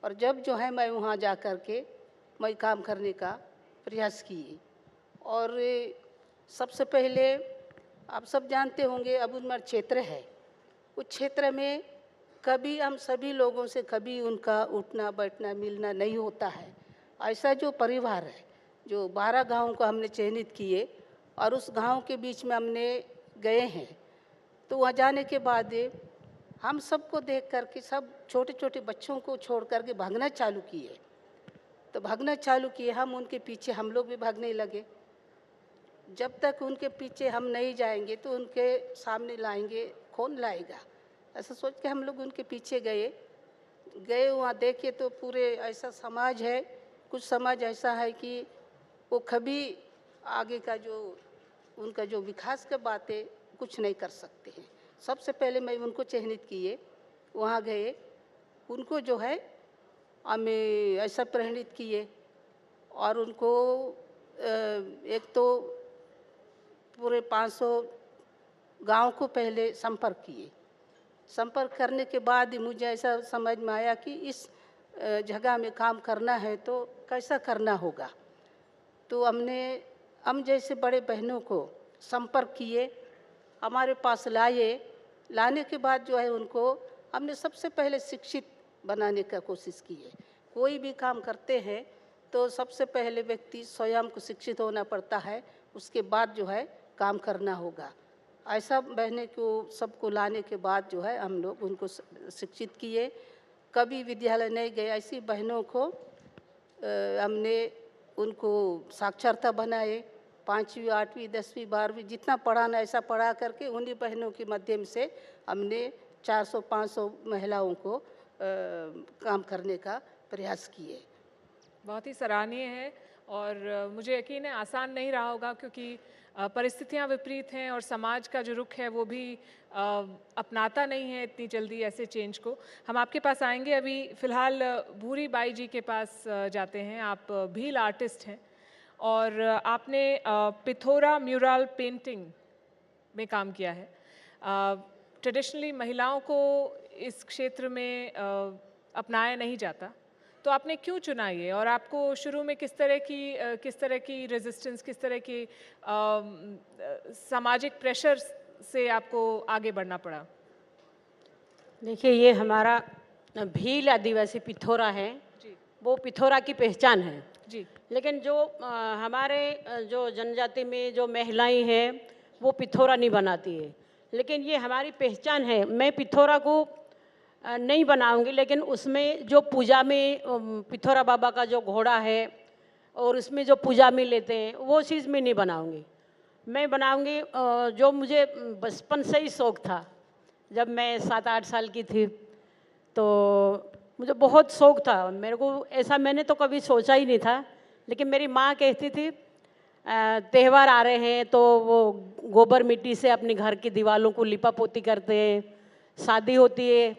और जब जो है मैं वहाँ जा कर के मैं काम करने का प्रयास की। और सबसे पहले आप सब जानते होंगे अबुनमर क्षेत्र है, उस क्षेत्र में कभी हम सभी लोगों से कभी उनका उठना बैठना मिलना नहीं होता है। ऐसा जो परिवार है, जो 12 गाँव को हमने चयनित किए और उस गांव के बीच में हमने गए हैं, तो वहाँ जाने के बाद हम सबको देख करके सब छोटे छोटे बच्चों को छोड़ करके भागना चालू किए। तो भागना चालू किए, हम उनके पीछे हम लोग भी भागने लगे। जब तक उनके पीछे हम नहीं जाएंगे तो उनके सामने लाएंगे कौन लाएगा, ऐसा सोच के हम लोग उनके पीछे गए। वहाँ देखे तो पूरे ऐसा समाज है, कुछ समाज ऐसा है कि वो कभी आगे का जो उनका जो विकास की बातें कुछ नहीं कर सकते हैं। सबसे पहले मैं उनको चिन्हित किए, वहाँ गए, उनको जो है हमें ऐसा प्रेरित किए और उनको एक तो पूरे 500 गांव को पहले संपर्क किए। संपर्क करने के बाद मुझे ऐसा समझ में आया कि इस जगह में काम करना है तो कैसा करना होगा। तो हम जैसे बड़े बहनों को संपर्क किए, हमारे पास लाने के बाद जो है उनको हमने सबसे पहले शिक्षित बनाने का कोशिश की है। कोई भी काम करते हैं तो सबसे पहले व्यक्ति स्वयं को शिक्षित होना पड़ता है, उसके बाद जो है काम करना होगा। ऐसा बहने को सबको लाने के बाद जो है हम लोग उनको शिक्षित किए। कभी विद्यालय नहीं गए ऐसी बहनों को हमने उनको साक्षरता बनाए। 5वीं 8वीं 10वीं 12वीं जितना पढ़ाना ऐसा पढ़ा करके उन्हीं बहनों के माध्यम से हमने 400-500 महिलाओं को काम करने का प्रयास किए। बहुत ही सराहनीय है और मुझे यकीन है आसान नहीं रहा होगा, क्योंकि परिस्थितियां विपरीत हैं और समाज का जो रुख है वो भी अपनाता नहीं है इतनी जल्दी ऐसे चेंज को। हम आपके पास आएंगे, अभी फ़िलहाल भूरी बाई जी के पास जाते हैं। आप भील आर्टिस्ट हैं और आपने पिथोरा म्यूरल पेंटिंग में काम किया है। ट्रेडिशनली महिलाओं को इस क्षेत्र में अपनाया नहीं जाता, तो आपने क्यों चुना ये और आपको शुरू में किस तरह की रेजिस्टेंस, किस तरह की सामाजिक प्रेशर से आपको आगे बढ़ना पड़ा? देखिए, ये हमारा भील आदिवासी पिथोरा है जी। वो पिथोरा की पहचान है जी। लेकिन जो हमारे जो जनजाति में जो महिलाएं हैं वो पिथोरा नहीं बनाती है, लेकिन ये हमारी पहचान है। मैं पिथोरा को नहीं बनाऊंगी, लेकिन उसमें जो पूजा में पिथोरा बाबा का जो घोड़ा है और उसमें जो पूजा में लेते हैं वो चीज़ में नहीं बनाऊंगी। मैं बनाऊंगी जो मुझे बचपन से ही शौक़ था। जब मैं 7-8 साल की थी तो मुझे बहुत शौक़ था। मेरे को ऐसा मैंने तो कभी सोचा ही नहीं था, लेकिन मेरी माँ कहती थी त्यौहार आ रहे हैं तो वो गोबर मिट्टी से अपने घर की दीवारों को लिपा पोती करते हैं। शादी होती है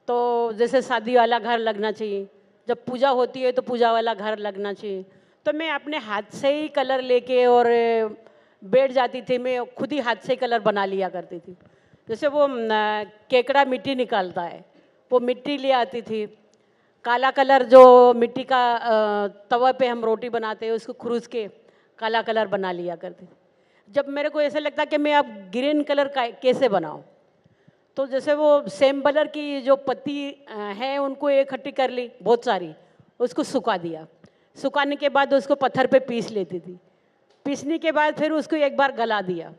तो जैसे शादी वाला घर लगना चाहिए, जब पूजा होती है तो पूजा वाला घर लगना चाहिए। तो मैं अपने हाथ से ही कलर लेके और बैठ जाती थी। मैं खुद ही हाथ से कलर बना लिया करती थी। जैसे वो केकड़ा मिट्टी निकालता है, वो मिट्टी ले आती थी। काला कलर जो मिट्टी का तवा पे हम रोटी बनाते हैं उसको खुरूस के काला कलर बना लिया करती थी। जब मेरे को ऐसा लगता कि मैं अब ग्रीन कलर का कैसे बनाऊं, तो जैसे वो सेम कलर की जो पत्ती है उनको इकट्ठी कर ली बहुत सारी, उसको सुखा दिया। सुखाने के बाद उसको पत्थर पे पीस लेती थी। पीसने के बाद फिर उसको एक बार गला दिया।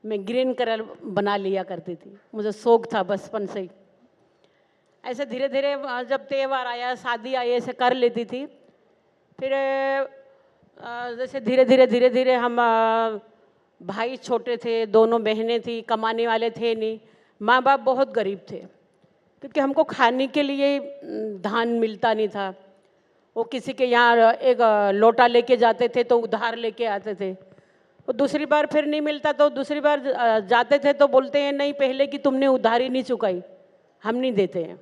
मैं ग्रीन कलर बना लिया करती थी, मुझे शौक़ था बचपन से ही। ऐसे धीरे धीरे जब त्यौहार आया, शादी आई, ऐसे कर लेती थी। फिर जैसे धीरे धीरे हम भाई छोटे थे, दोनों बहनें थी, कमाने वाले थे नहीं। माँ बाप बहुत गरीब थे क्योंकि हमको खाने के लिए धान मिलता नहीं था। वो किसी के यहाँ एक लोटा लेके जाते थे तो उधार लेके आते थे। वो दूसरी बार फिर नहीं मिलता तो दूसरी बार जाते थे तो बोलते हैं नहीं, पहले की तुमने उधारी नहीं चुकाई, हम नहीं देते हैं।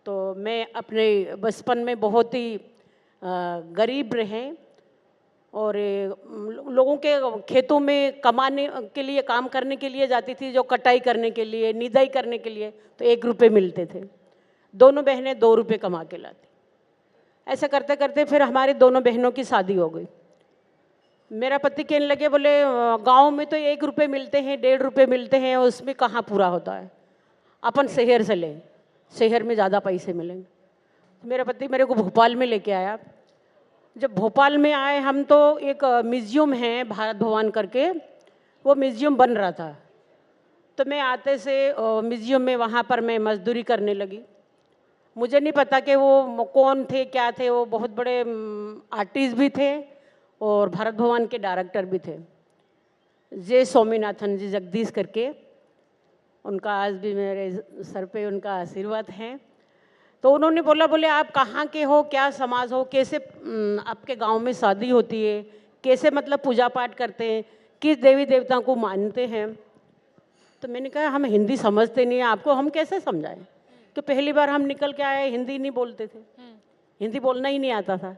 तो मैं अपने बचपन में बहुत ही गरीब रहे और लोगों के खेतों में कमाने के लिए, काम करने के लिए जाती थी, जो कटाई करने के लिए, निदाई करने के लिए, तो 1 रुपये मिलते थे। दोनों बहनें 2 रुपये कमा के लाती। ऐसे करते करते फिर हमारी दोनों बहनों की शादी हो गई। मेरा पति कहने लगे, बोले गांव में तो 1 रुपये मिलते हैं, 1.5 रुपये मिलते हैं, उसमें कहाँ पूरा होता है, अपन शहर से लें, शहर में ज़्यादा पैसे मिलेंगे। मेरा पति मेरे को भोपाल में लेके आया। जब भोपाल में आए हम तो एक म्यूज़ियम है भारत भवन करके, वो म्यूज़ियम बन रहा था, तो मैं आते से म्यूज़ियम में वहाँ पर मैं मजदूरी करने लगी। मुझे नहीं पता कि वो कौन थे, क्या थे, वो बहुत बड़े आर्टिस्ट भी थे और भारत भवन के डायरेक्टर भी थे, जे स्वामीनाथन जी जगदीश करके। उनका आज भी मेरे सर पे उनका आशीर्वाद है। तो उन्होंने बोला, बोले आप कहाँ के हो, क्या समाज हो, कैसे आपके गांव में शादी होती है, कैसे मतलब पूजा पाठ करते हैं, किस देवी देवताओं को मानते हैं। तो मैंने कहा हम हिंदी समझते नहीं हैं, आपको हम कैसे समझाएं, कि पहली बार हम निकल के आए, हिंदी नहीं बोलते थे, हिंदी बोलना ही नहीं आता था।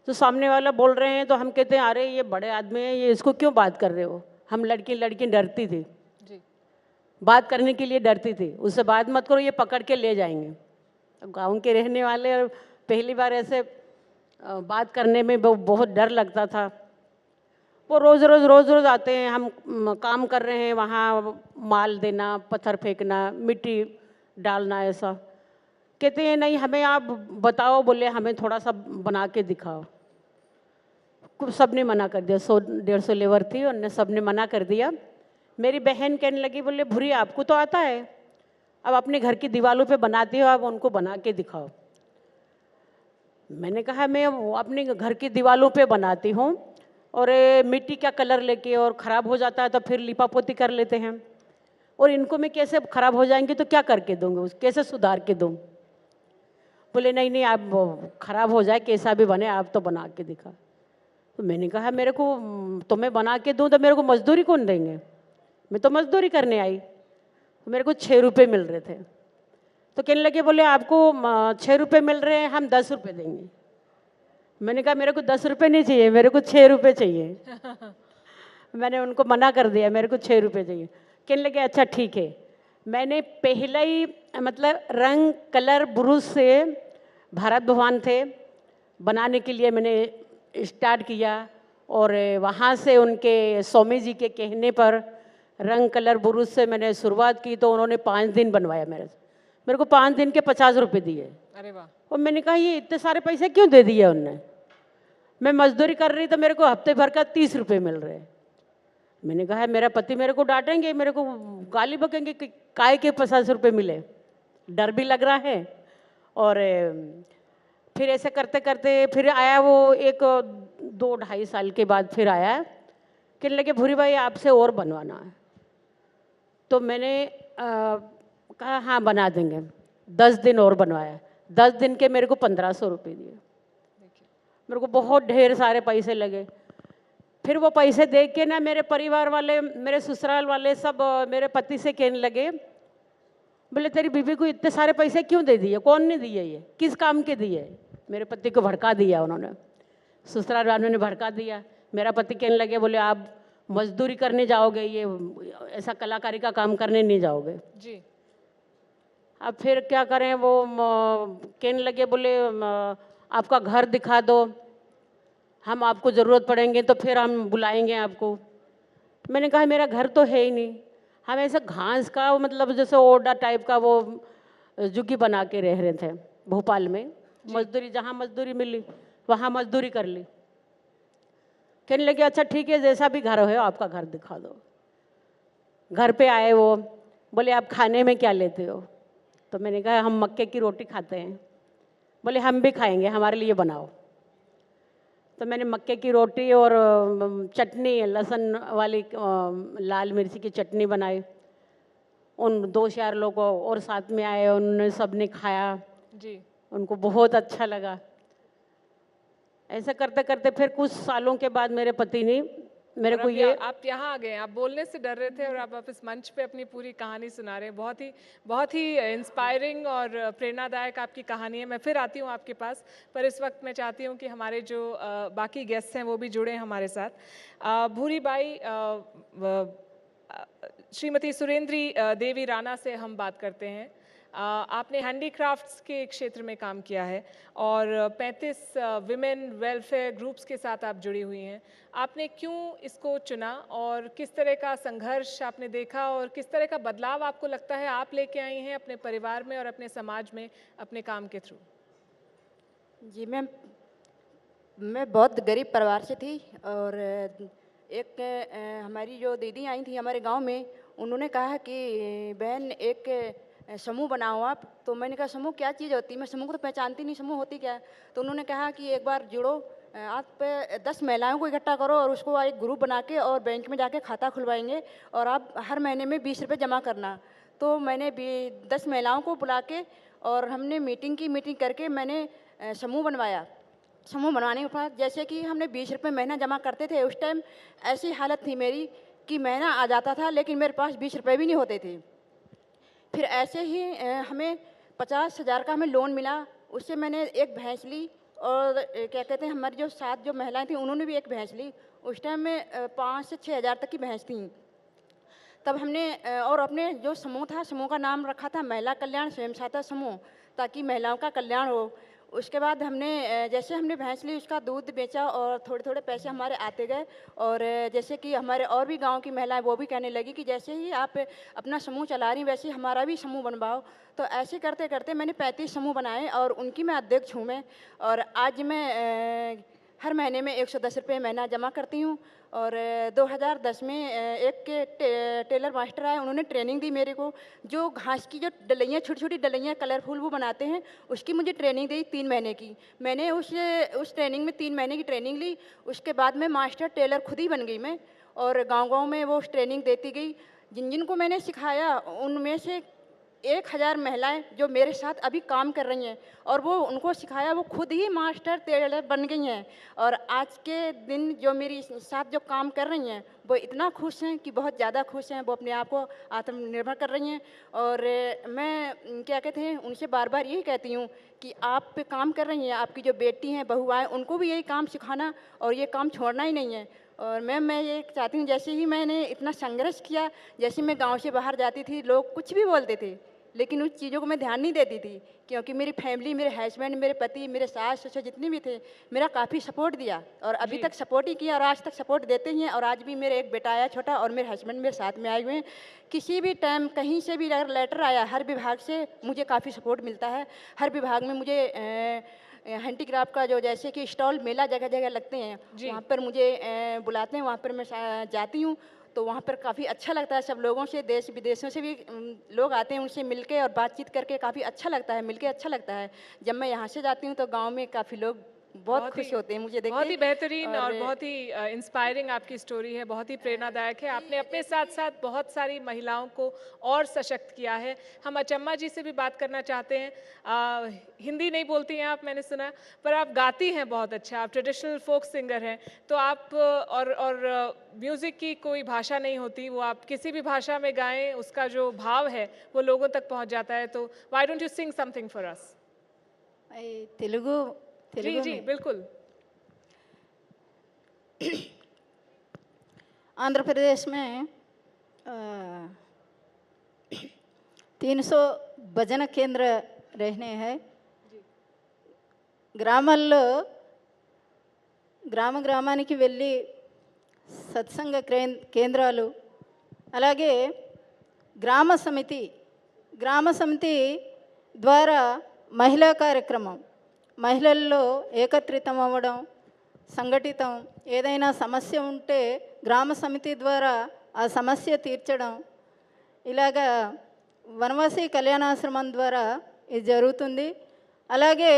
तो सामने वाला बोल रहे हैं तो हम कहते हैं अरे ये बड़े आदमी हैं, ये इसको क्यों बात कर रहे हो। हम लड़की डरती थी, बात करने के लिए डरती थी, उससे बात मत करो, ये पकड़ के ले जाएंगे। गांव के रहने वाले और पहली बार ऐसे बात करने में बहुत डर लगता था। वो रोज़ रोज़ आते हैं, हम काम कर रहे हैं, वहाँ माल देना, पत्थर फेंकना, मिट्टी डालना, ऐसा कहते हैं नहीं हमें आप बताओ, बोले हमें थोड़ा सा बना के दिखाओ। सब ने मना कर दिया, 100-150 लेबर थी, उनने सब ने मना कर दिया। मेरी बहन कहने लगी, बोले भूरी आपको तो आता है, अब अपने घर की दीवारों पे बनाती हो, आप उनको बना के दिखाओ। मैंने कहा मैं अपने घर की दीवारों पे बनाती हूँ और मिट्टी का कलर लेके, और ख़राब हो जाता है तो फिर लिपापोती कर लेते हैं, और इनको मैं कैसे ख़राब हो जाएंगे तो क्या करके दूँगी, कैसे सुधार के दूँ। बोले नहीं नहीं आप ख़राब हो जाए कैसा भी बने, आप तो बना के दिखा। तो मैंने कहा मेरे को तो मैं बना के दूँ तो मेरे को मजदूरी कौन देंगे, मैं तो मजदूरी करने आई। तो मेरे को 6 रुपये मिल रहे थे। तो कहने लगे, बोले आपको 6 रुपये मिल रहे हैं, हम 10 रुपये देंगे। मैंने कहा मेरे को 10 रुपये नहीं चाहिए, मेरे को 6 रुपये चाहिए। मैंने उनको मना कर दिया, मेरे को 6 रुपये चाहिए। कहने लगे अच्छा ठीक है। मैंने पहले ही मतलब रंग कलर ब्रश से भारत भवन थे बनाने के लिए मैंने स्टार्ट किया, और वहाँ से उनके स्वामी जी के कहने पर रंग कलर ब्रश से मैंने शुरुआत की। तो उन्होंने 5 दिन बनवाया मेरे को 5 दिन के 50 रुपये दिए। अरे वाह। और मैंने कहा ये इतने सारे पैसे क्यों दे दिए उनने, मैं मजदूरी कर रही तो मेरे को हफ्ते भर का 30 रुपये मिल रहे। मैंने कहा मेरा पति मेरे को डांटेंगे, मेरे को गाली बकेंगे कि काय के 50 रुपये मिले, डर भी लग रहा है। और फिर ऐसे करते करते फिर आया वो 2-2.5 साल के बाद फिर आया, कहने लगे भूरी भाई आपसे और बनवाना है। तो मैंने कहा हाँ बना देंगे। 10 दिन और बनवाया, 10 दिन के मेरे को 1500 रुपये दिए। मेरे को बहुत ढेर सारे पैसे लगे। फिर वो पैसे देख के ना मेरे परिवार वाले, मेरे ससुराल वाले सब मेरे पति से कहने लगे, बोले तेरी बीवी को इतने सारे पैसे क्यों दे दिए, कौन ने दिए, ये किस काम के दिए। मेरे पति को भड़का दिया उन्होंने, ससुराल वालों ने भड़का दिया। मेरा पति कहने लगे, बोले आप मजदूरी करने जाओगे, ये ऐसा कलाकारी का काम करने नहीं जाओगे जी। अब फिर क्या करें, वो कहने लगे, बोले आपका घर दिखा दो, हम आपको ज़रूरत पड़ेंगे तो फिर हम बुलाएंगे आपको। मैंने कहा मेरा घर तो है ही नहीं, हम ऐसे घास का मतलब जैसे ओडा टाइप का वो झुग्गी बना के रह रहे थे भोपाल में। मजदूरी जहाँ मजदूरी मिली वहाँ मजदूरी कर ली। कहने लगे अच्छा ठीक है, जैसा भी घर है आपका घर दिखा दो। घर पे आए वो, बोले आप खाने में क्या लेते हो। तो मैंने कहा हम मक्के की रोटी खाते हैं। बोले हम भी खाएंगे, हमारे लिए बनाओ। तो मैंने मक्के की रोटी और चटनी, लहसुन वाली लाल मिर्ची की चटनी बनाई। उन 2-4 लोगों और साथ में आए, उन्होंने सब ने खाया जी, उनको बहुत अच्छा लगा। ऐसा करते करते फिर कुछ सालों के बाद मेरे पति ने मेरे को ये, आप यहाँ आ गए, आप बोलने से डर रहे थे और आप इस मंच पे अपनी पूरी कहानी सुना रहे हैं। बहुत ही इंस्पायरिंग और प्रेरणादायक आपकी कहानी है। मैं फिर आती हूँ आपके पास, पर इस वक्त मैं चाहती हूँ कि हमारे जो बाकी गेस्ट हैं वो भी जुड़े हमारे साथ। भूरी बाई, श्रीमती सुरेंद्री देवी राणा से हम बात करते हैं। आपने हैंडीक्राफ्ट्स के क्षेत्र में काम किया है और 35 विमेन वेलफेयर ग्रुप्स के साथ आप जुड़ी हुई हैं। आपने क्यों इसको चुना और किस तरह का संघर्ष आपने देखा और किस तरह का बदलाव आपको लगता है आप लेके आई हैं अपने परिवार में और अपने समाज में अपने काम के थ्रू? जी मैम, मैं बहुत गरीब परिवार से थी और एक हमारी जो दीदी आई थी हमारे गांव में, उन्होंने कहा कि बहन एक समूह बनाओ आप। तो मैंने कहा समूह क्या चीज़ होती है, मैं समूह को तो पहचानती नहीं, समूह होती क्या है। तो उन्होंने कहा कि एक बार जुड़ो, आप 10 महिलाओं को इकट्ठा करो और उसको एक ग्रुप बना के और बैंक में जाके खाता खुलवाएंगे और आप हर महीने में 20 रुपये जमा करना। तो मैंने 10 महिलाओं को बुला के और हमने मीटिंग करके मैंने समूह बनवाया। समूह बनवाने के बाद जैसे कि हमने 20 रुपये महीना जमा करते थे, उस टाइम ऐसी हालत थी मेरी कि महीना आ जाता था लेकिन मेरे पास 20 रुपये भी नहीं होते थे। फिर ऐसे ही हमें 50,000 का हमें लोन मिला, उससे मैंने एक भैंस ली और क्या कहते हैं हमारी जो 7 जो महिलाएं थी उन्होंने भी एक भैंस ली। उस टाइम में 5 से 6 हज़ार तक की भैंस थी। तब हमने और अपने जो समूह था, समूह का नाम रखा था महिला कल्याण स्वयं सहायता समूह, ताकि महिलाओं का कल्याण हो। उसके बाद हमने जैसे हमने भैंस ली, उसका दूध बेचा और थोड़े थोड़े पैसे हमारे आते गए। और जैसे कि हमारे और भी गांव की महिलाएं वो भी कहने लगी कि जैसे ही आप अपना समूह चला रही वैसे हमारा भी समूह बनवाओ। तो ऐसे करते करते मैंने 35 समूह बनाए और उनकी मैं अध्यक्ष हूँ मैं। और आज मैं हर महीने में 110 रुपये महीना जमा करती हूँ। और 2010 में एक टेलर मास्टर आए, उन्होंने ट्रेनिंग दी मेरे को। जो घास की जो डलियाँ, छोटी छोटी डलियाँ कलरफुल वो बनाते हैं, उसकी मुझे ट्रेनिंग दी 3 महीने की। मैंने उस ट्रेनिंग में 3 महीने की ट्रेनिंग ली। उसके बाद में मास्टर टेलर खुद ही बन गई मैं और गाँव में वो ट्रेनिंग देती गई। जिनको मैंने सिखाया उनमें से 1000 महिलाएं जो मेरे साथ अभी काम कर रही हैं और वो उनको सिखाया वो खुद ही मास्टर टेलर बन गई हैं। और आज के दिन जो मेरी साथ जो काम कर रही हैं वो इतना खुश हैं कि बहुत ज़्यादा खुश हैं, वो अपने आप को आत्मनिर्भर कर रही हैं। और मैं क्या कहते हैं उनसे बार बार यही कहती हूँ कि आप पे काम कर रही हैं, आपकी जो बेटी हैं, बहू आए, उनको भी यही काम सिखाना और ये काम छोड़ना ही नहीं है। और मैं ये चाहती हूँ, जैसे ही मैंने इतना संघर्ष किया, जैसे मैं गांव से बाहर जाती थी, लोग कुछ भी बोलते थे लेकिन उस चीज़ों को मैं ध्यान नहीं देती थी, क्योंकि मेरी फैमिली, मेरे हस्बैंड, मेरे पति, मेरे सास ससुर जितने भी थे, मेरा काफ़ी सपोर्ट दिया और अभी तक सपोर्ट ही किया और आज तक सपोर्ट देते ही हैं। और आज भी मेरे एक बेटा आया छोटा और मेरे हस्बैंड मेरे साथ में आए हुए हैं। किसी भी टाइम कहीं से भी अगर लेटर आया, हर विभाग से मुझे काफ़ी सपोर्ट मिलता है। हर विभाग में मुझे हैंडीक्राफ्ट का जो जैसे कि स्टॉल मेला जगह जगह लगते हैं, वहाँ पर मुझे बुलाते हैं, वहाँ पर मैं जाती हूँ। तो वहाँ पर काफ़ी अच्छा लगता है, सब लोगों से, देश विदेशों से भी लोग आते हैं, उनसे मिलके और बातचीत करके काफ़ी अच्छा लगता है, मिलके अच्छा लगता है। जब मैं यहाँ से जाती हूँ तो गांव में काफ़ी लोग बहुत खुश होते हैं मुझे देख के। बहुत ही बेहतरीन और बहुत ही इंस्पायरिंग आपकी स्टोरी है, बहुत ही प्रेरणादायक है। आपने अपने साथ साथ बहुत सारी महिलाओं को और सशक्त किया है। हम अचम्मा जी से भी बात करना चाहते हैं। हिंदी नहीं बोलती हैं आप, मैंने सुना, पर आप गाती हैं बहुत अच्छा, आप ट्रेडिशनल फोक सिंगर हैं। तो आप और म्यूज़िक की कोई भाषा नहीं होती, वो आप किसी भी भाषा में गाएं, उसका जो भाव है वो लोगों तक पहुंच जाता है। तो why don't you sing something for us? Telugu ji बिल्कुल। आंध्र प्रदेश में 300 భజన కేంద్ర रहने हैं। గ్రామాల్లో గ్రామానికి వెళ్ళి సత్సంగ కేంద్రాలు, అలాగే గ్రామ సమితి ద్వారా మహిళా కార్యక్రమం, మహిళల్లో ఏకత్రితం అవ్వడం, సంఘటితం, ఏదైనా సమస్య ఉంటే గ్రామ సమితి ద్వారా ఆ సమస్య తీర్చడం, ఇలాగా వనవాసి కళ్యాణాశ్రమం ద్వారా ఇది జరుగుతుంది. అలాగే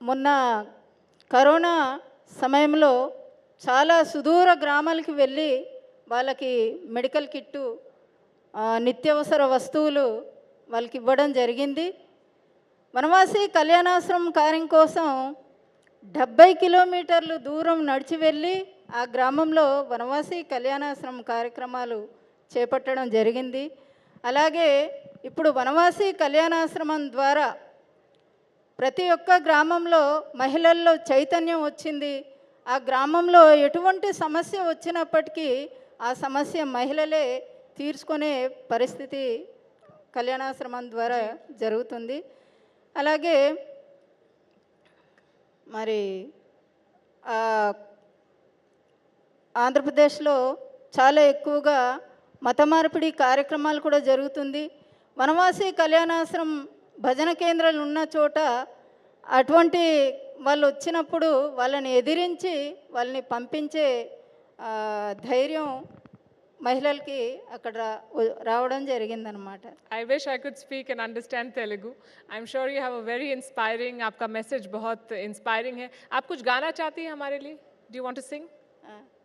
మొన్న కరోనా సమయంలో చాలా సుదూర గ్రామాలకు వెళ్ళి వాళ్ళకి మెడికల్ కిట్టు, నిత్యావసర వస్తువులు వాళ్ళకి ఇవ్వడం జరిగింది. వనవాసి కళ్యాణాశ్రమం కార్యం కోసం 70 కిలోమీటర్లు దూరం నడిచి వెళ్ళి ఆ గ్రామంలో వనవాసి కళ్యాణాశ్రమం కార్యక్రమాలు చేపట్టడం జరిగింది. అలాగే ఇప్పుడు వనవాసి కళ్యాణాశ్రమం ద్వారా ప్రతి ఒక్క గ్రామంలో మహిళల్లో చైతన్యం వచ్చింది. ఆ గ్రామంలో ఎటువంటి సమస్య వచ్చినప్పటికీ ఆ సమస్య మహిళలే తీర్చుకునే పరిస్థితి కళ్యాణాశ్రమం ద్వారా జరుగుతుంది. అలాగే మరి ఆంధ్రప్రదేశ్లో చాలా ఎక్కువగా మత మార్పిడి కార్యక్రమాలు కూడా జరుగుతుంది. వనవాసి కళ్యాణాశ్రమం భజన కేంద్రాలు ఉన్న చోట అటువంటి వాళ్ళు వచ్చినప్పుడు వాళ్ళని ఎదిరించి వాళ్ళని పంపించే ధైర్యం మహిళలకి అక్కడ రావడం జరిగిందనమాట. I wish I could speak and understand Telugu. I'm sure you have a very inspiring, आपका मैसेज बहुत inspiring है. आप कुछ गाना चाहती हैं हमारे लिए? Do you want to sing?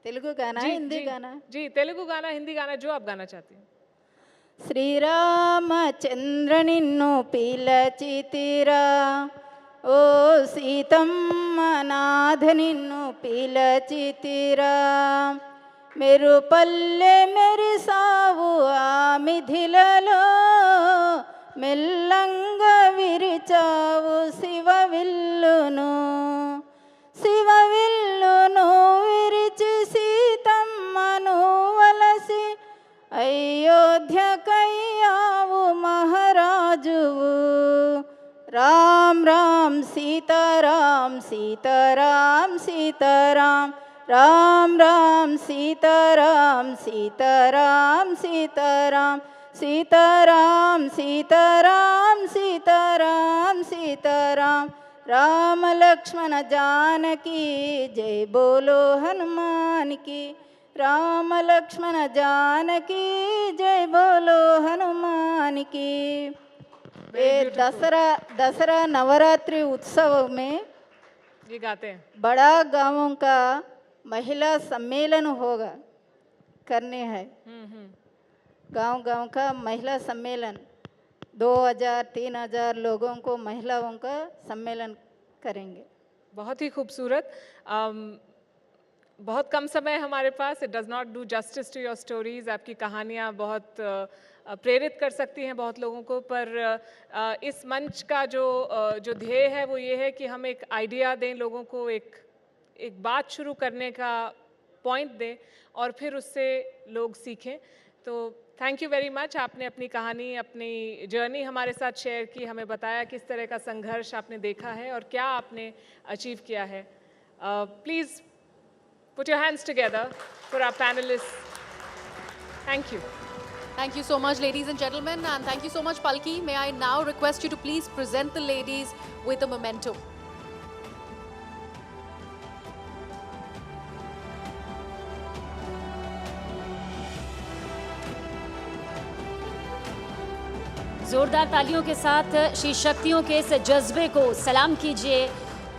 Telugu गाना, हिंदी गाना? जी, तेलुगु गाना, हिंदी गाना, जो आप गाना चाहती हैं. శ్రీరామచంద్ర నిన్ను పిలచితిరా, ఓ సీతమ్మ నాథ నిన్ను పిలచితిరా, మెరుపల్లె మెరిసావు ఆ మిథిలలో, మెల్లంగా విరిచావు శివవిల్లును, శివవిల్లును విరిచి సీతమ్మను వలసి అయోధ్యకయ్యావు మహారాజువు. రామ్ రామ్ సీతారాం సీతారాం సీతారాం, రామ్ రామ్ సీతారాం సీతారాం సీతారాం, సీతారాం సీతారాం సీతారాం సీతారాం, రామ లక్ష్మణ జానకి జై బోలో హనుమాన్ की, రామ లక్ష్మణ జానకి జై బోలో హనుమాన్ की. ये दसरा नवरात्रि उत्सव में ये गाते हैं. बड़ा गांवों का महिला सम्मेलन होगा, करने हैं. गांव का महिला सम्मेलन 2000-3000 लोगों को महिलाओं का सम्मेलन करेंगे. बहुत ही खूबसूरत. बहुत कम समय हमारे पास. It does not do justice to your stories. आपकी कहानियाँ बहुत प्रेरित कर सकती हैं बहुत लोगों को, पर इस मंच का जो ध्येय है वो ये है कि हम एक आइडिया दें लोगों को, एक बात शुरू करने का पॉइंट दें और फिर उससे लोग सीखें. तो थैंक यू वेरी मच. आपने अपनी कहानी, अपनी जर्नी हमारे साथ शेयर की, हमें बताया किस तरह का संघर्ष आपने देखा है और क्या आपने अचीव किया है. Please put your hands together for our panelists. Thank you. Thank you so much, ladies and gentlemen, and thank you so much, Palki. May I now request you to please present the ladies with a memento. जोरदार तालियों के साथ she शक्तियों के इस जज्बे को सलाम कीजिए,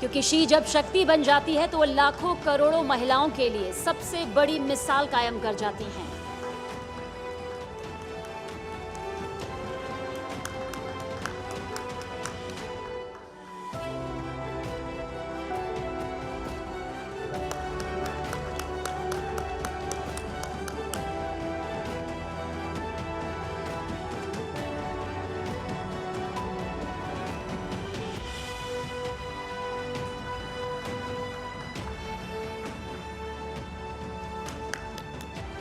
क्योंकि शी जब शक्ति बन जाती है तो वो लाखों करोड़ों महिलाओं के लिए सबसे बड़ी मिसाल कायम कर जाती हैं.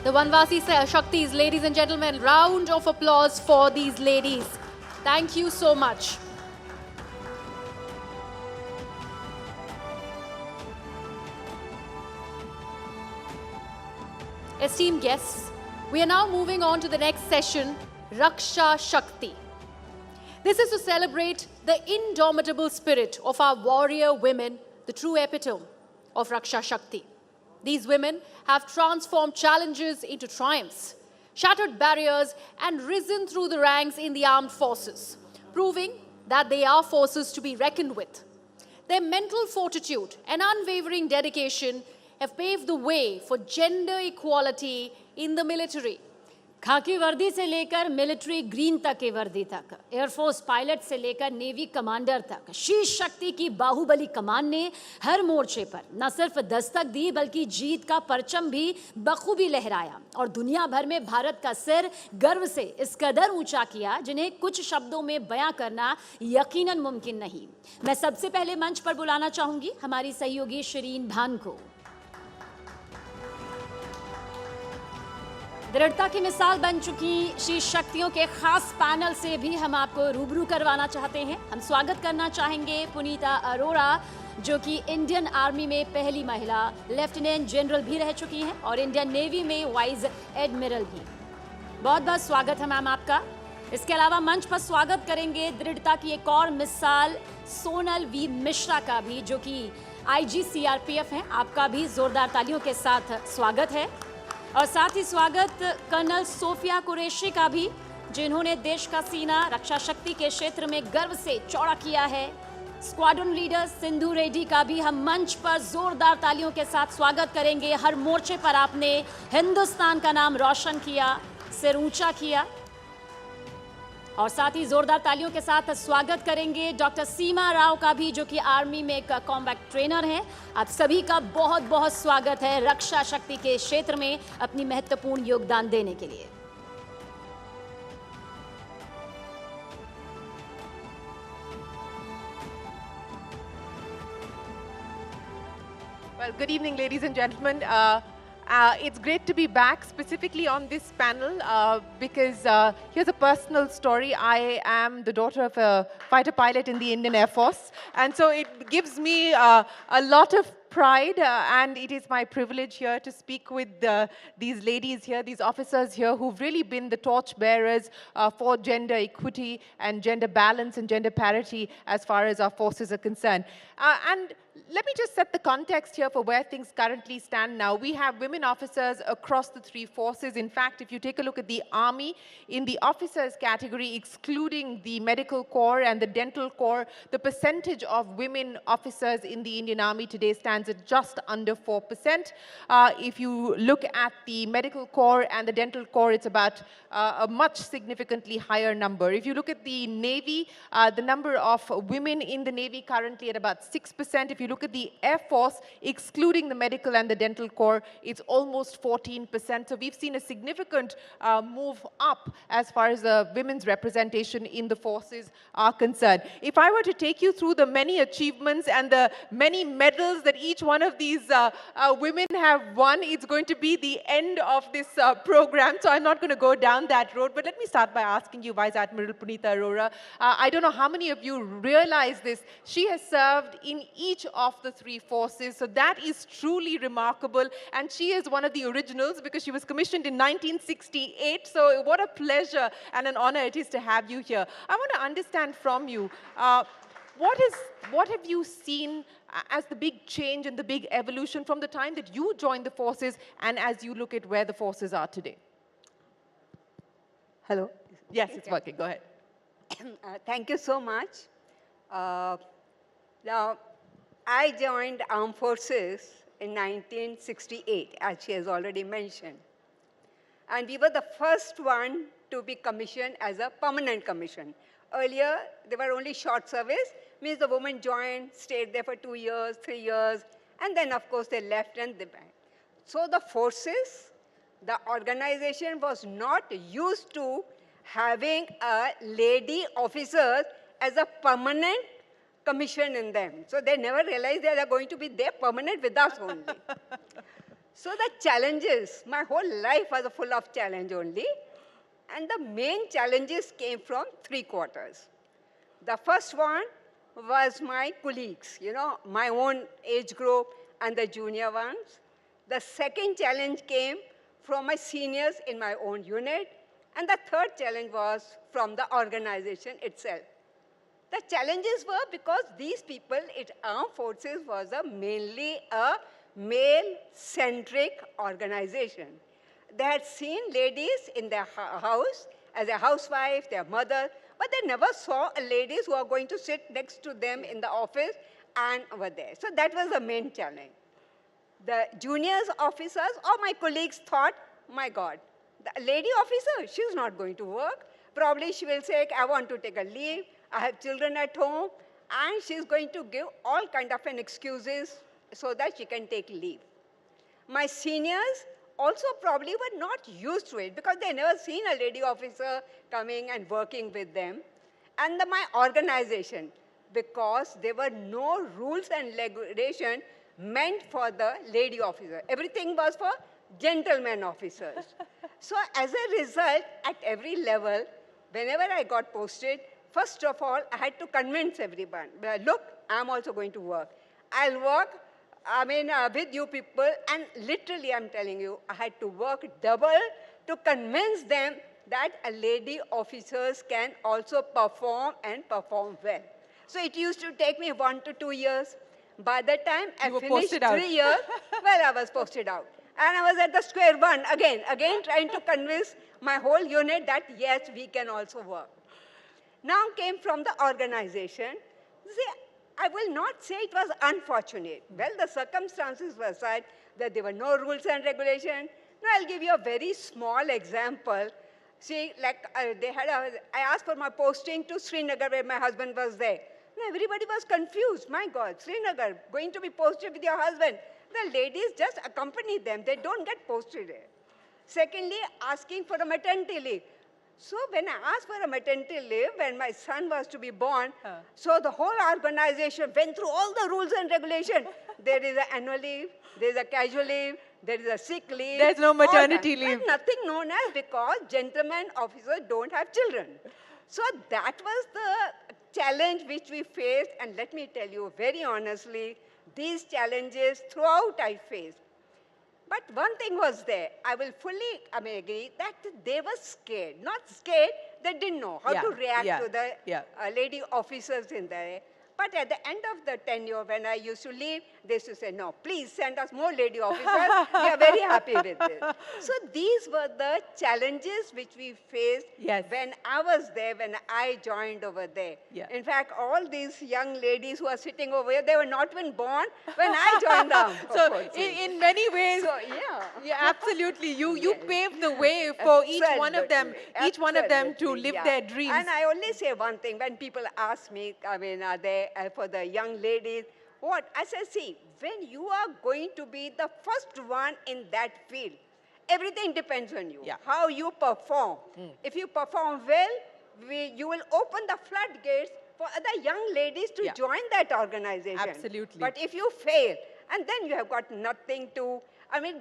The Vanvasi Shaktis, ladies and gentlemen, round of applause for these ladies. Thank you so much. Esteemed guests, we are now moving on to the next session, Raksha Shakti. This is to celebrate the indomitable spirit of our warrior women, the true epitome of Raksha Shakti. These women have transformed challenges into triumphs, shattered barriers, and risen through the ranks in the armed forces, proving that they are forces to be reckoned with. Their mental fortitude and unwavering dedication have paved the way for gender equality in the military. खाकी वर्दी से लेकर military green तक की वर्दी तक, air force pilot से लेकर नेवी कमांडर तक, शी शक्ति की बाहुबली कमान ने हर मोर्चे पर न सिर्फ दस्तक दी बल्कि जीत का परचम भी बखूबी लहराया और दुनिया भर में भारत का सिर गर्व से इस कदर ऊंचा किया जिन्हें कुछ शब्दों में बयां करना यकीनन मुमकिन नहीं. मैं सबसे पहले मंच पर बुलाना चाहूंगी हमारी सहयोगी शिरीन भान को. दृढ़ता की मिसाल बन चुकी शी शक्तियों के खास पैनल से भी हम आपको रूबरू करवाना चाहते हैं। हम स्वागत करना चाहेंगे पुनीता अरोड़ा, जो कि इंडियन आर्मी में पहली महिला लेफ्टिनेंट जनरल भी रह चुकी हैं और इंडियन नेवी में वाइस एडमिरल भी। बहुत बहुत स्वागत है मैम आपका। इसके अलावा मंच पर स्वागत करेंगे दृढ़ता की एक और मिसाल सोनल वी मिश्रा का भी, जो कि आईजी सीआरपीएफ हैं। आपका भी जोरदार तालियों के साथ स्वागत है। और साथ ही स्वागत कर्नल सोफिया कुरैशी का भी, जिन्होंने देश का सीना रक्षा शक्ति के क्षेत्र में गर्व से चौड़ा किया है। स्क्वाड्रन लीडर सिंधु रेड्डी का भी हम मंच पर जोरदार तालियों के साथ स्वागत करेंगे। हर मोर्चे पर आपने हिंदुस्तान का नाम रोशन किया, सिर ऊंचा किया। और साथ ही जोरदार तालियों के साथ स्वागत करेंगे डॉक्टर सीमा राव का भी, जो कि आर्मी में एक कॉम्बैट ट्रेनर हैं। आप सभी का बहुत बहुत स्वागत है रक्षा शक्ति के क्षेत्र में अपनी महत्वपूर्ण योगदान देने के लिए। Well, good evening, ladies and gentlemen. It's great to be back, specifically on this panel, because here's a personal story. I am the daughter of a fighter pilot in the Indian Air Force, and so it gives me a lot of pride, and it is my privilege here to speak with these ladies here, these officers here, who've really been the torch bearers for gender equity and gender balance and gender parity as far as our forces are concerned. And let me just set the context here for where things currently stand now. We have women officers across the three forces. In fact, if you take a look at the Army, in the officers category, excluding the medical corps and the dental corps, the percentage of women officers in the Indian Army today stands at just under 4%. If you look at the medical corps and the dental corps, it's about a much significantly higher number. If you look at the Navy, the number of women in the Navy currently at about 6%. If you look at the Air Force, excluding the medical and the dental corps, it's almost 14%. So we've seen a significant move up as far as the women's representation in the forces are concerned. If I were to take you through the many achievements and the many medals that each one of these women have won, it's going to be the end of this program. So I'm not going to go down that road. But let me start by asking you, Vice Admiral Punita Arora, I don't know how many of you realize this. She has served in each of the three forces. So that is truly remarkable. And she is one of the originals because she was commissioned in 1968. So what a pleasure and an honor it is to have you here. I want to understand from you, what have you seen as the big change and the big evolution from the time that you joined the forces and as you look at where the forces are today? Hello. Yes, it's working. Go ahead. Thank you so much. Now, I joined Armed Forces in 1968, as she has already mentioned. And we were the first one to be commissioned as a permanent commission. Earlier, they were only short service, means the woman joined, stayed there for 2 years, 3 years, and then, of course, they left and they went. So the forces, the organization was not used to having a lady officer as a permanent commission in them. So they never realized that they're going to be there permanent with us only. So the challenges, my whole life was full of challenge only. And the main challenges came from 3 quarters. The first one was my colleagues, you know, my own age group and the junior ones. The second challenge came from my seniors in my own unit. And the third challenge was from the organization itself. The challenges were because these people in armed forces was mainly a male-centric organization. They had seen ladies in their house as a housewife, their mother, but they never saw ladies who are going to sit next to them in the office and were there. So that was the main challenge. The juniors officers or my colleagues thought, my God, the lady officer, she's not going to work. Probably she will say, I want to take a leave. I have children at home. And she's going to give all kind of excuses so that she can take leave. My seniors also probably were not used to it because they never seen a lady officer coming and working with them. And my organization, because there were no rules and regulations meant for the lady officer. Everything was for gentlemen officers. So as a result, at every level, whenever I got posted, first of all, I had to convince everyone, well, look, I'm also going to work. I'll work, with you people, and literally, I'm telling you, I had to work double to convince them that a lady officers can also perform and perform well. So it used to take me 1 to 2 years. By the time I finished 3 years, well, I was posted out. And I was at the square one again trying to convince my whole unit that yes, we can also work. Now came from the organization. See, I will not say it was unfortunate. Well, the circumstances were such that there were no rules and regulations. Now I'll give you a very small example. See, like I asked for my posting to Srinagar where my husband was there. Now everybody was confused. My God, Srinagar, going to be posted with your husband. The ladies just accompany them. They don't get posted there. Secondly, asking for a maternity leave. So when I asked for a maternity leave, when my son was to be born, so the whole organization went through all the rules and regulations. There is an annual leave, there is a casual leave, there is a sick leave. There's no maternity leave. And nothing known as because gentlemen officers don't have children. So that was the challenge which we faced. And let me tell you very honestly, these challenges throughout I faced. But one thing was there. I will fully agree that they were scared. Not scared, they didn't know how to react to the lady officers in there. But at the end of the tenure, when I used to leave, they used to say, no, please send us more lady officers. We are very happy with this. So these were the challenges which we faced when I was there, when I joined over there. In fact, all these young ladies who are sitting over here, they were not even born when I joined them. So in many ways, absolutely, you paved the way for each one of them to live their dreams. And I only say one thing, when people ask me, for the young ladies, what? I said, see, when you are going to be the first one in that field, everything depends on you, how you perform. If you perform well, you will open the floodgates for other young ladies to join that organization. Absolutely. But if you fail, and then you have got nothing to,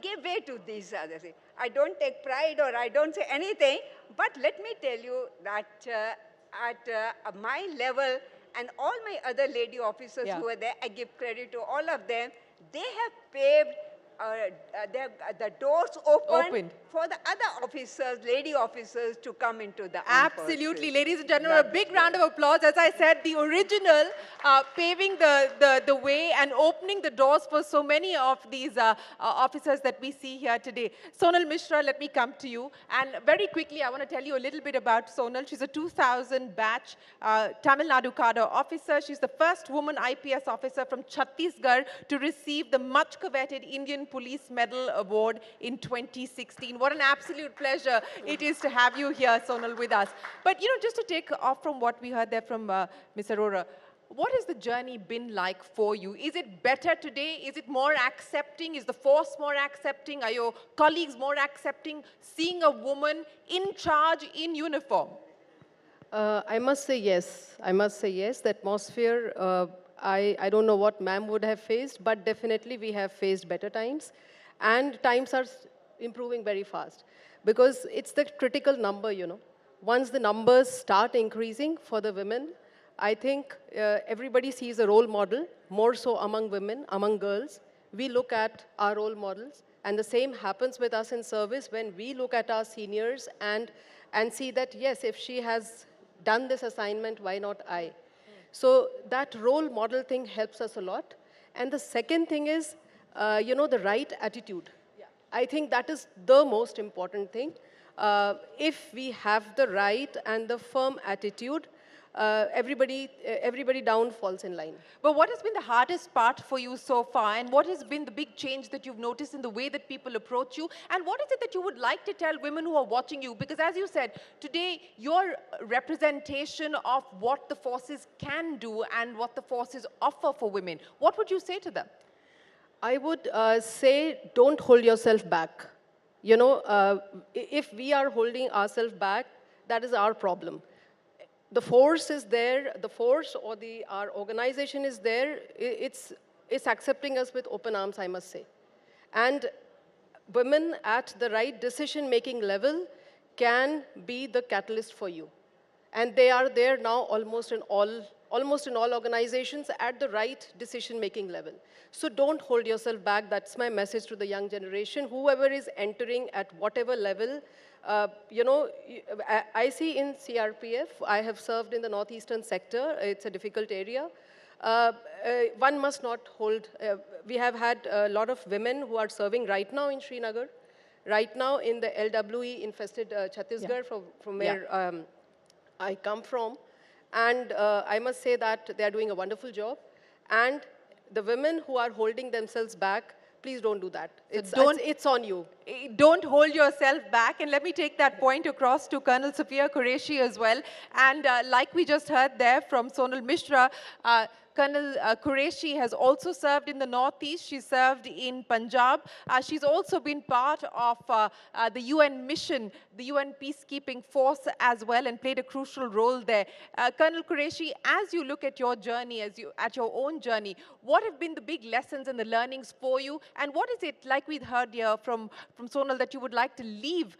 give way to these others. I don't take pride or I don't say anything, but let me tell you that at my level, and all my other lady officers who were there, I give credit to all of them. They have paved the doors open for the other officers, lady officers, to come into the armed Absolutely. forces. Ladies and gentlemen, a big round of applause. As I said, the original paving the way and opening the doors for so many of these officers that we see here today. Sonal Mishra, let me come to you. And very quickly, I want to tell you a little bit about Sonal. She's a 2000 batch Tamil Nadu cadre officer. She's the first woman IPS officer from Chhattisgarh to receive the much coveted Indian Police Medal Award in 2016. What an absolute pleasure it is to have you here, Sonal, with us. But, just to take off from what we heard there from Ms. Arora, what has the journey been like for you? Is it better today? Is it more accepting? Is the force more accepting? Are your colleagues more accepting seeing a woman in charge in uniform? I must say yes. I must say yes. The atmosphere, I don't know what ma'am would have faced, but definitely we have faced better times. And times are improving very fast. Because it's the critical number, Once the numbers start increasing for the women, I think everybody sees a role model, more so among women, among girls. We look at our role models. And the same happens with us in service when we look at our seniors and see that, yes, if she has done this assignment, why not I? So that role model thing helps us a lot. And the second thing is, the right attitude. I think that is the most important thing. If we have the right and the firm attitude, everybody down falls in line. But what has been the hardest part for you so far? And what has been the big change that you've noticed in the way that people approach you? And what is it that you would like to tell women who are watching you? Because as you said, today, your representation of what the forces can do and what the forces offer for women, what would you say to them? I would say, don't hold yourself back. If we are holding ourselves back, that is our problem. The force is there, the force or our organization is there, it's accepting us with open arms, I must say. And women at the right decision-making level can be the catalyst for you. And they are there now almost in all organizations at the right decision-making level. So don't hold yourself back. That's my message to the young generation. Whoever is entering at whatever level, I see in CRPF, I have served in the northeastern sector. It's a difficult area. One must not hold, we have had a lot of women who are serving right now in Srinagar, right now in the LWE infested Chhattisgarh, from where I come from. And I must say that they are doing a wonderful job. And the women who are holding themselves back, please don't do that. It's on you. Don't hold yourself back. And let me take that point across to Colonel Sophia Qureshi as well. And like we just heard there from Sonal Mishra, Colonel Qureshi has also served in the Northeast. She served in Punjab. She's also been part of the UN mission, the UN peacekeeping force as well, and played a crucial role there. Colonel Qureshi, as you look at your journey, at your own journey, what have been the big lessons and the learnings for you? And what is it, like we heard here from Sonal, that you would like to leave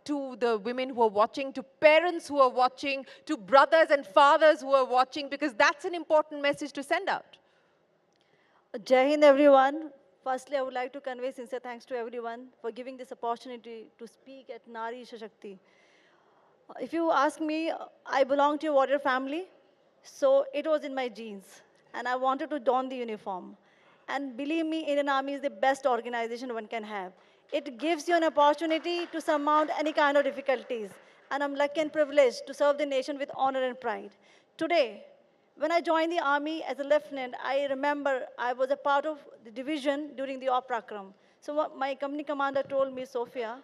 to the women who are watching, to parents who are watching, to brothers and fathers who are watching, because that's an important message to send out? Jai Hind, everyone. Firstly, I would like to convey sincere thanks to everyone for giving this opportunity to speak at She Shakti. If you ask me, I belong to a warrior family, so it was in my genes, and I wanted to don the uniform. And believe me, Indian Army is the best organization one can have. It gives you an opportunity to surmount any kind of difficulties, and I'm lucky and privileged to serve the nation with honor and pride. Today, when I joined the army as a lieutenant, I remember I was a part of the division during the Oprakram. So what my company commander told me, Sophia,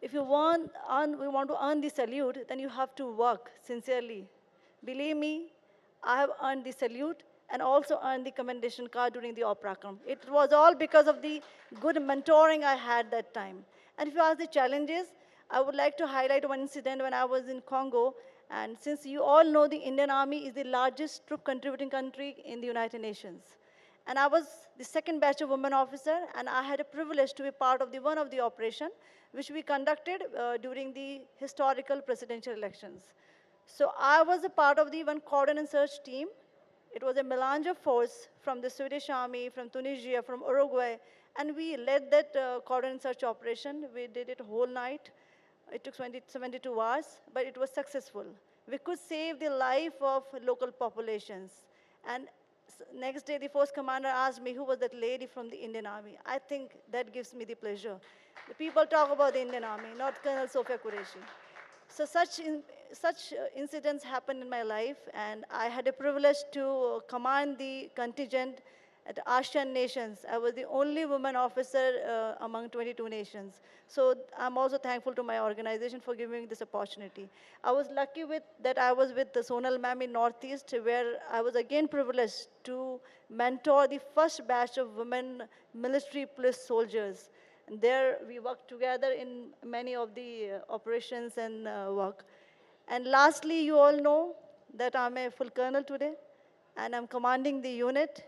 if you want to earn the salute, then you have to work sincerely. Believe me, I have earned the salute and also earned the commendation card during the Oprakram. It was all because of the good mentoring I had that time. And if you ask the challenges, I would like to highlight one incident when I was in Congo. And since you all know, the Indian Army is the largest troop contributing country in the United Nations. And I was the second batch of women officer, and I had a privilege to be part of one of the operation, which we conducted during the historical presidential elections. So I was a part of the one cordon and search team. It was a melange of force from the Swedish Army, from Tunisia, from Uruguay, and we led that cordon and search operation. We did it whole night. It took 72 hours, but it was successful. We could save the life of local populations. And next day, the force commander asked me who was that lady from the Indian Army. I think that gives me the pleasure. The people talk about the Indian Army, not Colonel Sophia Qureshi. So such incidents happened in my life, and I had a privilege to command the contingent at ASEAN nations. I was the only woman officer among 22 nations. So I'm also thankful to my organization for giving me this opportunity. I was lucky that I was with the Sonal ma'am in Northeast, where I was again privileged to mentor the first batch of women military police soldiers. And there we worked together in many of the operations and work. And lastly, you all know that I'm a full colonel today, and I'm commanding the unit.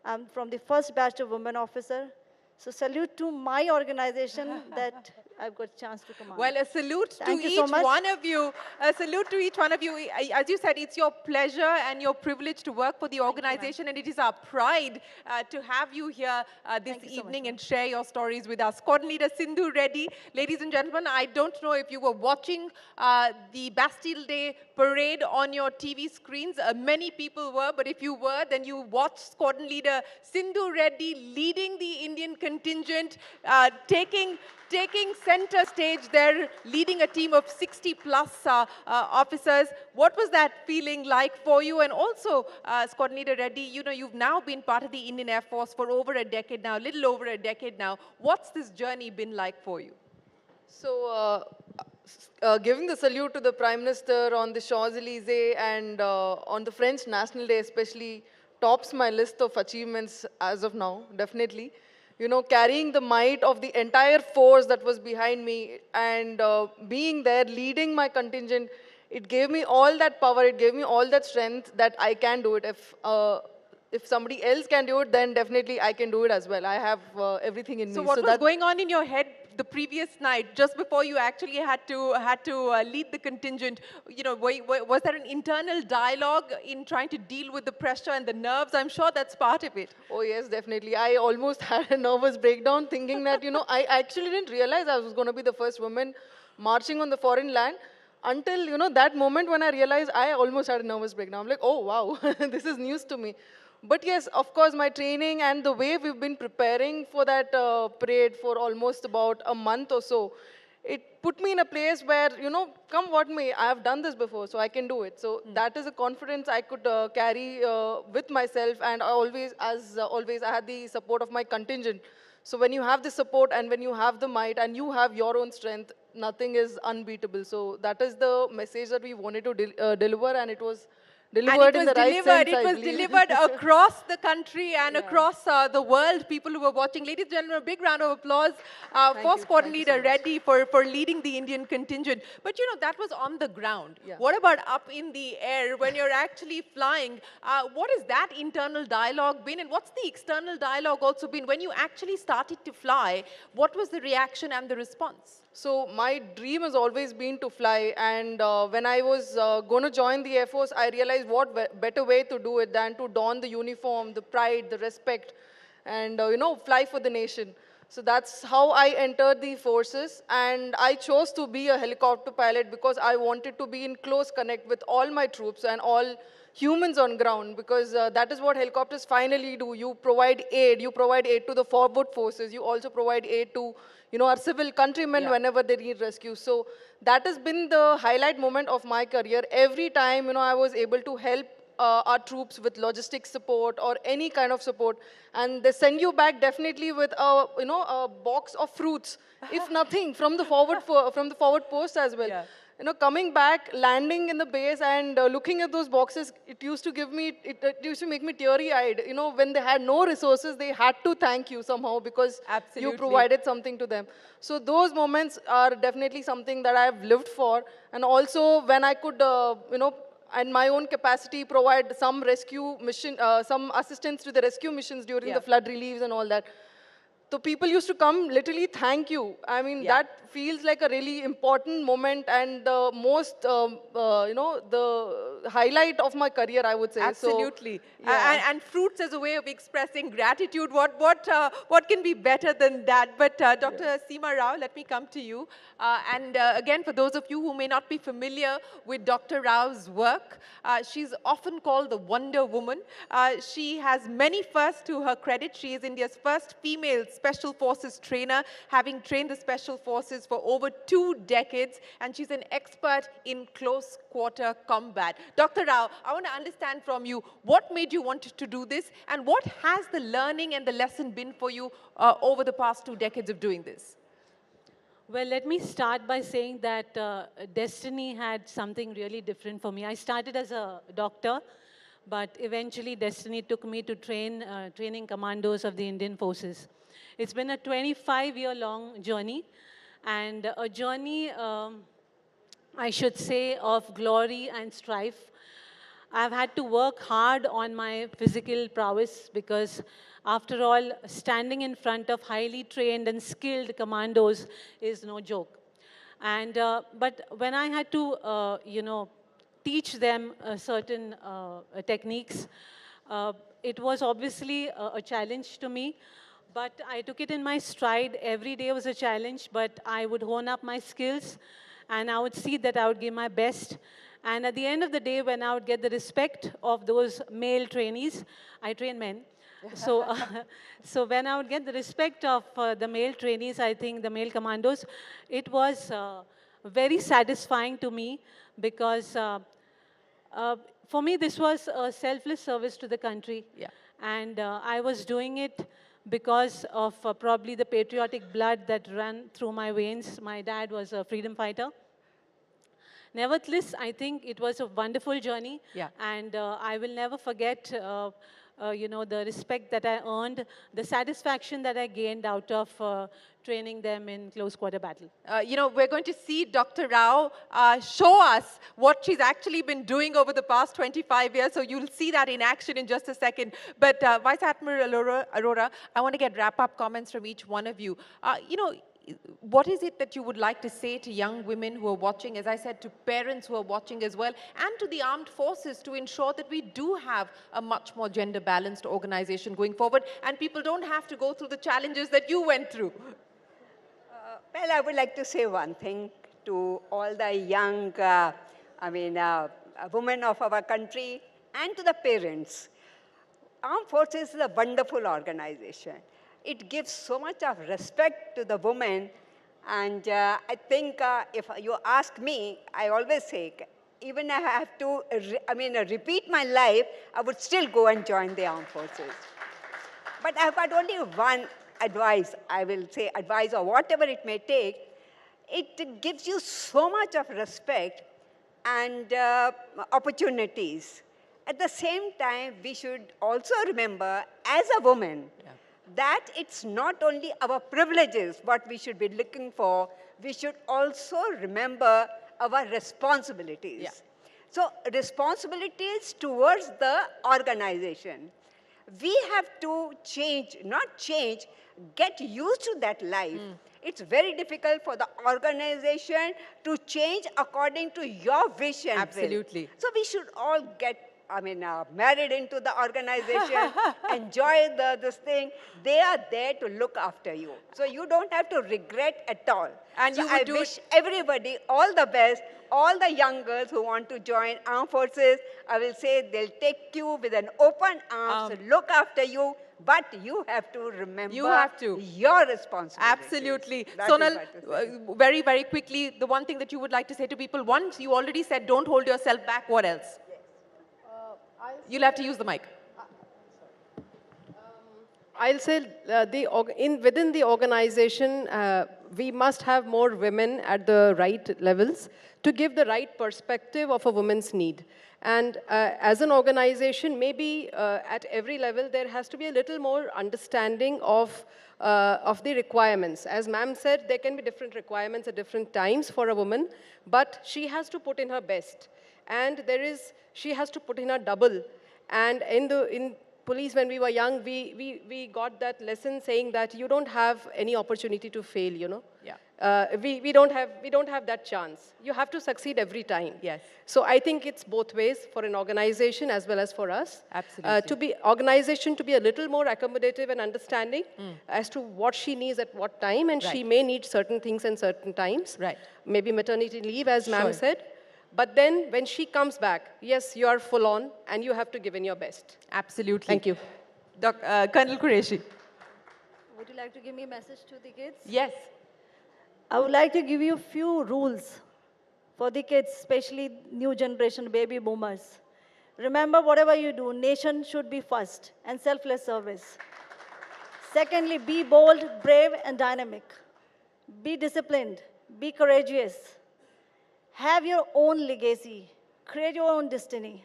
I'm from the first batch of women officer. So salute to my organization that I've got a chance to command. Well, a salute to Thank you each so much. one of you. A salute to each one of you. As you said, it's your pleasure and your privilege to work for the organization, and it is our pride to have you here this evening and share your stories with us. Squad Leader Sindhu Reddy. Ladies and gentlemen, I don't know if you were watching the Bastille Day parade on your TV screens. Many people were, but if you were, then you watched Squadron Leader Sindhu Reddy leading the Indian contingent, taking center stage there, leading a team of 60 plus officers. What was that feeling like for you? And also, Squadron Leader Reddy, you know, you've now been part of the Indian Air Force for over a decade now, little over a decade now. What's this journey been like for you? So, giving the salute to the Prime Minister on the Champs-Élysées and on the French National Day especially tops my list of achievements as of now, definitely. You know, carrying the might of the entire force that was behind me and being there, leading my contingent, it gave me all that power, it gave me all that strength that I can do it. If if somebody else can do it, then definitely I can do it as well. I have everything in So me. what was that going on in your head the previous night, just before you actually had to lead the contingent? You know, was there an internal dialogue in trying to deal with the pressure and the nerves? I'm sure that's part of it. Oh yes, definitely. I almost had a nervous breakdown thinking that, I actually didn't realize I was going to be the first woman marching on the foreign land until, that moment when I realized I almost had a nervous breakdown. I'm like, oh wow, this is news to me. But yes, of course, my training and the way we've been preparing for that parade for almost about a month or so, it put me in a place where, come what may, I have done this before, so I can do it. So that is a confidence I could carry with myself, and always, I had the support of my contingent. So when you have the support and when you have the might and you have your own strength, nothing is unbeatable. So that is the message that we wanted to deliver, and it was delivered in the right sense, It was delivered across the country and across the world. People who were watching. Ladies and gentlemen, a big round of applause for Squadron Leader Reddy for leading the Indian contingent. But that was on the ground. Yeah. What about up in the air when you're actually flying? What has that internal dialogue been, and what's the external dialogue also been? When you actually started to fly, what was the reaction and the response? So my dream has always been to fly, and when I was going to join the Air Force, I realized what better way to do it than to don the uniform, the pride, the respect, and fly for the nation. So that's how I entered the forces, and I chose to be a helicopter pilot because I wanted to be in close connect with all my troops and all humans on ground, because that is what helicopters finally do. You provide aid to the forward forces, you also provide aid to our civil countrymen whenever they need rescue. So that has been the highlight moment of my career. Every time I was able to help our troops with logistics support or any kind of support, and they send you back definitely with a box of fruits, if nothing, from the forward post as well. Yeah. Coming back, landing in the base and looking at those boxes, it used to make me teary-eyed. When they had no resources, they had to thank you somehow because you provided something to them. So those moments are definitely something that I've lived for. And also when I could, in my own capacity, provide some rescue mission, some assistance to the rescue missions during the flood reliefs and all that. So people used to come literally thank you. I mean, that feels like a really important moment and the most, the highlight of my career, I would say. Absolutely. So, and fruits as a way of expressing gratitude. What can be better than that? But Dr. Seema Rao, let me come to you. Again, for those of you who may not be familiar with Dr. Rao's work, she's often called the Wonder Woman. She has many firsts to her credit. She is India's first female Special Forces trainer, having trained the Special Forces for over 2 decades, and she's an expert in close quarter combat. Dr. Rao, I want to understand from you, what made you want to do this, and what has the learning and the lesson been for you over the past 2 decades of doing this? Well, let me start by saying that destiny had something really different for me. I started as a doctor, but eventually destiny took me to training commandos of the Indian forces. It's been a 25-year-long journey, and a journey, I should say, of glory and strife. I've had to work hard on my physical prowess because, after all, standing in front of highly trained and skilled commandos is no joke. And but when I had to, teach them certain techniques, it was obviously a challenge to me. But I took it in my stride. Every day was a challenge, but I would hone up my skills, and I would see that I would give my best. And at the end of the day, when I would get the respect of those male trainees, I train men. So, so when I would get the respect of the male trainees, I think the male commandos, it was very satisfying to me because for me, this was a selfless service to the country. Yeah. And I was doing it because of probably the patriotic blood that ran through my veins. My dad was a freedom fighter. Nevertheless, I think it was a wonderful journey. Yeah. And I will never forget you know, the respect that I earned, the satisfaction that I gained out of training them in close quarter battle. You know, we're going to see Dr. Rao show us what she's actually been doing over the past 25 years. So you'll see that in action in just a second. But Vice Admiral Arora, I want to get wrap-up comments from each one of you. You know, what is it that you would like to say to young women who are watching, as I said, to parents who are watching as well, and to the armed forces to ensure that we do have a much more gender-balanced organization going forward, and people don't have to go through the challenges that you went through? Well, I would like to say one thing to all the young, women of our country and to the parents. Armed Forces is a wonderful organization. It gives so much of respect to the women, and I think if you ask me, I always say, even if I have to repeat my life, I would still go and join the Armed Forces. But I've got only one advice, I will say advice or whatever it may take. It gives you so much of respect and opportunities. At the same time, we should also remember, as a woman, that it's not only our privileges what we should be looking for, we should also remember our responsibilities. So responsibilities towards the organization. We have to change, not change, get used to that life. It's very difficult for the organization to change according to your vision. Absolutely. So we should all get married into the organization, enjoy this thing. They are there to look after you. So you don't have to regret at all. And so you would I wish everybody all the best, all the young girls who want to join armed forces. I will say they'll take you with an open arms, look after you, but you have to remember your responsibility. Absolutely. Sonal, very, very quickly, the one thing that you would like to say to people, once you already said don't hold yourself back, what else? You'll have to use the mic. I'll say within the organization, we must have more women at the right levels to give the right perspective of a woman's need. And as an organization, maybe at every level, there has to be a little more understanding of the requirements. As ma'am said, there can be different requirements at different times for a woman, but she has to put in her best. And she has to put in her double. And in police, when we were young, we got that lesson saying that you don't have any opportunity to fail, you know. We don't have that chance. You have to succeed every time. Yes. So I think it's both ways for an organization as well as for us. Absolutely. Organization to be a little more accommodative and understanding as to what she needs at what time, and she may need certain things in certain times. Right. Maybe maternity leave, as ma'am said. But then when she comes back, yes, you are full on and you have to give in your best. Absolutely. Thank you. Colonel Qureshi. Would you like to give me a message to the kids? Yes. I would like to give you a few rules for the kids, especially new generation baby boomers. Remember, whatever you do, nation should be first and selfless service. Secondly, be bold, brave, and dynamic. Be disciplined. Be courageous. Have your own legacy. Create your own destiny.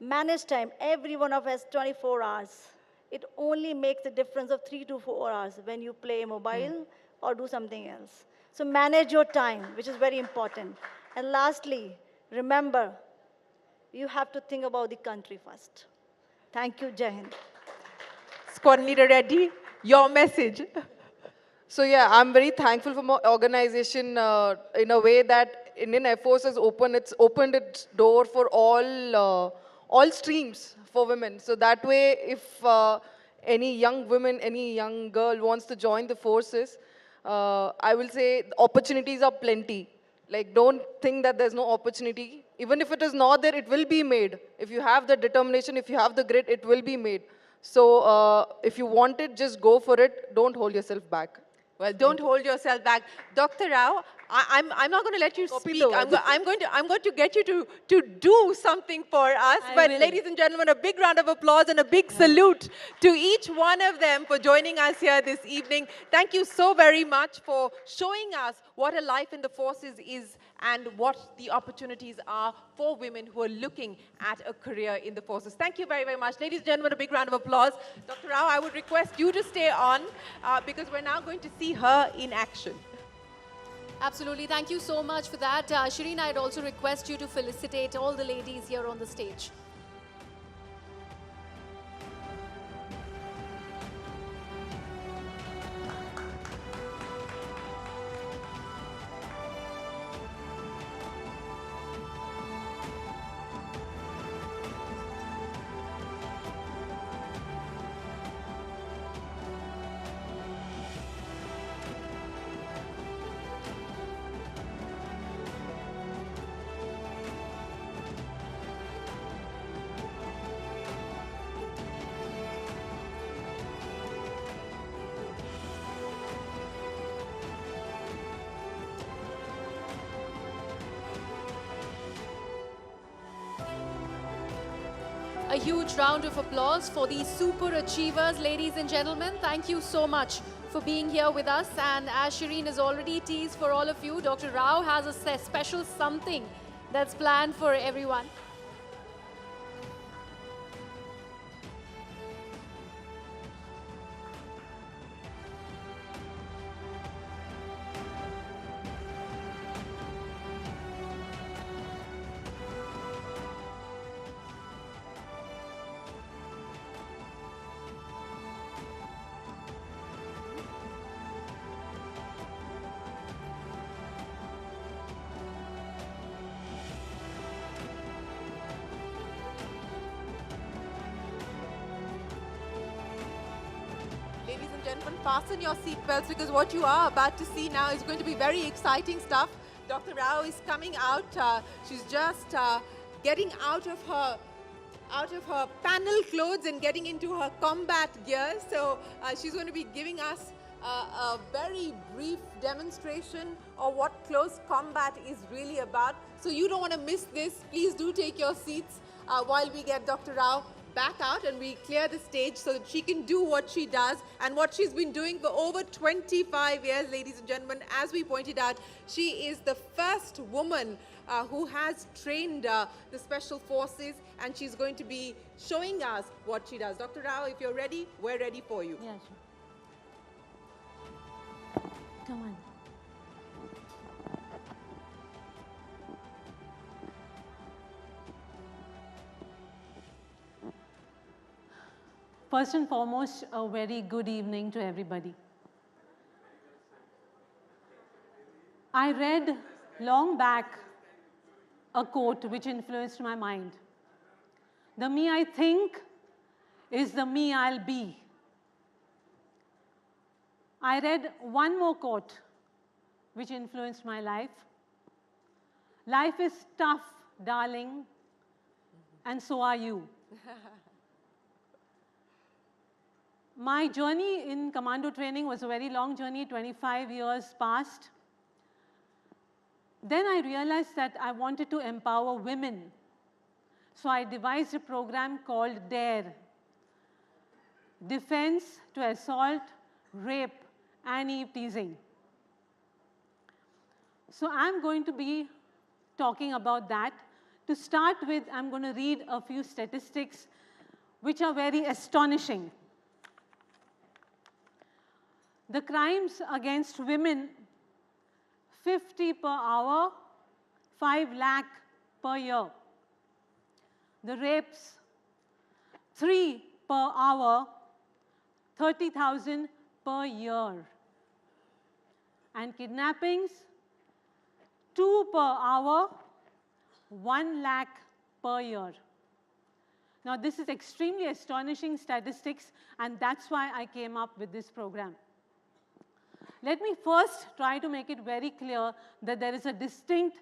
Manage time. Every one of us has 24 hours. It only makes a difference of 3 to 4 hours when you play mobile or do something else. So manage your time, which is very important. And lastly, remember, you have to think about the country first. Thank you, Jai Hind. Squad Leader Reddy, your message. So yeah, I'm very thankful for my organization in a way that Indian Air Force has opened its door for all streams for women. So that way, if any young woman, any young girl wants to join the forces, I will say opportunities are plenty. Like, don't think that there's no opportunity. Even if it is not there, it will be made. If you have the determination, if you have the grit, it will be made. So if you want it, just go for it. Don't hold yourself back. Well, don't hold yourself back. Dr. Rao, I'm not going to let you speak. I'm going to get you to do something for us. But ladies and gentlemen, a big round of applause and a big salute to each one of them for joining us here this evening. Thank you so very much for showing us what a life in the forces is and what the opportunities are for women who are looking at a career in the forces. Thank you very, very much. Ladies and gentlemen, a big round of applause. Dr. Rao, I would request you to stay on because we're now going to see her in action. Absolutely. Thank you so much for that. Shireen, I'd also request you to felicitate all the ladies here on the stage. A huge round of applause for these super achievers, ladies and gentlemen. Thank you so much for being here with us. And as Shireen has already teased for all of you, Dr. Rao has a special something that's planned for everyone. Ladies and gentlemen, fasten your seatbelts because what you are about to see now is going to be very exciting stuff. Dr. Rao is coming out. She's just getting out of her panel clothes and getting into her combat gear. So she's going to be giving us a very brief demonstration of what close combat is really about. So you don't want to miss this. Please do take your seats while we get Dr. Rao back out and we clear the stage so that she can do what she does and what she's been doing for over 25 years, ladies and gentlemen. As we pointed out, she is the first woman who has trained the Special Forces, and she's going to be showing us what she does. Dr. Rao, if you're ready, we're ready for you. Yeah, sure. Come on. First and foremost, a very good evening to everybody. I read long back a quote which influenced my mind. The me I think is the me I'll be. I read one more quote which influenced my life. Life is tough, darling, and so are you. My journey in commando training was a very long journey, 25 years past. Then I realized that I wanted to empower women. So I devised a program called DARE, Defense to Assault, Rape, and Eve Teasing. So I'm going to be talking about that. To start with, I'm going to read a few statistics which are very astonishing. The crimes against women, 50 per hour, 5 lakh per year. The rapes, 3 per hour, 30,000 per year. And kidnappings, 2 per hour, 1 lakh per year. Now this is extremely astonishing statistics, and that's why I came up with this program. Let me first try to make it very clear that there is a distinct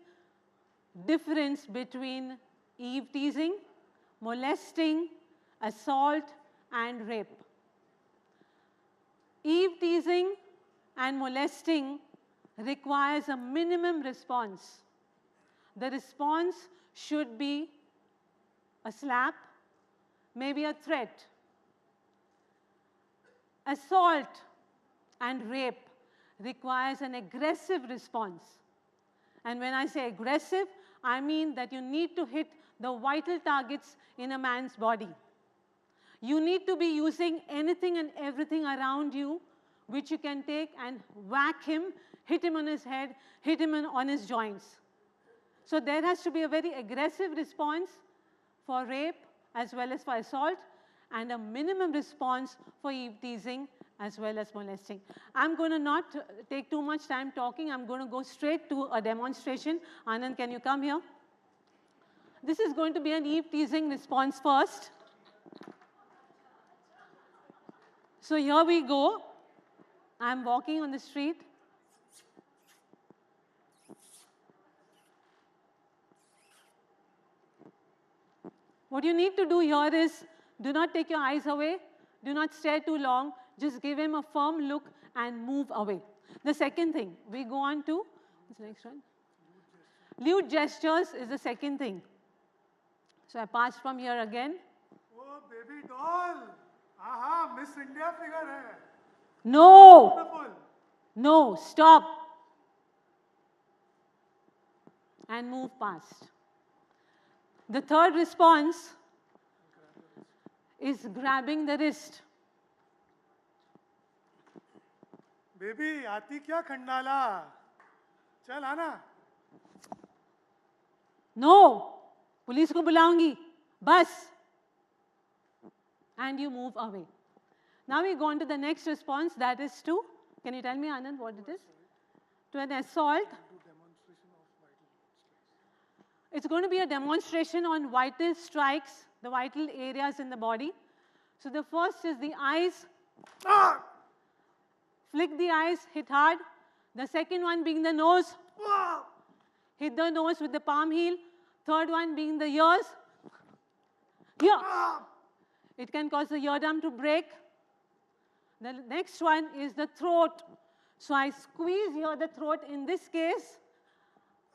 difference between eve teasing, molesting, assault, and rape. Eve teasing and molesting requires a minimum response. The response should be a slap, maybe a threat. Assault and rape requires an aggressive response. And when I say aggressive, I mean that you need to hit the vital targets in a man's body. You need to be using anything and everything around you which you can take and whack him, hit him on his head, hit him on his joints. So there has to be a very aggressive response for rape as well as for assault, and a minimum response for eve teasing as well as molesting. I'm going to not take too much time talking. I'm going to go straight to a demonstration. Anand, can you come here? This is going to be an eve teasing response first. So here we go. I'm walking on the street. What you need to do here is, do not take your eyes away, do not stare too long, just give him a firm look and move away. The second thing, we go on to, what's the next one? Lewd gestures is the second thing. So I pass from here again. Oh, baby doll! Aha, Miss India figure hai. No! Beautiful. No, stop. And move past. The third response is grabbing the wrist. Baby, आती क्या खंडाला? चल आना. No! Police को बुलाऊंगी. Bus. And you move away. Now we go on to the next response, that is to, can you tell me, Anand, what it is? To an assault. It's going to be a demonstration on vital strikes, the vital areas in the body. So the first is the eyes. Flick the eyes, hit hard. The second one being the nose. Hit the nose with the palm heel. Third one being the ears. Here. It can cause the eardrum to break. The next one is the throat. So I squeeze here the throat. In this case,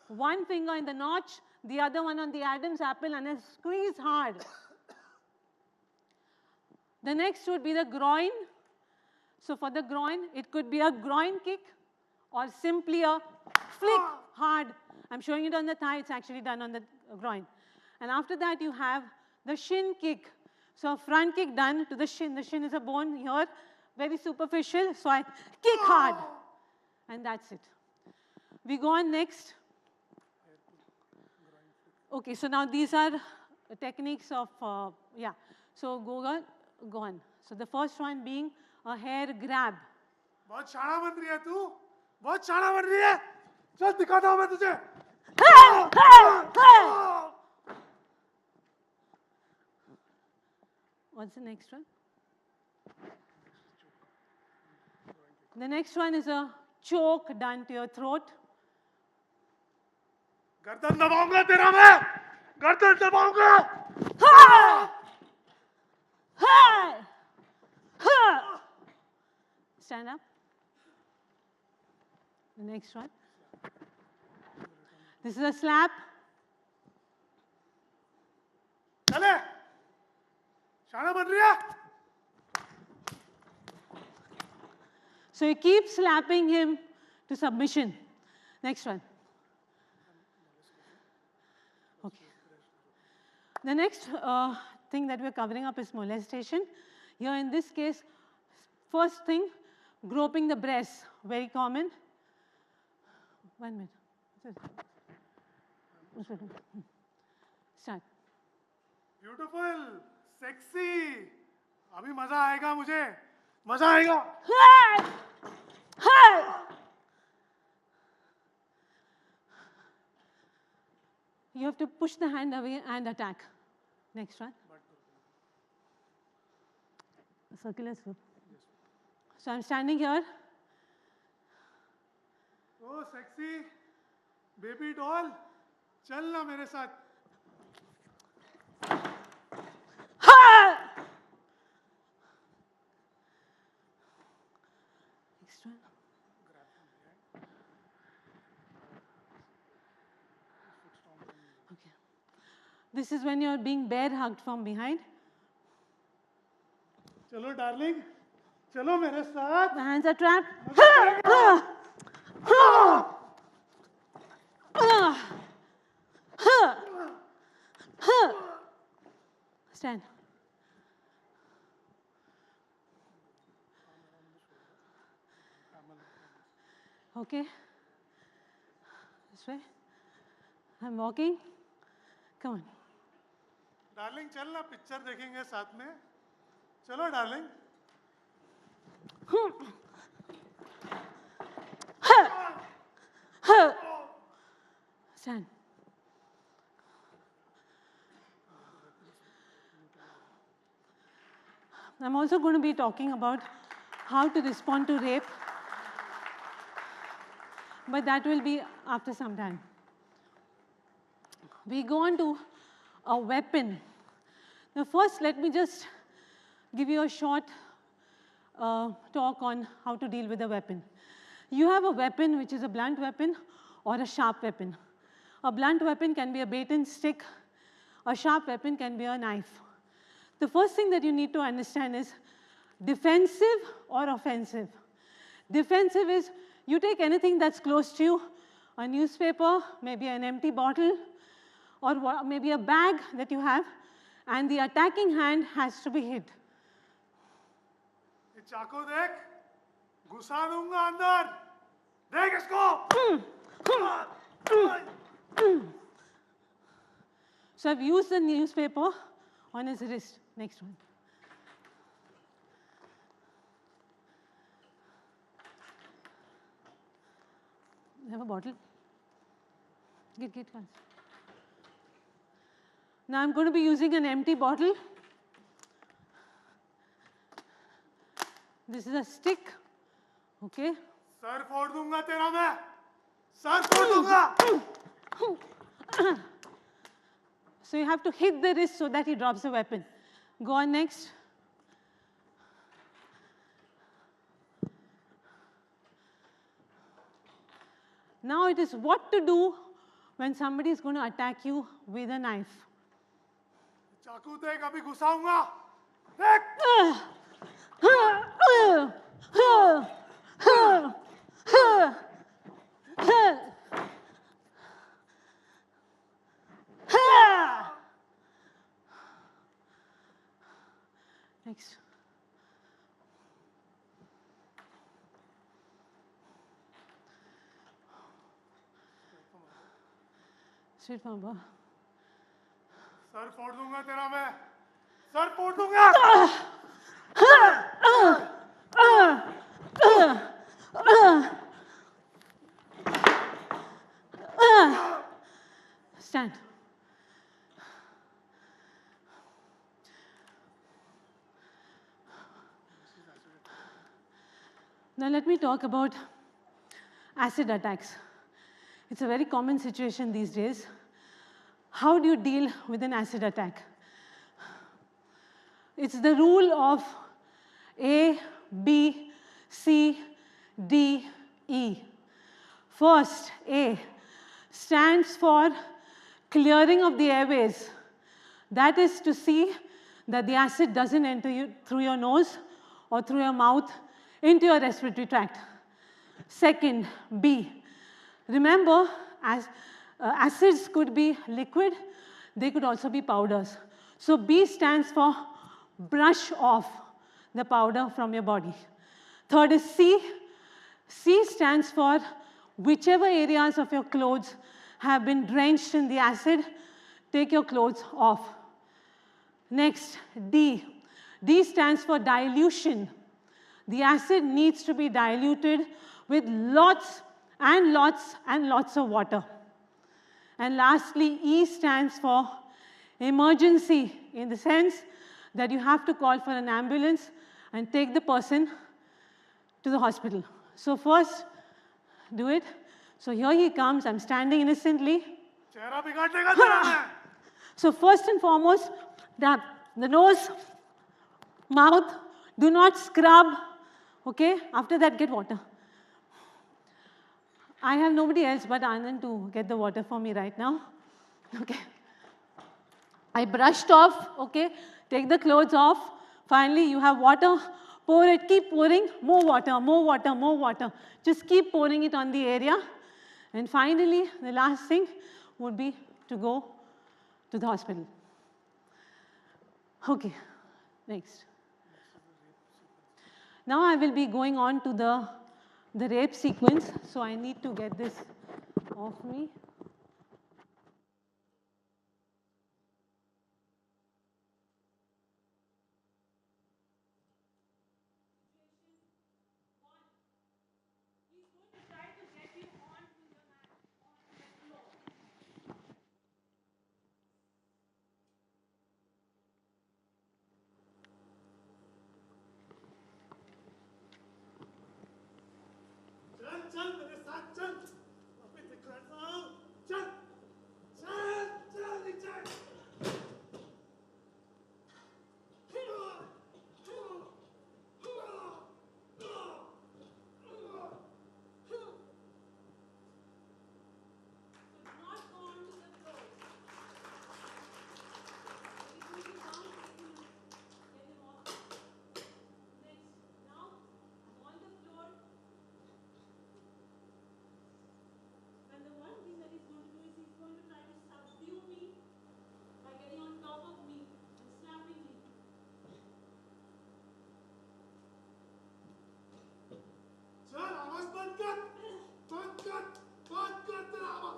one finger in the notch, the other one on the Adam's apple, and I squeeze hard. The next would be the groin. So for the groin, it could be a groin kick or simply a flick hard. I'm showing it on the thigh, it's actually done on the groin. And after that, you have the shin kick. So front kick done to the shin. The shin is a bone here, very superficial. So I kick hard. And that's it. We go on next. Okay, so now these are techniques of, yeah. So go on. So the first one being a hair grab. बहुत शाना बन रही है तू. बहुत शाना बन रही है. चल दिखाता हूँ मैं तुझे. What's the next one? The next one is a choke done to your throat. गर्दन दबाऊंगा तेरा मैं. गर्दन दबाऊंगा. Stand up. The next one. This is a slap. चले. शाना बन रही है. So you keep slapping him to submission. Next one. Okay. The next thing that we're covering up is molestation. Here in this case, first thing, groping the breast, very common. 1 minute. Start. Beautiful, sexy. अभी मजा आएगा मुझे. मजा आएगा. You have to push the hand away and attack. Next one. Circular swoop. So I'm standing here. Oh, sexy. Baby doll. चल ना मेरे साथ. Next one. Okay. This is when you're being bear hugged from behind. चलो darling. चलो मेरे साथ. The hands are trapped. Stand. Okay. This way. I'm walking. Come on. Darling चल ना पिक्चर देखेंगे साथ में चलो darling Stand. I'm also going to be talking about how to respond to rape, but that will be after some time. We go on to a weapon. Now first, let me just give you a short talk on how to deal with a weapon. You have a weapon which is a blunt weapon or a sharp weapon. A blunt weapon can be a bait and stick. A sharp weapon can be a knife. The first thing that you need to understand is defensive or offensive. Defensive is you take anything that's close to you, a newspaper, maybe an empty bottle, or maybe a bag that you have, and the attacking hand has to be hit. ये चाकू देख घुसा दूंगा अंदर देख इसको So I've used the newspaper on his wrist. Next one. You have a bottle? Get fast. Now I'm going to be using an empty bottle. This is a stick. Okay. Sir फोड़ दूंगा तेरा मैं sir फोड़ दूंगा So you have to hit the wrist so that he drops the weapon. Go on next. Now it is what to do when somebody is going to attack you with a knife. चाकू देख अभी घुसाऊंगा देख Next. Straight from above. Sir फोड़ दूंगा तेरा मैं sir फोड़ दूंगा Stand. Now let me talk about acid attacks. It's a very common situation these days. How do you deal with an acid attack? It's the rule of A, B, C, D, E. First, A stands for clearing of the airways. That is to see that the acid doesn't enter you through your nose or through your mouth into your respiratory tract. Second, B. Remember, acids could be liquid, they could also be powders. So B stands for brush off the powder from your body. Third is C. C stands for whichever areas of your clothes have been drenched in the acid, take your clothes off. Next, D. D stands for dilution. The acid needs to be diluted with lots and lots and lots of water. And lastly, E stands for emergency, in the sense that you have to call for an ambulance and take the person to the hospital. So first, do it. So here he comes, I'm standing innocently. चेहरा बिगाड़ देगा तेरा मैं So first and foremost, the nose, mouth, do not scrub. Okay, after that get water. I have nobody else but Anand to get the water for me right now. Okay. I brushed off, okay, take the clothes off. Finally, you have water, pour it, keep pouring, more water, more water, more water. Just keep pouring it on the area. And finally, the last thing would be to go to the hospital. Okay, next. Now I will be going on to the rape sequence, so I need to get this off me. चल चल मेरे साथ चल अभी दिखाता हूँ चल चल चल नीचे चल आवाज बंद कर बंद कर बंद कर तेरा आवाज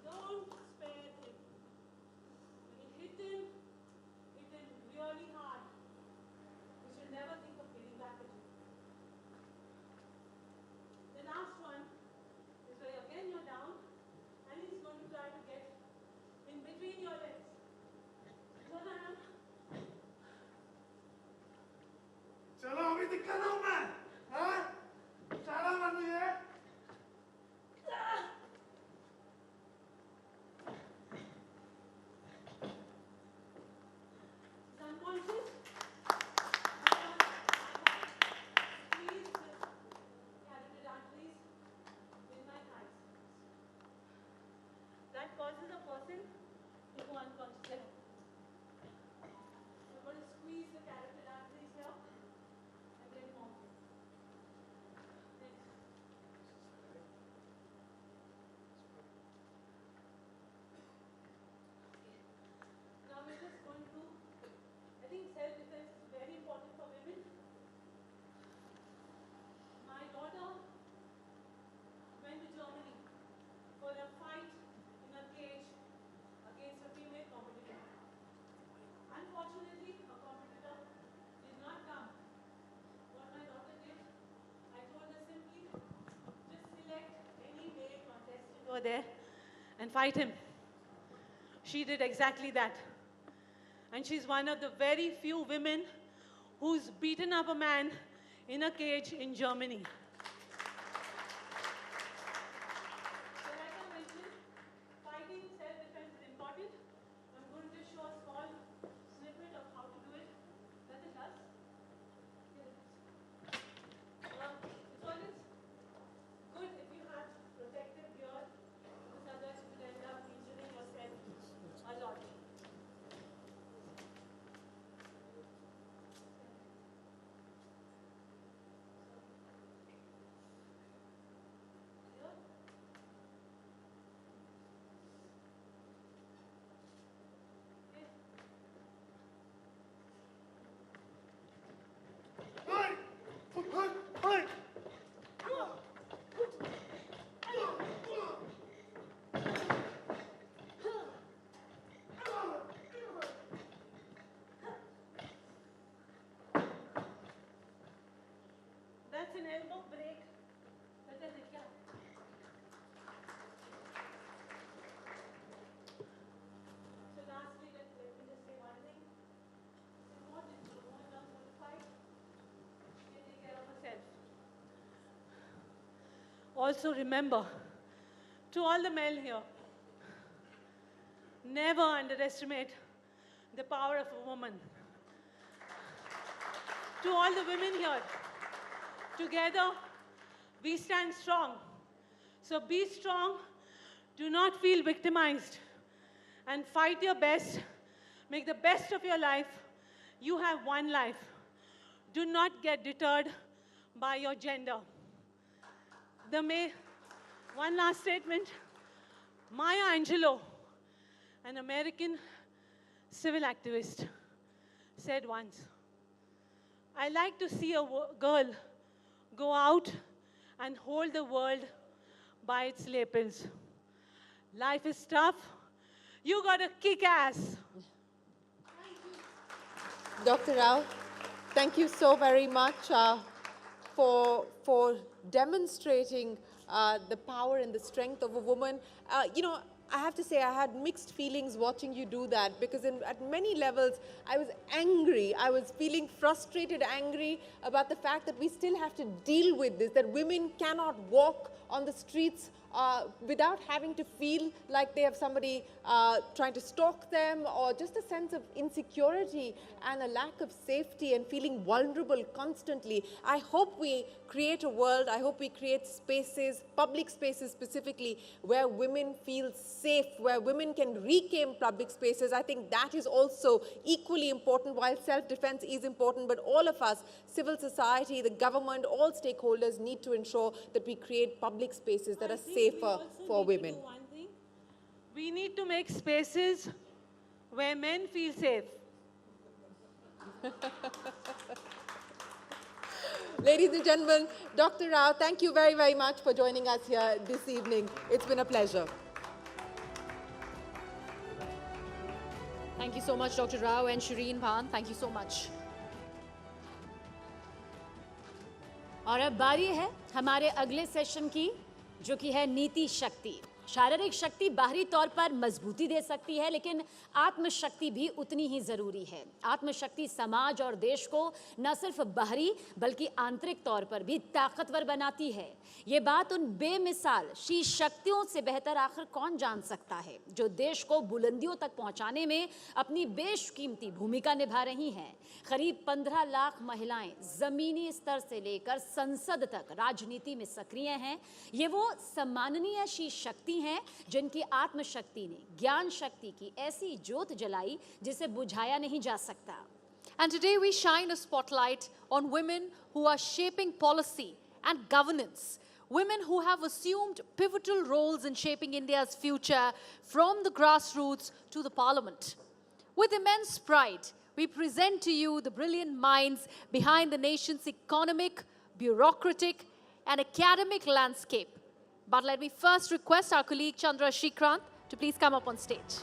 Don't spare him. When you hit him really hard. You should never think of getting back at him. The last one is where again you're down and he's going to try to get in between your legs. चलो अभी दिखा रहा हूँ मैं हाँ चला मर रही है Unconscious. Please, carry it down, please. With my thighs. That causes a person to go unconscious. I'm going to squeeze the carotid arteries here and then more. Next. Now we're just going to, I think self-defense is very important for women. My daughter went to Germany for a fight in a cage against a female competitor. Unfortunately, her competitor did not come. What my daughter did, I told her simply, just select any male contestant over there and fight him. She did exactly that. And she's one of the very few women who's beaten up a man in a cage in Germany. So like I mentioned, fighting self-defense is important. I'm going to show a small snippet of how to do it. Does it help? It's always good if you have protective gear, because otherwise you will end up injuring yourself a lot. That's an elbow break. That is it, yeah. So lastly, let me just say one thing. It's important to go in terms of the fight and take care of yourself. Also remember, to all the men here, never underestimate the power of a woman. To all the women here, together we stand strong. So be strong Do not feel victimized and fight your best. Make the best of your life. You have one life. Do not get deterred by your gender. One last statement. Maya Angelou, an American civil activist, said once, I like to see a girl go out and hold the world by its lapels. Life is tough. You gotta kick ass. Dr. Rao, thank you so very much for demonstrating the power and the strength of a woman. You know, I have to say I had mixed feelings watching you do that, because at many levels I was angry. I was feeling frustrated, angry about the fact that we still have to deal with this, that women cannot walk on the streets without having to feel like they have somebody trying to stalk them, or just a sense of insecurity and a lack of safety and feeling vulnerable constantly. I hope we create a world, I hope we create spaces, public spaces specifically, where women feel safe, where women can reclaim public spaces. I think that is also equally important. While self-defense is important, but all of us, civil society, the government, all stakeholders need to ensure that we create public spaces that are safer for women. We need to make spaces where men feel safe. Ladies and gentlemen, Dr. Rao, thank you very, very much for joining us here this evening. It's been a pleasure. Thank you so much, Dr. Rao and Shireen Bhan. Thank you so much. और अब बारी है हमारे अगले session की, जो कि है नीति शक्ति। शारीरिक शक्ति बाहरी तौर पर मजबूती दे सकती है, लेकिन आत्मशक्ति भी उतनी ही ज़रूरी है। आत्मशक्ति समाज और देश को न सिर्फ बाहरी बल्कि आंतरिक तौर पर भी ताकतवर बनाती है। ये बात उन बेमिसाल शी शक्तियों से बेहतर आखिर कौन जान सकता है, जो देश को बुलंदियों तक पहुंचाने में अपनी बेशकीमती भूमिका निभा रही हैं। करीब 15 लाख महिलाएं ज़मीनी स्तर से लेकर संसद तक राजनीति में सक्रिय हैं। ये वो सम्माननीय शी शक्ति हैं जिनकी आत्मशक्ति ने ज्ञान शक्ति की ऐसी ज्योत जलाई जिसे बुझाया नहीं जा सकता। And today we shine a spotlight on women who are shaping policy and governance. Women who have assumed pivotal roles in shaping India's future from the grassroots to the parliament. With immense pride, we present to you the brilliant minds behind the nation's economic, bureaucratic, and academic landscape. But let me first request our colleague Chandra Srikrant to please come up on stage.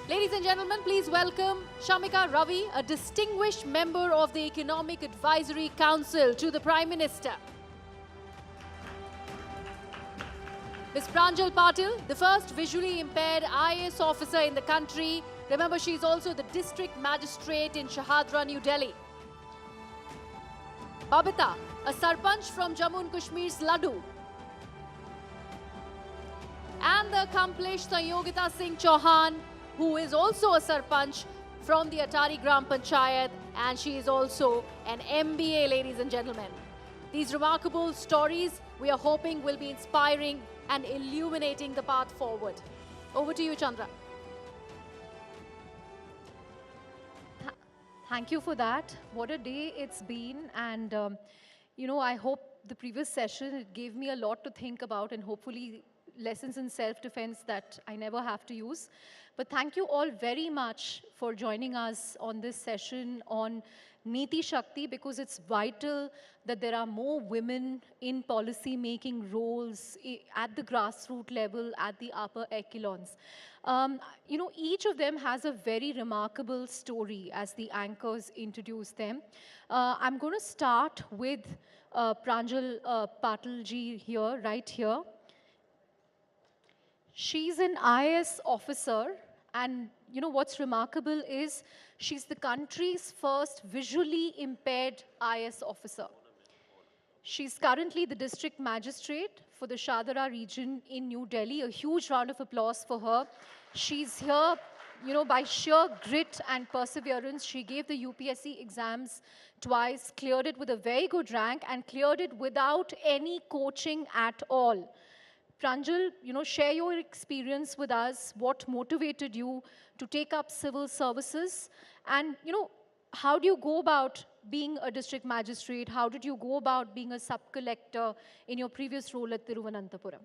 Ladies and gentlemen, please welcome Shamika Ravi, a distinguished member of the Economic Advisory Council to the Prime Minister. Ms. Pranjal Patil, the first visually impaired IAS officer in the country. Remember, she is also the district magistrate in Shahadra, New Delhi. Babita, a sarpanch from Jammu and Kashmir's Laddu. And the accomplished Sanyogita Singh Chauhan, who is also a sarpanch from the Atari Gram Panchayat, and she is also an MBA, ladies and gentlemen. These remarkable stories, we are hoping, will be inspiring and illuminating the path forward. Over to you, Chandra. Thank you for that. What a day it's been. And, you know, I hope the previous session, it gave me a lot to think about, and hopefully lessons in self-defense that I never have to use. But thank you all very much for joining us on this session on Niti Shakti, because it's vital that there are more women in policy-making roles at the grassroots level, at the upper echelons. You know, each of them has a very remarkable story as the anchors introduce them. I'm going to start with Pranjal Patil ji here, right here. She's an IAS officer, and you know what's remarkable is she's the country's first visually impaired IAS officer. She's currently the district magistrate for the Shahadra region in New Delhi. A huge round of applause for her. She's here, you know, by sheer grit and perseverance. She gave the UPSC exams twice, cleared it with a very good rank, and cleared it without any coaching at all. Pranjal, share your experience with us. What motivated you to take up civil services? And, how do you go about being a district magistrate? How did you go about being a sub-collector in your previous role at Thiruvananthapuram?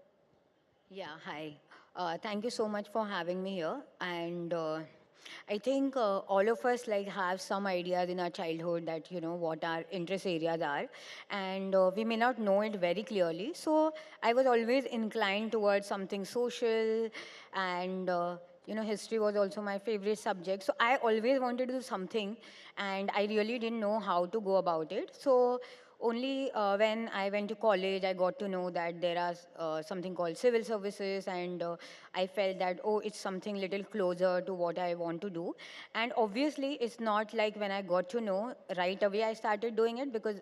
Yeah, hi. Thank you so much for having me here. And I think all of us have some ideas in our childhood that, what our interest areas are. And we may not know it very clearly. So I was always inclined towards something social, and history was also my favorite subject. So I always wanted to do something, and I really didn't know how to go about it. So only when I went to college, I got to know that there are something called civil services, and I felt that, oh, it's something little closer to what I want to do. And obviously, it's not like when I got to know, right away I started doing it, because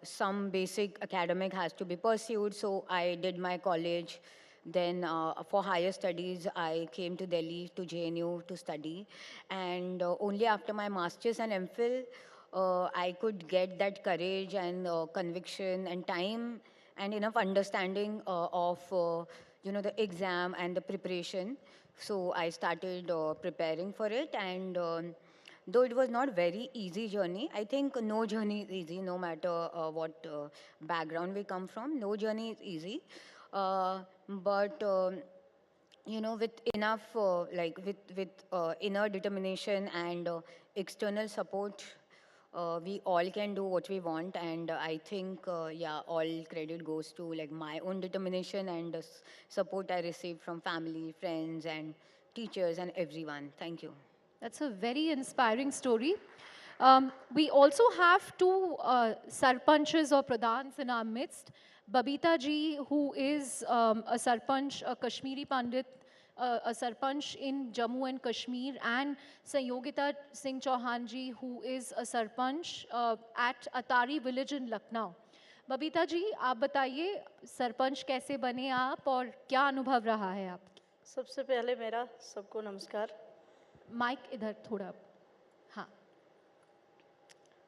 some basic academic has to be pursued. So I did my college. Then for higher studies, I came to Delhi to JNU to study. And only after my master's and MPhil, I could get that courage and conviction and time and enough understanding of the exam and the preparation. So I started preparing for it, and though it was not very easy journey, I think no journey is easy, no matter what background we come from. No journey is easy, but with enough with inner determination and external support, we all can do what we want. And I think, all credit goes to my own determination and the support I received from family, friends, and teachers and everyone. Thank you. That's a very inspiring story. We also have two sarpanchs or pradhans in our midst. Babita ji, who is a sarpanch, a Kashmiri Pandit, a sarpanch in Jammu and Kashmir, and Sanyogita Singh Chauhan ji, who is a sarpanch at Atari village in Lucknow. Babita ji, आप बताइए सरपंच कैसे बने आप और क्या अनुभव रहा है आपका? सबसे पहले मेरा सबको नमस्कार। माइक इधर थोड़ा, हाँ।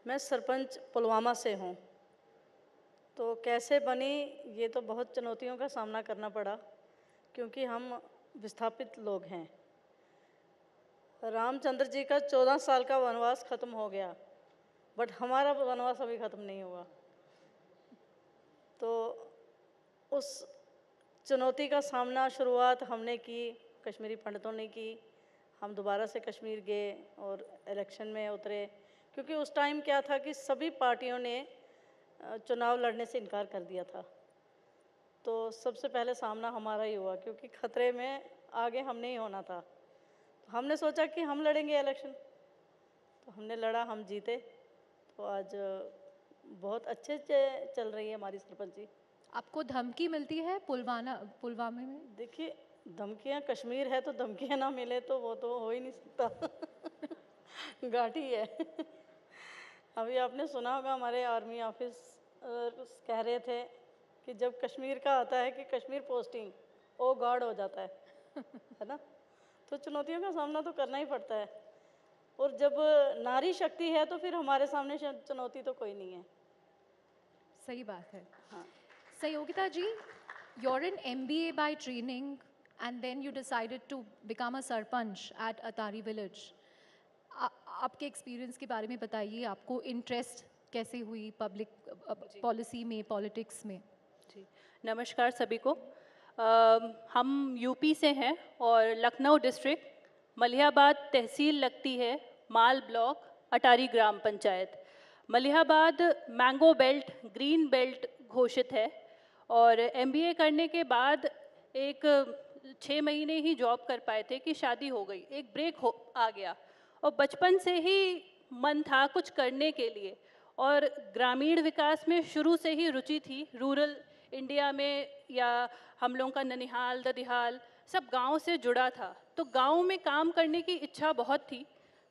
मैं सरपंच पुलवामा से हूँ। तो कैसे बनी, ये तो बहुत चुनौतियों का सामना करना पड़ा, क्योंकि हम विस्थापित लोग हैं। रामचंद्र जी का 14 साल का वनवास खत्म हो गया, बट हमारा वनवास अभी खत्म नहीं हुआ। तो उस चुनौती का सामना शुरुआत हमने की, कश्मीरी पंडितों ने की। हम दोबारा से कश्मीर गए और इलेक्शन में उतरे, क्योंकि उस टाइम क्या था कि सभी पार्टियों ने चुनाव लड़ने से इनकार कर दिया था। तो सबसे पहले सामना हमारा ही हुआ, क्योंकि खतरे में आगे हम नहीं होना था। तो हमने सोचा कि हम लड़ेंगे इलेक्शन, तो हमने लड़ा, हम जीते। तो आज बहुत अच्छे से चल रही है हमारी सरपंची। आपको धमकी मिलती है पुलवामे में? देखिए, धमकियाँ कश्मीर है तो धमकियाँ ना मिले तो वो तो हो ही नहीं सकता। घाटी है। अभी आपने सुना होगा, हमारे आर्मी ऑफिस कह रहे थे कि जब कश्मीर का आता है कि कश्मीर पोस्टिंग, ओ गॉड हो जाता है ना। तो चुनौतियों का सामना तो करना ही पड़ता है, और जब नारी शक्ति है तो फिर हमारे सामने चुनौती तो कोई नहीं है। सही बात है। हाँ। Sayogita ji, you're an MBA by training, and then you decided to become a sarpanch at Atari village. आपके एक्सपीरियंस के बारे में बताइए, आपको इंटरेस्ट कैसे हुई पब्लिक पॉलिसी में, पॉलिटिक्स में? जी, नमस्कार सभी को। हम यूपी से हैं और लखनऊ डिस्ट्रिक्ट, मलिहाबाद तहसील लगती है, माल ब्लॉक, अटारी ग्राम panchayat. Malihabad mango belt, green belt घोषित है, और MBA करने के बाद एक 6 महीने ही जॉब कर पाए थे कि शादी हो गई, एक ब्रेक आ गया। और बचपन से ही मन था कुछ करने के लिए, और ग्रामीण विकास में शुरू से ही रुचि थी। रूरल इंडिया में, या हम लोगों का ननिहाल, ददिहाल सब गांव से जुड़ा था, तो गांव में काम करने की इच्छा बहुत थी।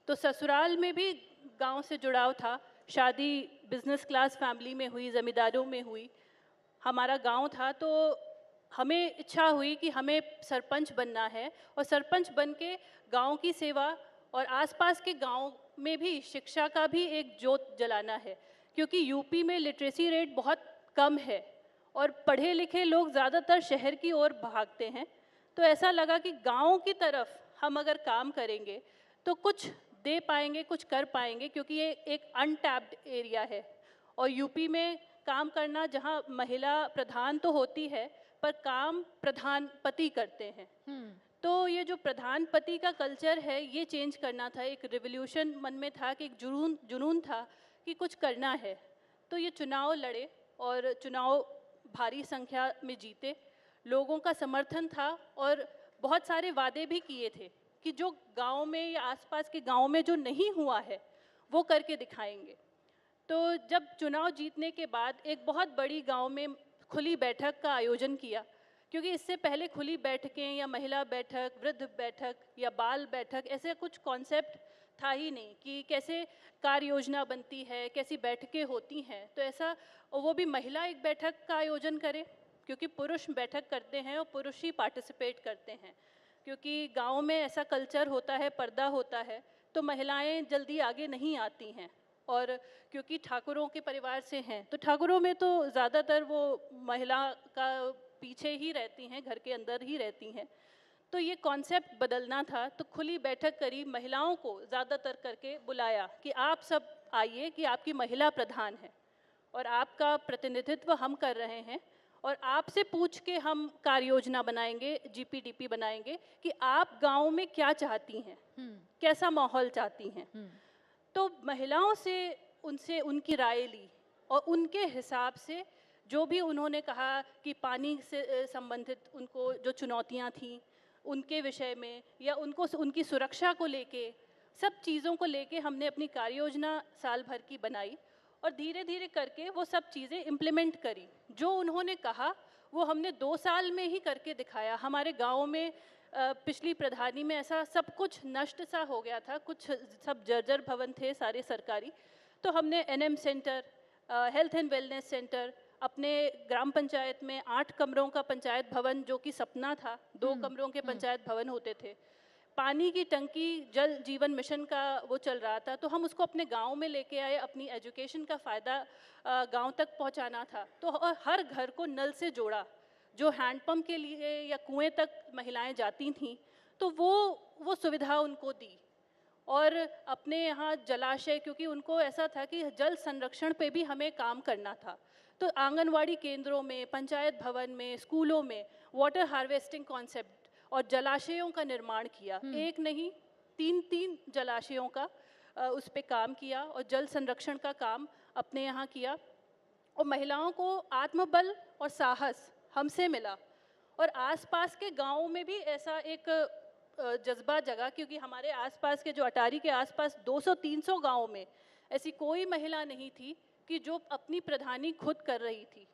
तो ससुराल में भी गांव से जुड़ाव था। शादी बिजनेस क्लास फैमिली में हुई, ज़मींदारों में हुई, हमारा गांव था। तो हमें इच्छा हुई कि हमें सरपंच बनना है, और सरपंच बन के गाँव की सेवा और आसपास के गांव में भी शिक्षा का भी एक जोत जलाना है, क्योंकि यूपी में लिटरेसी रेट बहुत कम है और पढ़े लिखे लोग ज़्यादातर शहर की ओर भागते हैं। तो ऐसा लगा कि गाँव की तरफ हम अगर काम करेंगे तो कुछ दे पाएंगे, कुछ कर पाएंगे, क्योंकि ये एक अनटैप्ड एरिया है। और यूपी में काम करना जहाँ महिला प्रधान तो होती है, पर काम प्रधान पति करते हैं। तो ये जो प्रधान पति का कल्चर है, ये चेंज करना था। एक रिवोल्यूशन मन में था, कि एक जुनून था कि कुछ करना है। तो ये चुनाव लड़े और चुनाव भारी संख्या में जीते। लोगों का समर्थन था और बहुत सारे वादे भी किए थे कि जो गांव में या आसपास के गांव में जो नहीं हुआ है वो करके दिखाएंगे। तो जब चुनाव जीतने के बाद एक बहुत बड़ी गांव में खुली बैठक का आयोजन किया, क्योंकि इससे पहले खुली बैठकें या महिला बैठक, वृद्ध बैठक या बाल बैठक, ऐसे कुछ कॉन्सेप्ट था ही नहीं कि कैसे कार्य योजना बनती है, कैसी बैठकें होती हैं। तो ऐसा, वो भी महिला एक बैठक का आयोजन करे, क्योंकि पुरुष बैठक करते हैं और पुरुष ही पार्टिसिपेट करते हैं। क्योंकि गांव में ऐसा कल्चर होता है, पर्दा होता है, तो महिलाएं जल्दी आगे नहीं आती हैं। और क्योंकि ठाकुरों के परिवार से हैं, तो ठाकुरों में तो ज़्यादातर वो महिला का पीछे ही रहती हैं, घर के अंदर ही रहती हैं। तो ये कॉन्सेप्ट बदलना था। तो खुली बैठक करी, महिलाओं को ज़्यादातर करके बुलाया कि आप सब आइए, कि आपकी महिला प्रधान है और आपका प्रतिनिधित्व हम कर रहे हैं, और आपसे पूछ के हम कार्य योजना बनाएंगे, जीपीडीपी बनाएंगे कि आप गांव में क्या चाहती हैं, कैसा माहौल चाहती हैं। तो महिलाओं से उनसे उनकी राय ली और उनके हिसाब से जो भी उन्होंने कहा कि पानी से संबंधित उनको जो चुनौतियां थीं उनके विषय में, या उनको उनकी सुरक्षा को लेके, सब चीज़ों को लेके हमने अपनी कार्य योजना साल भर की बनाई और धीरे धीरे करके वो सब चीज़ें इम्प्लीमेंट करी। जो उन्होंने कहा वो हमने 2 साल में ही करके दिखाया। हमारे गांव में पिछली प्रधानी में ऐसा सब कुछ नष्ट सा हो गया था, कुछ सब जर्जर भवन थे सारे सरकारी। तो हमने NM centre, health and wellness centre, अपने ग्राम पंचायत में 8 कमरों का पंचायत भवन, जो कि सपना था, 2 कमरों के पंचायत भवन होते थे। पानी की टंकी, जल जीवन मिशन का वो चल रहा था, तो हम उसको अपने गांव में लेके आए। अपनी एजुकेशन का फ़ायदा गांव तक पहुंचाना था, तो और हर घर को नल से जोड़ा। जो हैंडपम्प के लिए या कुएं तक महिलाएं जाती थीं, तो वो सुविधा उनको दी। और अपने यहाँ जलाशय, क्योंकि उनको ऐसा था कि जल संरक्षण पे भी हमें काम करना था, तो आंगनवाड़ी केंद्रों में, पंचायत भवन में, स्कूलों में वाटर हार्वेस्टिंग कॉन्सेप्ट और जलाशयों का निर्माण किया। एक नहीं, 3 जलाशयों का उस पे काम किया और जल संरक्षण का काम अपने यहाँ किया। और महिलाओं को आत्मबल और साहस हमसे मिला। और आसपास के गांवों में भी ऐसा एक जज्बा जगा, क्योंकि हमारे आसपास के जो अटारी के आसपास 200-300 गाँव में ऐसी कोई महिला नहीं थी कि जो अपनी प्रधानी खुद कर रही थी।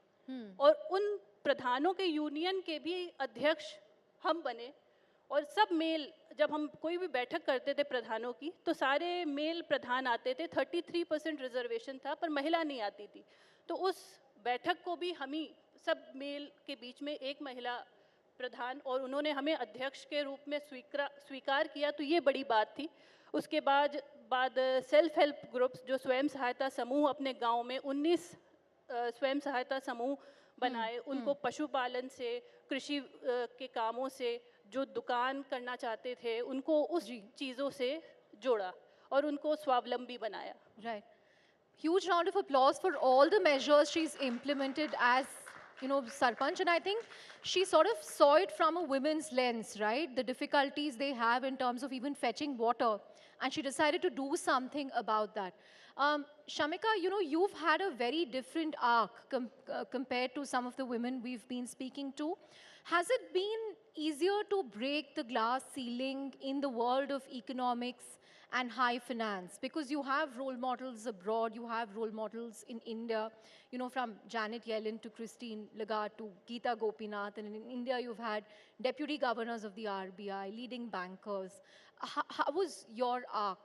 और उन प्रधानों के यूनियन के भी अध्यक्ष हम बने। और सब मेल, जब हम कोई भी बैठक करते थे प्रधानों की, तो सारे मेल प्रधान आते थे। 33% रिजर्वेशन था, पर महिला नहीं आती थी। तो उस बैठक को भी हम ही सब मेल के बीच में एक महिला प्रधान, और उन्होंने हमें अध्यक्ष के रूप में स्वीकार किया, तो ये बड़ी बात थी। उसके बाद सेल्फ हेल्प ग्रुप्स, जो स्वयं सहायता समूह, अपने गांव में 19 स्वयं सहायता समूह बनाए। उनको पशुपालन से, कृषि के कामों से, जो दुकान करना चाहते थे उनको उस चीज़ों से जोड़ा और उनको स्वावलंबी बनाया। Right. Huge round of applause for all the measures she's implemented as, Sarpanch. And I think she sort of saw it from a women's lens, right? The difficulties they have in terms of even fetching water. And she decided to do something about that. Shamika, you've had a very different arc compared to some of the women we've been speaking to. Has it been easier to break the glass ceiling in the world of economics and high finance? Because you have role models abroad, you have role models in India, from Janet Yellen to Christine Lagarde to Geeta Gopinath. And in India, you've had deputy governors of the RBI, leading bankers. How was your arc,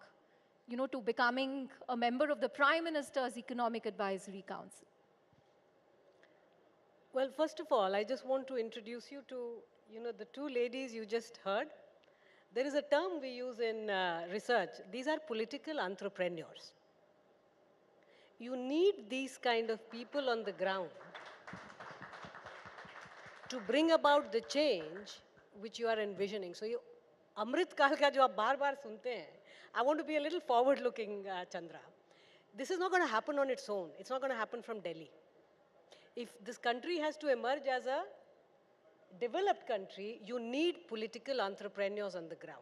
to becoming a member of the Prime Minister's Economic Advisory Council? Well, first of all, I just want to introduce you to, the 2 ladies you just heard. There is a term we use in research. These are political entrepreneurs. You need these kind of people on the ground to bring about the change which you are envisioning. So you, Amrit Kal ka jo aap baar sunte hain, I want to be a little forward looking, Chandra. This is not going to happen on its own. It's not going to happen from Delhi. If this country has to emerge as a developed country, you need political entrepreneurs on the ground.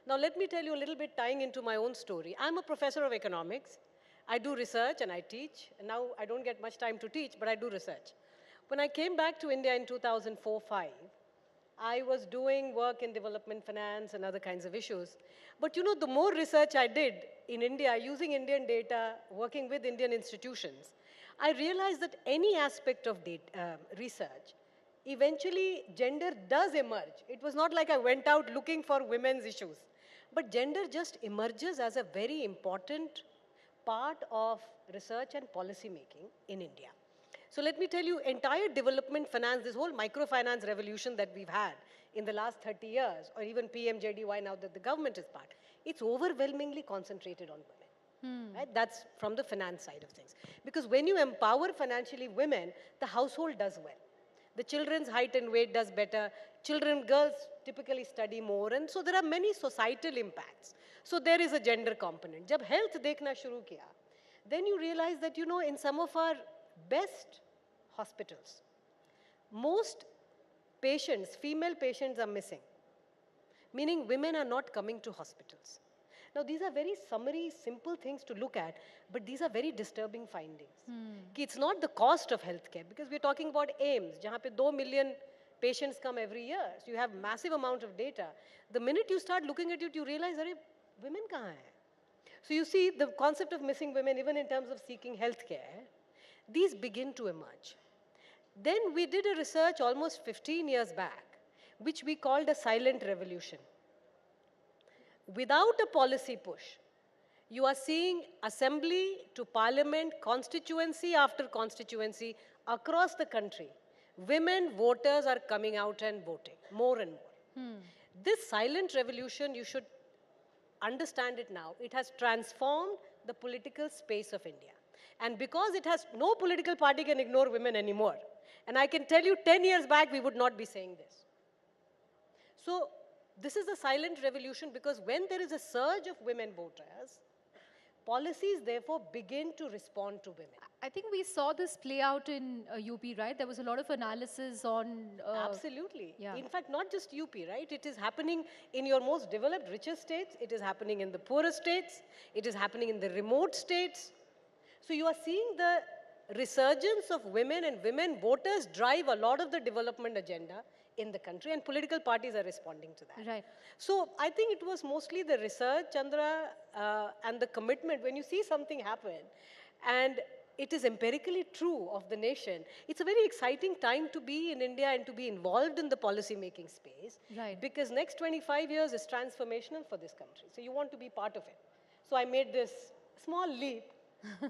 Now let me tell you a little bit tying into my own story. I'm a professor of economics. I do research and I teach. And now I don't get much time to teach, but I do research. When I came back to India in 2004-05, I was doing work in development finance and other kinds of issues. But you know, the more research I did in India, using Indian data, working with Indian institutions, I realized that any aspect of research, eventually gender does emerge. It was not like I went out looking for women's issues. But gender just emerges as a very important part of research and policy making in India. So let me tell you, entire development finance, this whole microfinance revolution that we've had in the last 30 years, or even PMJDY now that the government is part, it's overwhelmingly concentrated on women. Right? That's from the finance side of things. Because when you empower financially women, the household does well. The children's height and weight does better. Girls typically study more. And so there are many societal impacts. So there is a gender component. Jab health dekhna shuru kiya, then you realize that, you know, in some of our best hospitals, most patients, female patients are missing. Meaning women are not coming to hospitals. Now these are very summary, simple things to look at, but these are very disturbing findings. It's not the cost of healthcare, because we're talking about AIMS, jahan pe 2 million patients come every year. So you have massive amount of data. The minute you start looking at it, you realize, women kahan hai? So you see the concept of missing women, even in terms of seeking healthcare, these begin to emerge. Then we did a research almost 15 years back, which we called a silent revolution. Without a policy push, you are seeing assembly to parliament, constituency after constituency across the country. Women voters are coming out and voting more and more. This silent revolution, you should understand it now. It has transformed the political space of India. And because it has, no political party can ignore women anymore. And I can tell you 10 years back, we would not be saying this. So this is a silent revolution, because when there is a surge of women voters, policies therefore begin to respond to women. I think we saw this play out in UP, right? There was a lot of analysis on... Absolutely. Yeah. In fact, not just UP, right? It is happening in your most developed, richest states. It is happening in the poorest states. It is happening in the remote states. So you are seeing the resurgence of women, and women voters drive a lot of the development agenda in the country, and political parties are responding to that. Right. So I think it was mostly the research, Chandra, and the commitment. When you see something happen, and it is empirically true of the nation, it's a very exciting time to be in India and to be involved in the policy making space. Right. Because next 25 years is transformational for this country. So you want to be part of it. So I made this small leap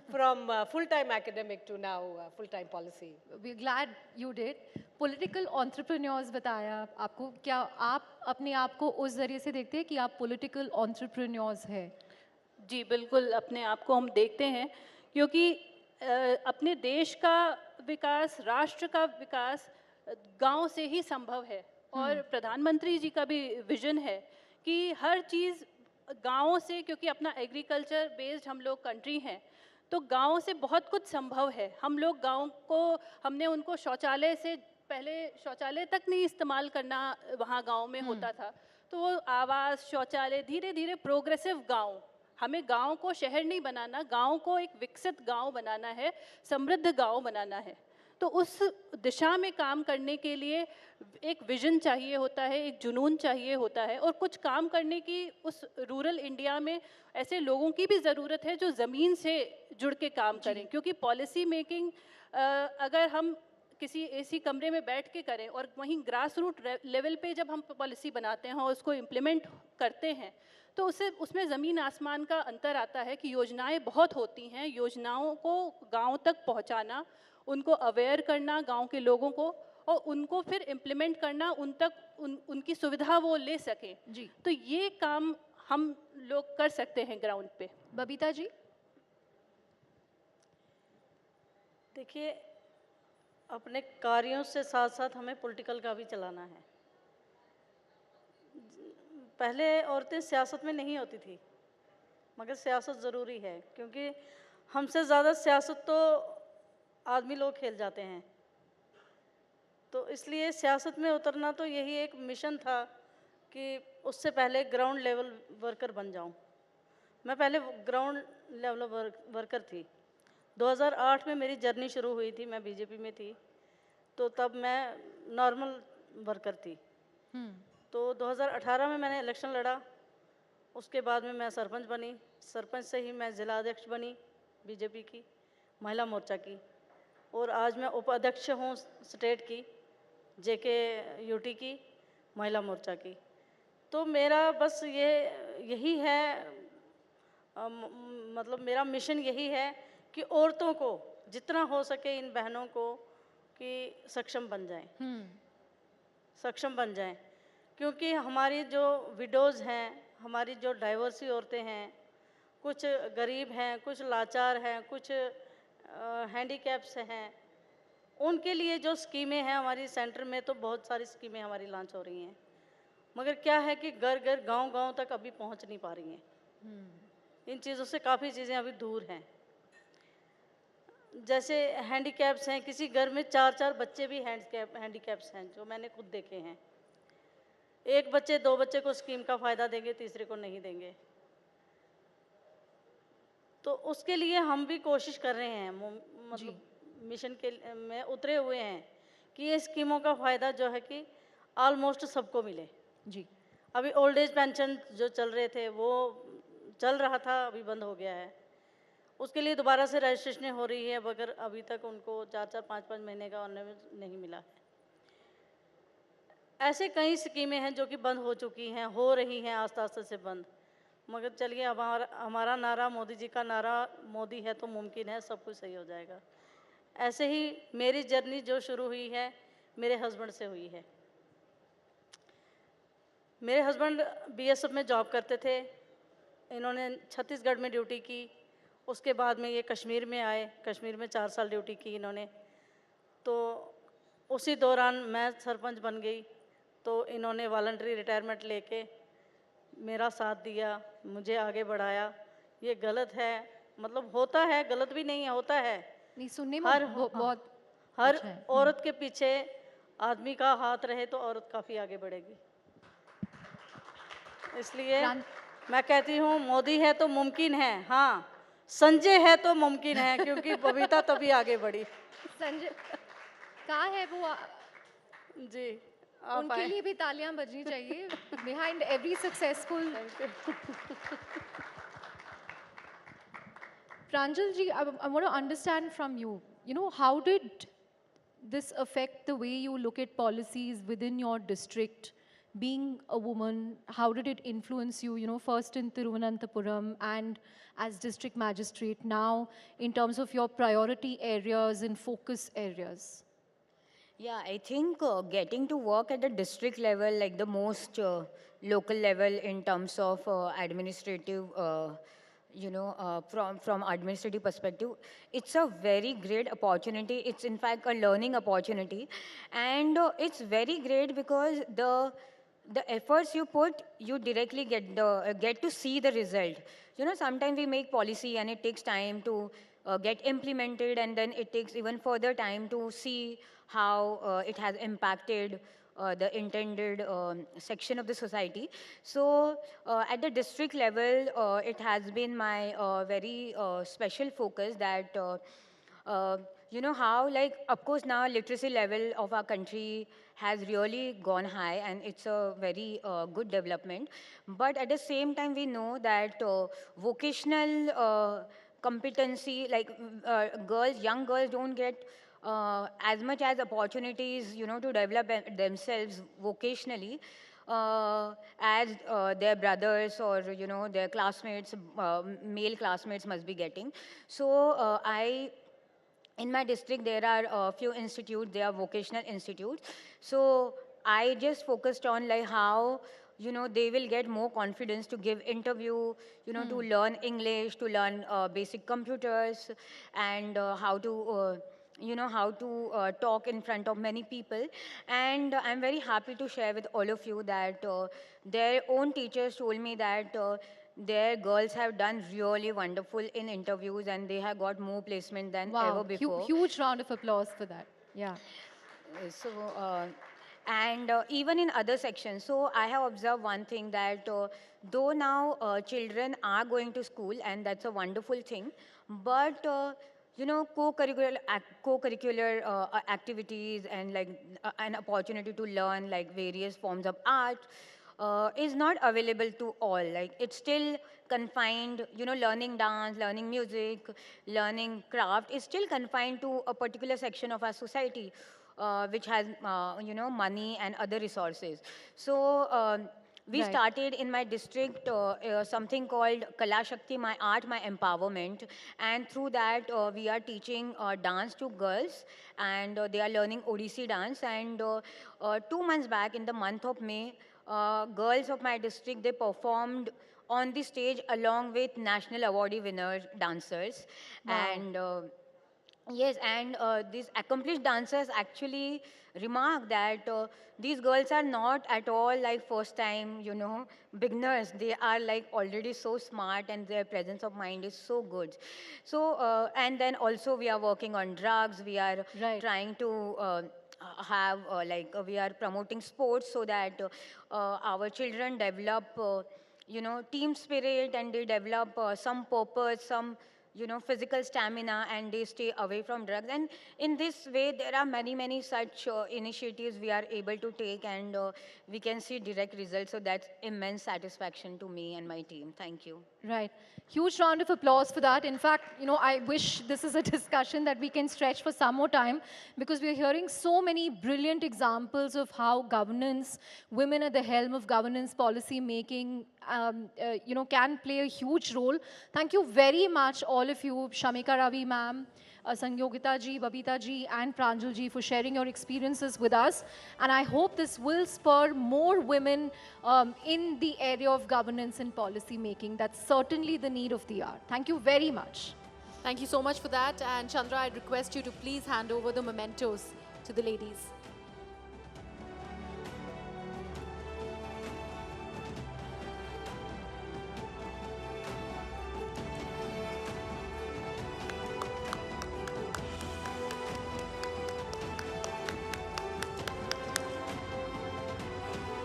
from full-time academic to now full-time policy. We're glad you did. Political entrepreneurs बताया आपको, क्या आप अपने आप को उस जरिए से देखते हैं कि आप political entrepreneurs हैं? जी बिल्कुल, अपने आप को हम देखते हैं, क्योंकि अपने देश का विकास, राष्ट्र का विकास गांव से ही संभव है. और प्रधानमंत्री जी का भी विजन है कि हर चीज़ गाँव से, क्योंकि अपना एग्रीकल्चर बेस्ड हम लोग कंट्री हैं, तो गाँव से बहुत कुछ संभव है. हम लोग गाँव को, हमने उनको शौचालय से पहले शौचालय तक नहीं इस्तेमाल करना वहाँ गाँव में होता था, तो वो आवास, शौचालय, धीरे धीरे प्रोग्रेसिव गाँव, हमें गाँव को शहर नहीं बनाना, गाँव को एक विकसित गाँव बनाना है, समृद्ध गाँव बनाना है. तो उस दिशा में काम करने के लिए एक विजन चाहिए होता है, एक जुनून चाहिए होता है, और कुछ काम करने की उस रूरल इंडिया में ऐसे लोगों की भी ज़रूरत है जो ज़मीन से जुड़ के काम करें. क्योंकि पॉलिसी मेकिंग अगर हम किसी एसी कमरे में बैठ के करें और वहीं ग्रास रूट लेवल पे जब हम पॉलिसी बनाते हैं और उसको इम्प्लीमेंट करते हैं, तो उसमें ज़मीन आसमान का अंतर आता है कि योजनाएं बहुत होती हैं, योजनाओं को गांव तक पहुंचाना, उनको अवेयर करना गांव के लोगों को, और उनको फिर इम्प्लीमेंट करना, उन तक उनकी सुविधा वो ले सकें. जी, तो ये काम हम लोग कर सकते हैं ग्राउंड पे. बबीता जी, देखिए, अपने कार्यों से साथ साथ हमें पॉलिटिकल का भी चलाना है। पहले औरतें सियासत में नहीं होती थी, मगर सियासत ज़रूरी है, क्योंकि हमसे ज़्यादा सियासत तो आदमी लोग खेल जाते हैं। तो इसलिए सियासत में उतरना तो यही एक मिशन था कि उससे पहले ग्राउंड लेवल वर्कर बन जाऊं। मैं पहले ग्राउंड लेवल वर्कर थी। 2008 में मेरी जर्नी शुरू हुई थी, मैं बीजेपी में थी, तो तब मैं नॉर्मल वर्कर थी। तो 2018 में मैंने इलेक्शन लड़ा, उसके बाद में मैं सरपंच बनी। सरपंच से ही मैं ज़िला अध्यक्ष बनी बीजेपी की, महिला मोर्चा की, और आज मैं उपाध्यक्ष हूँ स्टेट की, जेके यूटी की, महिला मोर्चा की। तो मेरा बस यही है, मतलब मेरा मिशन यही है कि औरतों को जितना हो सके, इन बहनों को, कि सक्षम बन जाएं, सक्षम बन जाएं। क्योंकि हमारी जो विडोज़ हैं, हमारी जो डाइवर्सी औरतें हैं, कुछ गरीब हैं, कुछ लाचार हैं, कुछ हैंडीकैप्स हैं, उनके लिए जो स्कीमें हैं हमारी सेंटर में, तो बहुत सारी स्कीमें हमारी लॉन्च हो रही हैं, मगर क्या है कि घर घर गांव-गांव तक अभी पहुंच नहीं पा रही हैं। इन चीज़ों से काफ़ी चीज़ें अभी दूर हैं। जैसे हैंडीकैप्स हैं, किसी घर में 4-4 बच्चे भी हैंडीकैप्स हैं, जो मैंने खुद देखे हैं। एक बच्चे 2 बच्चे को स्कीम का फ़ायदा देंगे, तीसरे को नहीं देंगे। तो उसके लिए हम भी कोशिश कर रहे हैं, मतलब मिशन के में उतरे हुए हैं कि ये स्कीमों का फ़ायदा जो है कि ऑलमोस्ट सबको मिले। जी। अभी ओल्ड एज पेंशन जो चल रहे थे, वो चल रहा था, अभी बंद हो गया है। उसके लिए दोबारा से रजिस्ट्रेशन हो रही है, मगर अभी तक उनको 4-4, 5-5 महीने का ऑर्नामेंट नहीं मिला है। ऐसे कई स्कीमें हैं जो कि बंद हो चुकी हैं, हो रही हैं आस्ते-आस्ते से बंद। मगर चलिए, अब हमारा नारा, मोदी जी का नारा, मोदी है तो मुमकिन है, सब कुछ सही हो जाएगा। ऐसे ही मेरी जर्नी जो शुरू हुई है, मेरे हस्बैंड से हुई है। मेरे हस्बैंड बीएसएफ में जॉब करते थे। इन्होंने छत्तीसगढ़ में ड्यूटी की, उसके बाद में ये कश्मीर में आए। कश्मीर में 4 साल ड्यूटी की इन्होंने। तो उसी दौरान मैं सरपंच बन गई, तो इन्होंने वॉलंटरी रिटायरमेंट लेके मेरा साथ दिया, मुझे आगे बढ़ाया। ये गलत है, मतलब होता है, गलत भी नहीं है, होता है। नहीं, सुनने में बहुत हर अच्छा है। औरत के पीछे आदमी का हाथ रहे तो औरत काफ़ी आगे बढ़ेगी। इसलिए मैं कहती हूँ, मोदी है तो मुमकिन है। हाँ, संजय है तो मुमकिन है, क्योंकि बबीता तभी आगे बढ़ी। संजय कहाँ है वो? जी, उनके लिए भी तालियां बजनी चाहिए। Behind every successful. Pranjal ji, I want to understand from you. You know, how did this affect the way you look at policies within your district? Being a woman, how did it influence you? You know, first in Thiruvananthapuram and as district magistrate, now in terms of your priority areas and focus areas. Yeah, I think getting to work at the district level, like the most local level in terms of administrative, from administrative perspective, it's a very great opportunity. It's in fact a learning opportunity, and it's very great because the efforts you put, you directly get to see the result. You know, sometimes we make policy and it takes time to get implemented, and then it takes even further time to see how it has impacted the intended section of the society. So at the district level, it has been my very special focus that you know how, like, of course now literacy level of our country has really gone high, and it's a very good development. But at the same time, we know that vocational competency, like young girls don't get as much as opportunities, you know, to develop themselves vocationally as their brothers or, you know, their classmates, male classmates must be getting. So in my district, there are a few institutes, they are vocational institutes. So I just focused on like how, you know, they will get more confidence to give interview, you know, to learn English, to learn basic computers, and how to you know, how to talk in front of many people. And I'm very happy to share with all of you that their own teachers told me that their girls have done really wonderful in interviews and they have got more placement than ever Wow, before. huge round of applause for that. Yeah. So, and even in other sections, so I have observed one thing that though now children are going to school and that's a wonderful thing, but you know, co-curricular activities and like an opportunity to learn like various forms of art is not available to all. Like it's still confined, you know, learning dance, learning music, learning craft is still confined to a particular section of our society which has, you know, money and other resources. So we Right. started in my district something called Kala Shakti, my art, my empowerment. And through that, we are teaching dance to girls and they are learning Odissi dance. And 2 months back in the month of May, girls of my district, they performed on the stage along with national awardee winner dancers. Wow. And yes, and these accomplished dancers actually remark that these girls are not at all like first time, you know, beginners. They are like already so smart and their presence of mind is so good. So, and then also we are working on drugs. We are trying to have we are promoting sports so that our children develop, you know, team spirit and they develop some purpose, some, you know, physical stamina and they stay away from drugs. And in this way, there are many such initiatives we are able to take and we can see direct results. So that's immense satisfaction to me and my team. Thank you. Right. Huge round of applause for that. In fact, you know, I wish this is a discussion that we can stretch for some more time because we're hearing so many brilliant examples of how governance, women at the helm of governance policy making, you know, can play a huge role. Thank you very much, all of you, Shamika Ravi ma'am, Sangyogita ji, Babita ji, and Pranjal ji for sharing your experiences with us. And I hope this will spur more women in the area of governance and policy making. That's certainly the need of the hour. Thank you very much. Thank you so much for that. And Chandra, I'd request you to please hand over the mementos to the ladies.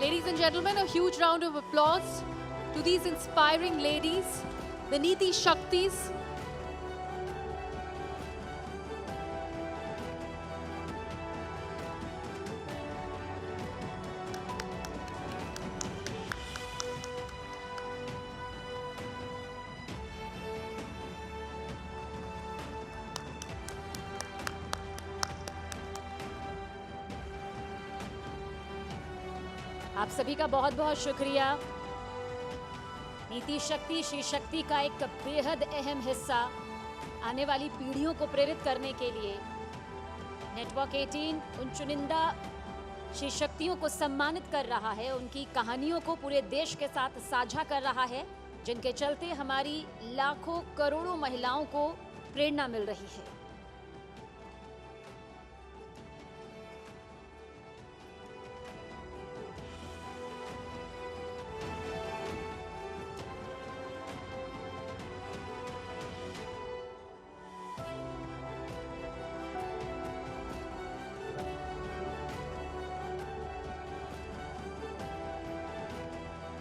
Ladies and gentlemen, a huge round of applause to these inspiring ladies, the Niti Shaktis. आप सभी का बहुत बहुत शुक्रिया। नीति शक्ति, she शक्ति का एक बेहद अहम हिस्सा आने वाली पीढ़ियों को प्रेरित करने के लिए नेटवर्क 18 उन चुनिंदा शी शक्तियों को सम्मानित कर रहा है, उनकी कहानियों को पूरे देश के साथ साझा कर रहा है, जिनके चलते हमारी लाखों करोड़ों महिलाओं को प्रेरणा मिल रही है।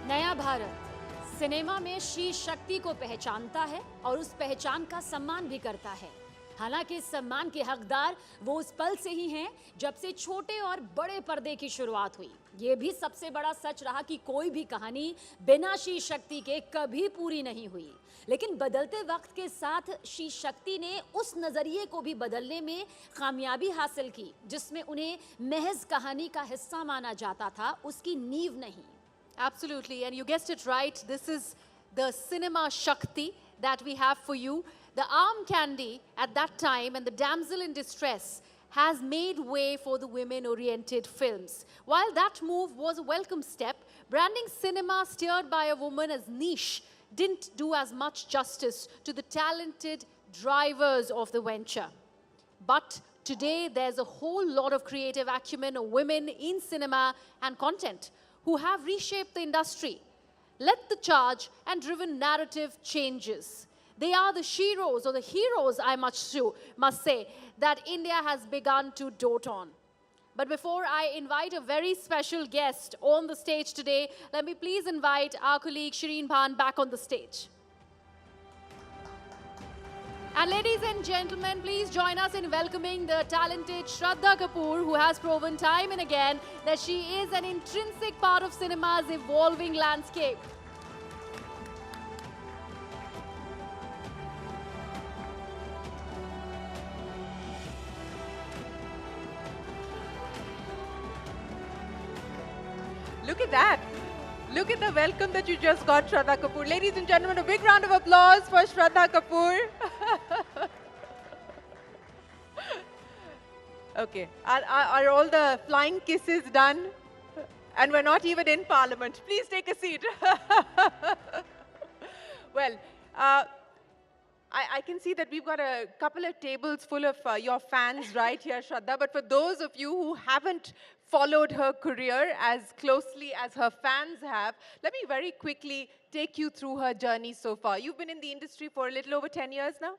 नया भारत सिनेमा में शी शक्ति को पहचानता है और उस पहचान का सम्मान भी करता है। हालांकि इस सम्मान के हकदार वो उस पल से ही हैं जब से छोटे और बड़े पर्दे की शुरुआत हुई। ये भी सबसे बड़ा सच रहा कि कोई भी कहानी बिना शी शक्ति के कभी पूरी नहीं हुई। लेकिन बदलते वक्त के साथ शी शक्ति ने उस नजरिए को भी बदलने में कामयाबी हासिल की, जिसमें उन्हें महज कहानी का हिस्सा माना जाता था, उसकी नींव नहीं। Absolutely, and you guessed it right. This is the cinema Shakti that we have for you. The arm candy at that time and the damsel in distress has made way for the women-oriented films. While that move was a welcome step, branding cinema steered by a woman as niche didn't do as much justice to the talented drivers of the venture. But Today, there's a whole lot of creative acumen of women in cinema and content who have reshaped the industry, led the charge, and driven narrative changes. They are the sheroes or the heroes, I must say, that India has begun to dote on. But before I invite a very special guest on the stage today, let me please invite our colleague Shireen Bhan back on the stage. And ladies and gentlemen, please join us in welcoming the talented Shraddha Kapoor, who has proven time and again that she is an intrinsic part of cinema's evolving landscape. Look at that. Look at the welcome that you just got, Shraddha Kapoor. Ladies and gentlemen, a big round of applause for Shraddha Kapoor. Okay, are all the flying kisses done? And we're not even in Parliament. Please take a seat. Well, I can see that we've got a couple of tables full of your fans right here, Shraddha. But for those of you who haven't followed her career as closely as her fans have, let me very quickly take you through her journey so far. You've been in the industry for a little over 10 years now?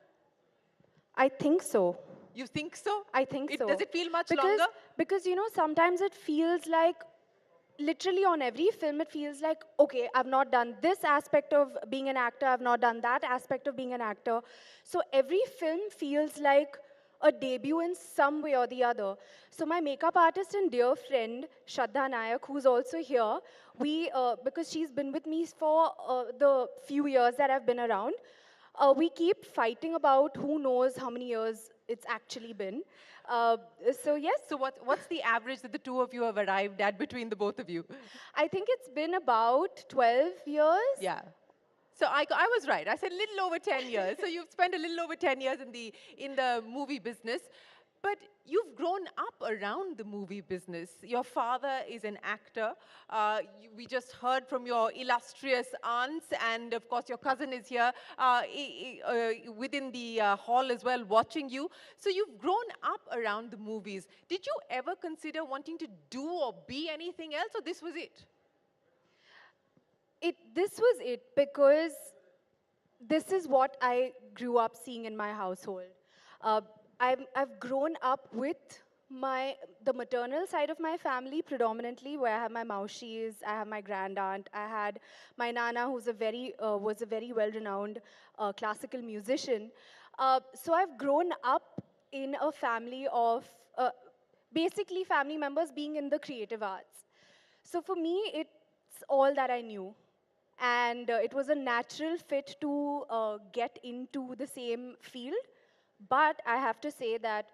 I think so. You think so? I think so. Does it feel much longer? Because, you know, sometimes it feels like, literally on every film, it feels like, okay, I've not done this aspect of being an actor, I've not done that aspect of being an actor. So every film feels like a debut in some way or the other. So my makeup artist and dear friend, Shraddha Nayak, who's also here, because she's been with me for the few years that I've been around, we keep fighting about who knows how many years it's actually been. So yes. So what's the average that the two of you have arrived at between the both of you? I think it's been about 12 years. Yeah. So I was right. I said a little over 10 years. So you've spent a little over 10 years in the movie business. But you've grown up around the movie business. Your father is an actor. We just heard from your illustrious aunts, and of course your cousin is here within the hall as well, watching you. So you've grown up around the movies. Did you ever consider wanting to do or be anything else, or this was it? This was it, because this is what I grew up seeing in my household. I've grown up with the maternal side of my family predominantly, where I have my maushis, I have my grand aunt, I had my nana, who's was a very well-renowned classical musician. So I've grown up in a family of basically family members being in the creative arts. So for me, it's all that I knew. And it was a natural fit to get into the same field. But I have to say that,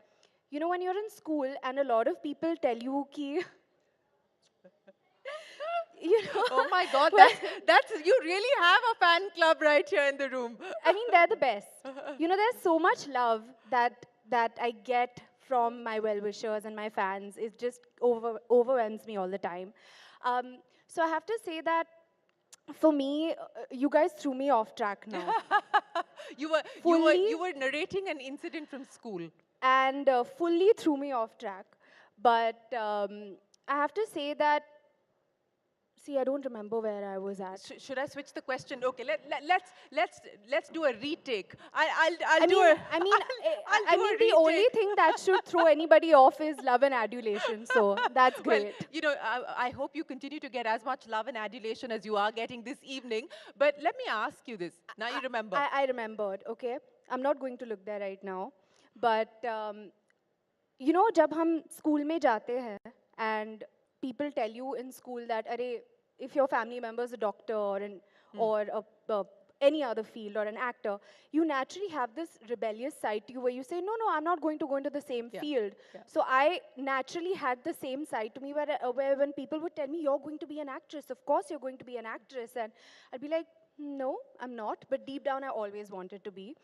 you know, when you're in school and a lot of people tell you ki, you know, oh my God, that's you really have a fan club right here in the room. I mean, they're the best. You know, there's so much love that I get from my well-wishers and my fans. It just overwhelms me all the time. So I have to say that, for me, you guys threw me off track now. You were narrating an incident from school. And fully threw me off track. But I have to say that, see, I don't remember where I was at. Should I switch the question? Okay, let's do a retake. I mean, the only thing that should throw anybody off is love and adulation. So that's great. Well, you know, I hope you continue to get as much love and adulation as you are getting this evening. But let me ask you this. Now you remember. I remembered, okay? I'm not going to look there right now. But, you know, jab hum school mein jate hain, and people tell you in school that, if your family member is a doctor or any other field or an actor, you naturally have this rebellious side to you where you say, no, I'm not going to go into the same field. Yeah. So I naturally had the same side to me where when people would tell me, you're going to be an actress, of course you're going to be an actress. And I'd be like, no, I'm not. But deep down, I always wanted to be.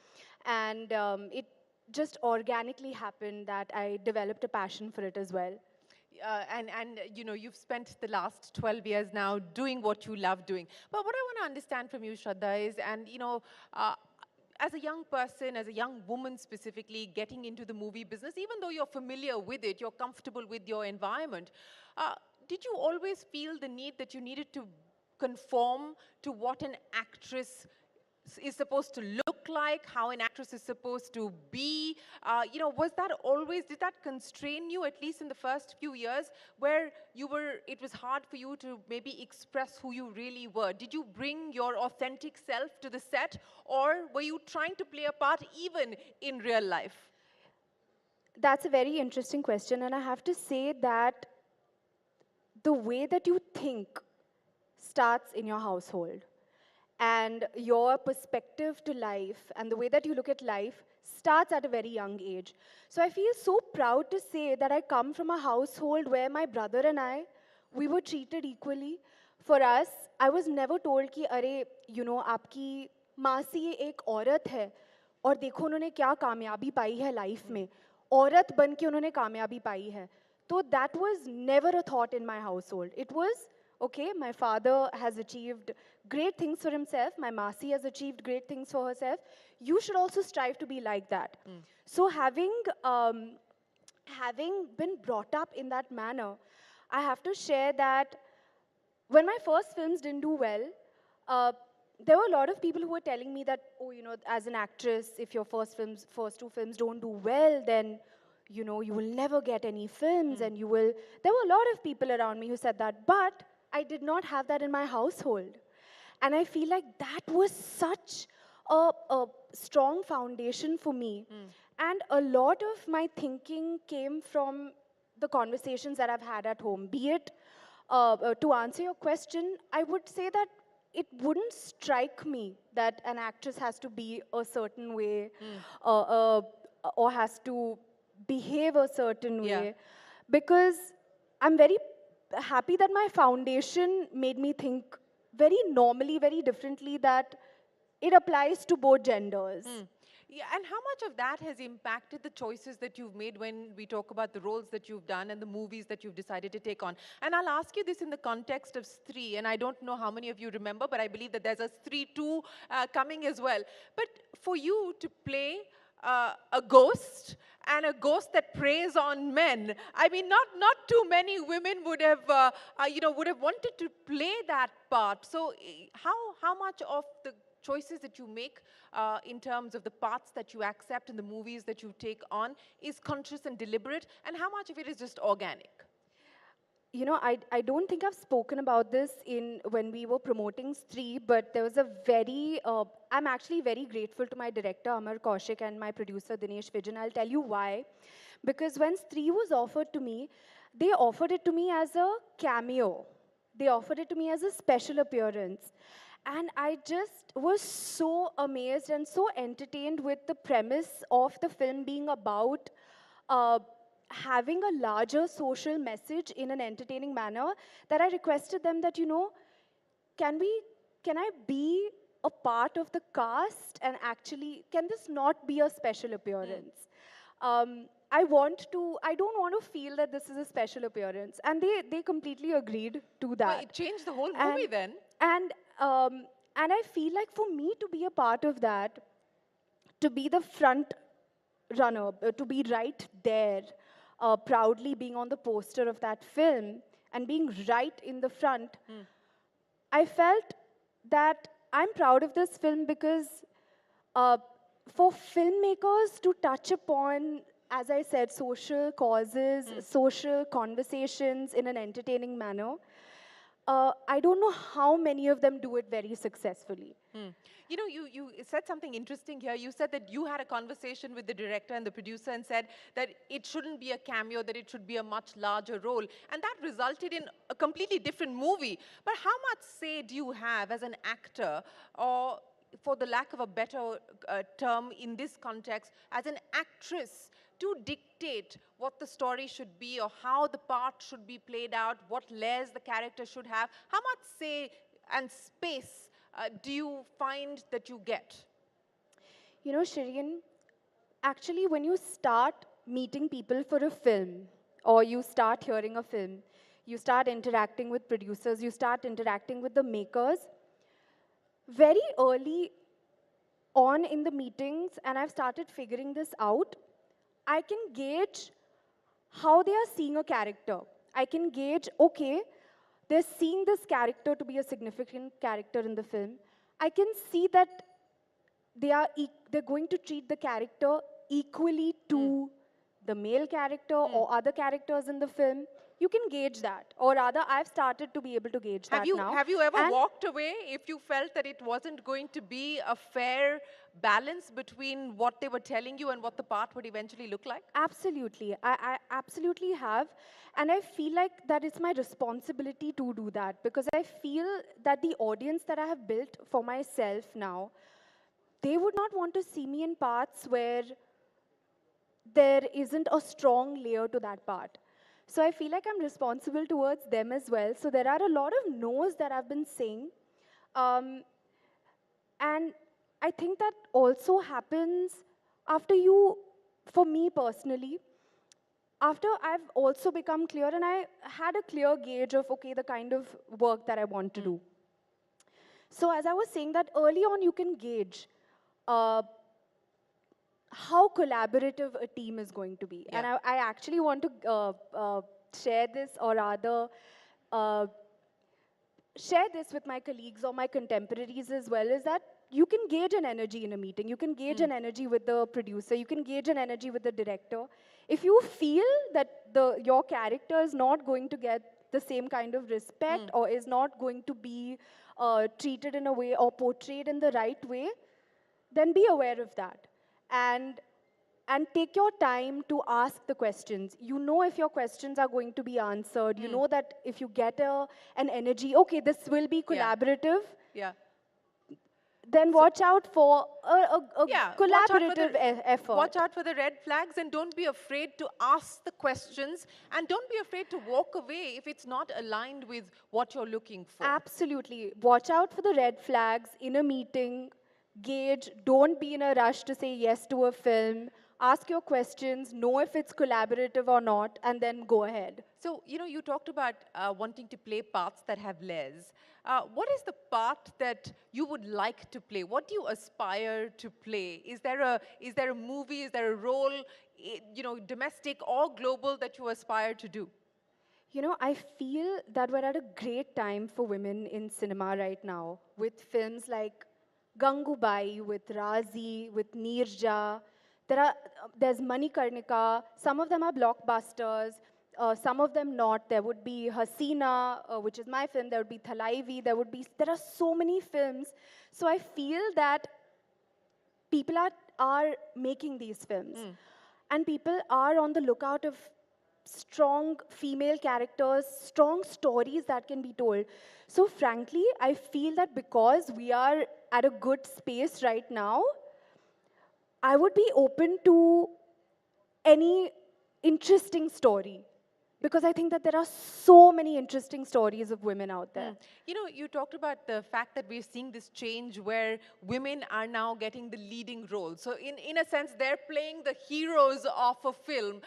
And it just organically happened that I developed a passion for it as well. And you know, you've spent the last 12 years now doing what you love doing. But what I want to understand from you, Shraddha, is, and you know, as a young person, as a young woman specifically, getting into the movie business, even though you're familiar with it, you're comfortable with your environment, did you always feel the need that you needed to conform to what an actress is supposed to look like, how an actress is supposed to be? You know, was that always, did that constrain you, at least in the first few years, where it was hard for you to maybe express who you really were? Did you bring your authentic self to the set, or were you trying to play a part even in real life? That's a very interesting question, and I have to say that the way that you think starts in your household. And your perspective to life and the way that you look at life starts at a very young age. So I feel so proud to say that I come from a household where my brother and I, we were treated equally. For us, I was never told कि अरे, you know, आपकी मासी एक औरत है और देखो उन्होंने क्या कामयाबी पाई है लाइफ में, औरत बन के उन्होंने कामयाबी पाई है. So that was never a thought in my household. It was, okay, my father has achieved great things for himself, my Masi has achieved great things for herself, you should also strive to be like that. So having been brought up in that manner, I have to share that when my first films didn't do well, there were a lot of people who were telling me that, oh, you know, as an actress, if your first two films don't do well, then, you know, you will never get any films and you will, there were a lot of people around me who said that, but I did not have that in my household. And I feel like that was such a strong foundation for me. And a lot of my thinking came from the conversations that I've had at home. Be it, to answer your question, I would say that it wouldn't strike me that an actress has to be a certain way or has to behave a certain way. Because I'm very happy that my foundation made me think very normally, very differently, that it applies to both genders. Yeah, and how much of that has impacted the choices that you've made when we talk about the roles that you've done and the movies that you've decided to take on? And I'll ask you this in the context of Stree, and I don't know how many of you remember, but I believe that there's a Stree 2 coming as well. But for you to play a ghost, and a ghost that preys on men, I mean, not too many women would have, would have wanted to play that part. So how much of the choices that you make in terms of the parts that you accept in the movies that you take on is conscious and deliberate, and how much of it is just organic? You know, I don't think I've spoken about this when we were promoting Stree, but there was a very, I'm actually very grateful to my director, Amar Kaushik, and my producer, Dinesh Vijan. I'll tell you why. Because when Stree was offered to me, they offered it to me as a cameo. They offered it to me as a special appearance. And I just was so amazed and so entertained with the premise of the film being about having a larger social message in an entertaining manner, that I requested them that, you know, can I be a part of the cast, and actually, can this not be a special appearance? I don't want to feel that this is a special appearance. And they completely agreed to that. Well, it changed the whole movie then. And I feel like for me to be a part of that, to be the front runner, to be right there, proudly being on the poster of that film and being right in the front, I felt that I'm proud of this film because for filmmakers to touch upon, as I said, social causes, social conversations in an entertaining manner, I don't know how many of them do it very successfully. You know, you said something interesting here. You said that you had a conversation with the director and the producer and said that it shouldn't be a cameo, that it should be a much larger role. And that resulted in a completely different movie. But how much say do you have as an actor, or for the lack of a better term in this context, as an actress, to dictate what the story should be or how the part should be played out, what layers the character should have? How much say and space do you find that you get? You know, Shireen, actually when you start meeting people for a film, or you start hearing a film, you start interacting with producers, you start interacting with the makers, very early on in the meetings and I've started figuring this out, I can gauge how they are seeing a character. I can gauge, okay, they're seeing this character to be a significant character in the film. I can see that they're going to treat the character equally to the male character or other characters in the film. You can gauge that, or rather, I've started to be able to gauge that now. Have you ever And walked away if you felt that it wasn't going to be a fair balance between what they were telling you and what the part would eventually look like? Absolutely. I absolutely have. And I feel like that it's my responsibility to do that because I feel that the audience that I have built for myself now, they would not want to see me in parts where there isn't a strong layer to that part. So I feel like I'm responsible towards them as well. So there are a lot of no's that I've been saying. And I think that also happens after you, for me personally, after I've also become clear and I had a clear gauge of, okay, the kind of work that I want to do. So as I was saying that early on you can gauge how collaborative a team is going to be. And I actually want to share this or rather share this with my colleagues or my contemporaries as well, is that you can gauge an energy in a meeting. You can gauge an energy with the producer. You can gauge an energy with the director. If you feel that your character is not going to get the same kind of respect or is not going to be treated in a way or portrayed in the right way, then be aware of that. And take your time to ask the questions. You know if your questions are going to be answered. You know that if you get an energy, okay, this will be collaborative. Then watch out for a collaborative effort. Watch out for the red flags and don't be afraid to ask the questions and don't be afraid to walk away if it's not aligned with what you're looking for. Absolutely. Watch out for the red flags in a meeting. Gauge. Don't be in a rush to say yes to a film. Ask your questions, know if it's collaborative or not, and then go ahead. So, you talked about wanting to play parts that have layers. What is the part that you would like to play? What do you aspire to play? Is there a movie, is there a role, domestic or global that you aspire to do? I feel that we're at a great time for women in cinema right now, with films like Gangubai, with Razi, with Neerja. There's Manikarnika. Some of them are blockbusters, some of them not. There would be Hasina, which is my film. There would be Thalaivi. There are so many films. So I feel that people are making these films. And people are on the lookout of strong female characters, strong stories that can be told. So frankly, I feel that because we are at a good space right now, I would be open to any interesting story because I think that there are so many interesting stories of women out there. You talked about the fact that we're seeing this change where women are now getting the leading role. So in a sense, they're playing the heroes of a film.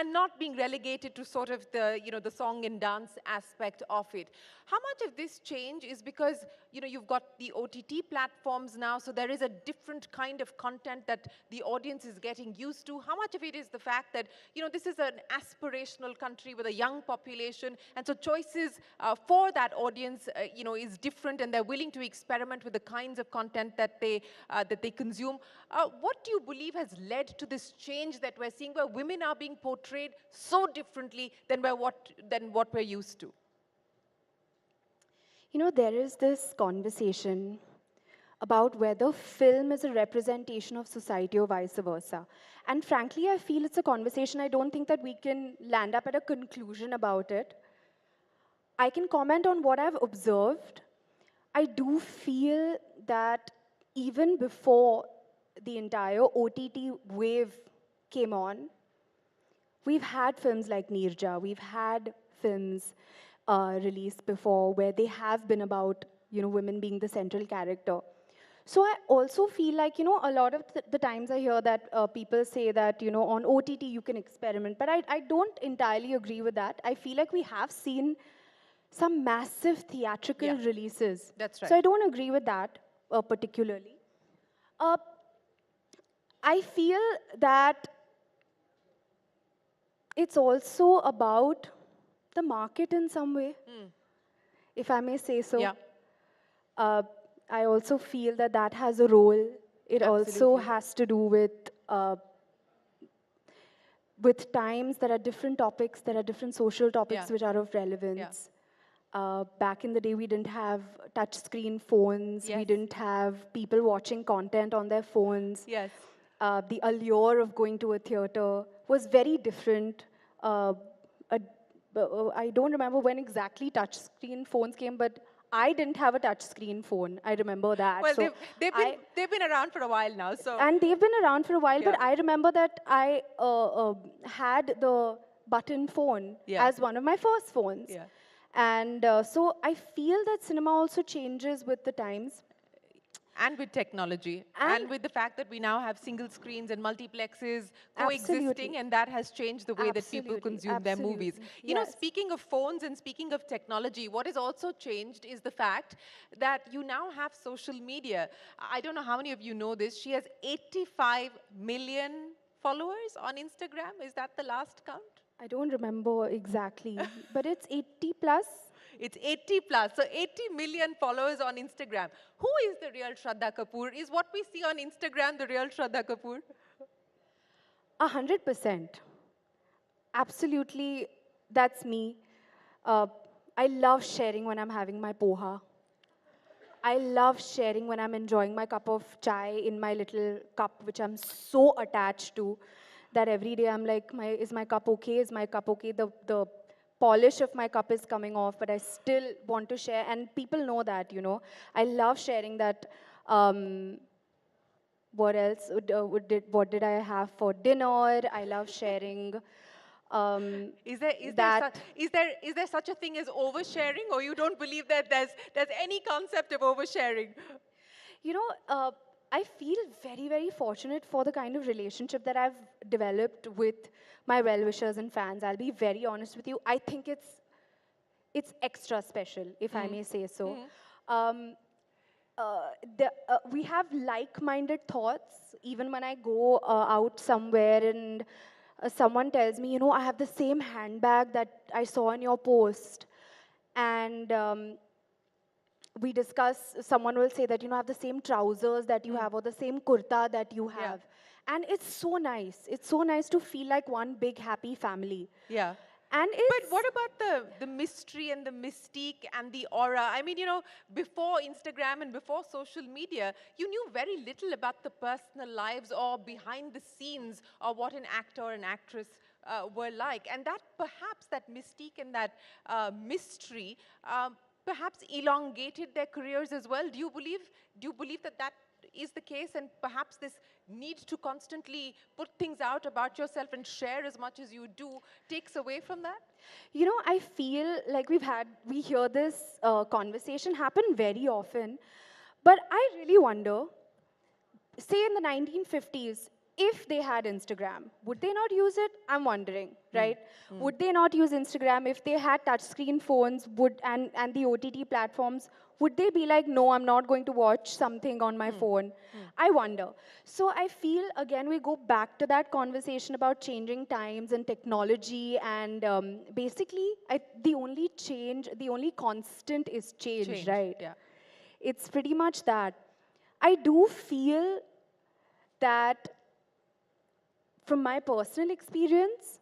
And not being relegated to sort of the song and dance aspect of it. How much of this change is because, you've got the OTT platforms now, so there is a different kind of content that the audience is getting used to? How much of it is the fact that, this is an aspirational country with a young population, and so choices for that audience, is different, and they're willing to experiment with the kinds of content that they consume? What do you believe has led to this change that we're seeing, where women are being portrayed so differently than what we're used to? There is this conversation about whether film is a representation of society or vice versa. And frankly, I feel it's a conversation. I don't think that we can land up at a conclusion about it. I can comment on what I've observed. I do feel that even before the entire OTT wave came on, we've had films like Neerja, we've had films released before where they have been about, women being the central character. So I also feel like, a lot of the times I hear that people say that, on OTT you can experiment, but I don't entirely agree with that. I feel like we have seen some massive theatrical releases. That's right. So I don't agree with that particularly. Uh, I feel that it's also about the market in some way, if I may say so. Yeah. I also feel that that has a role. It also has to do with times. There are different topics, there are different social topics which are of relevance. Back in the day, we didn't have touch screen phones. We didn't have people watching content on their phones. Yes. The allure of going to a theater was very different. I don't remember when exactly touch screen phones came, but I didn't have a touch screen phone. I remember that. Well, So they've been around for a while now, so. and they've been around for a while, but I remember that I had the button phone as one of my first phones. And so I feel that cinema also changes with the times. And with technology, and with the fact that we now have single screens and multiplexes coexisting, and that has changed the way that people consume their movies. You know, speaking of phones and speaking of technology, what has also changed is the fact that you now have social media. I don't know how many of you know this. She has 85 million followers on Instagram. Is that the last count? I don't remember exactly, but it's 80 plus. It's 80 plus, so 80 million followers on Instagram. Who is the real Shraddha Kapoor? Is what we see on Instagram the real Shraddha Kapoor? 100%. Absolutely, that's me. I love sharing when I'm having my poha. I love sharing when I'm enjoying my cup of chai in my little cup, which I'm so attached to, that every day I'm like, is my cup okay? Is my cup okay? The polish of my cup is coming off, but I still want to share, and people know that, you know. I love sharing that. What else? What did I have for dinner? I love sharing. Is there such a thing as oversharing, or you don't believe that there's any concept of oversharing? You know, I feel very, very fortunate for the kind of relationship that I've developed with my well-wishers and fans. I'll be very honest with you. I think it's extra special, if I may say so. We have like-minded thoughts. Even when I go out somewhere and someone tells me, you know, I have the same handbag that I saw in your post. And we discuss, someone will say that, you know, I have the same trousers that you have, or the same kurta that you have. And it's so nice. It's so nice to feel like one big happy family. Yeah. And but what about the mystery and the mystique and the aura? I mean, you know, before Instagram and before social media, you knew very little about the personal lives or behind the scenes of what an actor or an actress were like. And that perhaps that mystique and that mystery perhaps elongated their careers as well. Do you believe that that is the case, and perhaps this need to constantly put things out about yourself and share as much as you do takes away from that? You know, I feel like we hear this conversation happen very often, but I really wonder, say in the 1950s, if they had Instagram, would they not use it? I'm wondering, right? Would they not use Instagram if they had touchscreen phones and the OTT platforms? Would they be like, no, I'm not going to watch something on my phone? I wonder. So I feel, again, we go back to that conversation about changing times and technology, and basically, the only constant is change, right? Yeah. It's pretty much that. I do feel that from my personal experience,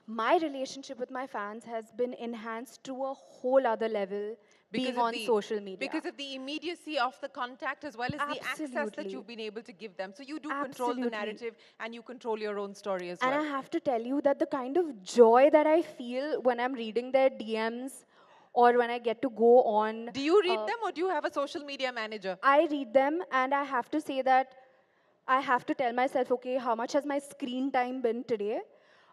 my relationship with my fans has been enhanced to a whole other level being on social media. Because of the immediacy of the contact as well as the access that you've been able to give them. So you do control the narrative and you control your own story as well. And I have to tell you that the kind of joy that I feel when I'm reading their DMs or when I get to go on... Do you read them, or do you have a social media manager? I read them, and I have to say that I have to tell myself, okay, how much has my screen time been today?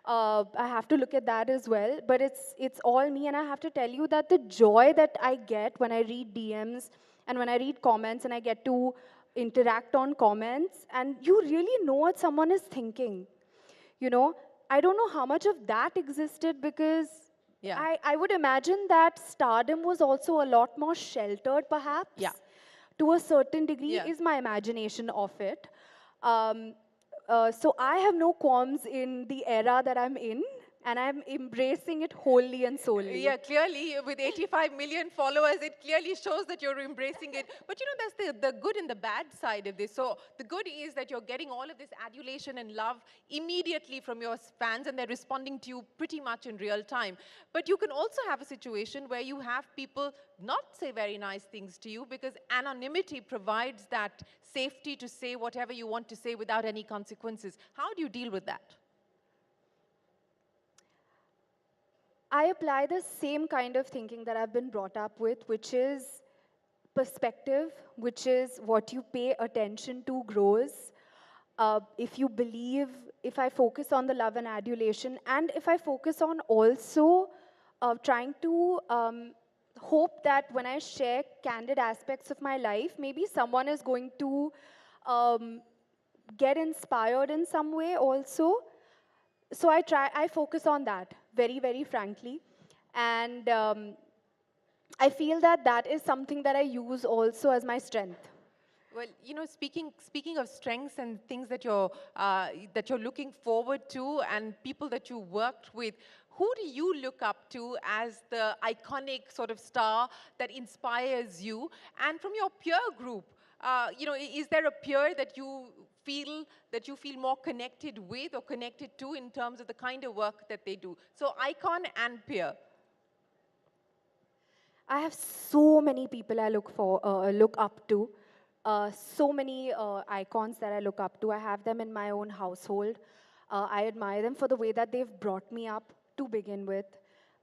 I have to look at that as well, but it's all me, and I have to tell you that the joy that I get when I read DMs and when I read comments and I get to interact on comments, and you really know what someone is thinking. You know, I don't know how much of that existed because I would imagine that stardom was also a lot more sheltered, perhaps. Yeah. to a certain degree, Yeah. is my imagination of it. So I have no qualms in the era that I'm in, and I'm embracing it wholly and solely. Yeah, clearly, with 85 million followers, it clearly shows that you're embracing it. But you know, that's the good and the bad side of this. So the good is that you're getting all of this adulation and love immediately from your fans, and they're responding to you pretty much in real time. But you can also have a situation where you have people not say very nice things to you, because anonymity provides that safety to say whatever you want to say without any consequences. How do you deal with that? I apply the same kind of thinking that I've been brought up with, which is perspective, which is what you pay attention to grows. If you believe, if I focus on the love and adulation, and if I focus on also trying to hope that when I share candid aspects of my life, maybe someone is going to get inspired in some way also. So I focus on that very, very frankly. And I feel that that is something that I use also as my strength. Well, you know, speaking of strengths and things that you're looking forward to, and people that you worked with, who do you look up to as the iconic sort of star that inspires you? And from your peer group, you know, is there a peer that you feel more connected with or connected to in terms of the kind of work that they do? So icon and peer. I have so many people I look up to. So many icons that I look up to. I have them in my own household. I admire them for the way that they've brought me up to begin with.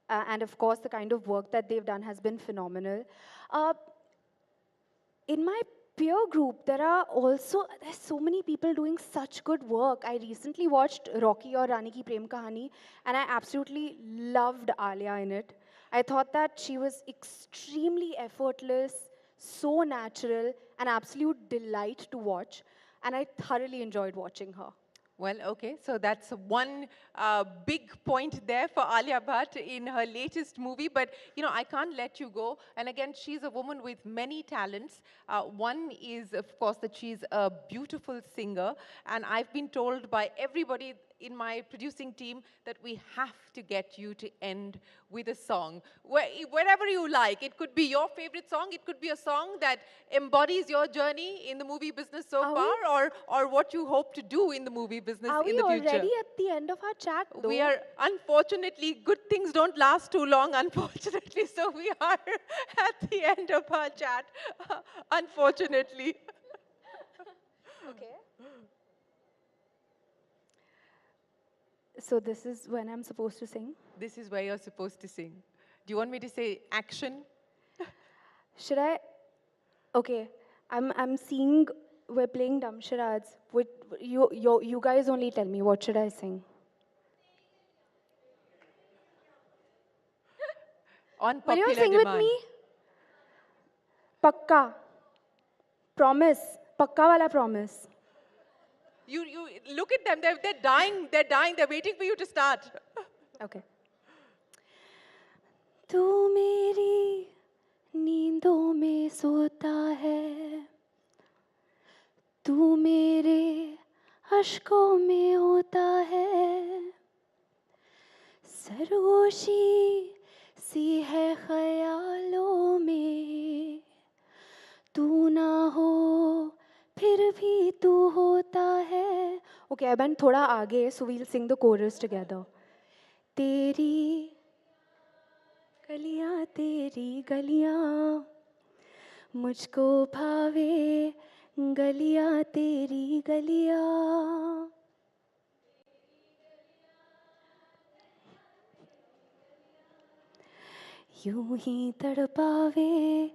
And of course, the kind of work that they've done has been phenomenal. In my peer group, there's so many people doing such good work. I recently watched Rocky or Rani Ki Prem Kahani, and I absolutely loved Alia in it. I thought that she was extremely effortless, so natural, an absolute delight to watch, and I thoroughly enjoyed watching her. Well, okay, so that's one big point there for Alia Bhatt in her latest movie. But, you know, I can't let you go. And again, she's a woman with many talents. One is, of course, that she's a beautiful singer. And I've been told by everybody in my producing team that we have to get you to end with a song. Wherever you like. It could be your favorite song. It could be a song that embodies your journey in the movie business so far, or what you hope to do in the movie business in the future. Are we already at the end of our chat, though? We are, unfortunately, good things don't last too long, unfortunately. So we are at the end of our chat, unfortunately. Okay. So this is when I'm supposed to sing? This is where you're supposed to sing. Do you want me to say action? Should I? Okay, I'm seeing we're playing dumb charades. You guys only tell me, what should I sing? On Will you popular sing demand. with me? Pakka. Promise. Pakka wala promise. You look at them, they're dying, they're waiting for you to start. Okay. तू मेरी नींदों में सोता है, तू मेरे अश्कों में होता है, सरगोशी सी है ख्यालों में, तू ना हो फिर भी तू होता है. Okay, I went थोड़ा आगे, so we'll sing the chorus together. तेरी गलियां मुझको भावे, गलियां तेरी गलियां. यूं ही तड़पावे,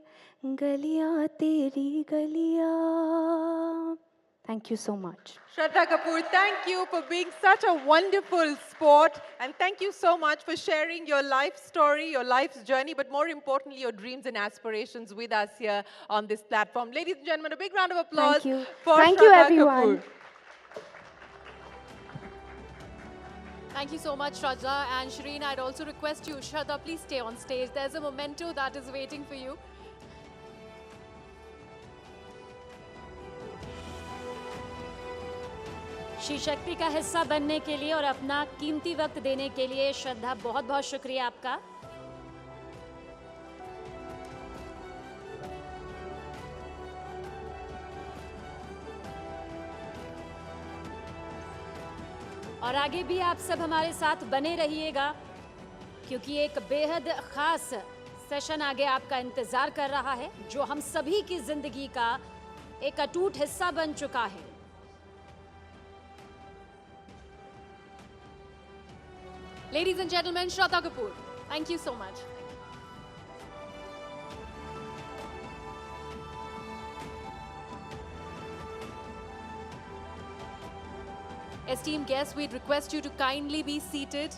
गलियां तेरी गलियां. Thank you so much. Shraddha Kapoor, thank you for being such a wonderful sport, and thank you so much for sharing your life story, your life's journey, but more importantly, your dreams and aspirations with us here on this platform. Ladies and gentlemen, a big round of applause for Thank you, Shraddha everyone. Kapoor. Thank you so much, Shraddha. And Shireen, I'd also request you, Shraddha, please stay on stage. There's a memento that is waiting for you. She शक्ति का हिस्सा बनने के लिए और अपना कीमती वक्त देने के लिए श्रद्धा, बहुत बहुत शुक्रिया आपका। और आगे भी आप सब हमारे साथ बने रहिएगा, क्योंकि एक बेहद खास सेशन आगे आपका इंतजार कर रहा है, जो हम सभी की जिंदगी का एक अटूट हिस्सा बन चुका है। Ladies and gentlemen, Shraddha Kapoor, thank you so much. Esteemed guests, we'd request you to kindly be seated.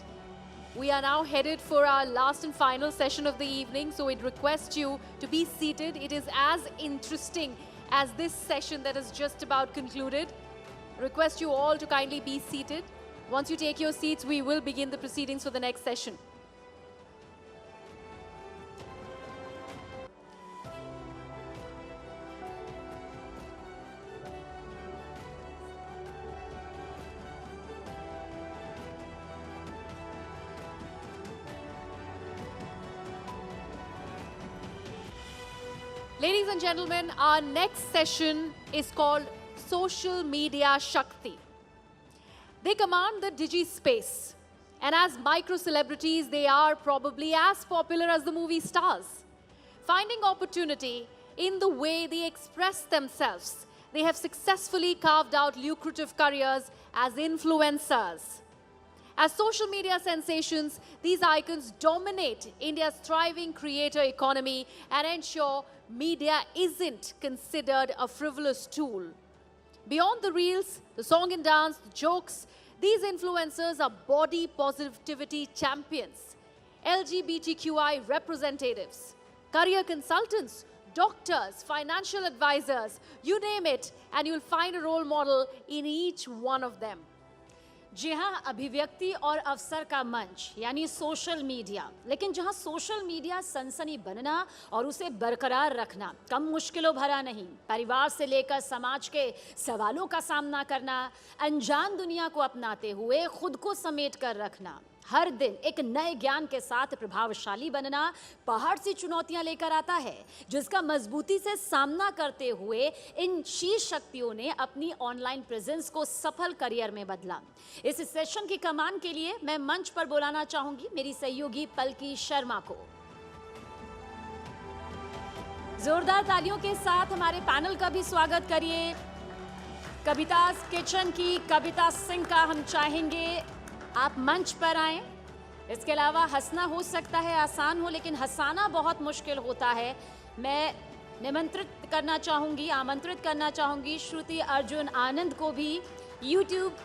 We are now headed for our last and final session of the evening, so we'd request you to be seated. It is as interesting as this session that is just about concluded. Request you all to kindly be seated. Once you take your seats, we will begin the proceedings for the next session. Ladies and gentlemen, our next session is called Social Media Shakti. They command the digi space, and as micro celebrities, they are probably as popular as the movie stars. Finding opportunity in the way they express themselves, they have successfully carved out lucrative careers as influencers. As social media sensations, these icons dominate India's thriving creator economy and ensure media isn't considered a frivolous tool. Beyond the reels, the song and dance, the jokes, these influencers are body positivity champions, LGBTQI representatives, career consultants, doctors, financial advisors, you name it, and you'll find a role model in each one of them. जी हाँ, अभिव्यक्ति और अवसर का मंच यानी social media, लेकिन जहाँ social media सनसनी बनना और उसे बरकरार रखना कम मुश्किलों भरा नहीं। परिवार से लेकर समाज के सवालों का सामना करना, अनजान दुनिया को अपनाते हुए खुद को समेट कर रखना, हर दिन एक नए ज्ञान के साथ प्रभावशाली बनना पहाड़ सी चुनौतियां लेकर आता है, जिसका मजबूती से सामना करते हुए इन शीर्ष शक्तियों ने अपनी ऑनलाइन प्रेजेंस को सफल करियर में बदला। इस सेशन की कमान के लिए मैं मंच पर बुलाना चाहूंगी मेरी सहयोगी पलकी शर्मा को। जोरदार तालियों के साथ हमारे पैनल का भी स्वागत करिए। कविता's किचन की कविता सिंह का हम चाहेंगे आप मंच पर आएं। इसके अलावा हंसना हो सकता है आसान हो, लेकिन हंसाना बहुत मुश्किल होता है। मैं आमंत्रित करना चाहूँगी श्रुति अर्जुन आनंद को भी, यूट्यूब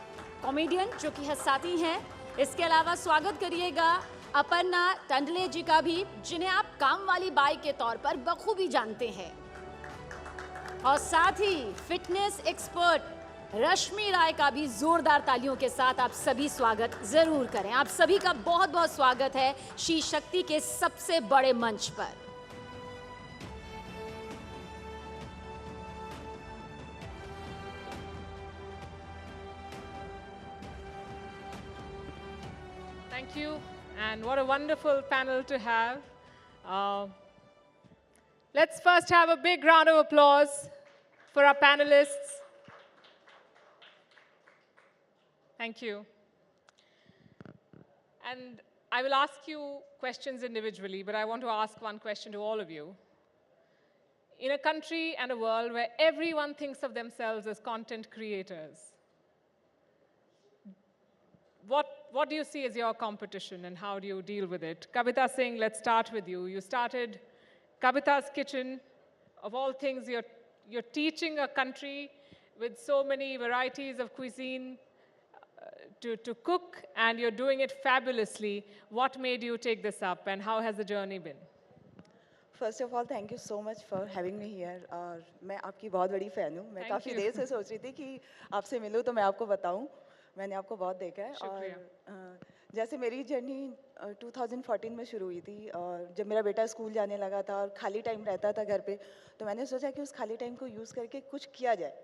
कॉमेडियन जो कि हंसाती हैं। इसके अलावा स्वागत करिएगा अपर्णा टंडले जी का भी, जिन्हें आप काम वाली बाई के तौर पर बखूबी जानते हैं। और साथ ही फिटनेस एक्सपर्ट रश्मि राय का भी जोरदार तालियों के साथ आप सभी स्वागत जरूर करें। आप सभी का बहुत बहुत स्वागत है शी शक्ति के सबसे बड़े मंच पर। Thank you, and what a wonderful panel to have. Let's first have a big round of applause for our panelists. Thank you. And I will ask you questions individually, but I want to ask one question to all of you. In a country and a world where everyone thinks of themselves as content creators, what do you see as your competition and how do you deal with it? Kavita Singh, let's start with you. You started Kavita's Kitchen. Of all things, you're teaching a country with so many varieties of cuisine to cook, and you're doing it fabulously. What made you take this up, and how has the journey been? First of all, thank you so much for having me here. और मैं आपकी बहुत बड़ी fan हूँ। मैं काफ़ी देर से सोच रही थी कि आपसे मिलूँ तो मैं आपको बताऊँ। मैंने आपको बहुत देखा है और जैसे मेरी जर्नी 2014 में शुरू हुई थी, और जब मेरा बेटा स्कूल जाने लगा था और खाली टाइम रहता था घर पे, तो मैंने सोचा कि उस खाली टाइम को यूज़ करके कुछ किया जाए।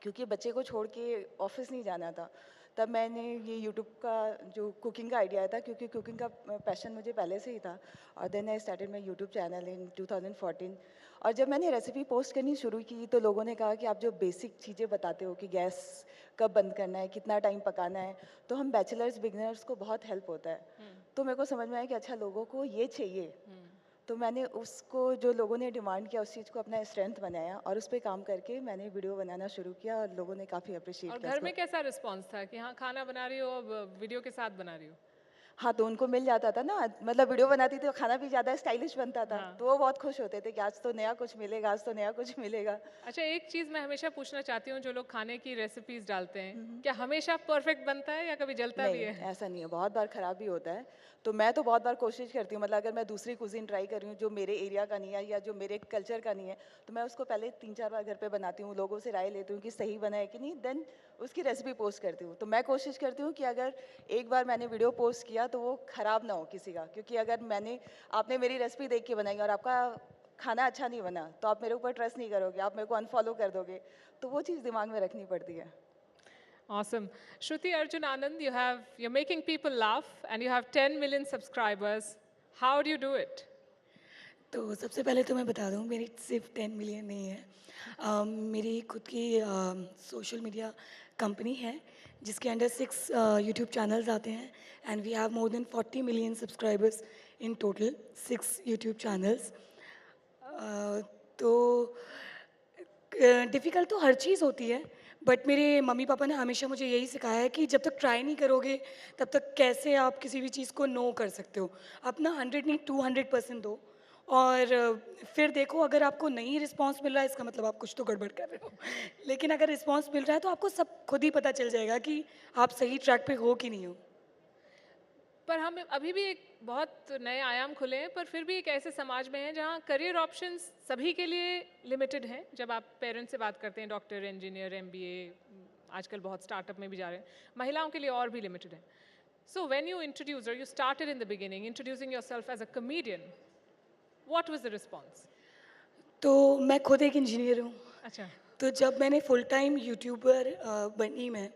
क्योंकि बच्चे को छोड़ के ऑफिस नहीं जाना था। तब मैंने ये यूट्यूब का जो कुकिंग का आइडिया था, क्योंकि कुकिंग का पैशन मुझे पहले से ही था, और then I started my YouTube channel in 2014। और जब मैंने रेसिपी पोस्ट करनी शुरू की तो लोगों ने कहा कि आप जो बेसिक चीज़ें बताते हो कि गैस कब बंद करना है, कितना टाइम पकाना है, तो हम बैचलर्स बिगिनर्स को बहुत हेल्प होता है। तो मेरे को समझ में आया कि अच्छा लोगों को ये चाहिए, तो मैंने उसको जो लोगों ने डिमांड किया उस चीज़ को अपना स्ट्रेंथ बनाया और उस पर काम करके मैंने वीडियो बनाना शुरू किया और लोगों ने काफ़ी अप्रिशिएट और किया। घर में कैसा रिस्पांस था कि हाँ खाना बना रही हो, अब वीडियो के साथ बना रही हो? हाँ, तो उनको मिल जाता था ना, मतलब वीडियो बनाती थी तो खाना भी ज़्यादा स्टाइलिश बनता था। तो वो बहुत खुश होते थे कि आज तो नया कुछ मिलेगा, आज तो नया कुछ मिलेगा। अच्छा, एक चीज़ मैं हमेशा पूछना चाहती हूँ, जो लोग खाने की रेसिपीज डालते हैं, क्या हमेशा परफेक्ट बनता है या कभी जलता भी है? नहीं, ऐसा नहीं है, बहुत बार ख़राब भी होता है। तो मैं तो बहुत बार कोशिश करती हूँ, मतलब अगर मैं दूसरी कुज़ीन ट्राई कर रही हूँ जो मेरे एरिया का नहीं है या जो मेरे कल्चर का नहीं है, तो मैं उसको पहले 3-4 बार घर पे बनाती हूँ, लोगों से राय लेती हूँ कि सही बना है कि नहीं, देन उसकी रेसिपी पोस्ट करती हूँ। तो मैं कोशिश करती हूँ कि अगर एक बार मैंने वीडियो पोस्ट किया तो वो ख़राब ना हो किसी का, क्योंकि अगर आपने मेरी रेसिपी देख के बनाई और आपका खाना अच्छा नहीं बना तो आप मेरे ऊपर ट्रस्ट नहीं करोगे, आप मेरे को अनफॉलो कर दोगे। तो वो चीज़ दिमाग में रखनी पड़ती है। Awesome. Shruti Arjun Anand, you're making people laugh and you have 10 million subscribers. How do you do it? तो सबसे पहले तो मैं बता दूं, मेरी सिर्फ 10 मिलियन नहीं है। मेरी खुद की सोशल मीडिया कंपनी है जिसके अंडर 6 यूट्यूब चैनल्स आते हैं and we have more than 40 million subscribers in total, 6 YouTube channels. तो डिफ़िकल्ट तो हर चीज़ होती है, बट मेरे मम्मी पापा ने हमेशा मुझे यही सिखाया है कि जब तक ट्राई नहीं करोगे तब तक कैसे आप किसी भी चीज़ को नो कर सकते हो। अपना 100 नहीं 200% दो और फिर देखो, अगर आपको नहीं रिस्पांस मिल रहा है इसका मतलब आप कुछ तो गड़बड़ कर रहे हो। लेकिन अगर रिस्पांस मिल रहा है तो आपको सब खुद ही पता चल जाएगा कि आप सही ट्रैक पे हो कि नहीं हो। पर हम अभी भी एक बहुत नए आयाम खुले हैं, पर फिर भी एक ऐसे समाज में हैं जहाँ करियर ऑप्शंस सभी के लिए लिमिटेड हैं। जब आप पेरेंट्स से बात करते हैं, डॉक्टर, इंजीनियर, MBA, आजकल बहुत स्टार्टअप में भी जा रहे हैं, महिलाओं के लिए और भी लिमिटेड है। सो व्हेन यू इंट्रोड्यूस और you started in the beginning introducing yourself as a comedian, what was the response? तो मैं खुद एक इंजीनियर हूँ। अच्छा। तो जब मैंने फुल टाइम यूट्यूबर बनी मैं,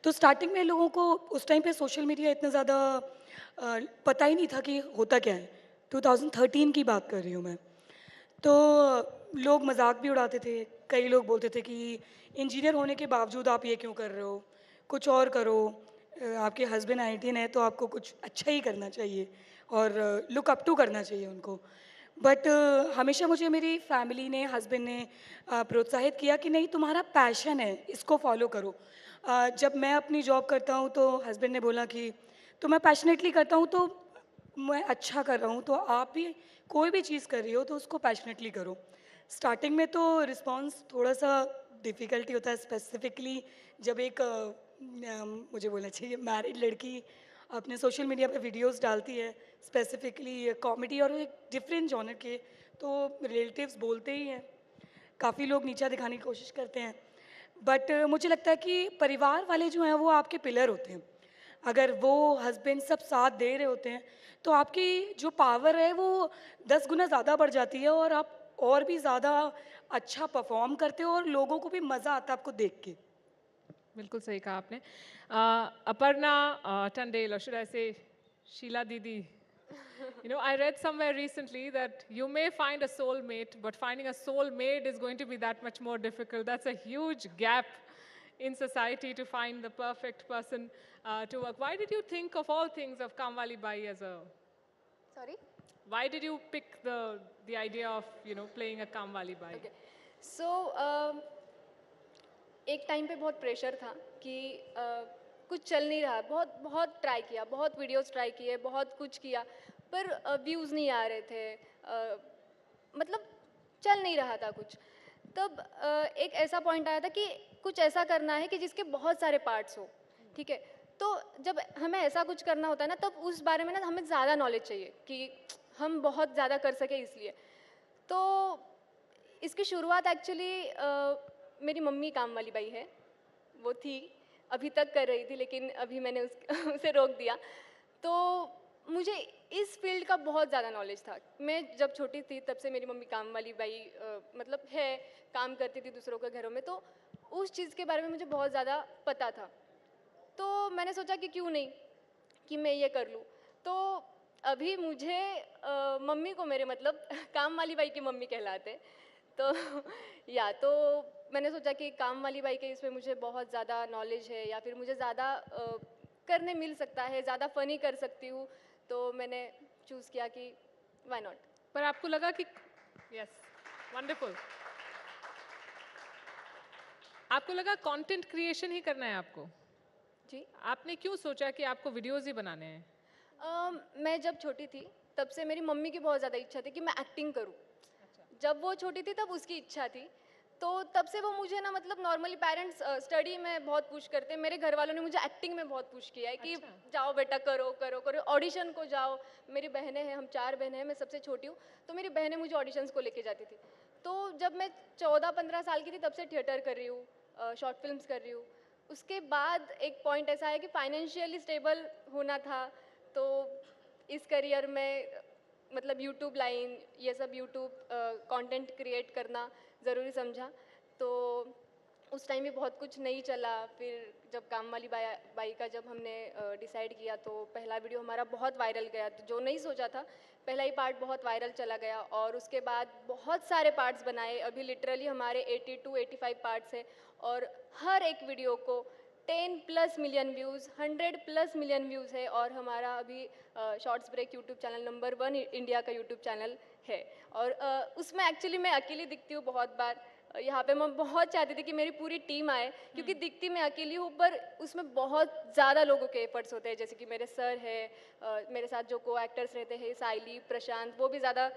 तो स्टार्टिंग में लोगों को उस टाइम पे सोशल मीडिया इतना ज़्यादा पता ही नहीं था कि होता क्या है। 2013 की बात कर रही हूँ मैं। तो लोग मजाक भी उड़ाते थे, कई लोग बोलते थे कि इंजीनियर होने के बावजूद आप ये क्यों कर रहे हो, कुछ और करो, आपके हस्बैंड IITN है तो आपको कुछ अच्छा ही करना चाहिए और लुक अप टू करना चाहिए उनको। बट हमेशा मुझे मेरी फैमिली ने, हस्बैंड ने प्रोत्साहित किया कि नहीं, तुम्हारा पैशन है, इसको फॉलो करो। जब मैं अपनी जॉब करता हूँ तो हस्बैंड ने बोला कि तो मैं पैशनेटली करता हूँ तो मैं अच्छा कर रहा हूँ, तो आप भी कोई भी चीज़ कर रही हो तो उसको पैशनेटली करो। स्टार्टिंग में तो रिस्पांस थोड़ा सा डिफ़िकल्टी होता है, स्पेसिफिकली जब एक मुझे बोलना चाहिए मैरिड लड़की अपने सोशल मीडिया पे वीडियोस डालती है, स्पेसिफिकली कॉमेडी और एक डिफरेंट जॉनर के, तो रिलेटिव्स बोलते ही हैं, काफ़ी लोग नीचा दिखाने की कोशिश करते हैं। बट मुझे लगता है कि परिवार वाले जो हैं वो आपके पिलर होते हैं। अगर वो हस्बैंड सब साथ दे रहे होते हैं तो आपकी जो पावर है वो 10 गुना ज़्यादा बढ़ जाती है और आप और भी ज़्यादा अच्छा परफॉर्म करते हो और लोगों को भी मज़ा आता है आपको देख के। बिल्कुल सही कहा आपने। Aparna Tandel, or should I say Sheila Didi, I read somewhere recently that you may find a soulmate, but finding a soulmate is going to be that much more difficult. That's a huge gap in society to find the perfect person to work. Why did you think of all things of Kamwali Bai as a... Sorry? Why did you pick the idea of, playing a Kamwali Bai? Okay. So, एक time पे बहुत pressure था कि कुछ चल नहीं रहा, बहुत ट्राई किया, बहुत वीडियोस ट्राई किए, बहुत कुछ किया, पर व्यूज़ नहीं आ रहे थे, मतलब चल नहीं रहा था कुछ। तब एक ऐसा पॉइंट आया था कि कुछ ऐसा करना है कि जिसके बहुत सारे पार्ट्स हो, ठीक है। तो जब हमें ऐसा कुछ करना होता है ना, तब उस बारे में ना हमें ज़्यादा नॉलेज चाहिए कि हम बहुत ज़्यादा कर सके, इसलिए। तो इसकी शुरुआत एक्चुअली मेरी मम्मी काम वाली बाई है, वो थी, अभी तक कर रही थी, लेकिन अभी मैंने उसे रोक दिया। तो मुझे इस फील्ड का बहुत ज़्यादा नॉलेज था। मैं जब छोटी थी तब से मेरी मम्मी काम वाली बाई मतलब है, काम करती थी दूसरों के घरों में, तो उस चीज़ के बारे में मुझे बहुत ज़्यादा पता था। तो मैंने सोचा कि क्यों नहीं कि मैं ये कर लूँ। तो अभी मुझे मम्मी को मेरे मतलब काम वाली बाई की मम्मी कहलाते हैं। तो तो मैंने सोचा कि काम वाली बाई के इसमें मुझे बहुत ज़्यादा नॉलेज है या फिर मुझे ज़्यादा करने मिल सकता है, ज़्यादा फ़नी कर सकती हूँ। तो मैंने चूज़ किया कि व्हाई नॉट। पर आपको लगा कि यस, वंडरफुल, आपको लगा कंटेंट क्रिएशन ही करना है आपको? जी। आपने क्यों सोचा कि आपको वीडियोस ही बनाने हैं? मैं जब छोटी थी तब से मेरी मम्मी की बहुत ज़्यादा इच्छा थी कि मैं एक्टिंग करूं। जब वो छोटी थी तब उसकी इच्छा थी, तो तब से वो मुझे ना मतलब नॉर्मली पेरेंट्स स्टडी में बहुत पुश करते हैं। मेरे घर वालों ने मुझे एक्टिंग में बहुत पुश किया है कि जाओ बेटा करो करो करो, ऑडिशन को जाओ। मेरी बहनें हैं, हम 4 बहनें हैं, मैं सबसे छोटी हूँ। तो मेरी बहनें मुझे ऑडिशंस को लेके जाती थी। तो जब मैं 14-15 साल की थी तब से थिएटर कर रही हूँ, शॉर्ट फिल्म्स कर रही हूँ। उसके बाद एक पॉइंट ऐसा है कि फाइनेंशियली स्टेबल होना था, तो इस करियर में मतलब यूट्यूब लाइन, ये सब यूट्यूब कंटेंट क्रिएट करना ज़रूरी समझा। तो उस टाइम भी बहुत कुछ नहीं चला। फिर जब काम वाली बाई का जब हमने डिसाइड किया तो पहला वीडियो हमारा बहुत वायरल गया। तो जो नहीं सोचा था, पहला ही पार्ट बहुत वायरल चला गया और उसके बाद बहुत सारे पार्ट्स बनाए। अभी लिटरली हमारे 82-85 पार्ट्स हैं और हर एक वीडियो को 10+ मिलियन व्यूज़, 100+ मिलियन व्यूज़ है। और हमारा अभी shorts break YouTube channel number 1 India का यूट्यूब चैनल है। और उसमें एक्चुअली मैं अकेली दिखती हूँ बहुत बार। यहाँ पे मैं बहुत चाहती थी कि मेरी पूरी टीम आए, क्योंकि दिखती मैं अकेली हूँ पर उसमें बहुत ज़्यादा लोगों के एफर्ट्स होते हैं। जैसे कि मेरे सर है, मेरे साथ जो को एक्टर्स रहते हैं साइली, प्रशांत, वो भी ज़्यादा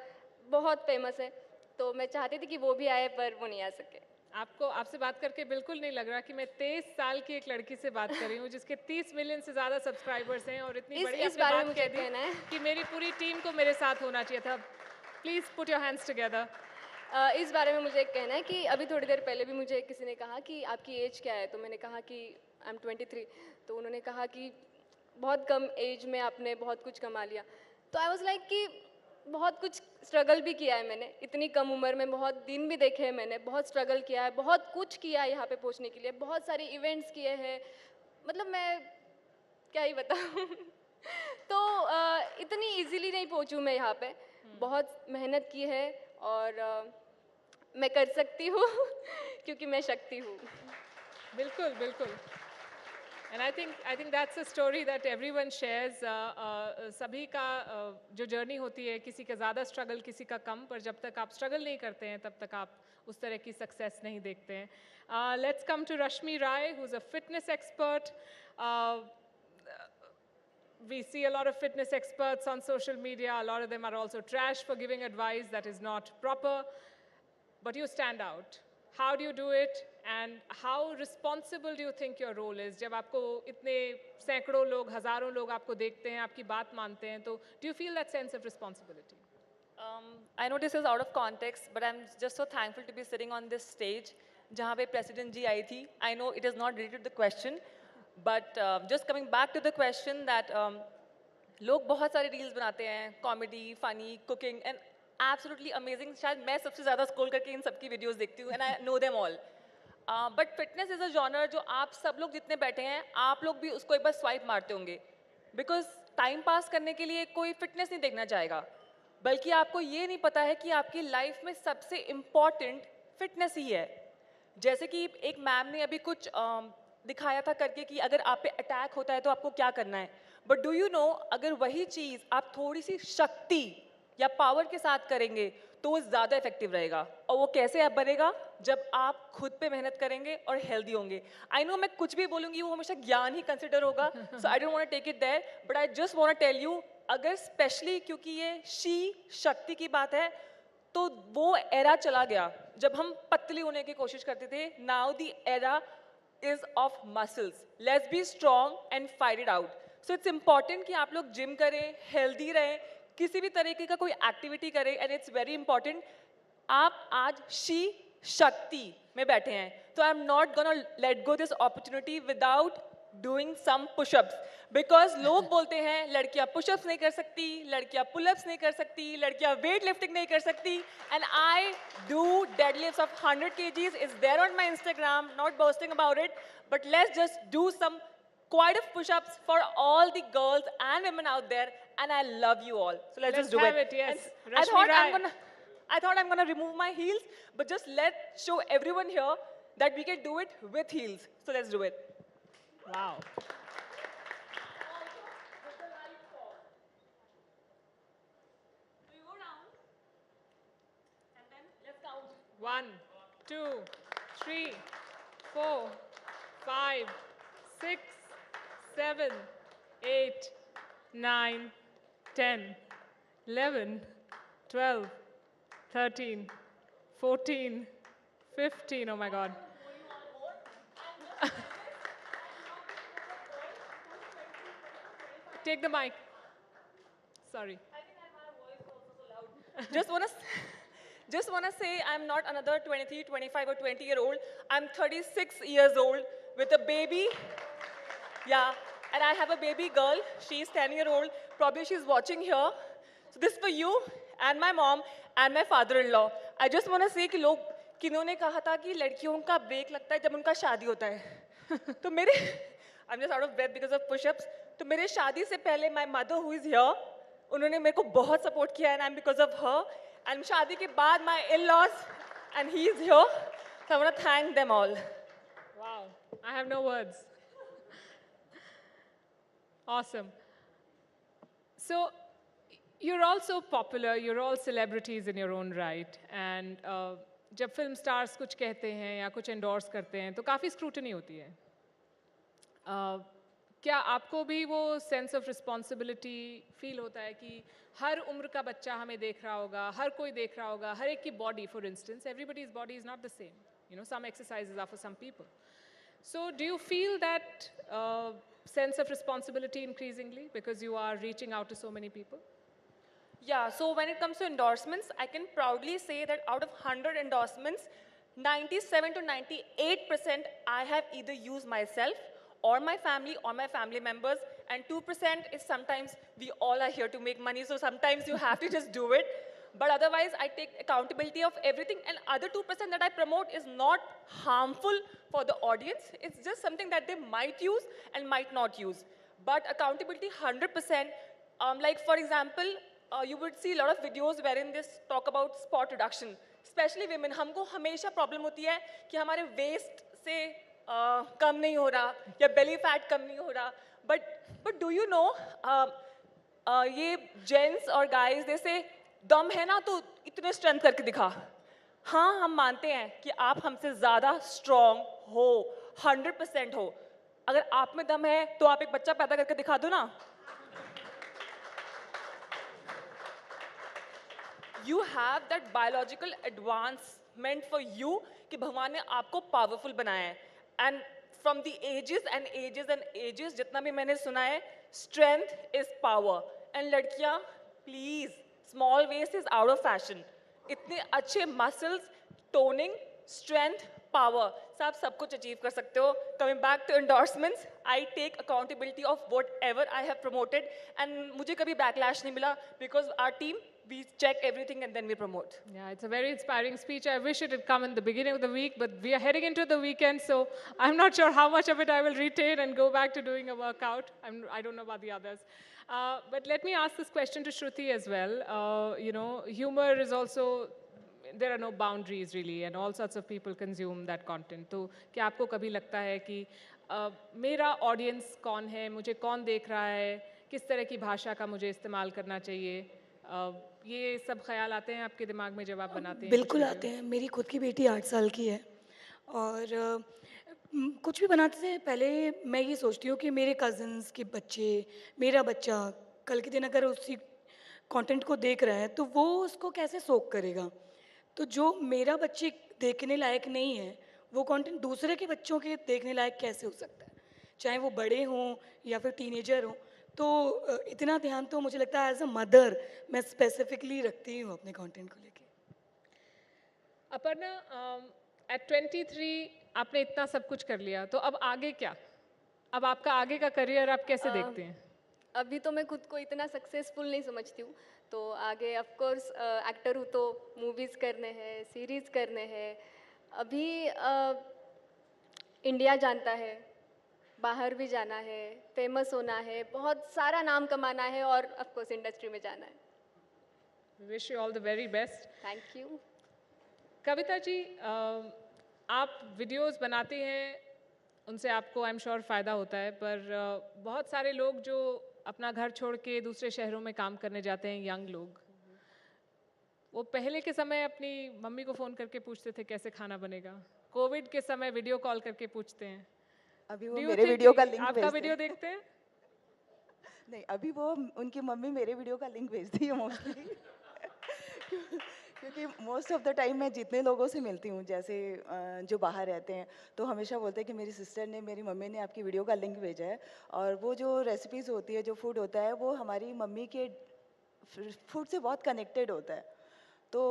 बहुत फेमस है। तो मैं चाहती थी कि वो भी आए पर वो नहीं आ सके। आपको आपसे बात करके बिल्कुल नहीं लग रहा कि मैं 23 साल की एक लड़की से बात कर रही हूँ जिसके 30 मिलियन से ज़्यादा सब्सक्राइबर्स हैं और इतनी बड़ी इस बारे में मुझे कहना है कि मेरी पूरी टीम को मेरे साथ होना चाहिए था। Please put your hands together. इस बारे में मुझे एक कहना है कि अभी थोड़ी देर पहले भी मुझे किसी ने कहा कि आपकी एज क्या है, तो मैंने कहा कि आई एम 23। तो उन्होंने कहा कि बहुत कम एज में आपने बहुत कुछ कमा लिया। तो आई वाज लाइक कि बहुत कुछ स्ट्रगल भी किया है मैंने, इतनी कम उम्र में बहुत दिन भी देखे हैं मैंने, बहुत स्ट्रगल किया है, बहुत कुछ किया है यहाँ पे पहुँचने के लिए, बहुत सारे इवेंट्स किए हैं, मतलब मैं क्या ही बताऊँ। तो इतनी इजीली नहीं पहुँचूँ मैं यहाँ पे, बहुत मेहनत की है और मैं कर सकती हूँ क्योंकि मैं शक्ति हूँ। बिल्कुल बिल्कुल। And I think that's a story that everyone shares. सभी का जो जर्नी होती है, किसी का ज़्यादा स्ट्रगल, किसी का कम, पर जब तक आप स्ट्रगल नहीं करते हैं तब तक आप उस तरह की सक्सेस नहीं देखते हैं. Let's come to Rashmi Rai, who's a fitness expert. We see a lot of fitness experts on social media. A lot of them are also trash for giving advice that is not proper. But you stand out. How do you do it? And how responsible do you think your role is? जब आपको इतने सैकड़ों लोग, हजारों लोग आपको देखते हैं, आपकी बात मानते हैं, तो do you feel that sense of responsibility? I know this is out of context, but I'm just so thankful to be sitting on this stage, जहाँ पे President जी आई थी. I know it is not related to the question, but just coming back to the question that लोग बहुत सारे reels बनाते हैं, comedy, funny, cooking, and absolutely amazing. शायद मैं सबसे ज़्यादा scroll करके इन सबकी videos देखती हूँ, and I know them all. But fitness is a genre जो आप सब लोग जितने बैठे हैं, आप लोग भी उसको एक बार swipe मारते होंगे, because time pass करने के लिए कोई fitness नहीं देखना चाहेगा, बल्कि आपको ये नहीं पता है कि आपकी life में सबसे important fitness ही है. जैसे कि एक मैम ने अभी कुछ दिखाया था करके कि अगर आप पे अटैक होता है तो आपको क्या करना है, बट डू यू नो अगर वही चीज़ आप थोड़ी सी शक्ति या पावर के साथ करेंगे तो वो ज़्यादा इफेक्टिव रहेगा. और वो कैसे आप बनेगा? जब आप खुद पे मेहनत करेंगे और हेल्दी होंगे. आई नो मैं कुछ भी बोलूँगी वो हमेशा ज्ञान ही कंसिडर होगा, so I don't want to take it there, but I just want to tell you, अगर स्पेशली क्योंकि ये शी शक्ति की बात है, तो वो एरा चला गया जब हम पतली होने की कोशिश करते थे. Now the era is of muscles. Let's be strong and fight it out. So it's important कि आप लोग जिम करें, हेल्दी रहें, किसी भी तरीके का कोई एक्टिविटी करें, and it's very important. आप आज शी शक्ति में बैठे हैं, तो I'm not gonna let go this opportunity without doing some push-ups. Because लोग बोलते हैं लड़कियां push-ups नहीं कर सकती, लड़कियां pull-ups नहीं कर सकती, लड़कियां weight lifting नहीं कर सकती, and I do deadlifts of 100 kgs. It's there on my Instagram, not boasting about it, but let's just do some quite of push-ups for all the girls and women out there, and I love you all. So let's just do have it. it, yes. And I thought I'm gonna remove my heels, but just let's show everyone here that we can do it with heels. So let's do it. Wow. One, 2, 3, 4, 5, 6, 7, 8, 9, 10, 11, 12, 13, 14, 15. Oh my God. Take the mic. Sorry. Just wanna say I'm not another 23, 25 or 20-year-old. I'm 36 years old with a baby. Yeah, and I have a baby girl. She's 10-year-old. Probably she's watching here. So this is for you and my mom and my father-in-law. I just wanna say कि लोग किन्होंने कहा था कि लड़कियों का break लगता है जब उनका शादी होता है. तो मेरे I'm just out of breath because of push-ups. तो मेरे शादी से पहले my mother who is here, उन्होंने मेरे को बहुत support किया and I'm because of her. And शादी के बाद my in-laws and he is here. So I want to thank them all. Wow, I have no words. Awesome. So you're all so popular, you're all celebrities in your own right. And जब film stars कुछ कहते हैं या कुछ endorse करते हैं तो काफ़ी scrutiny होती है. क्या आपको भी वो सेंस ऑफ रिस्पॉन्सिबिलिटी फील होता है कि हर उम्र का बच्चा हमें देख रहा होगा, हर कोई देख रहा होगा, हर एक की body for instance everybody's body is not the same, you know, some exercises are for some people. So do you feel that sense of responsibility increasingly because you are reaching out to so many people? Yeah, so when it comes to endorsements, I can proudly say that out of 100 endorsements, 97 to 98% I have either used myself or my family members, and 2% is sometimes we all are here to make money, so sometimes you have to just do it. But otherwise, I take accountability of everything, and other 2% that I promote is not harmful for the audience. It's just something that they might use and might not use. But accountability 100%, like for example, you would see a lot of videos wherein they talk about spot reduction. Especially women, हमको हमेशा problem होती है कि हमारे waist से कम नहीं हो रहा या belly fat कम नहीं हो रहा. But do you know, ये gents और guys, they say, दम है ना तो इतने strength करके दिखा. हाँ, हम मानते हैं कि आप हमसे ज़्यादा strong हो, 100% हो. अगर आप में दम है तो आप एक बच्चा पैदा करके दिखा दो ना. You have that biological advancement for you कि भगवान ने आपको powerful बनाया है. And from the ages and ages and ages, जितना भी मैंने सुना है, strength is power. And लड़कियाँ, please, small waist is out of fashion. इतने अच्छे muscles, toning, strength, power, आप सब कुछ achieve कर सकते हो. Coming back to endorsements, I take accountability of whatever I have promoted, and मुझे कभी backlash नहीं मिला because our team, we check everything and then we promote. Yeah, it's a very inspiring speech. I wish it had come in the beginning of the week, but we are heading into the weekend, so I'm not sure how much of it I will retain and go back to doing a workout. I don't know about the others. But let me ask this question to Shruti as well. You know, humor is also, there are no boundaries really, and all sorts of people consume that content. तो क्या आपको कभी लगता है कि मेरा audience कौन है, मुझे कौन देख रहा है, किस तरह की भाषा का मुझे इस्तेमाल करना चाहिए? ये सब ख्याल आते हैं आपके दिमाग में जब आप बनाते हैं? बिल्कुल आते हैं. मेरी खुद की बेटी 8 साल की है और कुछ भी बनाते से पहले मैं ये सोचती हूँ कि मेरे कज़न्स के बच्चे, मेरा बच्चा कल के दिन अगर उसी कंटेंट को देख रहा है तो वो उसको कैसे सोक करेगा. तो जो मेरा बच्चे देखने लायक नहीं है वो कंटेंट दूसरे के बच्चों के देखने लायक कैसे हो सकता है, चाहे वो बड़े हों या फिर टीनेजर हों. तो इतना ध्यान तो मुझे लगता है एज अ मदर मैं स्पेसिफिकली रखती हूँ अपने कंटेंट को लेके. अपर्णा, at 23 आपने इतना सब कुछ कर लिया, तो अब आगे क्या? अब आपका आगे का करियर आप कैसे देखते हैं? अभी तो मैं खुद को इतना सक्सेसफुल नहीं समझती हूँ, तो आगे ऑफ कोर्स एक्टर हूँ तो मूवीज़ करने हैं, सीरीज़ करने हैं। अभी इंडिया जानता है, बाहर भी जाना है, फेमस होना है, बहुत सारा नाम कमाना है और ऑफ कोर्स इंडस्ट्री में जाना है। Wish you all the very best. Thank you. Kavita ji, आप वीडियोस बनाती हैं, उनसे आपको आई एम श्योर फ़ायदा होता है, पर बहुत सारे लोग जो अपना घर छोड़ के दूसरे शहरों में काम करने जाते हैं, यंग लोग, वो पहले के समय अपनी मम्मी को फ़ोन करके पूछते थे कैसे खाना बनेगा, कोविड के समय वीडियो कॉल करके पूछते हैं। अभी वो मेरे वीडियो का लिंक आपका वीडियो देखते हैं? नहीं, अभी वो उनकी मम्मी मेरे वीडियो का लिंक भेजती है मोस्टली। क्योंकि मोस्ट ऑफ द टाइम मैं जितने लोगों से मिलती हूँ, जैसे जो बाहर रहते हैं, तो हमेशा बोलते हैं कि मेरी सिस्टर ने, मेरी मम्मी ने आपकी वीडियो का लिंक भेजा है। और वो जो रेसिपीज़ होती है, जो फूड होता है, वो हमारी मम्मी के फूड से बहुत कनेक्टेड होता है। तो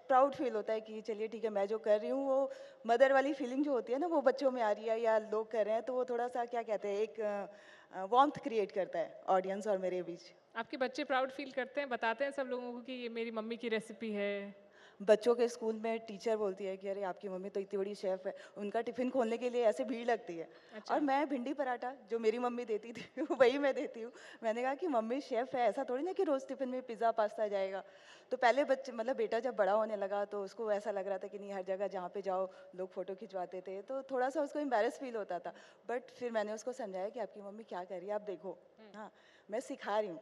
प्राउड फील होता है कि चलिए ठीक है, मैं जो कर रही हूँ वो मदर वाली फीलिंग जो होती है ना, वो बच्चों में आ रही है या लोग कर रहे हैं, तो वो थोड़ा सा क्या कहते हैं, एक वार्मथ क्रिएट करता है ऑडियंस और मेरे बीच। आपके बच्चे प्राउड फील करते हैं, बताते हैं सब लोगों को कि ये मेरी मम्मी की रेसिपी है? बच्चों के स्कूल में टीचर बोलती है कि अरे आपकी मम्मी तो इतनी बड़ी शेफ़ है, उनका टिफ़िन खोलने के लिए ऐसे भीड़ लगती है। अच्छा। और मैं भिंडी पराठा जो मेरी मम्मी देती थी वही मैं देती हूँ। मैंने कहा कि मम्मी शेफ़ है, ऐसा थोड़ी ना कि रोज़ टिफ़िन में पिज़्ज़ा पास्ता जाएगा। तो पहले बच्चे, मतलब बेटा जब बड़ा होने लगा तो उसको ऐसा लग रहा था कि नहीं, हर जगह जहाँ पे जाओ लोग फ़ोटो खिंचवाते थे, तो थोड़ा सा उसको एम्बैरेस फील होता था। बट फिर मैंने उसको समझाया कि आपकी मम्मी क्या कर रही है, आप देखो। हाँ, मैं सिखा रही हूँ,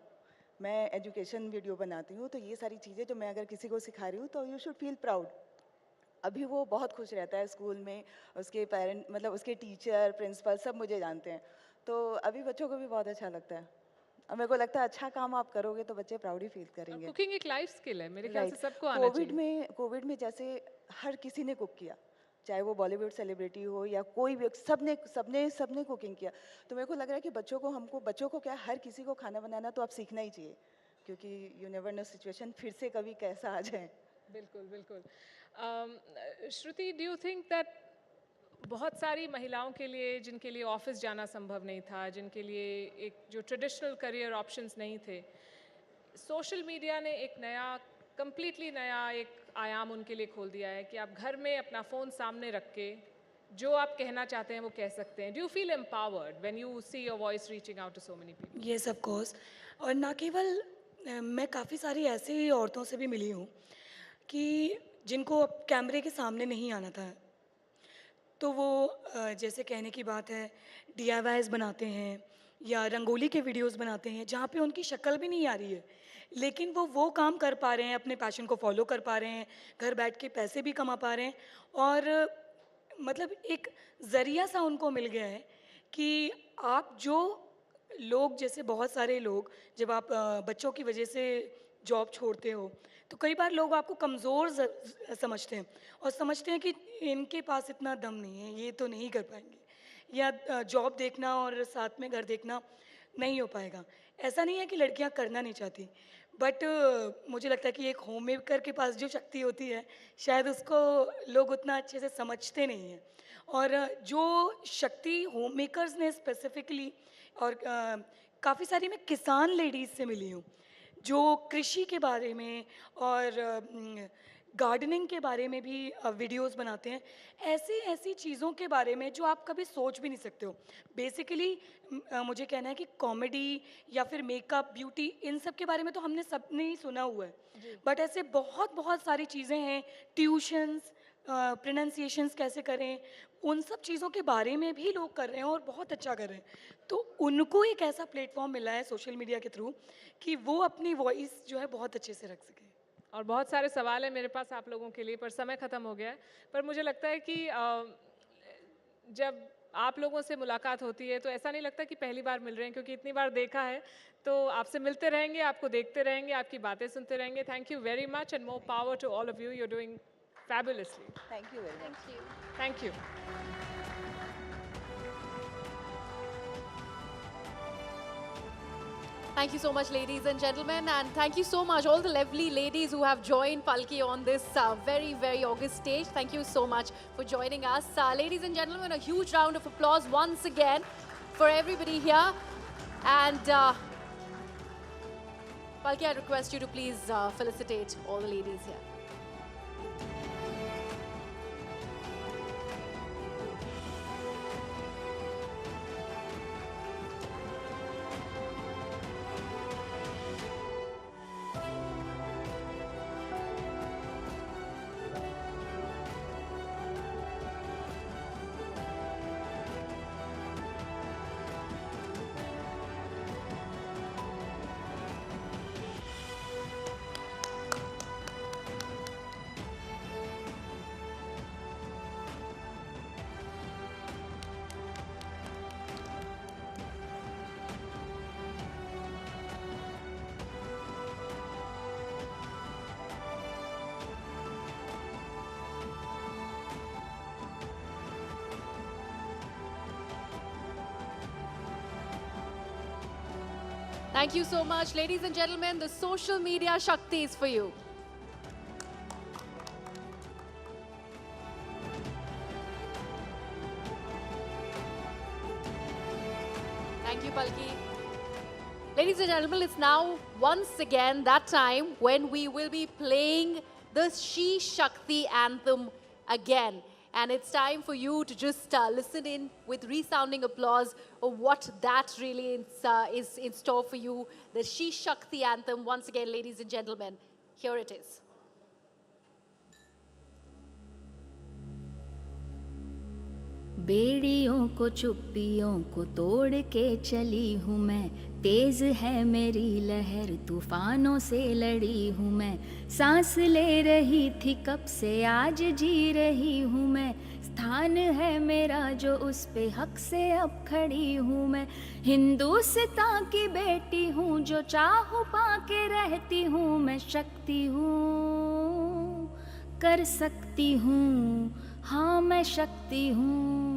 मैं एजुकेशन वीडियो बनाती हूँ, तो ये सारी चीज़ें जो मैं अगर किसी को सिखा रही हूँ तो यू शुड फील प्राउड। अभी वो बहुत खुश रहता है स्कूल में, उसके पेरेंट, मतलब उसके टीचर, प्रिंसिपल सब मुझे जानते हैं, तो अभी बच्चों को भी बहुत अच्छा लगता है। और मेरे को लगता है अच्छा काम आप करोगे तो बच्चे प्राउड ही फील करेंगे। कुकिंग एक लाइफ स्किल है, मेरे ख्याल से सबको आना चाहिए। कोविड में जैसे हर किसी ने कुक किया, चाहे वो बॉलीवुड सेलिब्रिटी हो या कोई भी, सबने कुकिंग किया। तो मेरे को लग रहा है कि बच्चों को क्या, हर किसी को खाना बनाना तो आप सीखना ही चाहिए, क्योंकि यू नेवर नो सिचुएशन फिर से कभी कैसा आ जाए। बिल्कुल बिल्कुल। श्रुति, डू यू थिंक दैट बहुत सारी महिलाओं के लिए, जिनके लिए ऑफिस जाना संभव नहीं था, जिनके लिए एक जो ट्रेडिशनल करियर ऑप्शंस नहीं थे, सोशल मीडिया ने एक नया, कंप्लीटली नया एक आयाम उनके लिए खोल दिया है कि आप घर में अपना फ़ोन सामने रख के जो आप कहना चाहते हैं वो कह सकते हैं। Do you feel empowered when you see your voice reaching out to so many people? Yes, of course. और ना केवल मैं काफ़ी सारी ऐसी औरतों से भी मिली हूँ कि जिनको अब कैमरे के सामने नहीं आना था, तो वो जैसे कहने की बात है DIYs बनाते हैं या रंगोली के वीडियोस बनाते हैं जहाँ पे उनकी शक्ल भी नहीं आ रही है, लेकिन वो काम कर पा रहे हैं, अपने पैशन को फॉलो कर पा रहे हैं, घर बैठ के पैसे भी कमा पा रहे हैं, और मतलब एक ज़रिया सा उनको मिल गया है कि आप जो लोग, जैसे बहुत सारे लोग, जब आप बच्चों की वजह से जॉब छोड़ते हो तो कई बार लोग आपको कमज़ोर समझते हैं और समझते हैं कि इनके पास इतना दम नहीं है, ये तो नहीं कर पाएंगे, या जॉब देखना और साथ में घर देखना नहीं हो पाएगा। ऐसा नहीं है कि लड़कियां करना नहीं चाहती, बट मुझे लगता है कि एक होम मेकर के पास जो शक्ति होती है शायद उसको लोग उतना अच्छे से समझते नहीं हैं। और जो शक्ति होम मेकर्स ने स्पेसिफिकली, और काफ़ी सारी मैं किसान लेडीज़ से मिली हूँ जो कृषि के बारे में और गार्डनिंग के बारे में भी वीडियोस बनाते हैं, ऐसी चीज़ों के बारे में जो आप कभी सोच भी नहीं सकते हो। बेसिकली मुझे कहना है कि कॉमेडी या फिर मेकअप, ब्यूटी, इन सब के बारे में तो हमने सबने ही सुना हुआ है, बट ऐसे बहुत सारी चीज़ें हैं, ट्यूशन्स, प्रोनाउंसिएशंस कैसे करें, उन सब चीज़ों के बारे में भी लोग कर रहे हैं और बहुत अच्छा कर रहे हैं। तो उनको एक ऐसा प्लेटफॉर्म मिला है सोशल मीडिया के थ्रू कि वो अपनी वॉइस जो है बहुत अच्छे से रख सकें। और बहुत सारे सवाल हैं मेरे पास आप लोगों के लिए, पर समय ख़त्म हो गया है। पर मुझे लगता है कि जब आप लोगों से मुलाकात होती है तो ऐसा नहीं लगता कि पहली बार मिल रहे हैं, क्योंकि इतनी बार देखा है। तो आपसे मिलते रहेंगे, आपको देखते रहेंगे, आपकी बातें सुनते रहेंगे। Thank you very much and more power to all of you. You are doing fabulously. Thank you very much. Thank you. Thank you so much, ladies and gentlemen, and thank you so much all the lovely ladies who have joined Palki on this very august stage. Thank you so much for joining us. Ladies and gentlemen, a huge round of applause once again for everybody here. And Palki, I request you to please felicitate all the ladies here. Thank you so much. Ladies and gentlemen, the social media Shakti is for you. Thank you, Palki. Ladies and gentlemen, it's now once again that time when we will be playing the She Shakti anthem again. And it's time for you to just listen in with resounding applause of what that really is in store for you. The She Shakti anthem, once again, ladies and gentlemen, here it is. बेड़ियों को चुप्पियों को तोड़ के चली हूँ मैं, तेज है मेरी लहर तूफानों से लड़ी हूँ मैं, सांस ले रही थी कब से आज जी रही हूँ मैं, स्थान है मेरा जो उस पे हक से अब खड़ी हूँ मैं, हिंदुस्तान की बेटी हूँ जो चाहूँ पाके रहती हूँ मैं, शक्ति हूँ कर सकती हूँ, हाँ मैं शक्ति हूँ,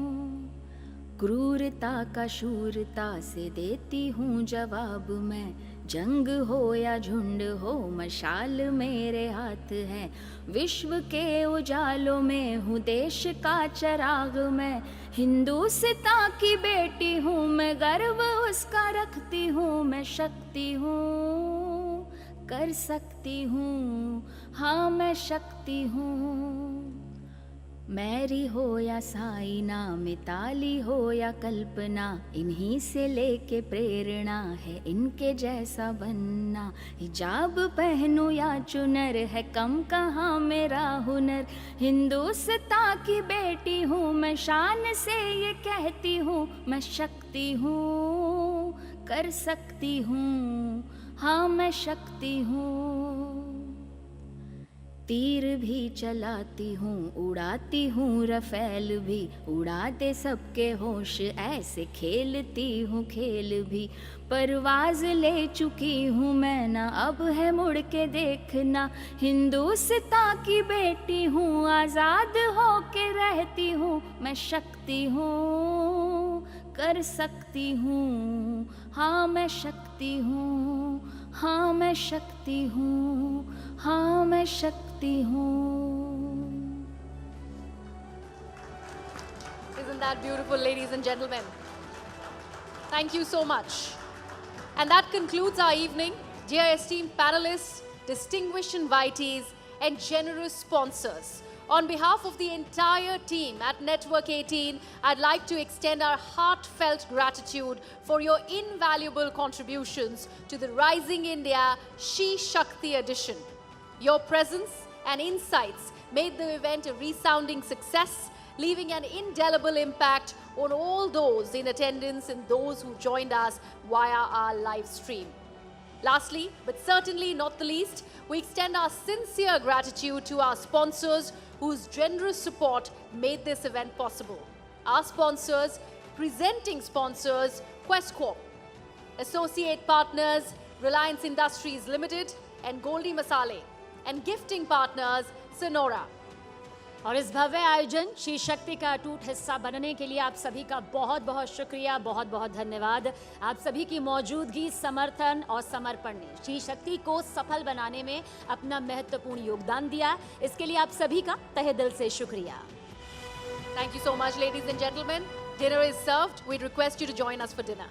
क्रूरता का शूरता से देती हूँ जवाब मैं, जंग हो या झुंड हो मशाल मेरे हाथ है, विश्व के उजालों में हूँ देश का चिराग मैं, हिंदुस्तान की बेटी हूँ मैं, गर्व उसका रखती हूँ मैं, शक्ति हूँ कर सकती हूँ, हाँ मैं शक्ति हूँ, मैरी हो या साइना मिताली हो या कल्पना, इन्हीं से लेके प्रेरणा है इनके जैसा बनना, हिजाब पहनूं या चुनर है कम कहाँ मेरा हुनर, हिंदुस्तान की बेटी हूँ मैं, शान से ये कहती हूँ मैं, शक्ति हूँ कर सकती हूँ, हाँ मैं शक्ति हूँ, तीर भी चलाती हूँ उड़ाती हूँ रफेल भी, उड़ा दे सबके होश ऐसे खेलती हूँ खेल भी, परवाज ले चुकी हूँ मैं ना अब है मुड़ के देखना, हिंदुस्तान की बेटी हूँ आज़ाद हो के रहती हूँ मैं, शक्ति हूँ कर सकती हूँ, हाँ मैं शक्ति हूँ, हाँ मैं शक्ति हूँ, हाँ मैं शक्ति हूँ. Isn't that beautiful, ladies and gentlemen? Thank you so much. And that concludes our evening. Dear esteemed panelists, distinguished invitees, and generous sponsors, on behalf of the entire team at Network 18, I'd like to extend our heartfelt gratitude for your invaluable contributions to the Rising India She Shakti edition. Your presence and insights made the event a resounding success, leaving an indelible impact on all those in attendance and those who joined us via our live stream. Lastly, but certainly not the least, we extend our sincere gratitude to our sponsors whose generous support made this event possible. Our sponsors, presenting sponsors, Quest Corp, associate partners, Reliance Industries Limited and Goldie Masale, and gifting partners, Sonora. और इस भव्य आयोजन she शक्ति का अटूट हिस्सा बनने के लिए आप सभी का बहुत बहुत शुक्रिया, बहुत बहुत धन्यवाद. आप सभी की मौजूदगी, समर्थन और समर्पण ने शी शक्ति को सफल बनाने में अपना महत्वपूर्ण योगदान दिया. इसके लिए आप सभी का तहे दिल से शुक्रिया. Thank you so much, ladies and gentlemen. Dinner is served. We'd request you to join us for dinner.